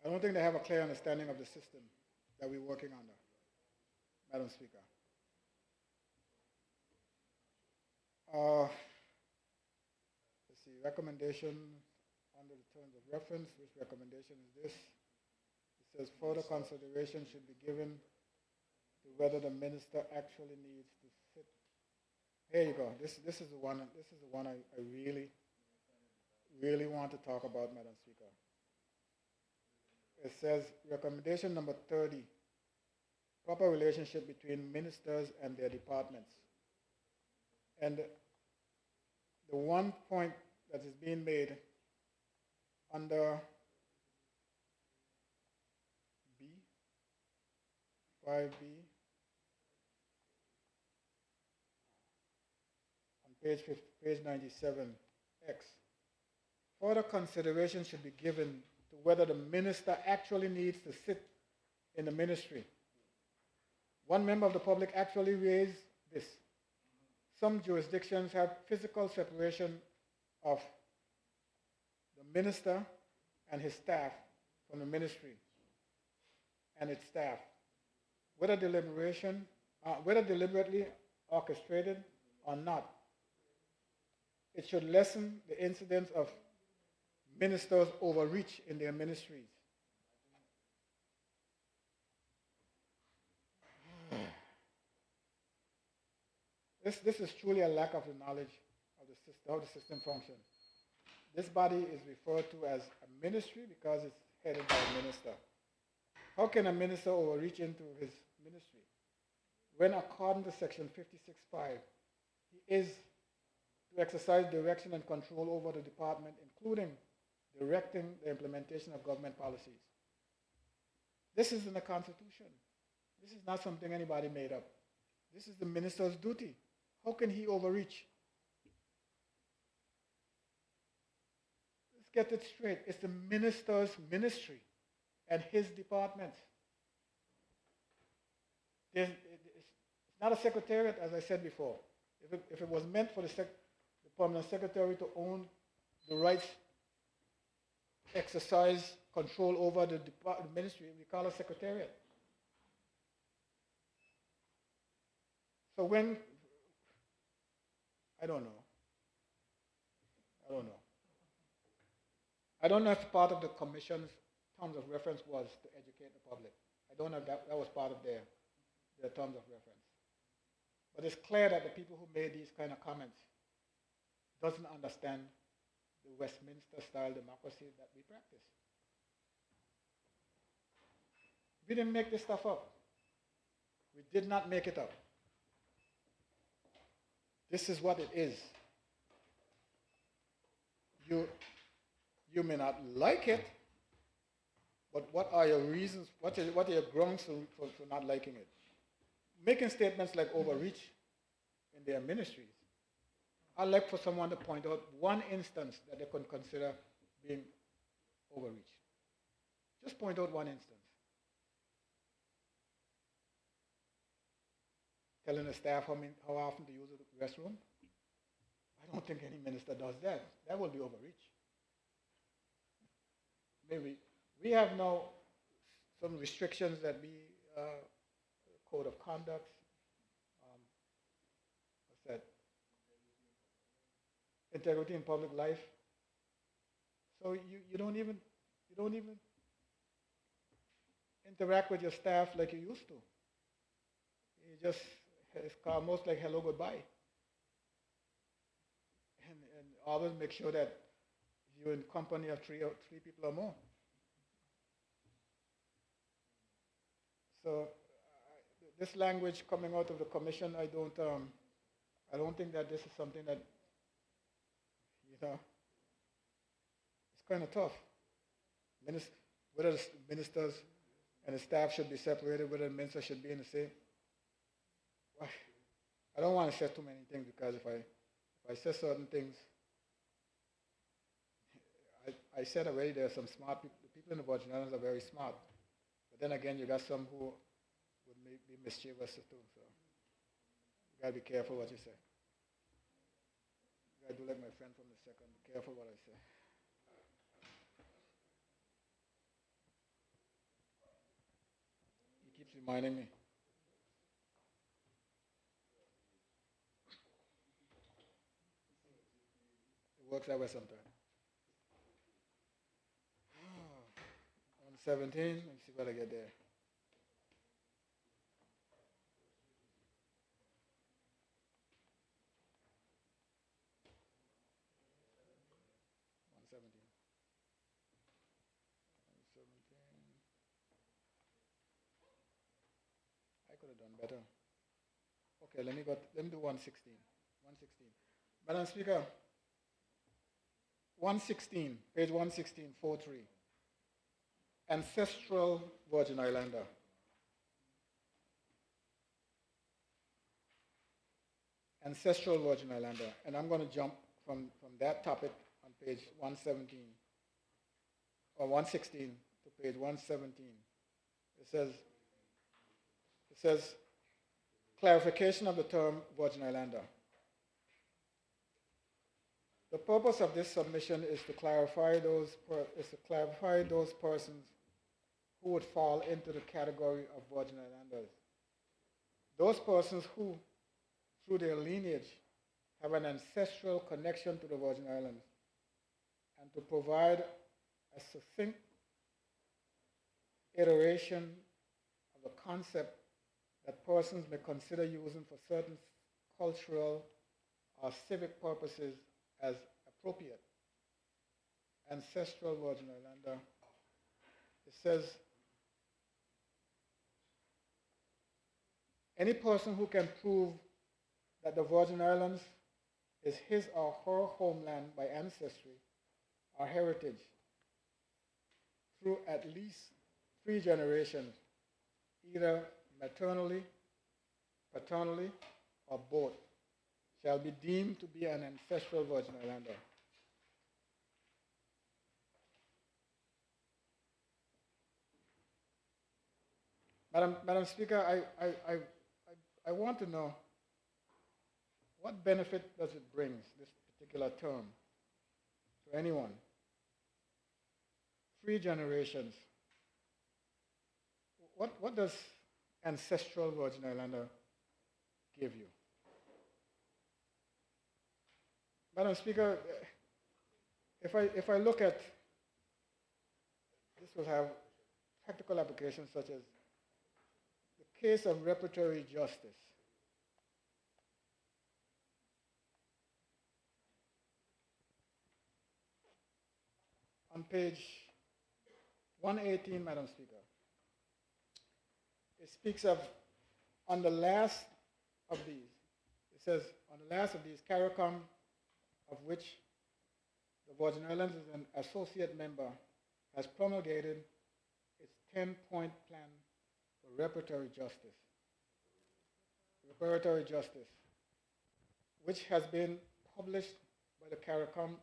I don't think they have a clear understanding of the system that we're working under, Madam Speaker. Let's see, recommendation under the terms of reference. Which recommendation is this? It says further consideration should be given to whether the minister actually needs to sit. Here you go. This is the one. This is the one I really want to talk about, Madam Speaker. It says recommendation number 30, proper relationship between ministers and their departments. And the one point that is being made under B, 5B, on page 97, X. Further consideration should be given to whether the minister actually needs to sit in the ministry. One member of the public actually raised this. Some jurisdictions have physical separation of the the minister and his staff from the ministry and its staff, whether deliberately orchestrated or not. It should lessen the incidence of ministers' overreach in their ministries. This is truly a lack of the knowledge of the system, how the system functions. This body is referred to as a ministry because it's headed by a minister. How can a minister overreach into his ministry when, according to section 56.5, he is to exercise direction and control over the department, including directing the implementation of government policies? This is in the Constitution. This is not something anybody made up. This is the minister's duty. How can he overreach? Let's get it straight. It's the minister's ministry and his department. It's not a secretariat, as I said before. If it was meant for the permanent secretary to own the rights, exercise control over the ministry, we call it secretariat. So when, I don't know. I don't know if part of the commission's terms of reference was to educate the public. I don't know if that was part of their terms of reference. But it's clear that the people who made these kind of comments doesn't understand the Westminster-style democracy that we practice. We didn't make this stuff up. We did not make it up. This is what it is. You may not like it, but what are your reasons, what are your grounds for not liking it? Making statements like overreach in their ministries, I'd like for someone to point out one instance that they could consider being overreach. Just point out one instance. Telling the staff how often to use the restroom? I don't think any minister does that. That will be overreach. Maybe we have now some restrictions that code of conduct. What's that? Integrity in public life. So you don't even interact with your staff like you used to. You just, it's almost like hello, goodbye. And always make sure that you're in company of three people or more. So this language coming out of the commission, I don't think that this is something that, it's kind of tough. Whether the ministers and the staff should be separated, whether the minister should be in the same. I don't want to say too many things because if I say certain things, I said already there are some smart people. The people in the Virgin Islands are very smart. But then again, you got some who would be mischievous too. So you got to be careful what you say. You got to do like my friend from the second. Be careful what I say. He keeps reminding me. It works that way sometimes. 117, let me see what I get there. I could have done better. Okay, let me do 116. 116. Madam Speaker, 116, page 116, 4.3. Ancestral Virgin Islander. Ancestral Virgin Islander. And I'm going to jump from that topic on page 117, or 116 to page 117. It says, clarification of the term Virgin Islander. The purpose of this submission is to clarify those persons who would fall into the category of Virgin Islanders. Those persons who, through their lineage, have an ancestral connection to the Virgin Islands, and to provide a succinct iteration of the concept that persons may consider using for certain cultural or civic purposes as appropriate. Ancestral Virgin Islander. It says, any person who can prove that the Virgin Islands is his or her homeland by ancestry or heritage through at least 3 generations, either maternally, paternally, or both, shall be deemed to be an ancestral Virgin Islander. Madam Speaker, I want to know, what benefit does it bring, this particular term, to anyone? 3 generations. What does ancestral Virgin Islander give you? Madam Speaker, if I look at, this will have practical applications such as the case of reparatory justice. On page 118, Madam Speaker, it speaks of, on the last of these, it says, on the last of these, CARICOM, of which the Virgin Islands is an associate member, has promulgated its 10-point plan for reparatory justice. Reparatory justice, which has been published by the CARICOM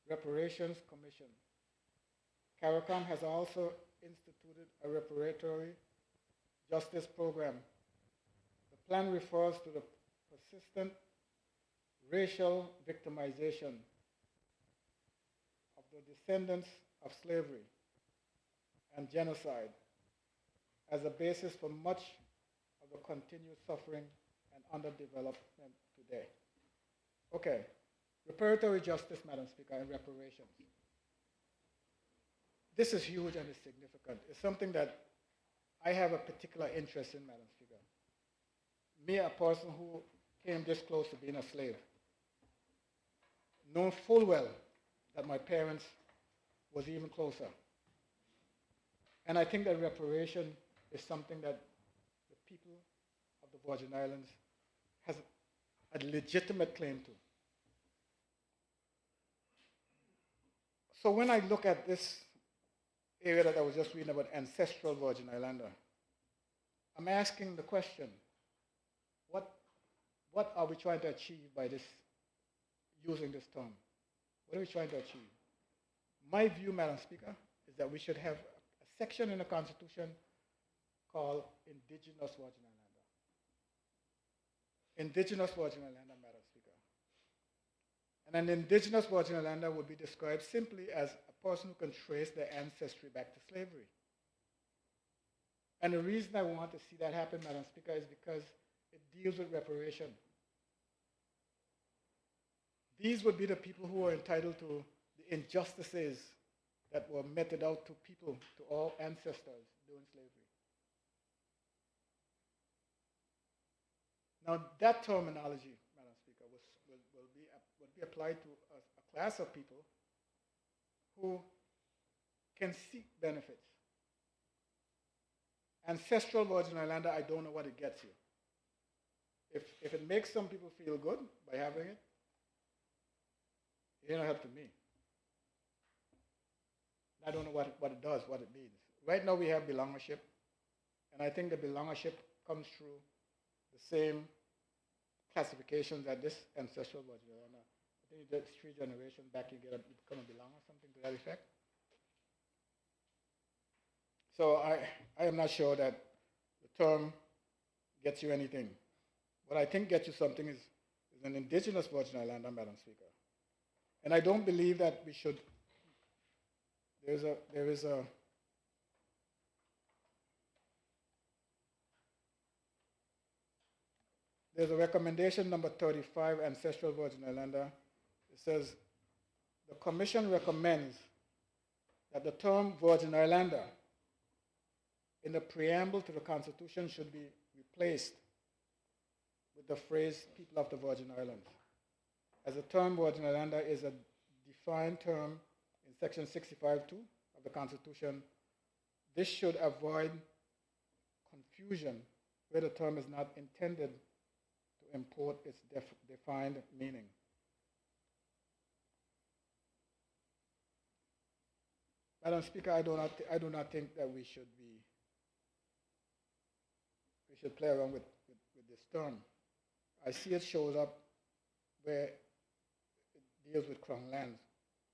Reparations Commission. CARICOM has also instituted a reparatory justice program. The plan refers to the persistent racial victimization of the descendants of slavery and genocide as a basis for much of the continued suffering and underdevelopment today. Okay, reparatory justice, Madam Speaker, and reparations. This is huge and it's significant. It's something that I have a particular interest in, Madam Speaker. Me, a person who came this close to being a slave, know full well that my parents was even closer. And I think that reparation is something that the people of the Virgin Islands has a legitimate claim to. So when I look at this area that I was just reading about, ancestral Virgin Islander, I'm asking the question, what are we trying to achieve by this, using this term? What are we trying to achieve? My view, Madam Speaker, is that we should have a section in the Constitution called Indigenous Virgin Islander. Indigenous Virgin Islander, Madam Speaker. And an Indigenous Virgin Islander would be described simply as a person who can trace their ancestry back to slavery. And the reason I want to see that happen, Madam Speaker, is because it deals with reparation. These would be the people who are entitled to the injustices that were meted out to people, to all ancestors during slavery. Now, that terminology, Madam Speaker, will be applied to a class of people who can seek benefits. Ancestral Virgin Islander, I don't know what it gets you. If it makes some people feel good by having it, it don't help to me. I don't know what it does, what it means. Right now we have belongership, and I think the belongership comes through the same classifications that this ancestral Virgin Islander. I think it's 3 generations back you become a belonger, something to that effect. So I am not sure that the term gets you anything. What I think gets you something is an Indigenous Virgin Islander, Madam Speaker. And I don't believe that we should, there's a recommendation number 35, Ancestral Virgin Islander. It says, the Commission recommends that the term Virgin Islander in the preamble to the Constitution should be replaced with the phrase people of the Virgin Islands, as the term Virgin Islander is a defined term in Section 65(2) of the Constitution. This should avoid confusion where the term is not intended to import its defined meaning. Madam Speaker, I do not think that we should play around with this term. I see it shows up where it deals with Crown lands.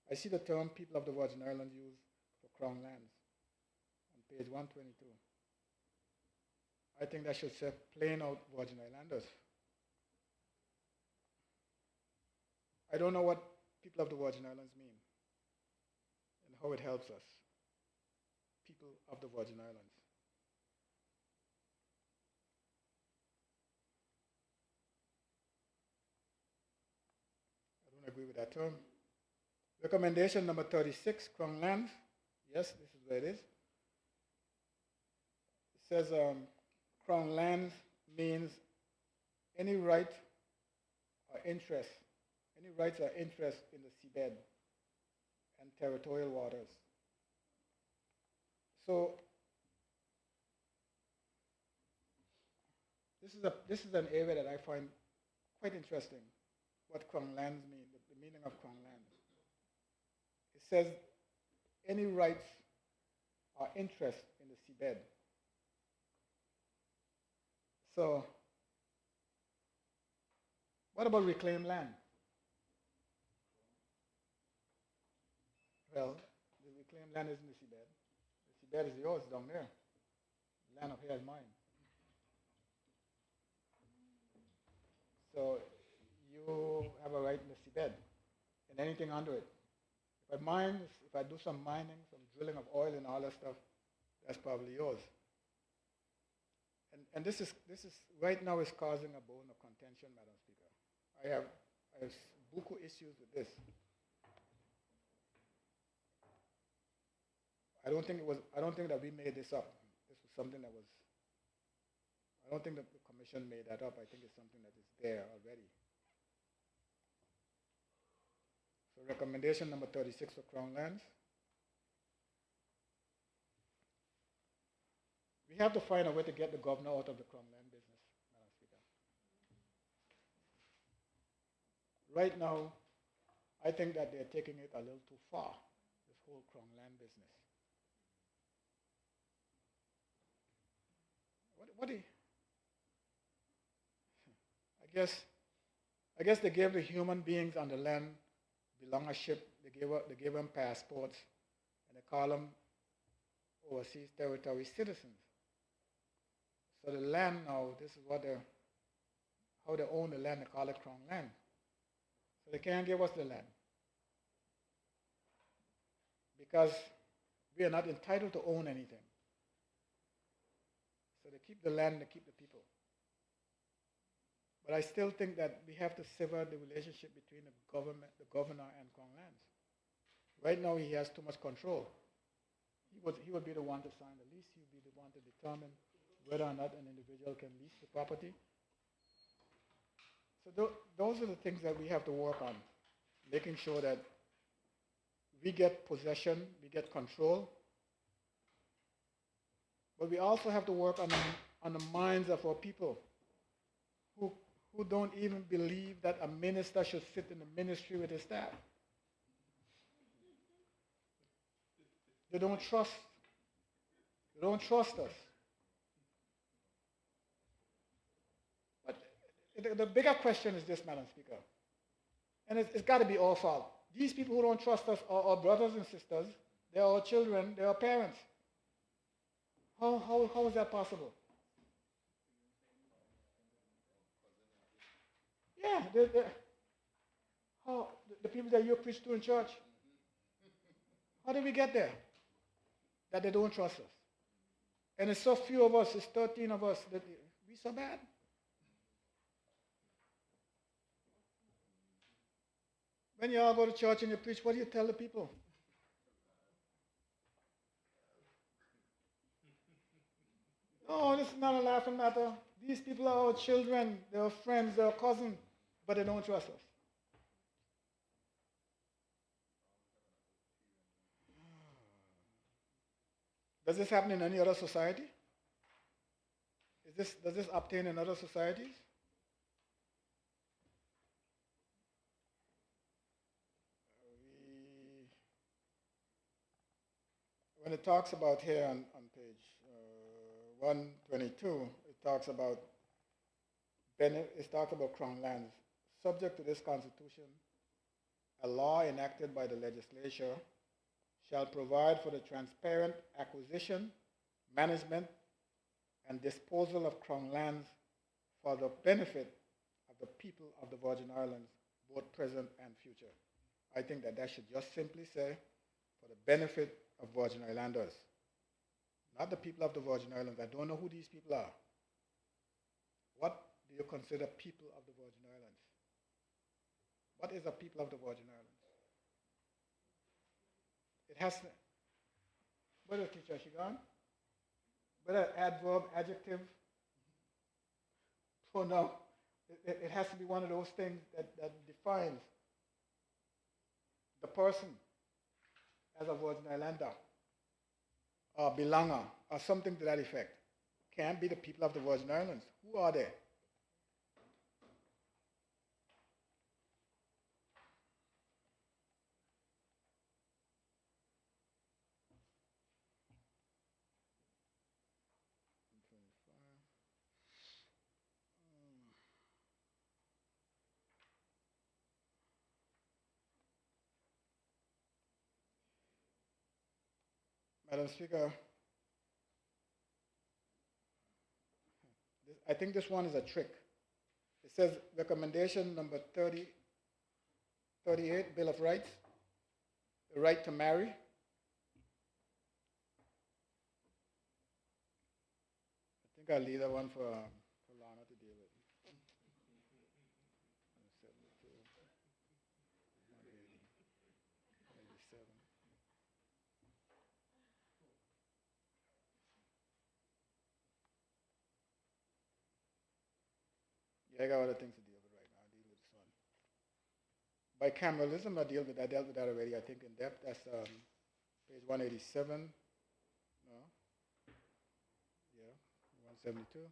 I see the term people of the Virgin Islands used for Crown lands on page 122. I think that should say plain out Virgin Islanders. I don't know what people of the Virgin Islands mean and how it helps us, people of the Virgin Islands. I don't agree with that term. Recommendation number 36, Crown lands. Yes, this is where it is. It says Crown lands means any right or interest, any rights or interest in the seabed and territorial waters. So this is an area that I find quite interesting, what Crown lands mean, the meaning of Crown lands. It says any rights or interest in the seabed. So what about reclaimed land? Well, the reclaimed land isn't the seabed. The seabed is yours down there. The land up here is mine. So you have a right in the seabed and anything under it. If I do some mining, some drilling of oil and all that stuff, that's probably yours. And this is right now is causing a bone of contention, Madam Speaker. I have buku issues with this. I don't think that we made this up. This was something that was. I don't think that the Commission made that up. I think it's something that is there already. So recommendation number 36 for Crown lands. We have to find a way to get the governor out of the Crown land business, Madam Speaker. Right now, I think that they're taking it a little too far, this whole Crown land business. I guess they gave the human beings on the land belongership, they gave them passports, and they call them overseas territory citizens. So the land now, this is how they own the land, they call it Crown land. So they can't give us the land because we are not entitled to own anything. So they keep the land, they keep the people. But I still think that we have to sever the relationship between the governor and Crown lands. Right now he has too much control. He would be the one to sign the lease, he would be the one to determine whether or not an individual can lease the property. So those are the things that we have to work on, making sure that we get possession, we get control, but we also have to work on the minds of our people who don't even believe that a minister should sit in the ministry with his staff. They don't trust us. But the bigger question is this, Madam Speaker, and it's got to be our fault. These people who don't trust us are our brothers and sisters, they're our children, they're our parents. How is that possible? Yeah, How, the people that you preach to in church, how did we get there? That they don't trust us. And it's so few of us, it's 13 of us, that we so bad. When you all go to church and you preach, what do you tell the people? No, this is not a laughing matter. These people are our children, they're our friends, they're our cousins, but they don't trust us. Does this happen in any other society? Does this obtain in other societies? When it talks about here on page 122, it talks about Crown lands. Subject to this Constitution, a law enacted by the legislature shall provide for the transparent acquisition, management, and disposal of Crown lands for the benefit of the people of the Virgin Islands, both present and future. I think that should just simply say, for the benefit of Virgin Islanders, not the people of the Virgin Islands. I don't know who these people are. What do you consider people of the Virgin Islands? What is a people of the Virgin Islands? It has to, whether teacher, she gone? Whether adverb, adjective, pronoun, it has to be one of those things that defines the person as a Virgin Islander, or belonger, or something to that effect. Can't be the people of the Virgin Islands. Who are they? Madam Speaker, I think this one is a trick. It says recommendation number 38, Bill of Rights, the right to marry. I think I'll leave that one for Lana to deal with. 72, 180, 87. Yeah, I got other things to deal with right now. I'll deal with this one. Bicameralism, I dealt with that already, I think, in depth. That's page 187. No? Yeah, 172. Page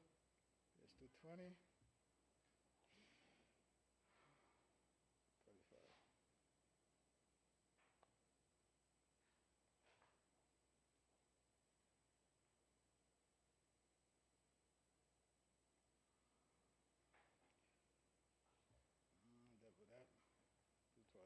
220. 35. Dealt with that. 226. 256.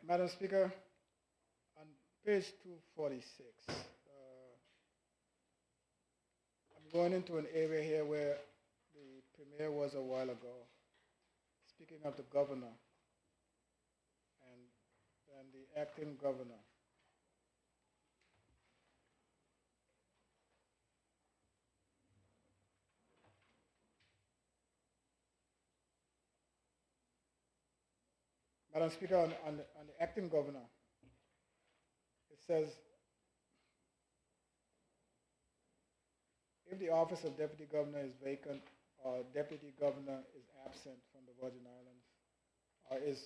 Madam Speaker, on page 246, I'm going into an area here where the Premier was a while ago, speaking of the governor and the acting governor. Madam Speaker, on the acting governor, it says, if the office of deputy governor is vacant or deputy governor is absent from the Virgin Islands or is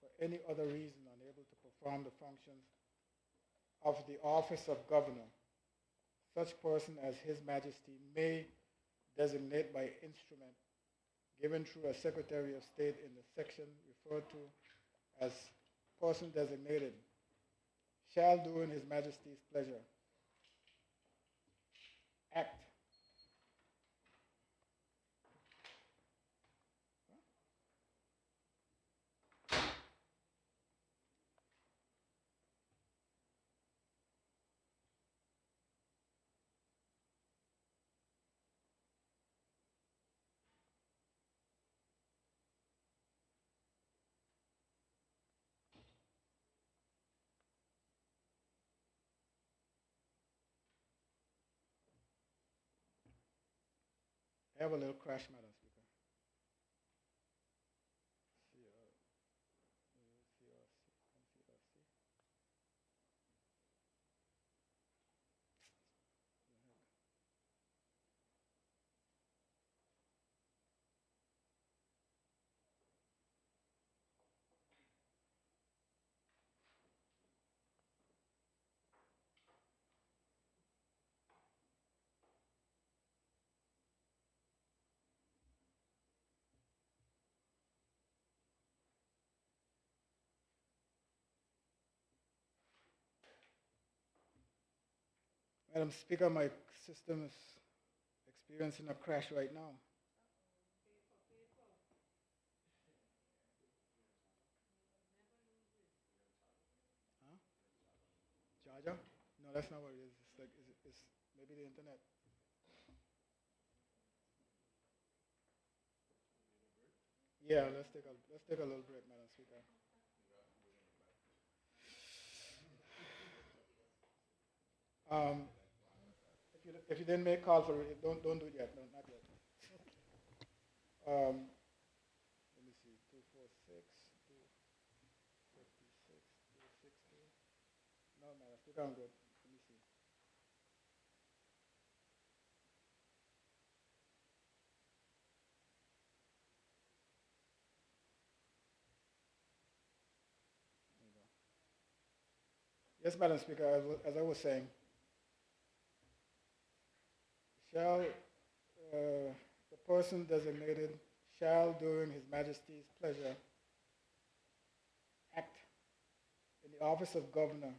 for any other reason unable to perform the functions of the office of governor, such person as His Majesty may designate by instrument given through a Secretary of State in the section referred to as person designated, shall do in His Majesty's pleasure act I have a little crash, Madam Speaker. Madam Speaker, my system is experiencing a crash right now. Huh? Charger? No, that's not what it is. It's like it's maybe the internet. Yeah, let's take a little break, Madam Speaker. Um, if you didn't make call for it, don't do it yet. No, not yet. Let me see. 246, 256, 260. No, Madam Speaker, I'm good. Let me see. There you go. Yes, Madam Speaker, as I was saying, shall the person designated shall, during His Majesty's pleasure, act in the office of governor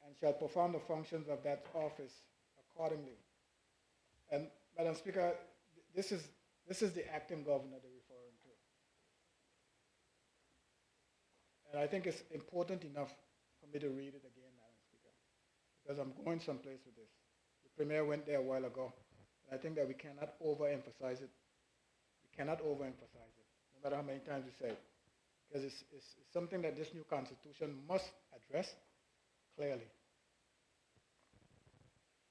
and shall perform the functions of that office accordingly. And Madam Speaker, this is the acting governor they're referring to. And I think it's important enough for me to read it again, Madam Speaker, because I'm going someplace with this. The Premier went there a while ago, and I think that we cannot overemphasize it. We cannot overemphasize it, no matter how many times we say it, because it's something that this new Constitution must address clearly.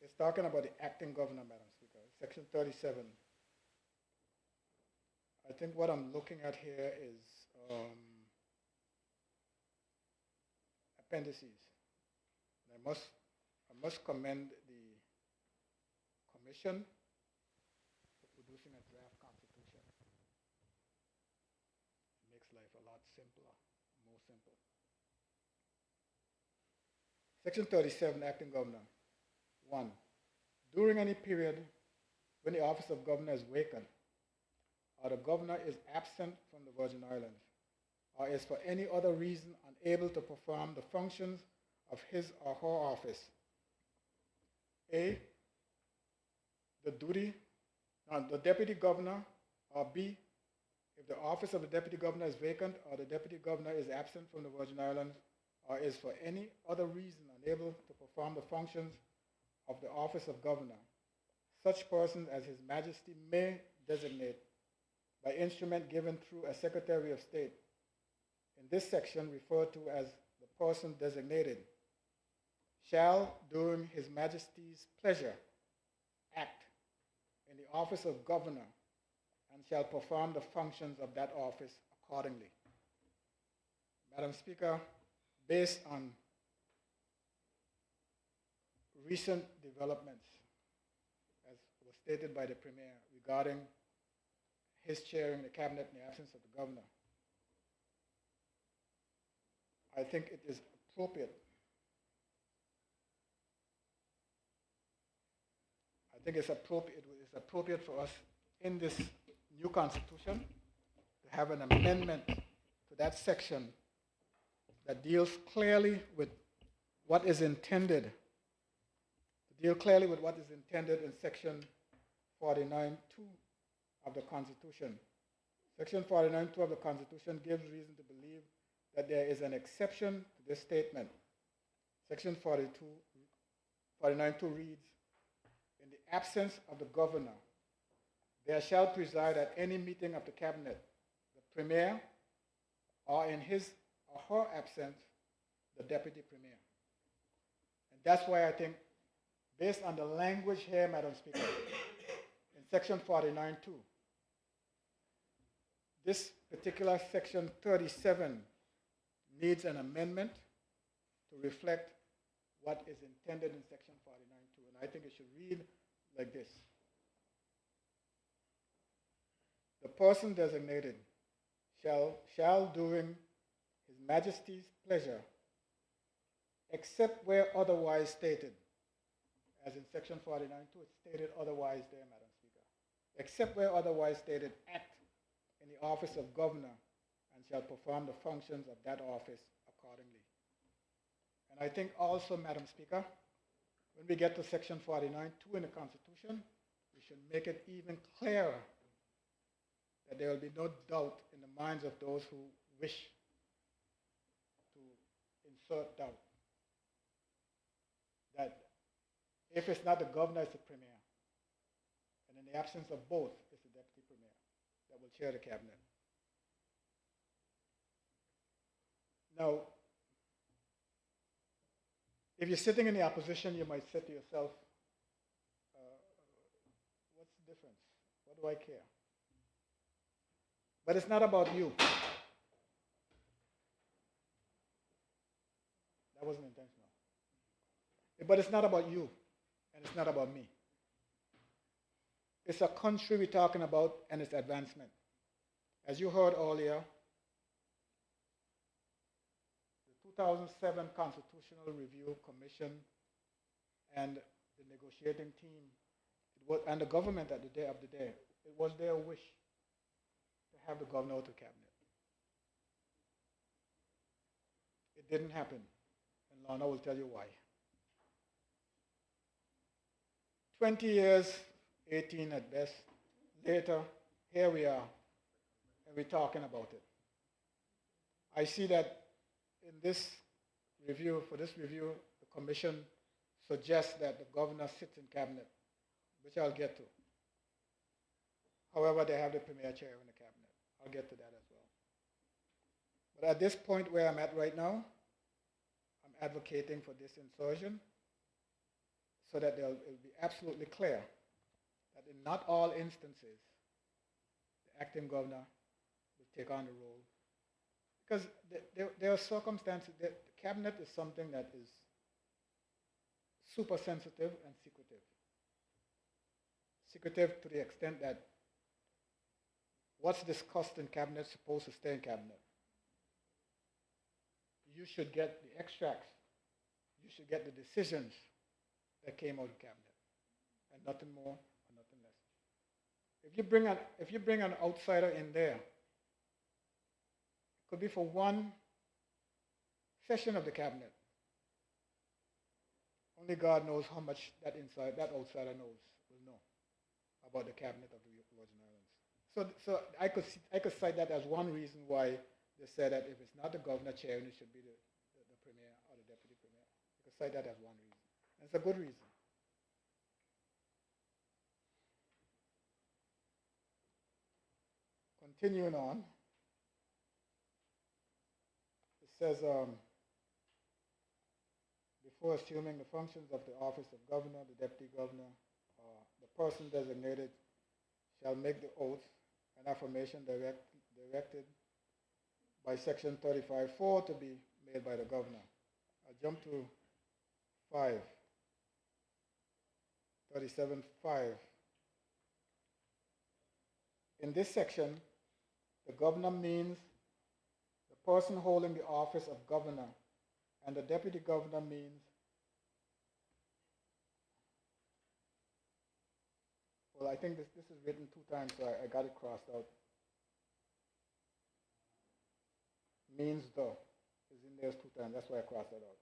It's talking about the acting governor, Madam Speaker, Section 37. I think what I'm looking at here is appendices. And I must commend the Commission for producing a draft constitution. It makes life a lot simpler, more simple. Section 37, Acting Governor. 1. During any period when the office of governor is vacant, or the governor is absent from the Virgin Islands, or is for any other reason unable to perform the functions of his or her office, A, the deputy governor, or B, if the office of the deputy governor is vacant or the deputy governor is absent from the Virgin Islands or is for any other reason unable to perform the functions of the office of governor, such persons as His Majesty may designate by instrument given through a Secretary of State, in this section referred to as the person designated, shall, during His Majesty's pleasure, act in the office of governor and shall perform the functions of that office accordingly. Madam Speaker, based on recent developments, as was stated by the Premier, regarding his chairing the cabinet in the absence of the governor, I think it is appropriate. I think it's appropriate for us in this new constitution, to have an amendment to that section that deals clearly with what is intended, to deal clearly with what is intended in section 49.2 of the Constitution. Section 49.2 of the Constitution gives reason to believe that there is an exception to this statement. Section 49.2 reads, in the absence of the governor, there shall preside at any meeting of the cabinet the premier, or in his or her absence, the deputy premier. And that's why I think, based on the language here, Madam Speaker, in section 49.2, this particular section 37 needs an amendment to reflect what is intended in section 49.2. And I think it should read like this. The person designated shall during His Majesty's pleasure, except where otherwise stated, as in section 49.2, it's stated otherwise there, Madam Speaker, except where otherwise stated, act in the office of governor and shall perform the functions of that office accordingly. And I think also, Madam Speaker, when we get to section 49.2 in the Constitution, we should make it even clearer that there will be no doubt in the minds of those who wish to insert doubt that if it's not the governor, it's the premier. And in the absence of both, it's the deputy premier that will chair the cabinet. Now, if you're sitting in the opposition, you might say to yourself, what's the difference? What do I care? But it's not about you. That wasn't intentional. But it's not about you, and it's not about me. It's a country we're talking about and its advancement. As you heard earlier, the 2007 Constitutional Review Commission and the negotiating team, and the government at the day of the day, it was their wish to have the governor out of cabinet. It didn't happen, and Lorna will tell you why. 20 years, 18 at best, later, here we are, and we're talking about it. I see that in this review, for this review, the commission suggests that the governor sits in cabinet, which I'll get to. However, they have the premier chair in the cabinet. I'll get to that as well. But at this point where I'm at right now, I'm advocating for this insertion so that it'll be absolutely clear that in not all instances, the acting governor will take on the role. Because there are circumstances, the cabinet is something that is super sensitive and secretive. Secretive to the extent that what's discussed in cabinet is supposed to stay in cabinet. You should get the extracts. You should get the decisions that came out of cabinet, and nothing more or nothing less. If you bring an outsider in there, it could be for one session of the cabinet. Only God knows how much that outsider will know about the cabinet of the Virgin Islands. So I could cite that as one reason why they said that if it's not the governor chairing, it should be the premier or the deputy premier. I could cite that as one reason. And it's a good reason. Continuing on, it says, before assuming the functions of the office of governor, the deputy governor, the person designated shall make the oath and affirmation directed by section 35.4 to be made by the governor. I'll jump to 37.5. In this section, the governor means the person holding the office of governor, and the deputy governor means, Well, I think this is written 2 times, so I got it crossed out. Means the is in there 2 times. That's why I crossed that out.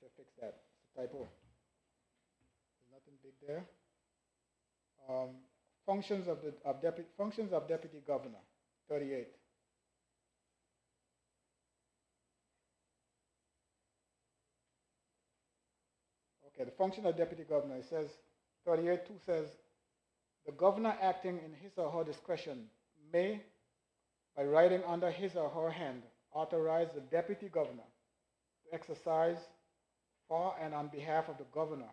Let's fix that. It's a typo. There's nothing big there. Functions of deputy governor, 38. Okay, the function of deputy governor, it says, 38.2 says, the governor acting in his or her discretion may, by writing under his or her hand, authorize the deputy governor to exercise for and on behalf of the governor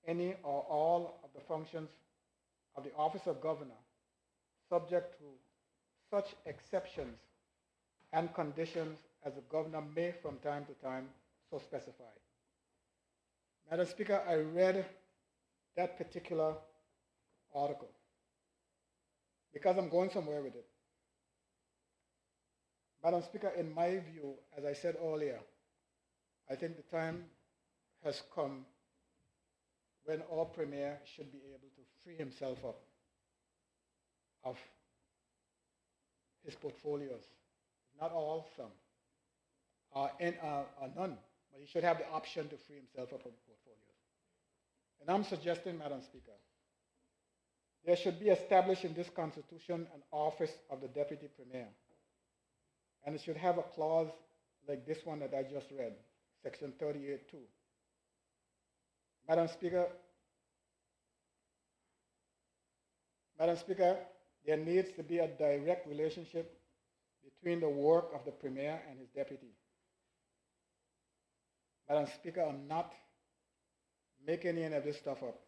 any or all of the functions of the office of governor, subject to such exceptions and conditions as the governor may from time to time so specify. Madam Speaker, I read that particular article because I'm going somewhere with it. Madam Speaker, in my view, as I said earlier, I think the time has come when our premier should be able to free himself up of his portfolios. Not all, some. Or none. But he should have the option to free himself up of portfolios. And I'm suggesting, Madam Speaker, there should be established in this Constitution an office of the Deputy Premier. And it should have a clause like this one that I just read, Section 38.2. Madam Speaker, there needs to be a direct relationship between the work of the Premier and his deputy. Madam Speaker, I'm not making any of this stuff up.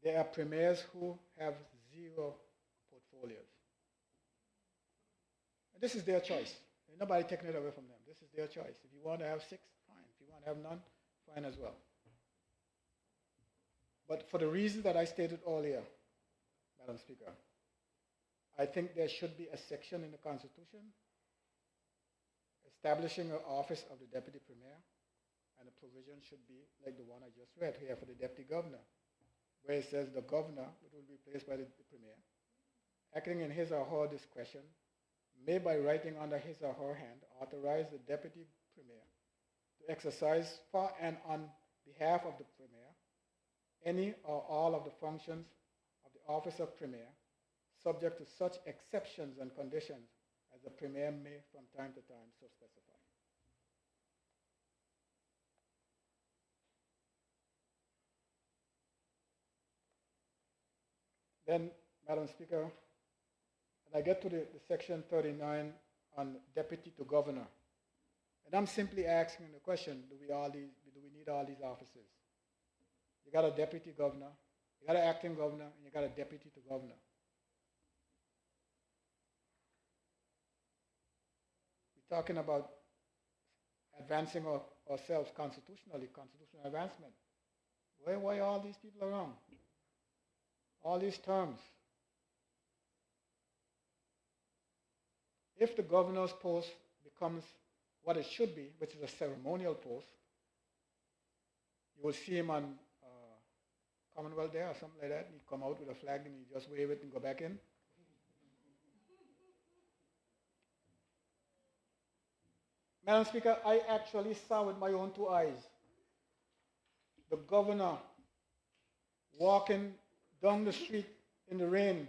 There are premiers who have 0 portfolios. And this is their choice. Ain't nobody taking it away from them. This is their choice. If you want to have 6, fine. If you want to have none, fine as well. But for the reasons that I stated earlier, Madam Speaker, I think there should be a section in the Constitution establishing an office of the Deputy Premier, and the provision should be like the one I just read here for the Deputy Governor, where it says the Governor, which will be replaced by the Premier, acting in his or her discretion, may by writing under his or her hand authorize the Deputy Premier to exercise for and on behalf of the Premier any or all of the functions of the office of Premier, subject to such exceptions and conditions as the Premier may from time to time so specify. Then, Madam Speaker, and I get to the section 39 on deputy to governor. And I'm simply asking the question, do we need all these offices? You got a deputy governor, you got an acting governor, and you got a deputy to governor. We're talking about advancing ourselves constitutionally, constitutional advancement. Why are all these people around? All these terms. If the governor's post becomes what it should be, which is a ceremonial post, you will see him on Commonwealth Day or something like that. He come out with a flag and he just wave it and go back in. Madam Speaker, I actually saw with my own 2 eyes the governor walking down the street in the rain.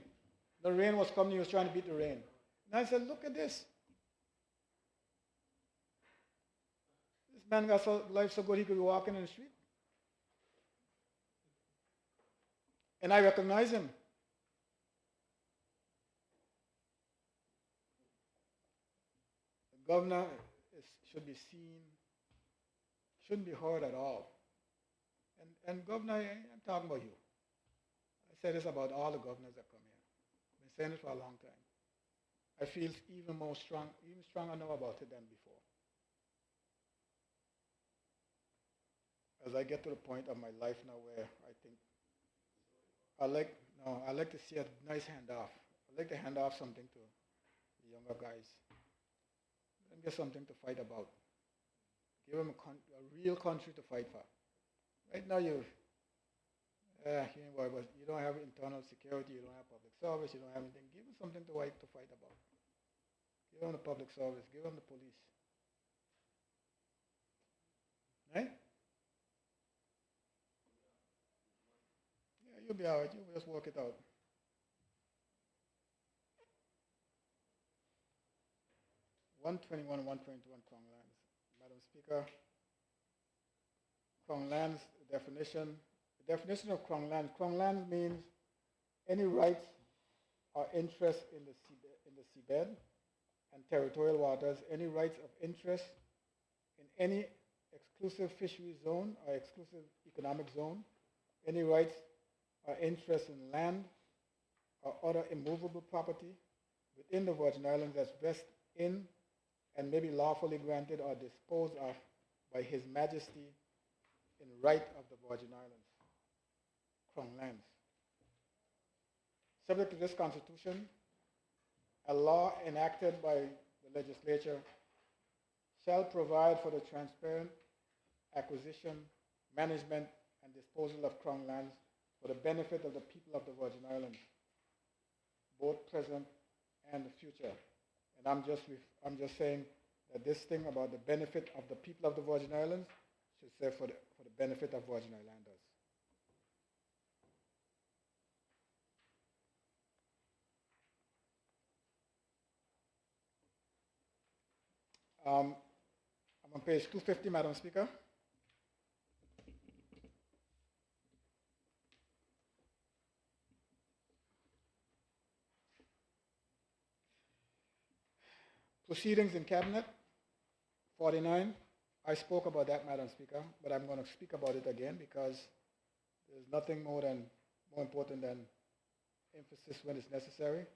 The rain was coming, he was trying to beat the rain. And I said, look at this. This man got life so good he could be walking in the street. And I recognize him. The governor should be seen, shouldn't be heard at all. And Governor, I'm talking about you. I say this about all the governors that come here. I've been saying it for a long time. I feel even stronger now about it than before. As I get to the point of my life now where I think I like to see a nice handoff. I like to hand off something to the younger guys. Let them get something to fight about. Give them a real country to fight for. Right now, You ain't worried about, you don't have internal security, you don't have public service, you don't have anything. Give them something to fight about. Give them the public service, give them the police. Right? Yeah, you'll be all right. You'll just work it out. 121 and 121 Crown lands. Madam Speaker, Crown lands definition. The definition of Crown lands means any rights or interest in the seabed and territorial waters, any rights of interest in any exclusive fishery zone or exclusive economic zone, any rights or interest in land or other immovable property within the Virgin Islands that's vested in and may be lawfully granted or disposed of by His Majesty in right of the Virgin Islands, Crown lands. Subject to this Constitution, a law enacted by the legislature shall provide for the transparent acquisition, management, and disposal of Crown lands for the benefit of the people of the Virgin Islands, both present and the future. And I'm just saying that this thing about the benefit of the people of the Virgin Islands should say for the benefit of Virgin Islanders. I'm on page 250, Madam Speaker. Proceedings in Cabinet, 49. I spoke about that, Madam Speaker, but I'm going to speak about it again because there's nothing more important than emphasis when it's necessary.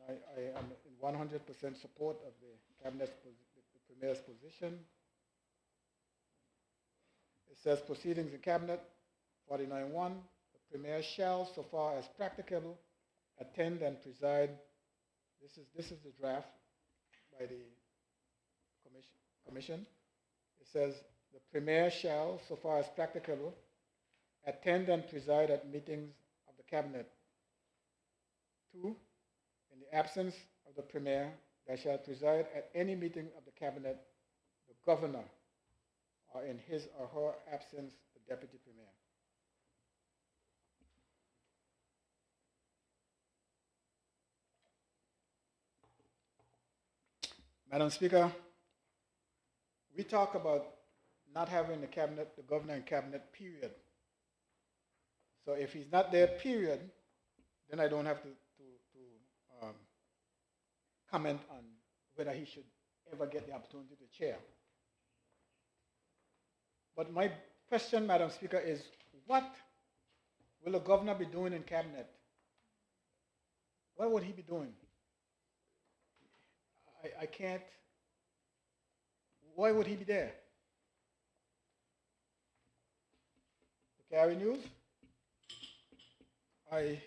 And I am in 100% support of the Cabinet's, the Premier's position. It says proceedings in Cabinet, 49.1, the Premier shall, so far as practicable, attend and preside. This is the draft by the commission. It says the Premier shall, so far as practicable, attend and preside at meetings of the Cabinet. 2, in the absence of the Premier, there shall preside at any meeting of the Cabinet the Governor, or in his or her absence, the Deputy Premier. Madam Speaker, we talk about not having the Cabinet, the Governor in Cabinet, period. So if he's not there, period, then I don't have to comment on whether he should ever get the opportunity to chair. But my question, Madam Speaker, is what will the Governor be doing in Cabinet? What would he be doing? I can't. Why would he be there? To carry news? I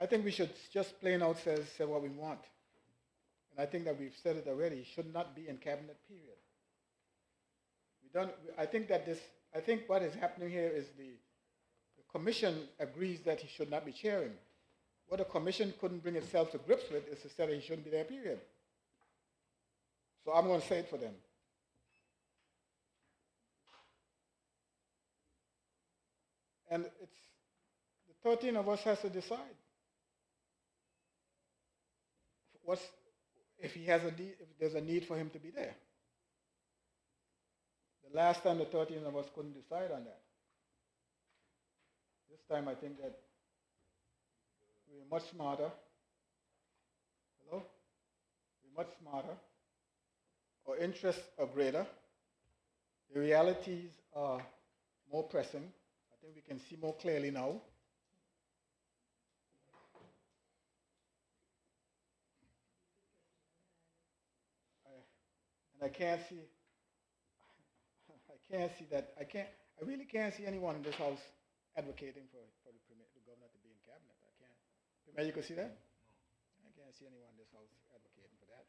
think we should just plain out say what we want. And I think that we've said it already. He should not be in Cabinet, period. I think what is happening here is the Commission agrees that he should not be chairing. What the Commission couldn't bring itself to grips with is to say that he shouldn't be there, period. So I'm going to say it for them. And it's the 13 of us has to decide. If there's a need for him to be there. The last time the 13 of us couldn't decide on that. This time I think that we're much smarter. Hello? We're much smarter. Our interests are greater. The realities are more pressing. I think we can see more clearly now. And I really can't see anyone in this house advocating for the Governor to be in Cabinet. I can't. Premier, you can see that? I can't see anyone in this house advocating for that.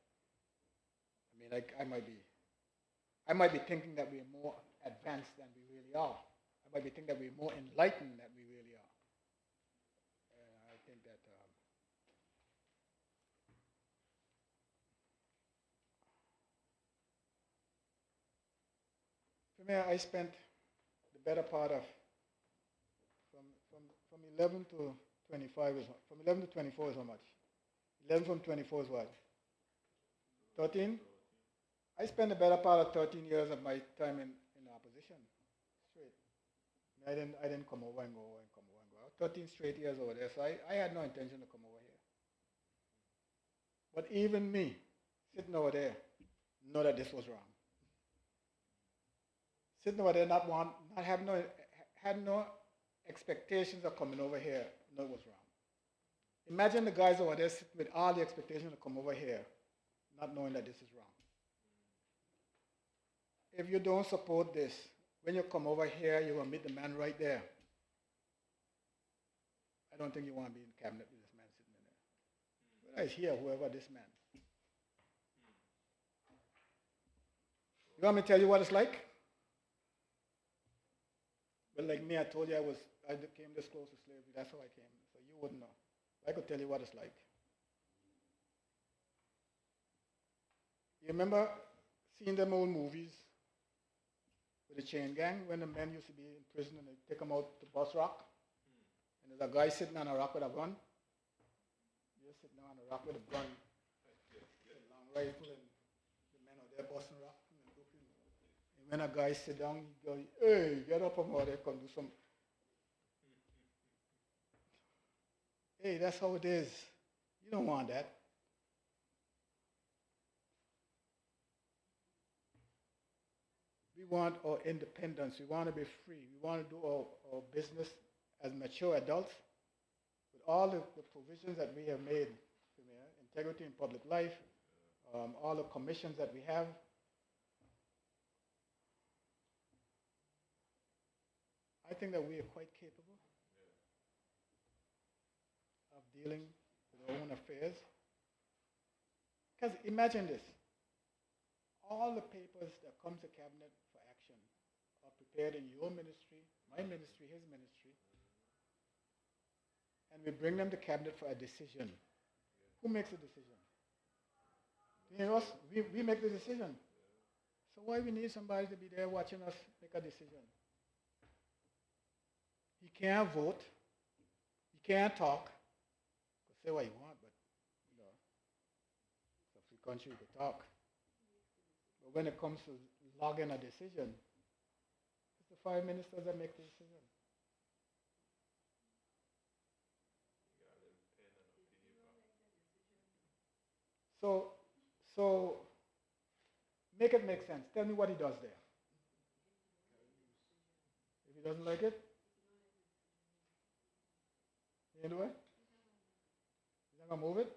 I mean, I might be thinking that we're more advanced than we really are. I might be thinking that we're more enlightened than we really are. And I think that for me, I spent the better part of from 11 to 25 is from 11 to 24 is how much? 11 from 24 is what? 13? I spent the better part of 13 years of my time in opposition. Straight. I didn't come over and go and come over and go. 13 straight years over there, so I had no intention to come over here. But even me, sitting over there, know that this was wrong. Sitting over there, had no expectations of coming over here, know it was wrong. Imagine the guys over there sitting with all the expectations to come over here, not knowing that this is wrong. If you don't support this, when you come over here, you will meet the man right there. I don't think you want to be in the cabinet with this man sitting in there. Whether he's here, whoever, this man. You want me to tell you what it's like? Well, like me, I told you I came this close to slavery. That's how I came. So you wouldn't know. I could tell you what it's like. You remember seeing them old movies with the chain gang when the men used to be in prison and they take them out to bus rock? And there's a guy sitting on a rock with a gun. You're sitting on a rock with a gun, a long rifle, and the men are there busting rock. And when a guy sit down, he goes, "Hey, get up from over there, come do some." Hey, that's how it is. You don't want that. We want our independence. We want to be free. We want to do our business as mature adults with all the provisions that we have made, integrity in public life, all the commissions that we have. I think that we are quite capable of dealing with our own affairs. Because imagine this. All the papers that come to cabinet for action are prepared in your ministry, my ministry, his ministry, and we bring them to cabinet for a decision. Who makes the decision? You know, us, we make the decision. So why we need somebody to be there watching us make a decision? He can't vote. He can't talk. You can say what you want, but you know, it's a free country, you can talk. But when it comes to logging a decision, it's the 5 ministers that make the decision. So make it make sense. Tell me what he does there. If he doesn't like it, you do it? He's not going to move it?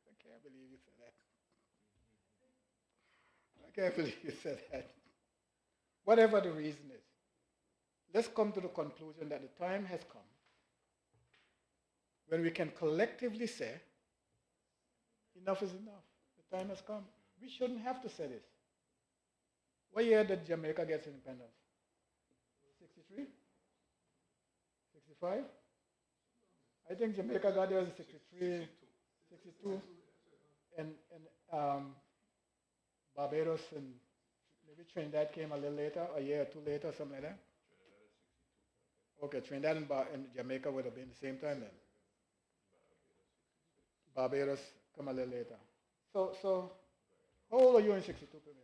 I can't believe you said that. I can't believe you said that. Whatever the reason is, let's come to the conclusion that the time has come when we can collectively say, enough is enough. The time has come. We shouldn't have to say this. What year did Jamaica get independence? 63? 65? I think Jamaica got there in 63, 62. And Barbados and maybe Trinidad came a little later, a year or two later, something like that. Okay, Trinidad and Jamaica would have been the same time then. Barbados come a little later. So how old are you in 62, Premier?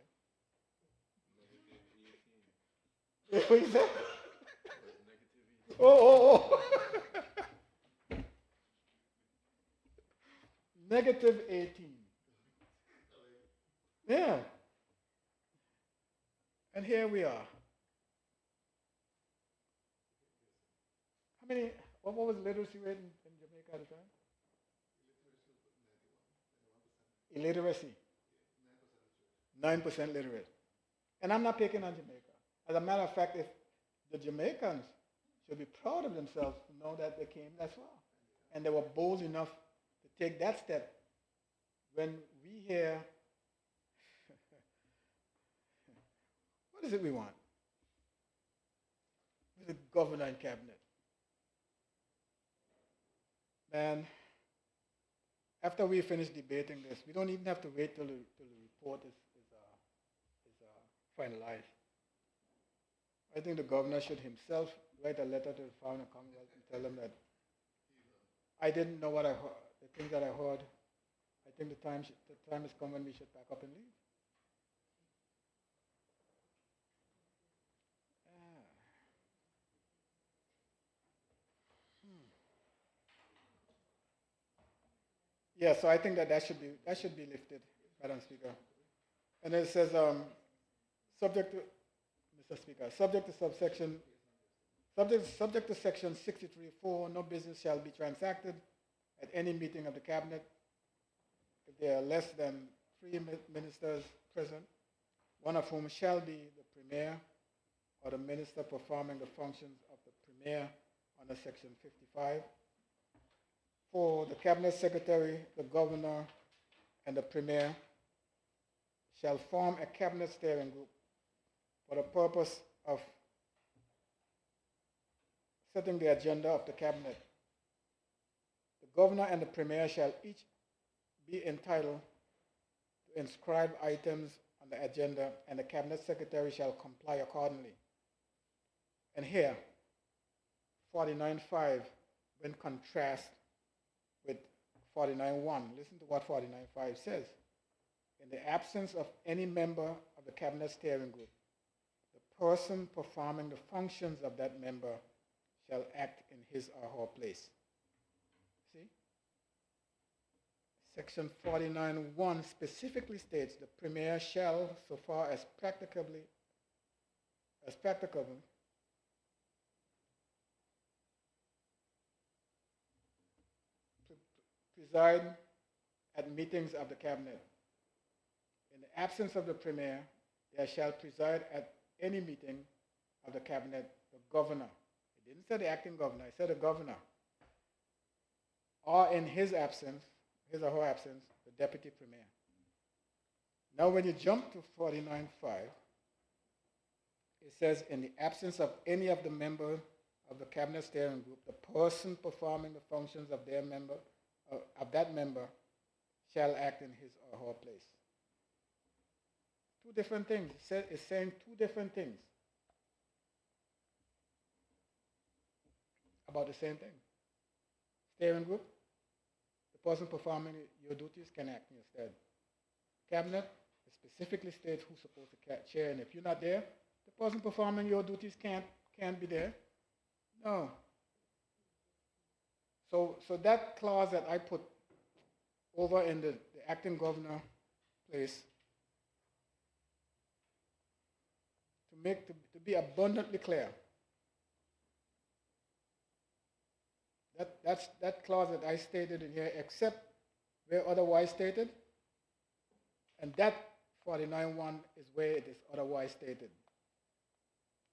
What you say? Oh. Negative 18. Yeah. And here we are. How many, what was the literacy rate in Jamaica at the time? Illiteracy. 9% literate. And I'm not picking on Jamaica. As a matter of fact, if the Jamaicans should be proud of themselves to know that they came that far. And they were bold enough to take that step. When we hear What is it we want? With the governor and cabinet. Man, after we finish debating this, we don't even have to wait till the report is finalized. I think the governor should himself write a letter to the Foreign Commonwealth and tell them that I didn't know what I heard, the things that I heard. I think the time has come when we should pack up and leave. Yeah, so I think that should be lifted, Madam Speaker. And it says, subject to, Mr. Speaker, subject to section 63(4), no business shall be transacted at any meeting of the cabinet if there are less than 3 ministers present, one of whom shall be the premier or the minister performing the functions of the premier under section 55. For the cabinet secretary, the governor, and the premier shall form a cabinet steering group for the purpose of setting the agenda of the cabinet. The governor and the premier shall each be entitled to inscribe items on the agenda, and the cabinet secretary shall comply accordingly. And here, 49.5, when contrast with 49.1, listen to what 49.5 says. In the absence of any member of the cabinet steering group, the person performing the functions of that member shall act in his or her place. See? Section 49.1 specifically states the premier shall, so far as practicable, preside at meetings of the cabinet. In the absence of the premier, there shall preside at any meeting of the cabinet the governor. It didn't say the acting governor, it said the governor. Or in his absence, his or her absence, the deputy premier. Now when you jump to 49.5, it says in the absence of any of the members of the cabinet steering group, the person performing the functions of their member, of that member, shall act in his or her place. Two different things. It's saying two different things about the same thing. Steering group, the person performing your duties can act in your stead. Cabinet, it specifically states who's supposed to chair, and if you're not there, the person performing your duties can't be there. No. So that clause that I put over in the acting governor place to be abundantly clear. That clause that I stated in here, except where otherwise stated, and that 49.1 is where it is otherwise stated.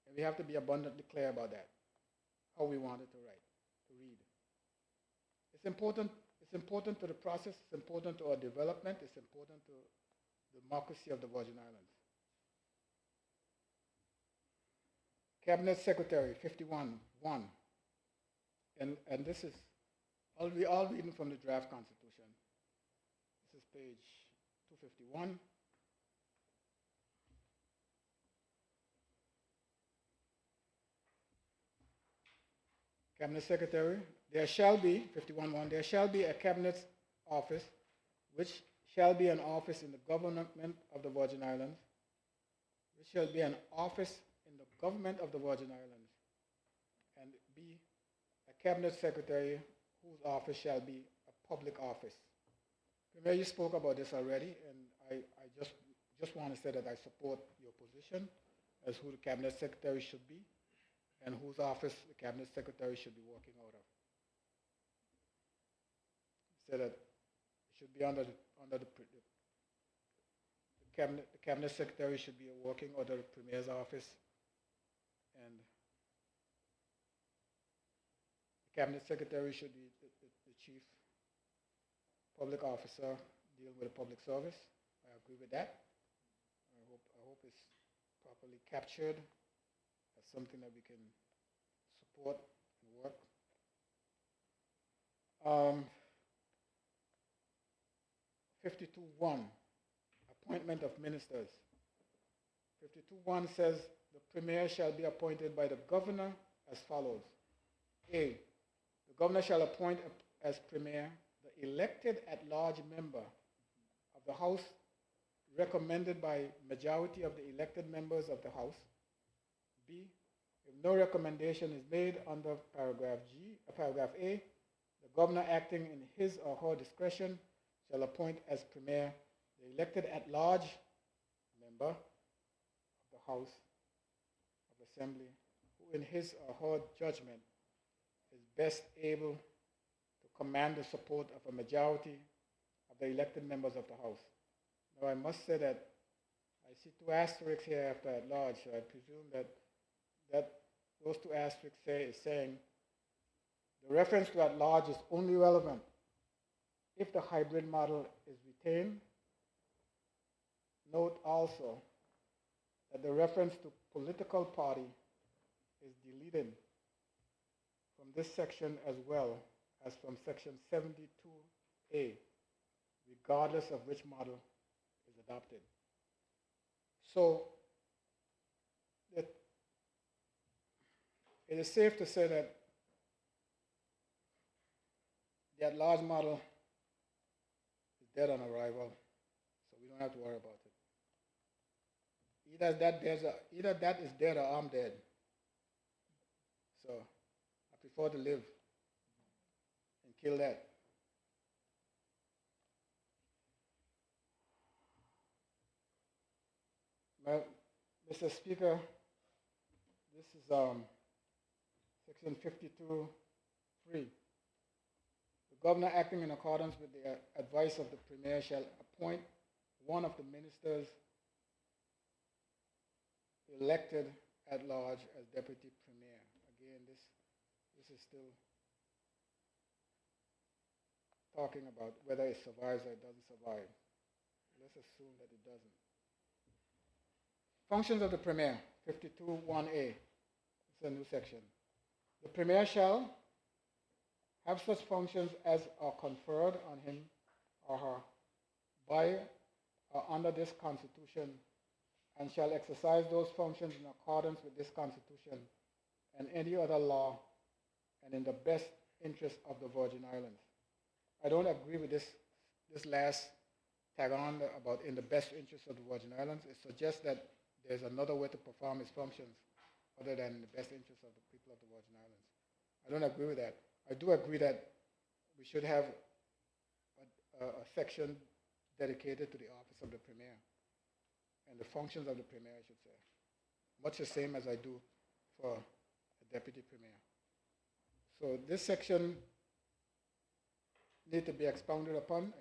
And we have to be abundantly clear about that, how we want it to read. It's important to the process, it's important to our development, it's important to the democracy of the Virgin Islands. Cabinet Secretary, 51.1. And this is, we all reading from the draft constitution. This is page 251. Cabinet Secretary, there shall be, 51.1, there shall be a cabinet office, which shall be an office in the government of the Virgin Islands, which shall be an office in the government of the Virgin Islands, and be a cabinet secretary whose office shall be a public office. Premier, you spoke about this already, and I just want to say that I support your position as who the cabinet secretary should be and whose office the cabinet secretary should be working out of. Say that it should be under the cabinet secretary should be working under the premier's office, and the cabinet secretary should be the chief public officer dealing with the public service. I agree with that. I hope it's properly captured as something that we can support and work. 52.1, appointment of ministers. 52.1 says the premier shall be appointed by the governor as follows. A, the governor shall appoint as premier the elected at-large member of the House recommended by majority of the elected members of the House. B, if no recommendation is made under paragraph A, the governor acting in his or her discretion shall appoint as premier the elected at-large member of the House of Assembly who in his or her judgment is best able to command the support of a majority of the elected members of the House. Now I must say that I see two asterisks here after at-large, so I presume that those two asterisks is saying the reference to at-large is only relevant if the hybrid model is retained. Note also that the reference to political party is deleted from this section as well as from section 72A, regardless of which model is adopted. So it is safe to say that the at-large model is dead on arrival, so we don't have to worry about it. Either that is dead or I'm dead. So I prefer to live and kill that. Well, Mr. Speaker, this is section 52.3. The governor acting in accordance with the advice of the premier shall appoint one of the ministers elected at large as deputy premier. Again, this is still talking about whether it survives or it doesn't survive. Let's assume that it doesn't. Functions of the premier, 52.1a. It's a new section. The premier shall have such functions as are conferred on him or her by or under this Constitution, and shall exercise those functions in accordance with this Constitution and any other law and in the best interest of the Virgin Islands. I don't agree with this last tag on about in the best interest of the Virgin Islands. It suggests that there's another way to perform his functions other than in the best interest of the people of the Virgin Islands. I don't agree with that. I do agree that we should have a section dedicated to the office of the premier and the functions of the premier, I should say, much the same as I do for a deputy premier. So this section needs to be expanded upon. It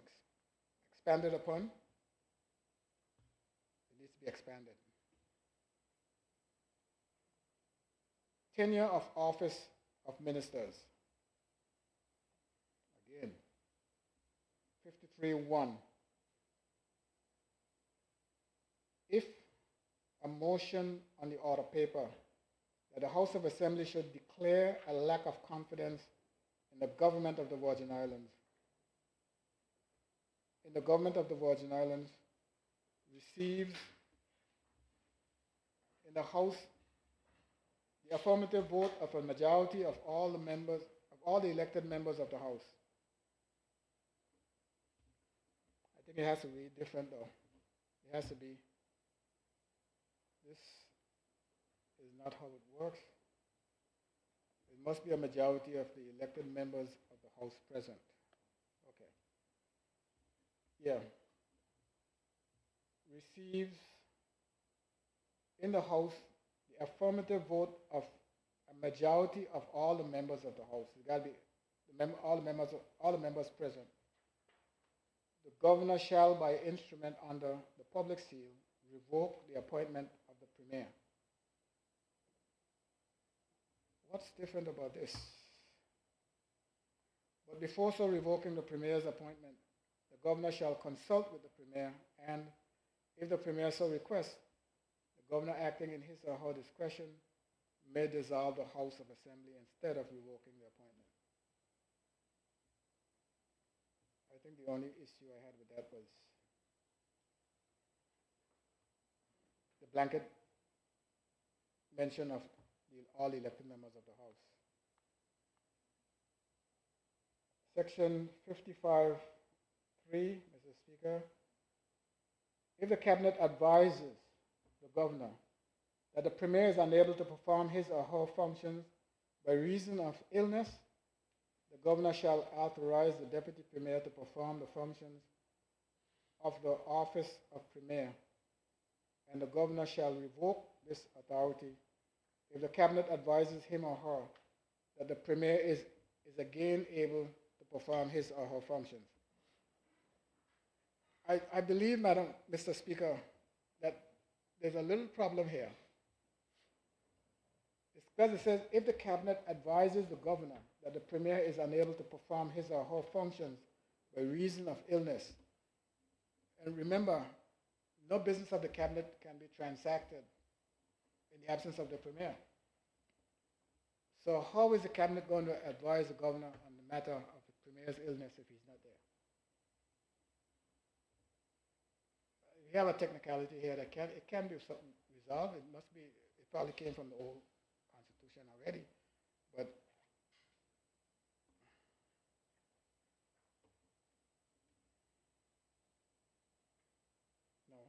needs to be expanded. Tenure of office of ministers. Again, 53.1. If a motion on the order paper that the House of Assembly should declare a lack of confidence in the government of the Virgin Islands, receives in the House the affirmative vote of a majority of all the members, of all the elected members of the House. I think it has to be different though. It has to be. This is not how it works. It must be a majority of the elected members of the House present. Okay. Yeah. Receives in the House the affirmative vote of a majority of all the members of the House. It's got to be all the members present. The governor shall, by instrument under the public seal, revoke the appointment of the premier. What's different about this? But before so revoking the premier's appointment, the governor shall consult with the premier, and if the premier so requests, the The governor acting in his or her discretion may dissolve the House of Assembly instead of revoking the appointment. I think the only issue I had with that was the blanket mention of all elected members of the House. Section 55.3, Mr. Speaker. If the Cabinet advises the governor that the Premier is unable to perform his or her functions by reason of illness, the governor shall authorize the Deputy Premier to perform the functions of the office of Premier, and the governor shall revoke this authority if the Cabinet advises him or her that the Premier is again able to perform his or her functions. I believe, Mr. Speaker, that there's a little problem here. It's because it says, if the Cabinet advises the governor that the Premier is unable to perform his or her functions by reason of illness. And remember, no business of the Cabinet can be transacted in the absence of the Premier. So how is the Cabinet going to advise the governor on the matter of the Premier's illness if he's not there? We have a technicality here that it can be resolved. It must be, it probably came from the old Constitution already, but no.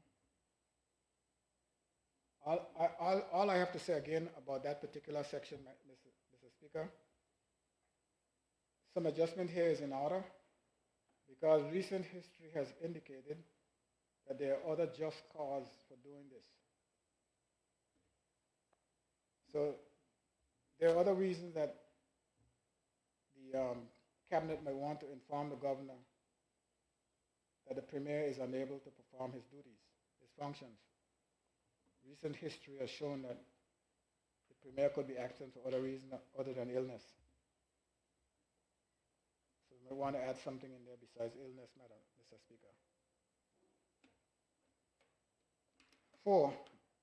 All I have to say again about that particular section, Mr. Speaker, some adjustment here is in order because recent history has indicated that there are other just cause for doing this. So there are other reasons that the Cabinet may want to inform the governor that the Premier is unable to perform his duties, his functions. Recent history has shown that the Premier could be absent for other reasons other than illness. So we may want to add something in there besides illness, Mr. Speaker. 4,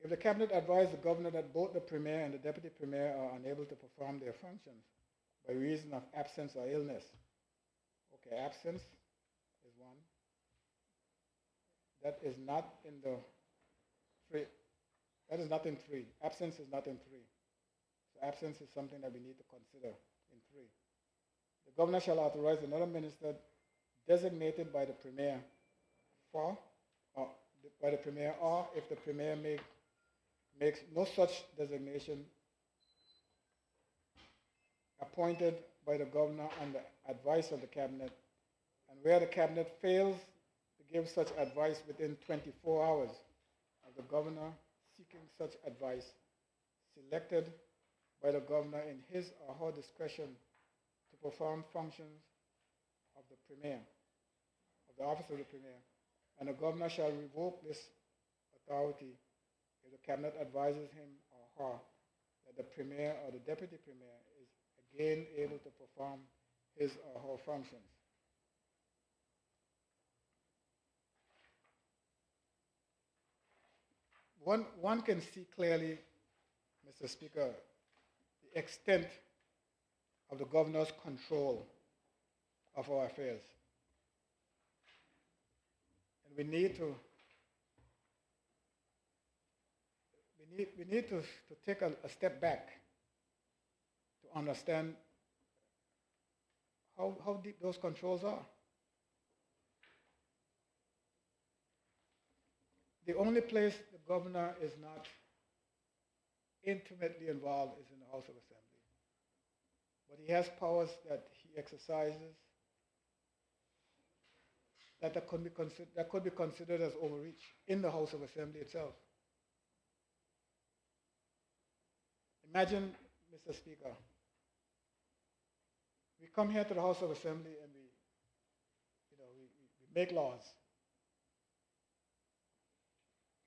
if the Cabinet advises the governor that both the Premier and the Deputy Premier are unable to perform their functions by reason of absence or illness. Okay, absence is one. That is not in the 3. That is not in 3. Absence is not in 3. So absence is something that we need to consider in 3. The governor shall authorize another minister designated by the Premier or if the Premier makes no such designation, appointed by the governor on the advice of the Cabinet, and where the Cabinet fails to give such advice within 24 hours of the governor seeking such advice, selected by the governor in his or her discretion to perform functions of the Premier, of the office of the Premier, and the governor shall revoke this authority if the Cabinet advises him or her that the Premier or the Deputy Premier is again able to perform his or her functions. One can see clearly, Mr. Speaker, the extent of the governor's control of our affairs. And we need to take a step back to understand how deep those controls are. The only place the governor is not intimately involved is in the House of Assembly. But he has powers that he exercises that could be considered as overreach in the House of Assembly itself. Imagine, Mr. Speaker, we come here to the House of Assembly and we make laws.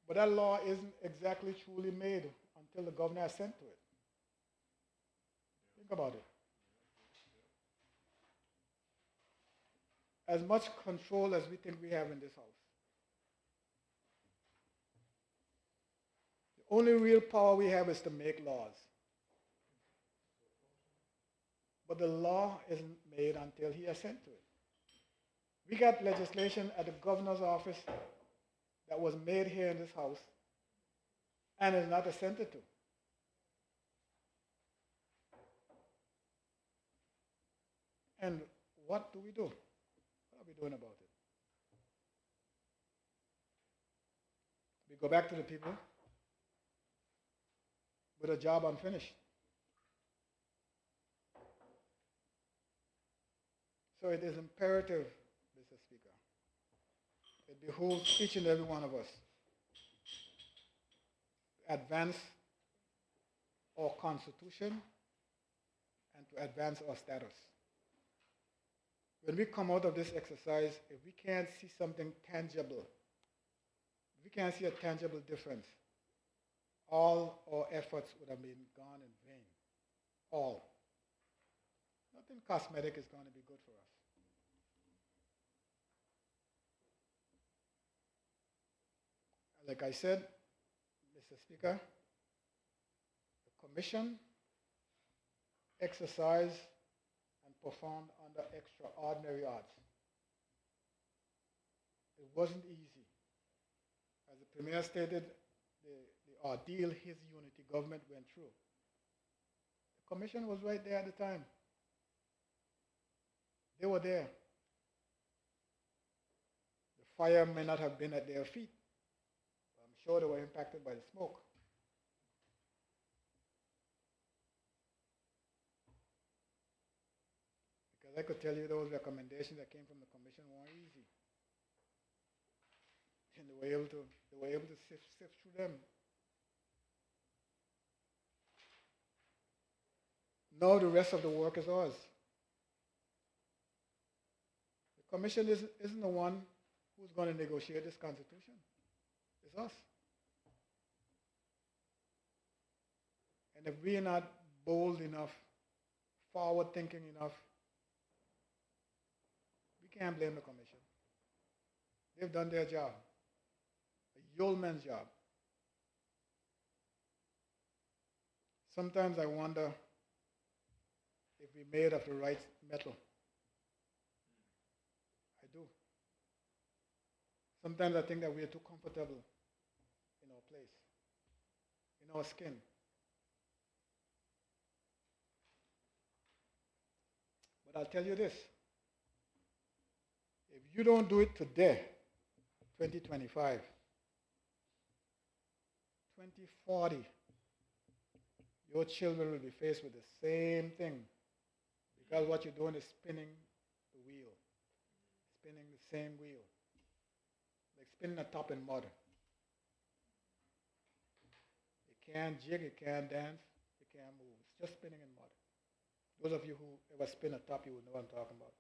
But that law isn't exactly truly made until the governor has sent to it. Think about it. As much control as we think we have in this house, the only real power we have is to make laws. But the law isn't made until he assents to it. We got legislation at the governor's office that was made here in this house and is not assented to. And what do we do? What are we doing about it? We go back to the people with a job unfinished. So it is imperative, Mr. Speaker, it behooves each and every one of us to advance our Constitution and to advance our status. When we come out of this exercise, if we can't see something tangible, if we can't see a tangible difference, all our efforts would have been gone in vain. All. Nothing cosmetic is going to be good for us. Like I said, Mr. Speaker, the Commission exercised and performed under extraordinary odds. It wasn't easy. As the Premier stated, the ordeal his unity government went through. The Commission was right there at the time. They were there. The fire may not have been at their feet, but I'm sure they were impacted by the smoke. Because I could tell you those recommendations that came from the Commission weren't easy. And they were able to sift through them. Now the rest of the work is ours. The Commission isn't the one who's going to negotiate this Constitution. It's us. And if we are not bold enough, forward-thinking enough, we can't blame the Commission. They've done their job, a yeoman's job. Sometimes I wonder if we made of the right metal. I do. Sometimes I think that we are too comfortable in our place, in our skin. But I'll tell you this. If you don't do it today, 2025, 2040, your children will be faced with the same thing. Because what you're doing is spinning the wheel, spinning the same wheel, like spinning a top in mud. It can't jig, it can't dance, it can't move. It's just spinning in mud. Those of you who ever spin a top, you would know what I'm talking about.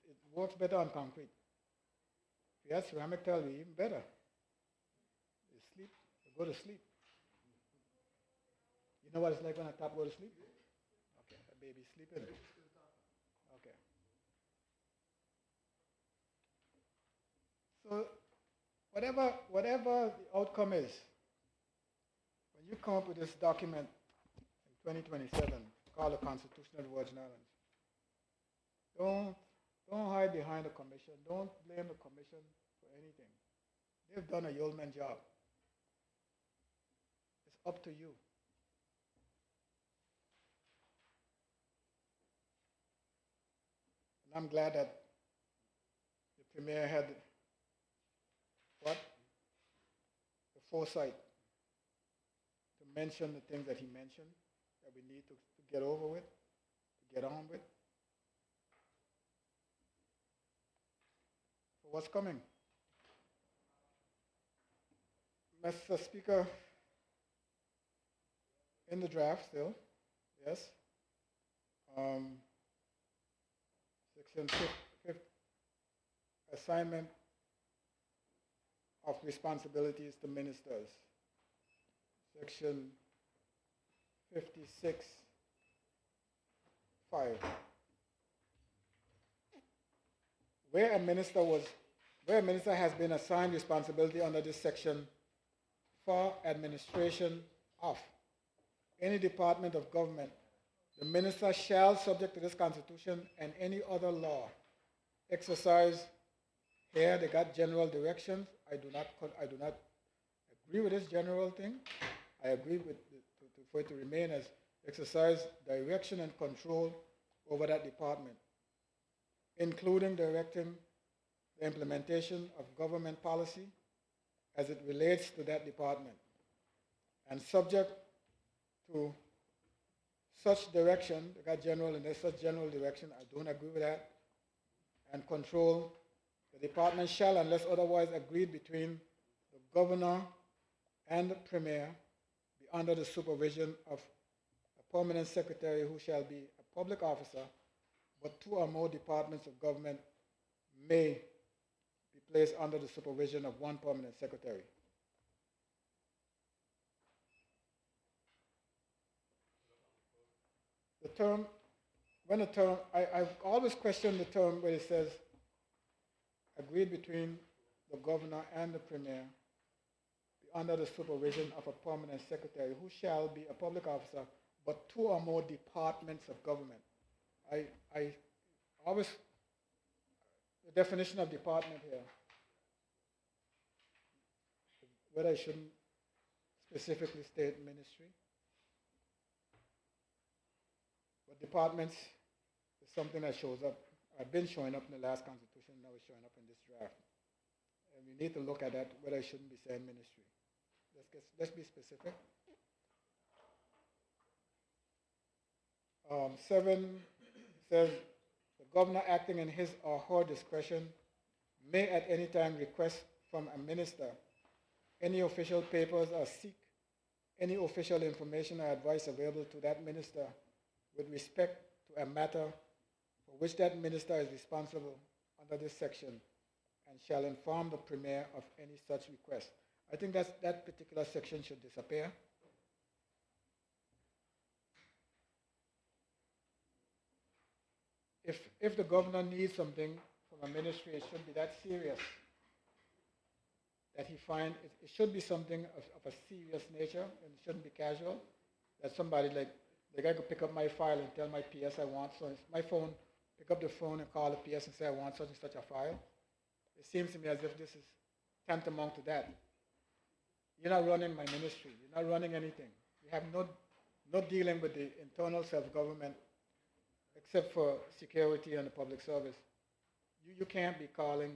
It works better on concrete. If you have ceramic tile, it'll be even better. You sleep, you go to sleep. You know what it's like when a top goes to sleep? Okay, a baby's sleeping. Okay. So whatever the outcome is, when you come up with this document in 2027, called the Constitution of the Virgin Islands, don't hide behind the Commission. Don't blame the Commission for anything. They've done a yeoman job. It's up to you. And I'm glad that the Premier had the foresight to mention the things that he mentioned that we need to get over with, to get on with. For what's coming? Mr. Speaker, in the draft still, yes. Section 5, assignment of responsibilities to ministers. Section 56, 5. Where a minister has been assigned responsibility under this section for administration of any department of government, the minister shall, subject to this Constitution and any other law, exercise. Here they got general directions. I do not agree with this general thing. I agree with for it to remain as exercise direction and control over that department, including directing the implementation of government policy as it relates to that department, and subject to such direction. They got general, and there's such general direction. I don't agree with that. And control. The department shall, unless otherwise agreed between the governor and the premier, be under the supervision of a permanent secretary who shall be a public officer, but two or more departments of government may be placed under the supervision of one permanent secretary. The term, I've always questioned the term where it says agreed between the governor and the premier, be under the supervision of a permanent secretary who shall be a public officer, but two or more departments of government. I always, the definition of department here, whether I shouldn't specifically state ministry, but departments is something that shows up. I've been showing up in the last constitution, now it's showing up in this draft. And we need to look at that, whether I shouldn't be saying ministry. Let's be specific. 7 says, the governor acting in his or her discretion may at any time request from a minister any official papers or seek any official information or advice available to that minister with respect to a matter for which that minister is responsible under this section, and shall inform the premier of any such request. I think that particular section should disappear. If the governor needs something from a ministry, it should be that serious that he find it should be something of a serious nature, and it shouldn't be casual. That somebody like I could pick up my file and tell my PS I want, so it's my phone, pick up the phone and call the PS and say I want such and such a file. It seems to me as if this is tantamount to that. You're not running my ministry. You're not running anything. You have no dealing with the internal self-government except for security and the public service. You can't be calling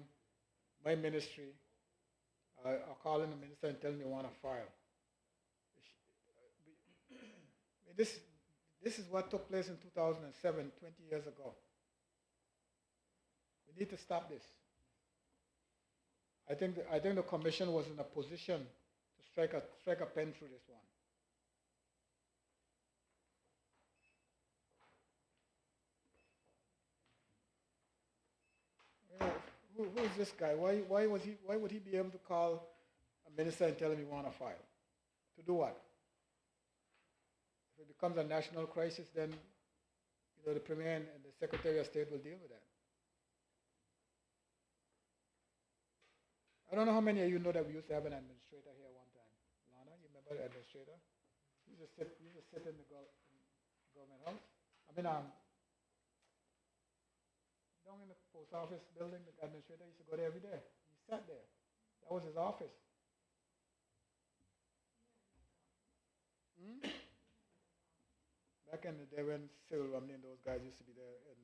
my ministry or calling the minister and telling me you want a file. This is what took place in 2007, 20 years ago. We need to stop this. I think the commission was in a position to strike a pen through this one. Yeah, who is this guy? Why would he be able to call a minister and tell him he want a file? To do what? If it becomes a national crisis, then the Premier and the Secretary of State will deal with that. I don't know how many of you know that we used to have an administrator here one time. Lana, you remember the administrator? He used to sit in the government house. I mean, down in the post office building, the administrator used to go there every day. He sat there. That was his office. Back in the day when Cyril Romney and those guys used to be there, and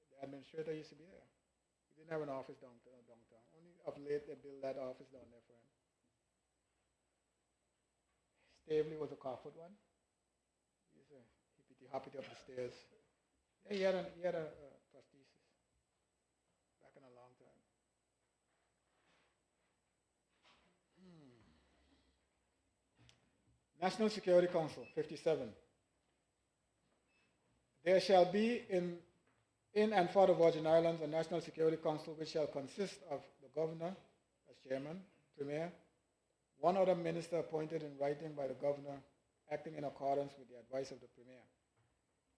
the administrator used to be there. He didn't have an office downtown. Only of late they built that office down there for him. Stavely was a Carfoot one. He used to hippity-hoppity up the stairs. Yeah, he had a prosthesis back in a long time. National Security Council, 57. There shall be in and for the Virgin Islands a National Security Council which shall consist of the governor as chairman, premier, one other minister appointed in writing by the governor acting in accordance with the advice of the premier,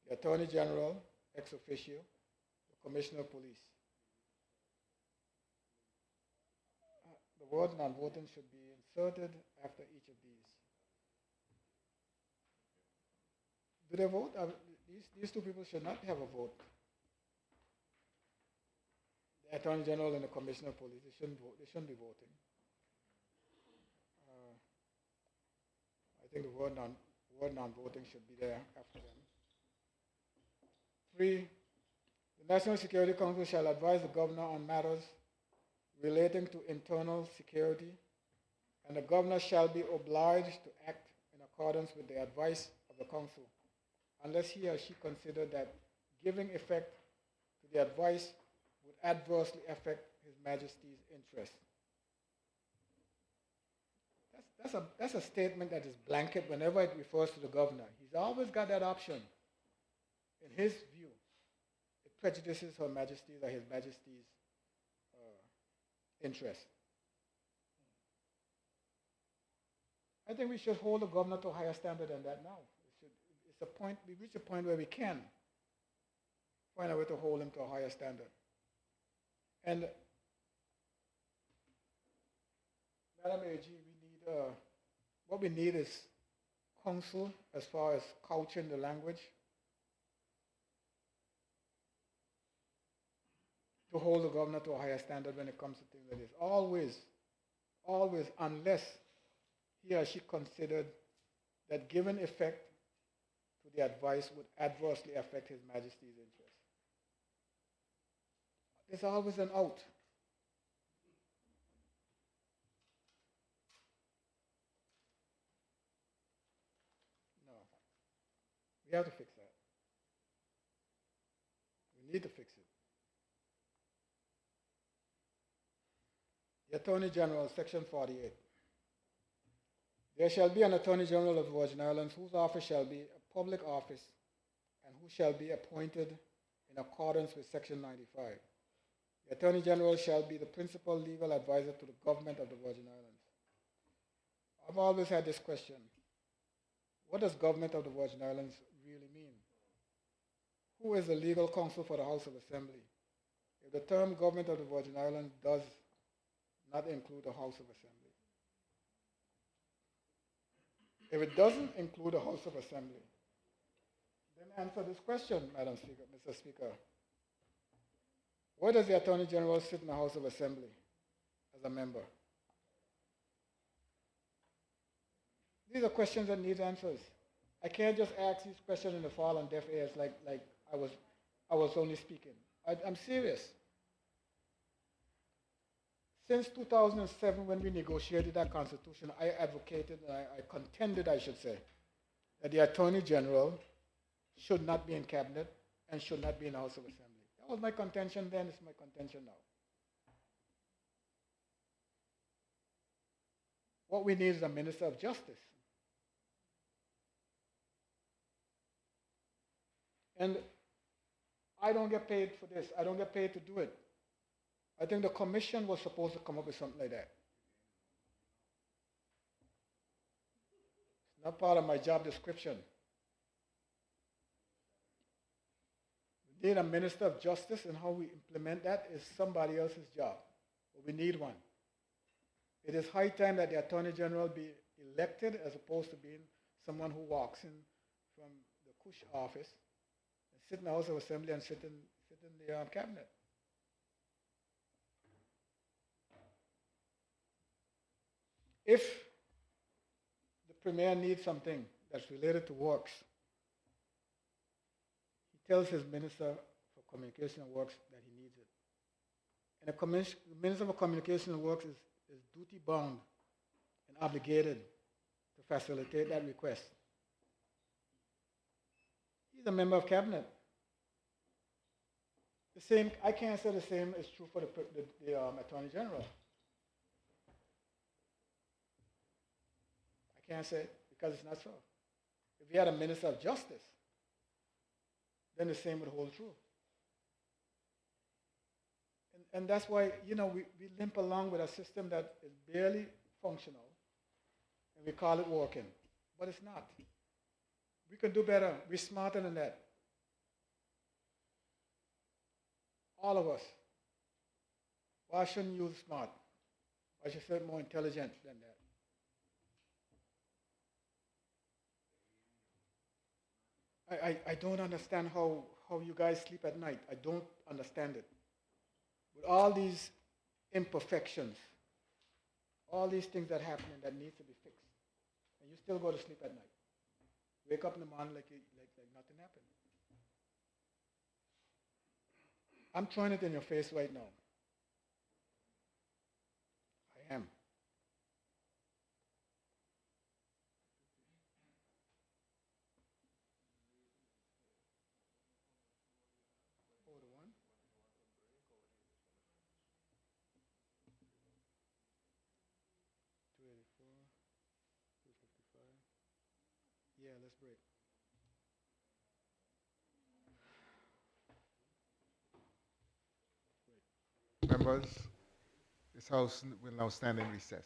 the attorney general ex officio, the commissioner of police. The word non-voting should be inserted after each of these. Do they vote? These two people should not have a vote. The Attorney General and the Commissioner of Police, they shouldn't vote. They shouldn't be voting. I think the word non-voting should be there after them. 3, the National Security Council shall advise the governor on matters relating to internal security, and the governor shall be obliged to act in accordance with the advice of the council, unless he or she consider that giving effect to the advice would adversely affect His Majesty's interests. That's a statement that is blanket whenever it refers to the governor. He's always got that option. In his view, it prejudices Her Majesty's or His Majesty's interest. I think we should hold the governor to a higher standard than that now. We reach a point where we can find a way to hold him to a higher standard. And Madam AG, what we need is counsel as far as couching the language to hold the governor to a higher standard when it comes to things like this. Always, unless he or she considered that given effect to the advice would adversely affect His Majesty's interest. There's always an out. No. We have to fix that. We need to fix it. The Attorney General, Section 48. There shall be an Attorney General of the Virgin Islands whose office shall be a public office and who shall be appointed in accordance with Section 95. The Attorney General shall be the principal legal advisor to the government of the Virgin Islands. I've always had this question. What does government of the Virgin Islands really mean? Who is the legal counsel for the House of Assembly? If the term government of the Virgin Islands does not include the House of Assembly. If it doesn't include the House of Assembly, then answer this question, Madam Speaker, Mr. Speaker. Where does the Attorney General sit in the House of Assembly as a member? These are questions that need answers. I can't just ask these questions in the fall on deaf ears like I was only speaking. I'm serious. Since 2007, when we negotiated that constitution, I advocated, I contended, I should say, that the Attorney General should not be in cabinet and should not be in the House of Assembly. That was my contention then, it's my contention now. What we need is a Minister of Justice. And I don't get paid for this. I don't get paid to do it. I think the commission was supposed to come up with something like that. It's not part of my job description. We need a Minister of Justice, and how we implement that is somebody else's job. But we need one. It is high time that the Attorney General be elected as opposed to being someone who walks in from the Kush office and sit in the House of Assembly and sit in the cabinet. If the Premier needs something that's related to works, he tells his Minister for Communication and Works that he needs it. And the Minister for Communication and Works is duty-bound and obligated to facilitate that request. He's a member of cabinet. The same, I can't say the same is true for the Attorney General. I can't say it because it's not so. If we had a Minister of Justice, then the same would hold true. And that's why, we limp along with a system that is barely functional, and we call it working. But it's not. We can do better. We're smarter than that. All of us. Why shouldn't you use smart? I should say more intelligent than that. I don't understand how you guys sleep at night. I don't understand it. With all these imperfections, all these things that happen that need to be fixed, and you still go to sleep at night. Wake up in the morning like nothing happened. I'm throwing it in your face right now. I am. Oh, the one? 284, 255. Yeah, let's break. Members, this House will now stand in recess.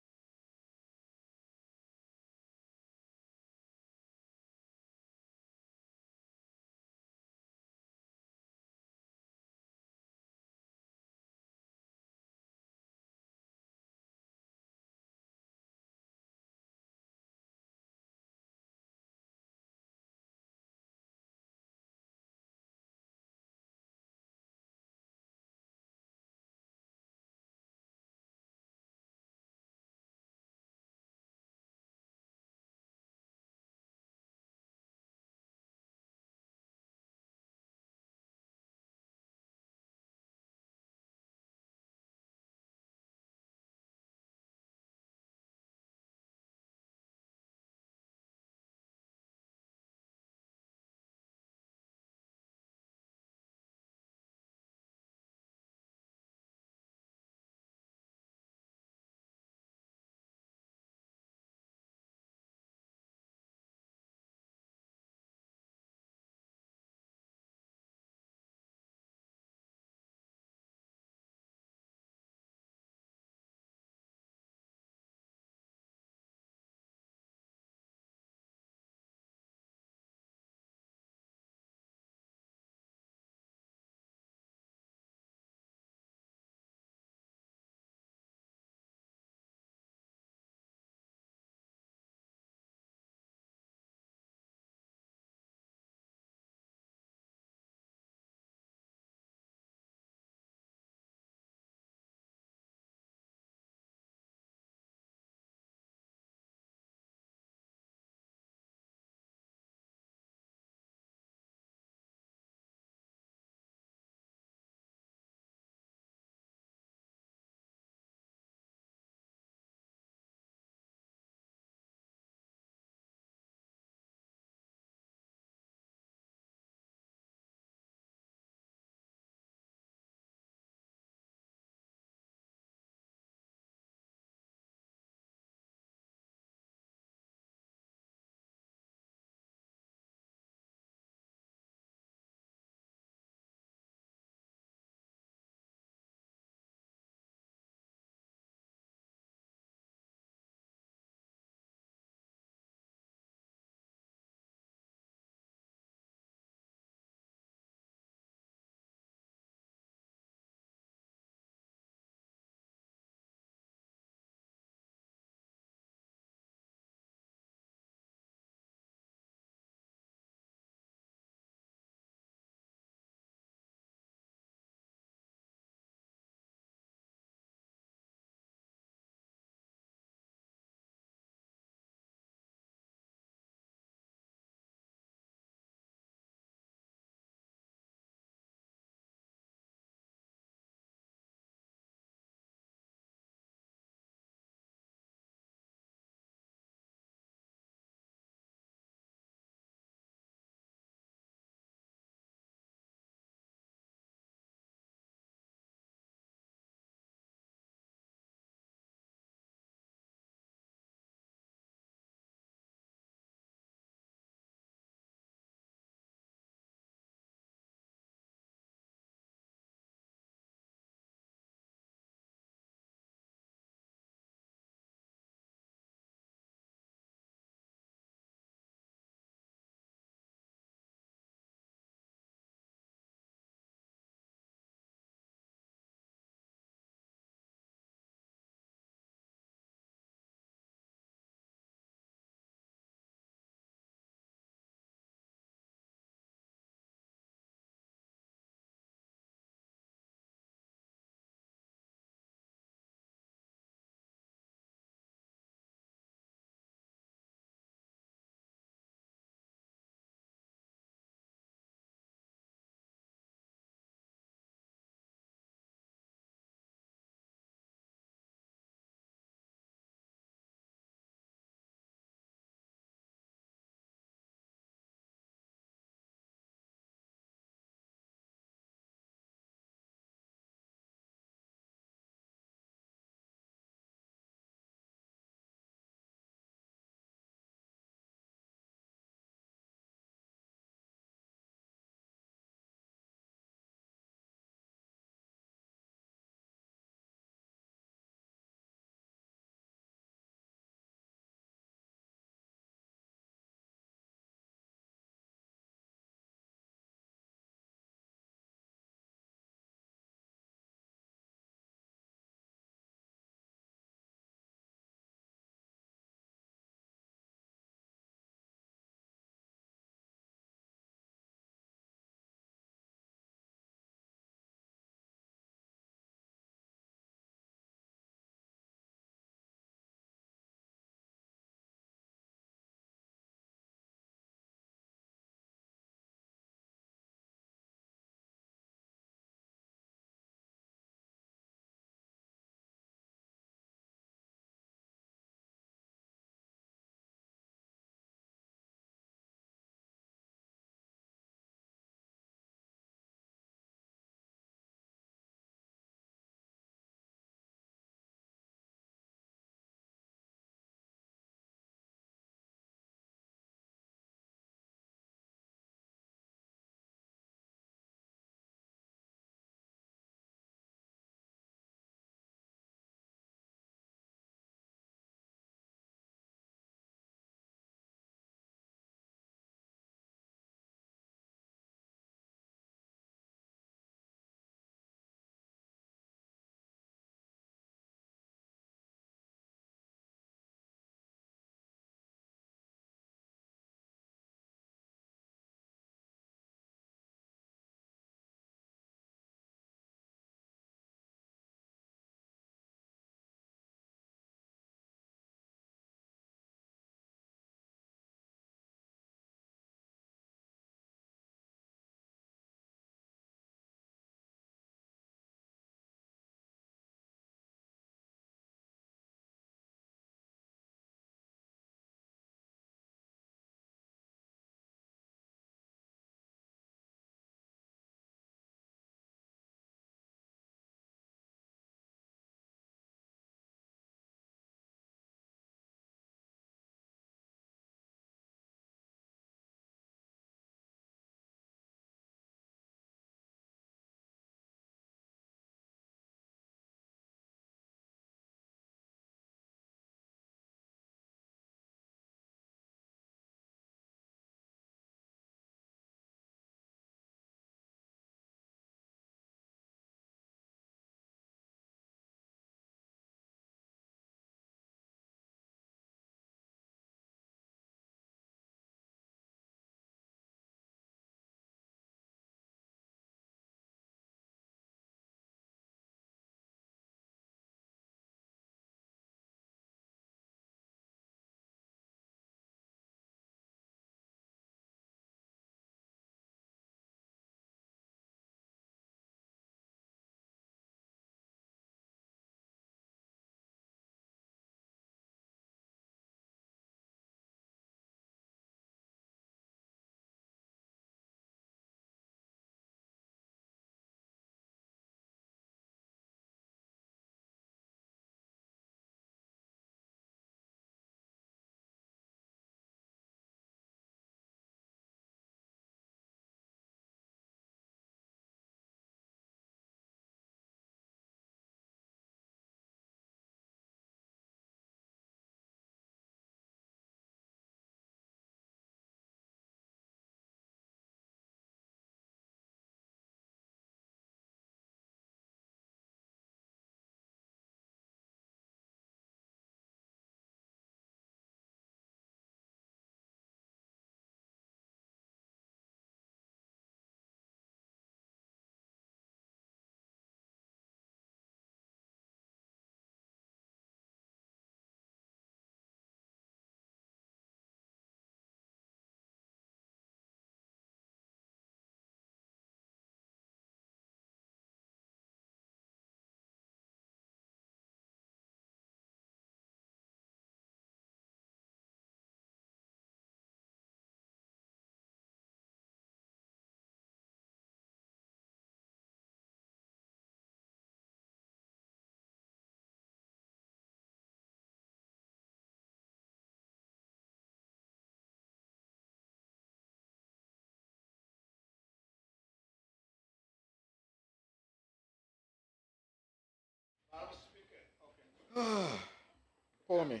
Pour me.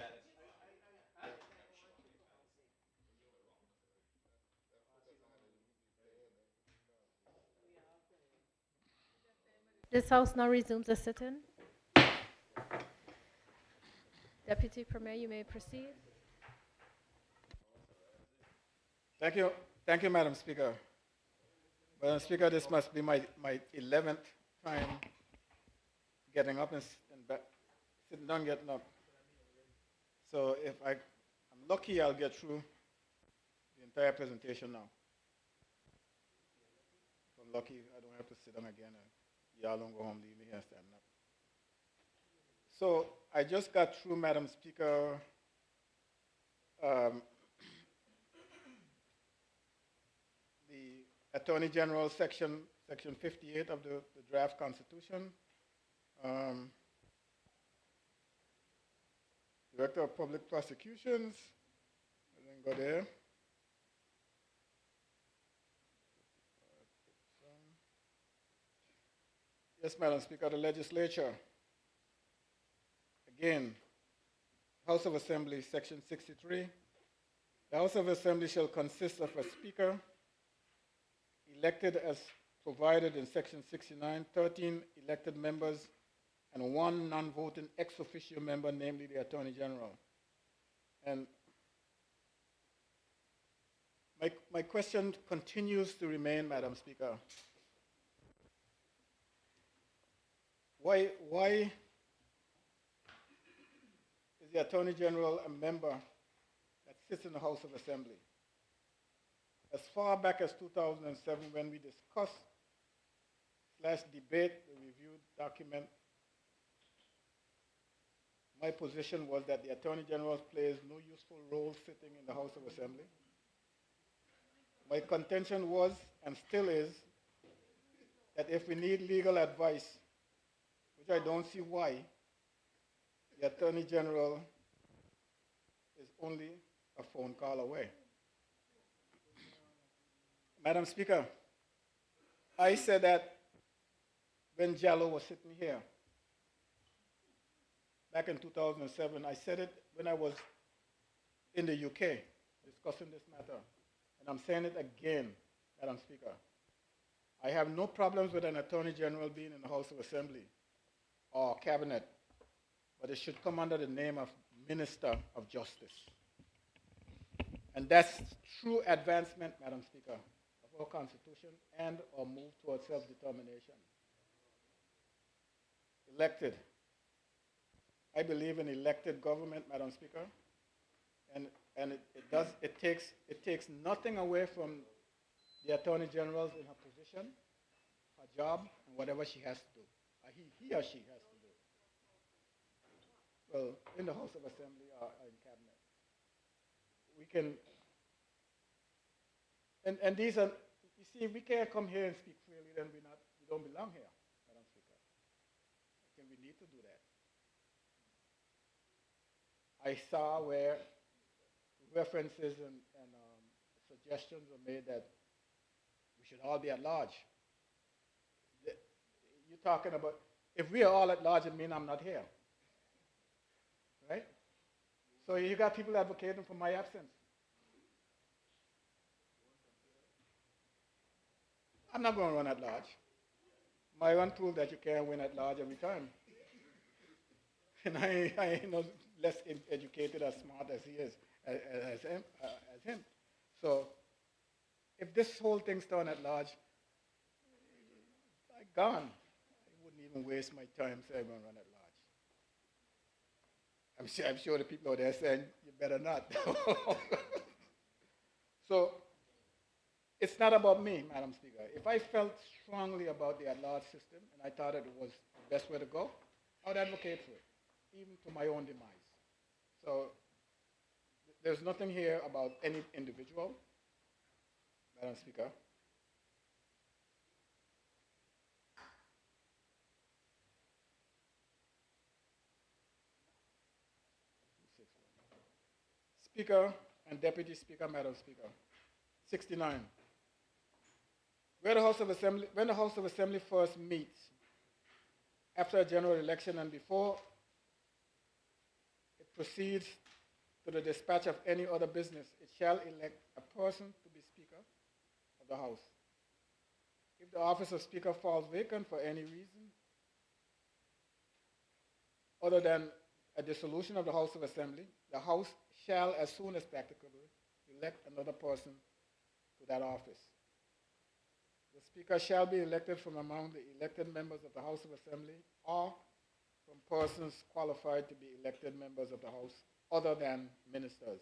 This House now resumes the sitting. Deputy Premier, you may proceed. Thank you. Thank you, Madam Speaker. Madam Speaker, this must be my 11th time getting up and back, sitting down, getting up. So if I'm lucky, I'll get through the entire presentation now. If I'm lucky, I don't have to sit down again and y'all don't go home, leave me here standing up. So I just got through, Madam Speaker, the Attorney General section 58 of the draft Constitution. Director of Public Prosecutions, I didn't go there. Yes, Madam Speaker, the legislature. Again, House of Assembly, section 63. The House of Assembly shall consist of a speaker, elected as provided in section 69, 13 elected members, and one non-voting ex officio member, namely the Attorney General. And my question continues to remain, Madam Speaker. Why is the Attorney General a member that sits in the House of Assembly? As far back as 2007, when we discussed / debate the reviewed document, my position was that the Attorney General plays no useful role sitting in the House of Assembly. My contention was, and still is, that if we need legal advice, which I don't see why, the Attorney General is only a phone call away. Madam Speaker, I said that when Jallo was sitting here, back in 2007, I said it when I was in the UK discussing this matter, and I'm saying it again, Madam Speaker. I have no problems with an Attorney General being in the House of Assembly or Cabinet, but it should come under the name of Minister of Justice. And that's true advancement, Madam Speaker, of our Constitution and our move towards self-determination. Elected. I believe in elected government, Madam Speaker, and it takes nothing away from the Attorney General in her position, her job, and whatever she has to do, he or she has to do. Well, in the House of Assembly or in Cabinet, we can. And these are, you see, we can't come here and speak freely, then we don't belong here, Madam Speaker. I think we need to do that. I saw where references and suggestions were made that we should all be at large. You're talking about, if we are all at large, it means I'm not here. Right? So you got people advocating for my absence. I'm not going to run at large. My run proved that you can't win at large every time. And I ain't no less educated or smart as he is, as him. So if this whole thing's done at large, I'm gone. I wouldn't even waste my time saying I'm going to run at large. I'm sure the people out there saying, you better not. So it's not about me, Madam Speaker. If I felt strongly about the at-large system and I thought it was the best way to go, I would advocate for it, even to my own demise. So there's nothing here about any individual, Madam Speaker. Speaker and Deputy Speaker, Madam Speaker. 69. When the House of Assembly first meets after a general election and before proceeds to the dispatch of any other business, it shall elect a person to be Speaker of the House. If the office of Speaker falls vacant for any reason other than a dissolution of the House of Assembly, the House shall, as soon as practicable, elect another person to that office. The Speaker shall be elected from among the elected members of the House of Assembly or from persons qualified to be elected members of the House other than ministers.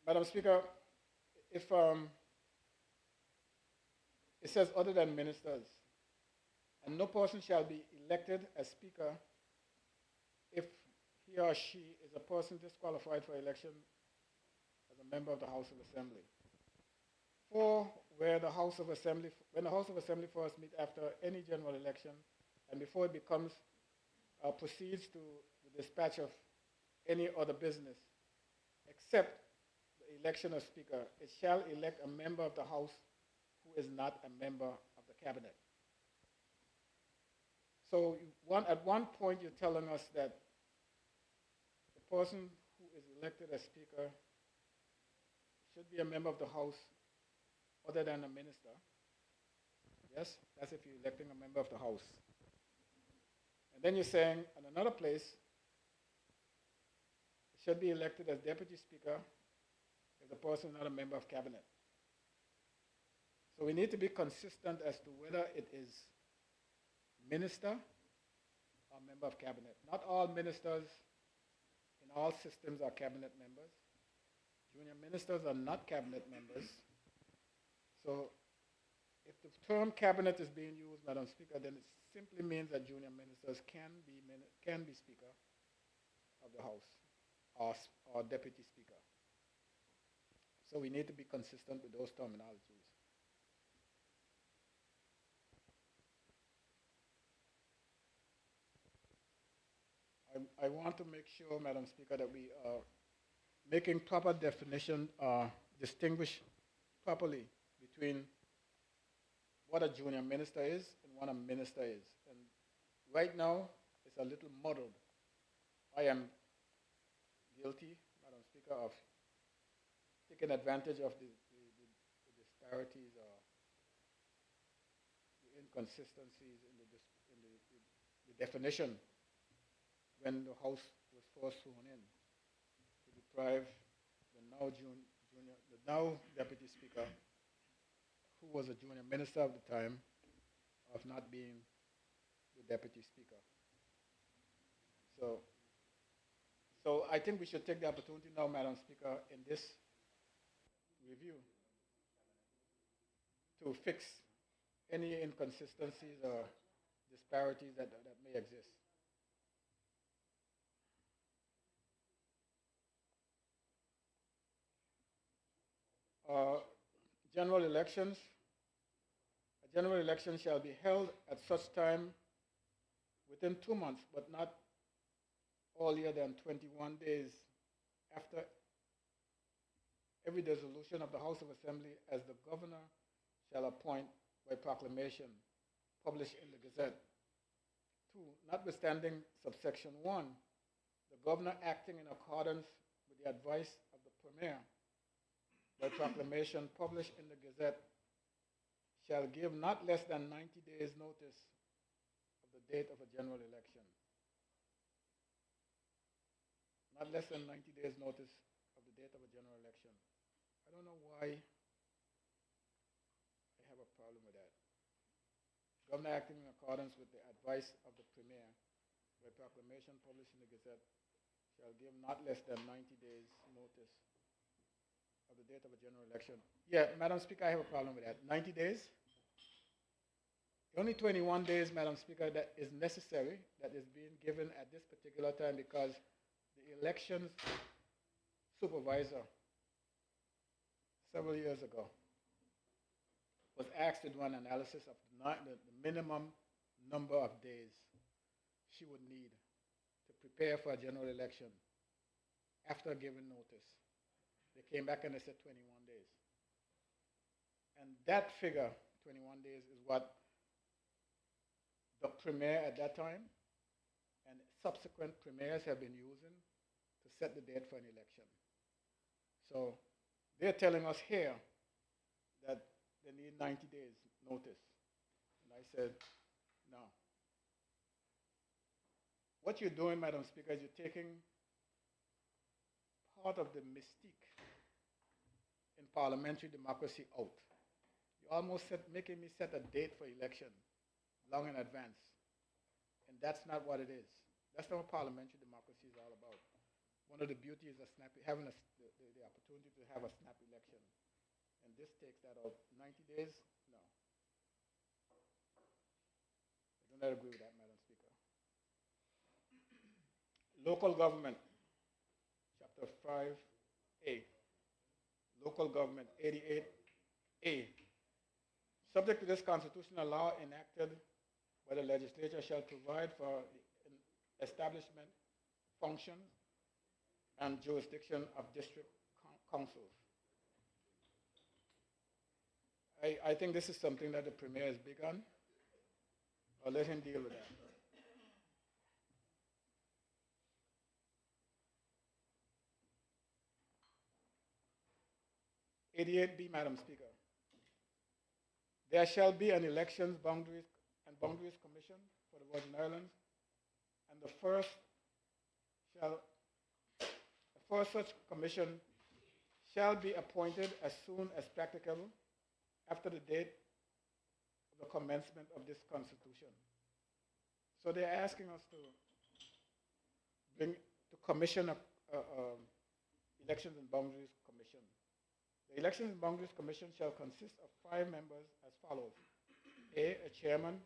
Madam Speaker, if it says other than ministers, and no person shall be elected as Speaker if he or she is a person disqualified for election as a member of the House of Assembly. For when the House of Assembly first meet after any general election, and before it proceeds to the dispatch of any other business, except the election of Speaker, it shall elect a member of the House who is not a member of the Cabinet. So at one point you're telling us that the person who is elected as Speaker should be a member of the House other than a minister. Yes, that's if you're electing a member of the House. And then you're saying in another place, it should be elected as Deputy Speaker if the person is not a member of Cabinet. So we need to be consistent as to whether it is minister or member of Cabinet. Not all ministers in all systems are Cabinet members. Junior ministers are not Cabinet members. So if the term Cabinet is being used, Madam Speaker, then it simply means that junior ministers can be Speaker of the House or Deputy Speaker. So we need to be consistent with those terminologies. I want to make sure, Madam Speaker, that we are making proper definition, distinguish properly between what a junior minister is and what a minister is. And right now, it's a little muddled. I am guilty, Madam Speaker, of taking advantage of the disparities or the inconsistencies in the definition when the House was first sworn in to deprive the now Deputy Speaker, who was a junior minister at the time, of not being the Deputy Speaker. So I think we should take the opportunity now, Madam Speaker, in this review to fix any inconsistencies or disparities that may exist. General elections. A general election shall be held at such time within 2 months, but not earlier than 21 days after every dissolution of the House of Assembly, as the governor shall appoint by proclamation published in the Gazette. 2, notwithstanding subsection 1, the governor acting in accordance with the advice of the Premier by proclamation published in the Gazette shall give not less than 90 days notice of the date of a general election. Not less than 90 days notice of the date of a general election. I don't know why I have a problem with that. Governor acting in accordance with the advice of the Premier by proclamation published in the Gazette shall give not less than 90 days notice of the date of a general election. Yeah, Madam Speaker, I have a problem with that. 90 days? Only 21 days, Madam Speaker, that is necessary, that is being given at this particular time because the elections supervisor several years ago was asked to do an analysis of the minimum number of days she would need to prepare for a general election. after giving notice. They came back and they said 21 days. And that figure, 21 days, is what the premier at that time and subsequent premiers have been using to set the date for an election. So they're telling us here that they need 90 days notice. And I said, no. What you're doing, Madam Speaker, is you're taking part of the mystique in parliamentary democracy out. You're almost making me set a date for election long in advance. And that's not what it is. That's not what parliamentary democracy is all about. One of the beauties of having the opportunity to have a snap election. And this takes that out. 90 days? No. I do not agree with that, Madam Speaker. Local government, chapter 5A. Local government, 88A. Subject to this constitutional law enacted by the legislature shall provide for the establishment, function, and jurisdiction of district councils. I think this is something that the Premier is big on. I'll let him deal with that. (88B), Madam Speaker. There shall be an elections, boundaries commission for the Virgin Islands, and the first such commission shall be appointed as soon as practicable after the date of the commencement of this Constitution. So they're asking us to commission a Elections and Boundaries Commission. The Elections and Boundaries Commission shall consist of 5 members as follows. A chairman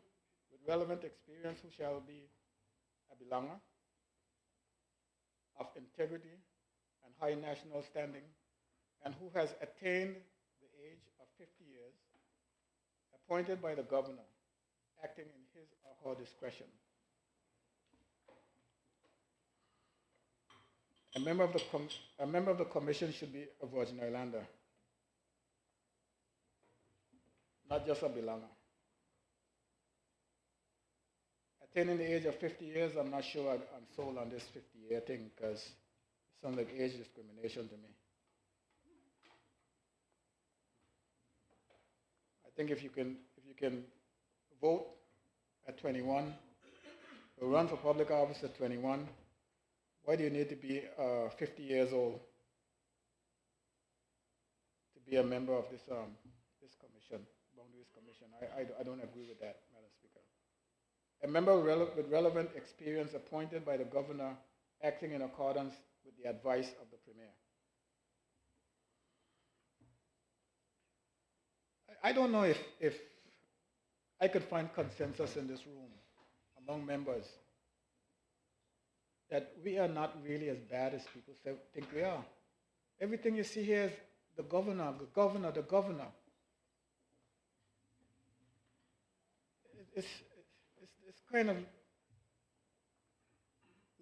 with relevant experience who shall be a Belanga of integrity and high national standing and who has attained the age of 50 years, appointed by the governor, acting in his or her discretion. A member of the commission should be a Virgin Islander, not just a Belanga. Attaining the age of 50 years, I'm not sure I'm sold on this 50-year thing because it sounds like age discrimination to me. I think if you can vote at 21, or run for public office at 21, why do you need to be 50 years old to be a member of this commission, Boundaries Commission? I don't agree with that, Madam Speaker. A member with relevant experience appointed by the governor acting in accordance with the advice of the Premier. I don't know if I could find consensus in this room among members that we are not really as bad as people think we are. Everything you see here is the governor, the governor, the governor. It's kind of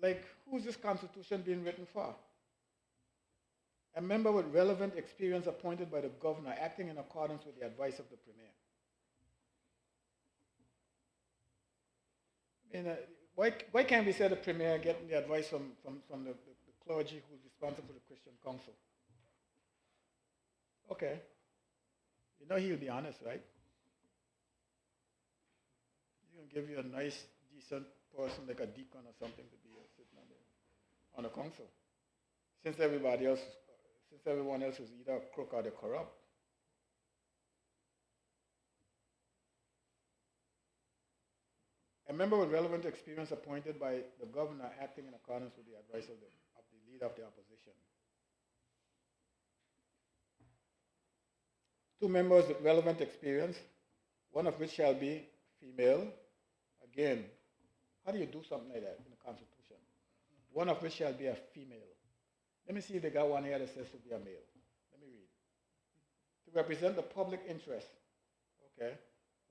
like, who's this Constitution being written for? A member with relevant experience appointed by the governor acting in accordance with the advice of the Premier. I mean, why can't we say the Premier getting the advice from the clergy who's responsible for the Christian Council? Okay. You know he'll be honest, right? He's going to give you a nice, decent person like a deacon or something to be sitting on the council. Since everyone else is either crook or they're corrupt. A member with relevant experience appointed by the governor acting in accordance with the advice of the leader of the opposition. 2 members with relevant experience, one of which shall be female. Again, how do you do something like that in the Constitution? One of which shall be a female. Let me see if they got one here that says to be a male. Let me read. To represent the public interest. Okay.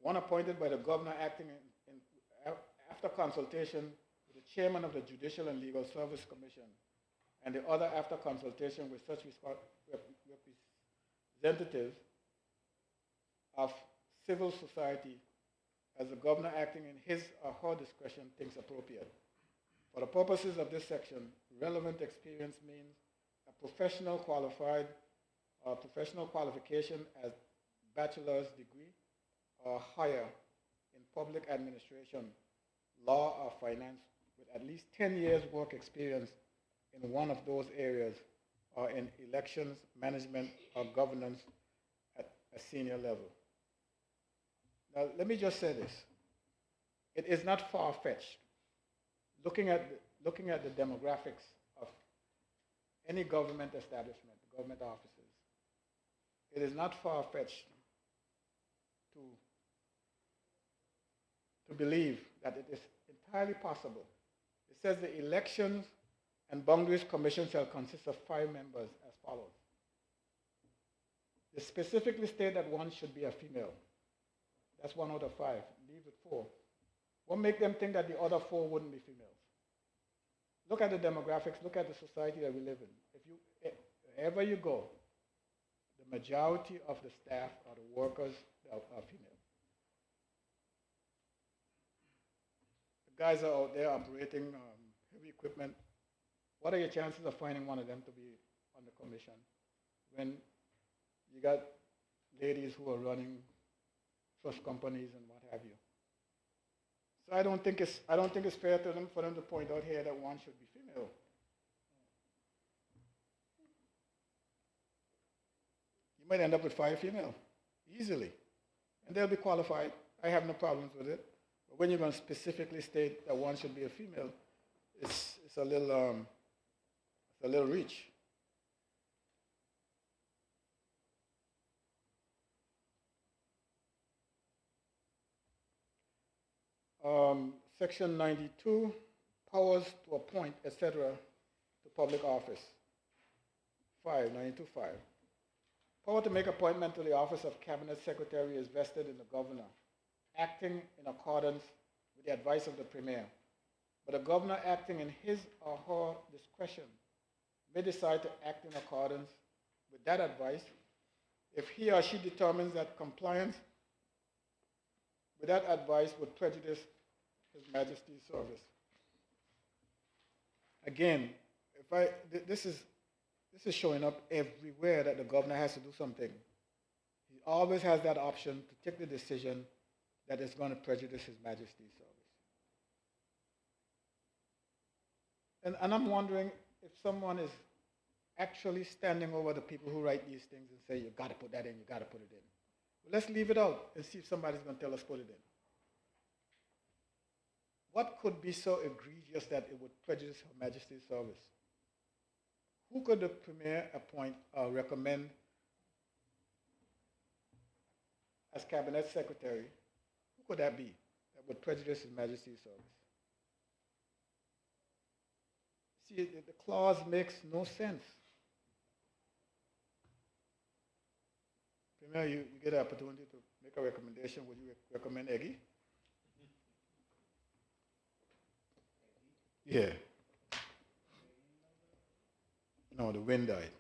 One appointed by the governor acting after consultation with the chairman of the Judicial and Legal Service Commission and the other after consultation with such representatives of civil society as the governor acting in his or her discretion thinks appropriate. For the purposes of this section, relevant experience means a professional qualification as bachelor's degree or higher in public administration, law, or finance with at least 10 years work experience in one of those areas or in elections, management, or governance at a senior level. Now, let me just say this. It is not far-fetched. Looking at the demographics of any government establishment, government offices, it is not far-fetched to believe that it is entirely possible. It says the Elections and Boundaries Commission shall consist of 5 members as follows. They specifically state that one should be a female. That's 1 out of 5. Leave it 4. What makes them think that the other 4 wouldn't be females? Look at the demographics. Look at the society that we live in. Wherever you go, the majority of the staff or the workers are female. The guys are out there operating heavy equipment. What are your chances of finding one of them to be on the commission when you got ladies who are running trust companies and what have you? So I don't think it's fair to them for them to point out here that one should be female. You might end up with 5 female easily, and they'll be qualified. I have no problems with it. But when you're going to specifically state that one should be a female, it's a little reach. Section 92, powers to appoint, etc., to public office. 92.5. Power to make appointment to the office of Cabinet Secretary is vested in the governor, acting in accordance with the advice of the Premier. But the governor acting in his or her discretion may decide to act in accordance with that advice if he or she determines that compliance with that advice would prejudice His Majesty's service. Again, this is showing up everywhere that the governor has to do something. He always has that option to take the decision that is going to prejudice His Majesty's service. And I'm wondering if someone is actually standing over the people who write these things and say, you got to put that in, you got to put it in. Well, let's leave it out and see if somebody's going to tell us put it in. What could be so egregious that it would prejudice Her Majesty's service? Who could the Premier appoint or recommend as Cabinet Secretary? Who could that be that would prejudice His Majesty's service? See, the clause makes no sense. Premier, you get an opportunity to make a recommendation. Would you recommend Eggy? Yeah. No, the wind died.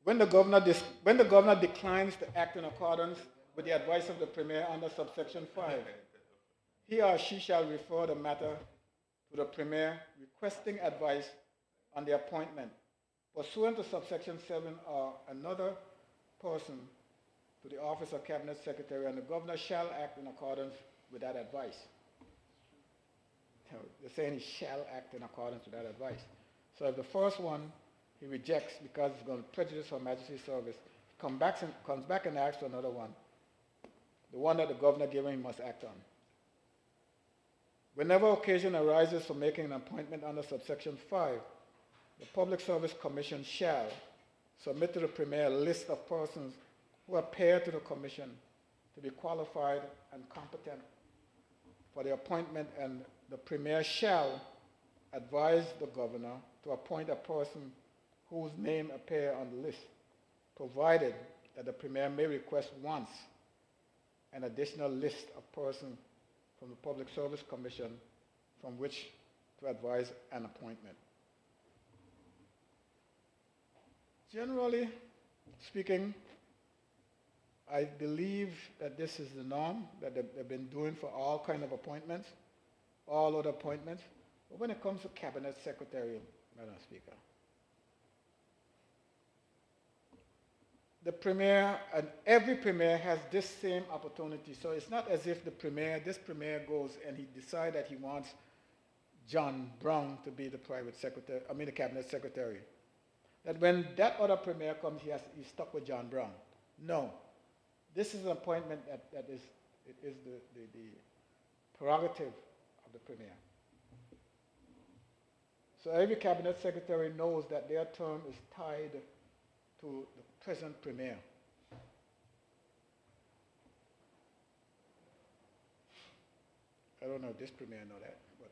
When the governor declines to act in accordance with the advice of the Premier under subsection 5, he or she shall refer the matter to the Premier requesting advice on the appointment pursuant to subsection 7 or another person to the office of Cabinet Secretary, and the governor shall act in accordance with that advice. They're saying he shall act in accordance with that advice. So if the first one he rejects because it's going to prejudice Her Majesty's service, he comes back and asks for another one. The one that the governor gave him, he must act on. Whenever occasion arises for making an appointment under subsection 5, the Public Service Commission shall submit to the Premier a list of persons who appear to the Commission to be qualified and competent for the appointment, and the Premier shall advise the governor to appoint a person whose name appear on the list, provided that the Premier may request once an additional list of persons from the Public Service Commission from which to advise an appointment. Generally speaking, I believe that this is the norm that they've been doing for all kind of appointments, all other appointments. But when it comes to Cabinet Secretary, Madam Speaker, the Premier and every Premier has this same opportunity. So it's not as if this Premier goes and he decides that he wants John Brown to be the the Cabinet Secretary. That when that other Premier comes, he's stuck with John Brown. No. This is an appointment that is the prerogative of the Premier. So every Cabinet Secretary knows that their term is tied to the present Premier. I don't know if this Premier know that, but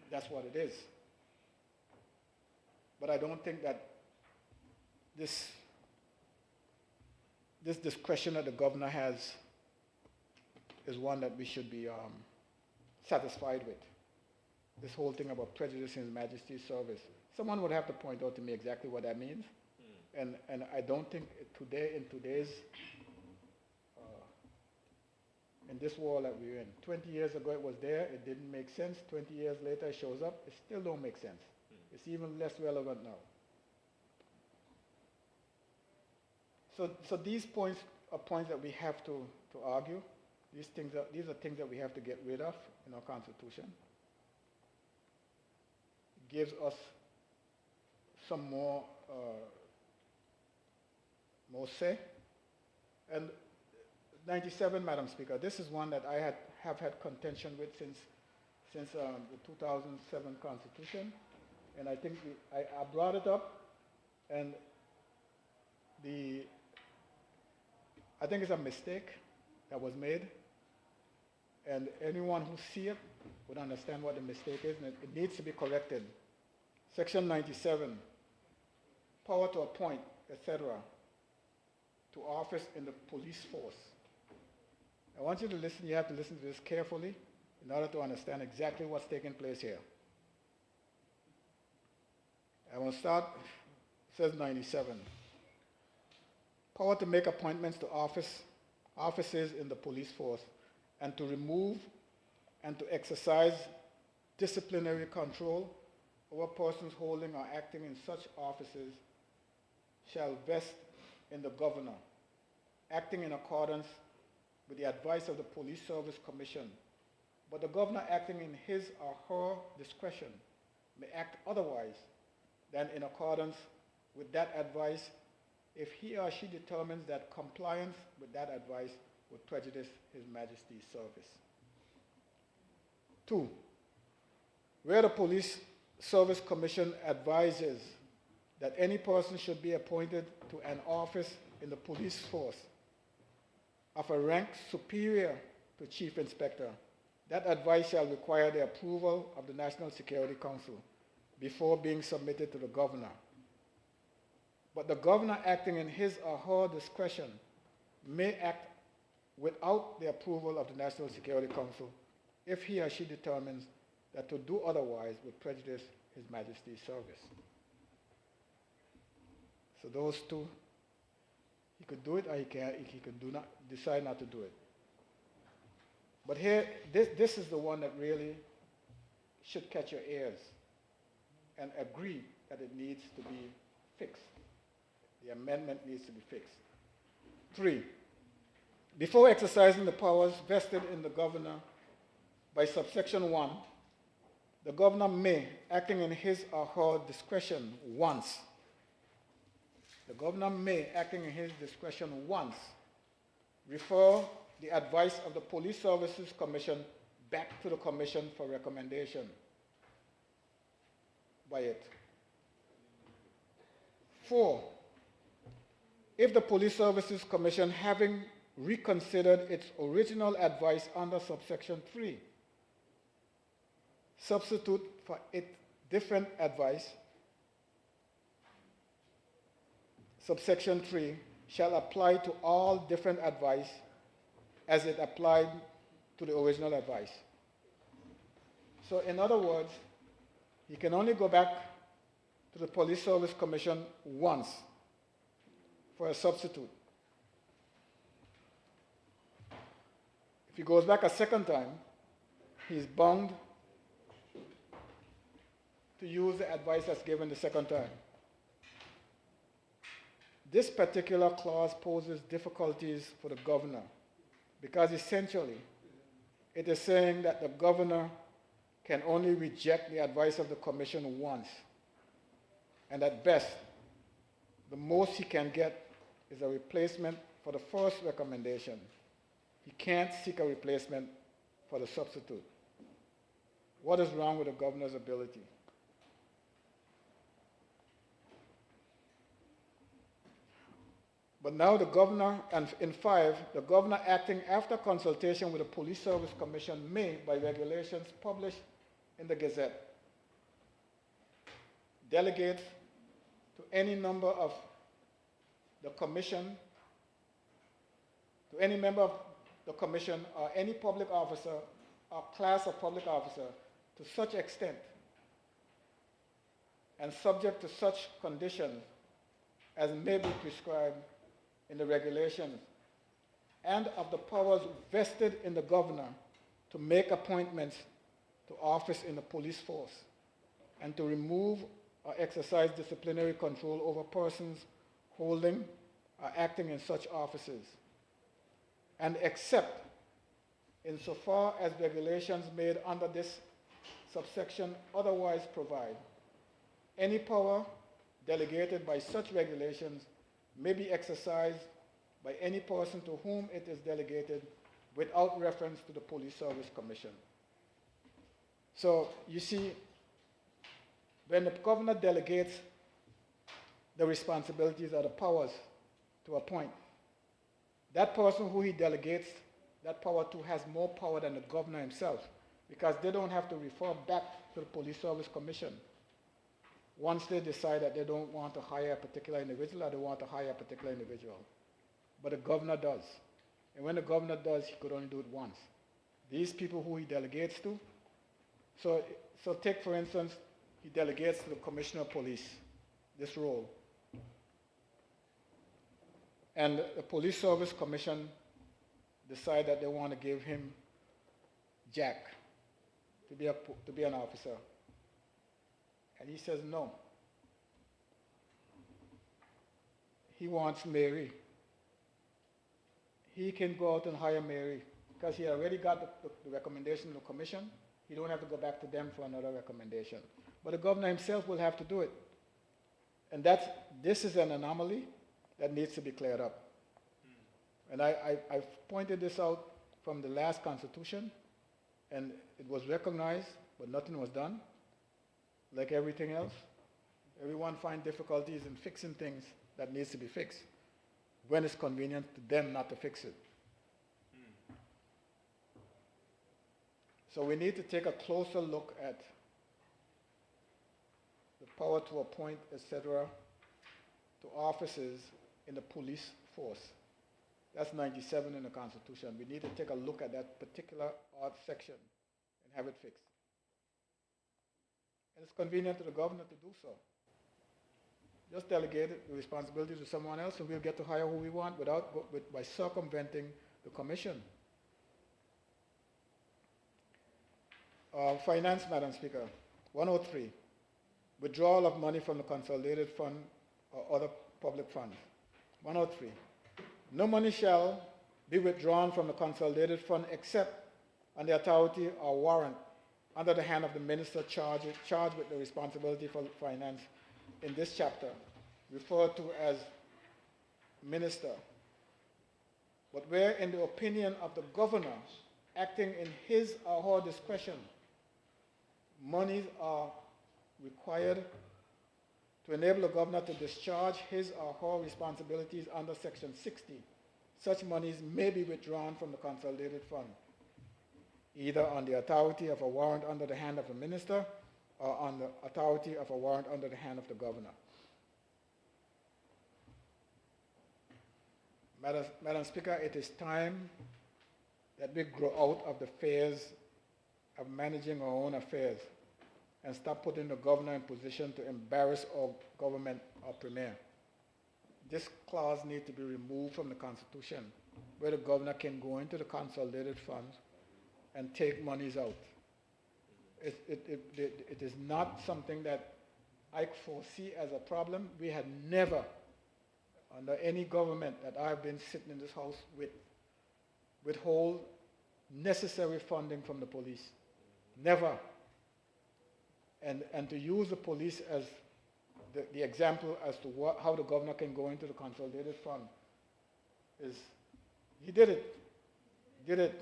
that's what it is. But I don't think that this discretion that the governor has is one that we should be satisfied with. This whole thing about prejudice in His Majesty's service. Someone would have to point out to me exactly what that means. And I don't think in today's in this world that we're in. 20 years ago it was there, it didn't make sense. 20 years later it shows up, it still don't make sense. It's even less relevant now. So these points are points that we have to argue. These are things that we have to get rid of in our Constitution. It gives us some more say. And 97, Madam Speaker, this is one that I have had contention with since the 2007 Constitution. And I think I brought it up, and I think it's a mistake that was made, and anyone who sees it would understand what the mistake is, and it needs to be corrected. Section 97, power to appoint, etc., to office in the police force. I want you to listen, you have to listen to this carefully in order to understand exactly what's taking place here. I will start, it says 97. Power to make appointments to offices in the police force, and to remove and to exercise disciplinary control over persons holding or acting in such offices shall vest in the governor, acting in accordance with the advice of the Police Service Commission. But the governor, acting in his or her discretion, may act otherwise than in accordance with that advice if he or she determines that compliance with that advice would prejudice His Majesty's service. 2, where the Police Service Commission advises that any person should be appointed to an office in the police force of a rank superior to Chief Inspector, that advice shall require the approval of the National Security Council before being submitted to the governor. But the governor, acting in his or her discretion, may act without the approval of the National Security Council if he or she determines that to do otherwise would prejudice His Majesty's service. So those two, he could do it or he could decide not to do it. But here, this is the one that really should catch your ears and agree that it needs to be fixed. The amendment needs to be fixed. 3, before exercising the powers vested in the governor by subsection 1, the governor may, acting in his or her discretion once, refer the advice of the Police Services Commission back to the Commission for recommendation by it. 4, if the Police Services Commission, having reconsidered its original advice under subsection 3, substitute for it different advice, subsection 3 shall apply to all different advice as it applied to the original advice. So in other words, he can only go back to the Police Service Commission once for a substitute. If he goes back a second time, he's bound to use the advice that's given the second time. This particular clause poses difficulties for the governor because essentially it is saying that the governor can only reject the advice of the commission once. And at best, the most he can get is a replacement for the first recommendation. He can't seek a replacement for the substitute. What is wrong with the governor's ability? But now the governor, and in 5, the governor acting after consultation with the Police Service Commission may, by regulations published in the Gazette, delegate to any member of the commission, to any member of the commission or any public officer or class of public officer to such extent and subject to such conditions as may be prescribed in the regulations, and of the powers vested in the governor to make appointments to office in the police force and to remove or exercise disciplinary control over persons holding or acting in such offices, and except insofar as regulations made under this subsection otherwise provide, any power delegated by such regulations may be exercised by any person to whom it is delegated without reference to the Police Service Commission. So you see, when the governor delegates the responsibilities or the powers to a point, that person who he delegates that power to has more power than the governor himself, because they don't have to refer back to the Police Service Commission once they decide that they don't want to hire a particular individual or they want to hire a particular individual. But the governor does. And when the governor does, he could only do it once. These people who he delegates to, so take for instance, he delegates to the Commissioner of Police this role. And the Police Service Commission decide that they want to give him Jack to be an officer. And he says no. He wants Mary. He can go out and hire Mary because he already got the recommendation of the commission. He don't have to go back to them for another recommendation. But the governor himself will have to do it. And this is an anomaly that needs to be cleared up. And I've pointed this out from the last constitution, and it was recognized, but nothing was done. Like everything else, everyone finds difficulties in fixing things that needs to be fixed when it's convenient to them not to fix it. So we need to take a closer look at the power to appoint, etc., to offices in the police force. That's 97 in the Constitution. We need to take a look at that particular odd section and have it fixed. And it's convenient to the governor to do so. Just delegate the responsibility to someone else and we'll get to hire who we want by circumventing the commission. Finance, Madam Speaker. 103, withdrawal of money from the consolidated fund or other public funds. 103, no money shall be withdrawn from the consolidated fund except on the authority or warrant under the hand of the minister charged with the responsibility for finance in this chapter, referred to as minister. But where in the opinion of the governor, acting in his or her discretion, monies are required to enable the governor to discharge his or her responsibilities under Section 60, such monies may be withdrawn from the consolidated fund, either on the authority of a warrant under the hand of a minister or on the authority of a warrant under the hand of the governor. Madam Speaker, it is time that we grow out of the fears of managing our own affairs and stop putting the governor in position to embarrass our government or premier. This clause needs to be removed from the Constitution, where the governor can go into the consolidated funds and take monies out. It is not something that I foresee as a problem. We had never, under any government that I've been sitting in this house with, withhold necessary funding from the police. Never. And to use the police as the example as to how the governor can go into the consolidated fund is, he did it. He did it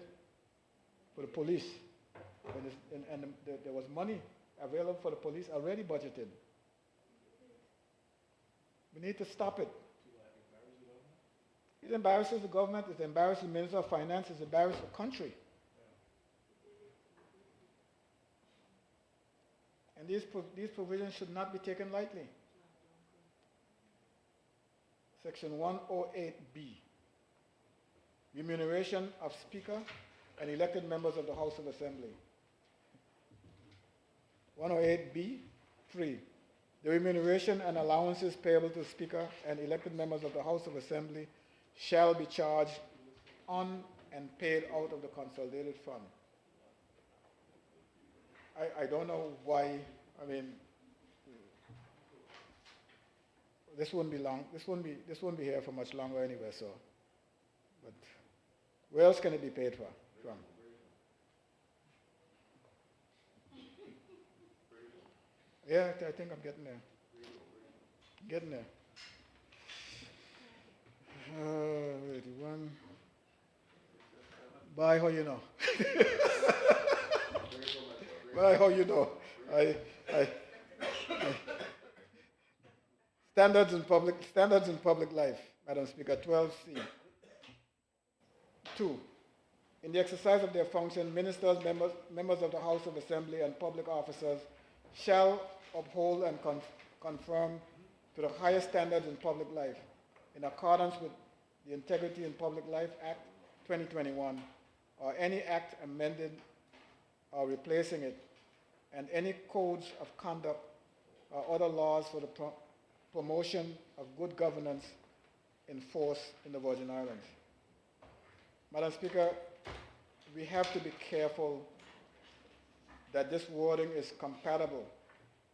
for the police. And there was money available for the police already budgeted. We need to stop it. It embarrasses the government, it embarrasses the Minister of Finance, it embarrasses the country. And these provisions should not be taken lightly. Section 108B, remuneration of Speaker and elected members of the House of Assembly. 108B, 3. The remuneration and allowances payable to Speaker and elected members of the House of Assembly shall be charged on and paid out of the consolidated fund. I don't know why, I mean, this wouldn't be long, this wouldn't be here for much longer anyway, so, but where else can it be paid from? Yeah, I think I'm getting there. Getting there. 81. By how you know? By how you know? Standards in public life, Madam Speaker, 12C. 2. In the exercise of their function, ministers, members of the House of Assembly, and public officers shall uphold and conform to the highest standards in public life, in accordance with the Integrity in Public Life Act 2021, or any act amended or replacing it, and any codes of conduct or other laws for the promotion of good governance in force in the Virgin Islands. Madam Speaker, we have to be careful that this wording is compatible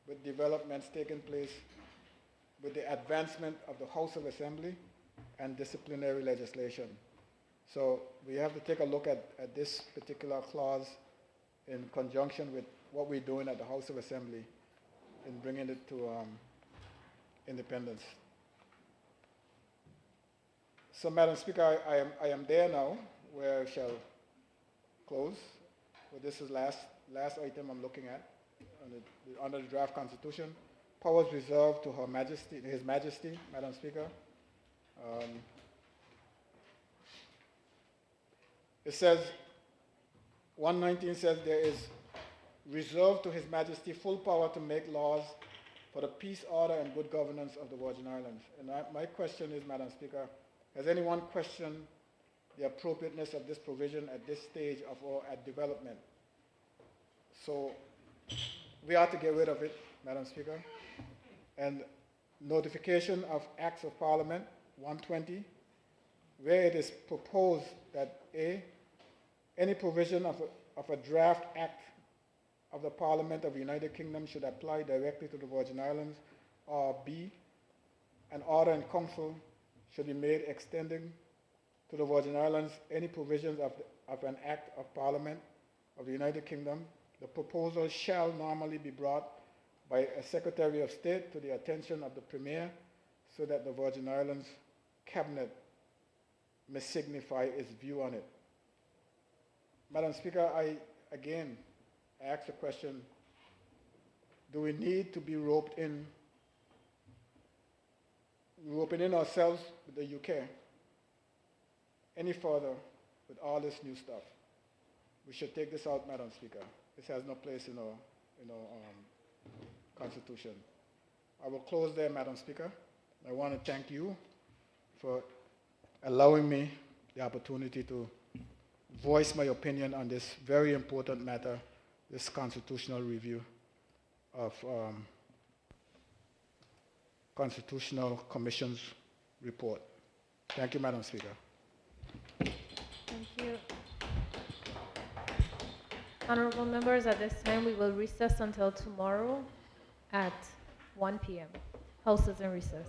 with developments taking place with the advancement of the House of Assembly and disciplinary legislation. So we have to take a look at this particular clause in conjunction with what we're doing at the House of Assembly in bringing it to independence. So, Madam Speaker, I am there now, where I shall close. Well, this is last item I'm looking at under the draft Constitution. Powers reserved to Her Majesty, His Majesty, Madam Speaker. It says, 119 says there is reserved to His Majesty full power to make laws for the peace, order, and good governance of the Virgin Islands. And my question is, Madam Speaker, has anyone questioned the appropriateness of this provision at this stage of our development? So we ought to get rid of it, Madam Speaker. And notification of Acts of Parliament 120, where it is proposed that A, any provision of a draft act of the Parliament of the United Kingdom should apply directly to the Virgin Islands, or B, an order in council should be made extending to the Virgin Islands any provisions of an act of Parliament of the United Kingdom. The proposal shall normally be brought by a Secretary of State to the attention of the Premier so that the Virgin Islands Cabinet may signify its view on it. Madam Speaker, I ask the question, do we need to be roping in ourselves with the UK any further with all this new stuff? We should take this out, Madam Speaker. This has no place in our Constitution. I will close there, Madam Speaker. I want to thank you for allowing me the opportunity to voice my opinion on this very important matter, this constitutional review of Constitutional Commission's report. Thank you, Madam Speaker. Thank you. Honorable members, at this time we will recess until tomorrow at 1 p.m. House is in recess.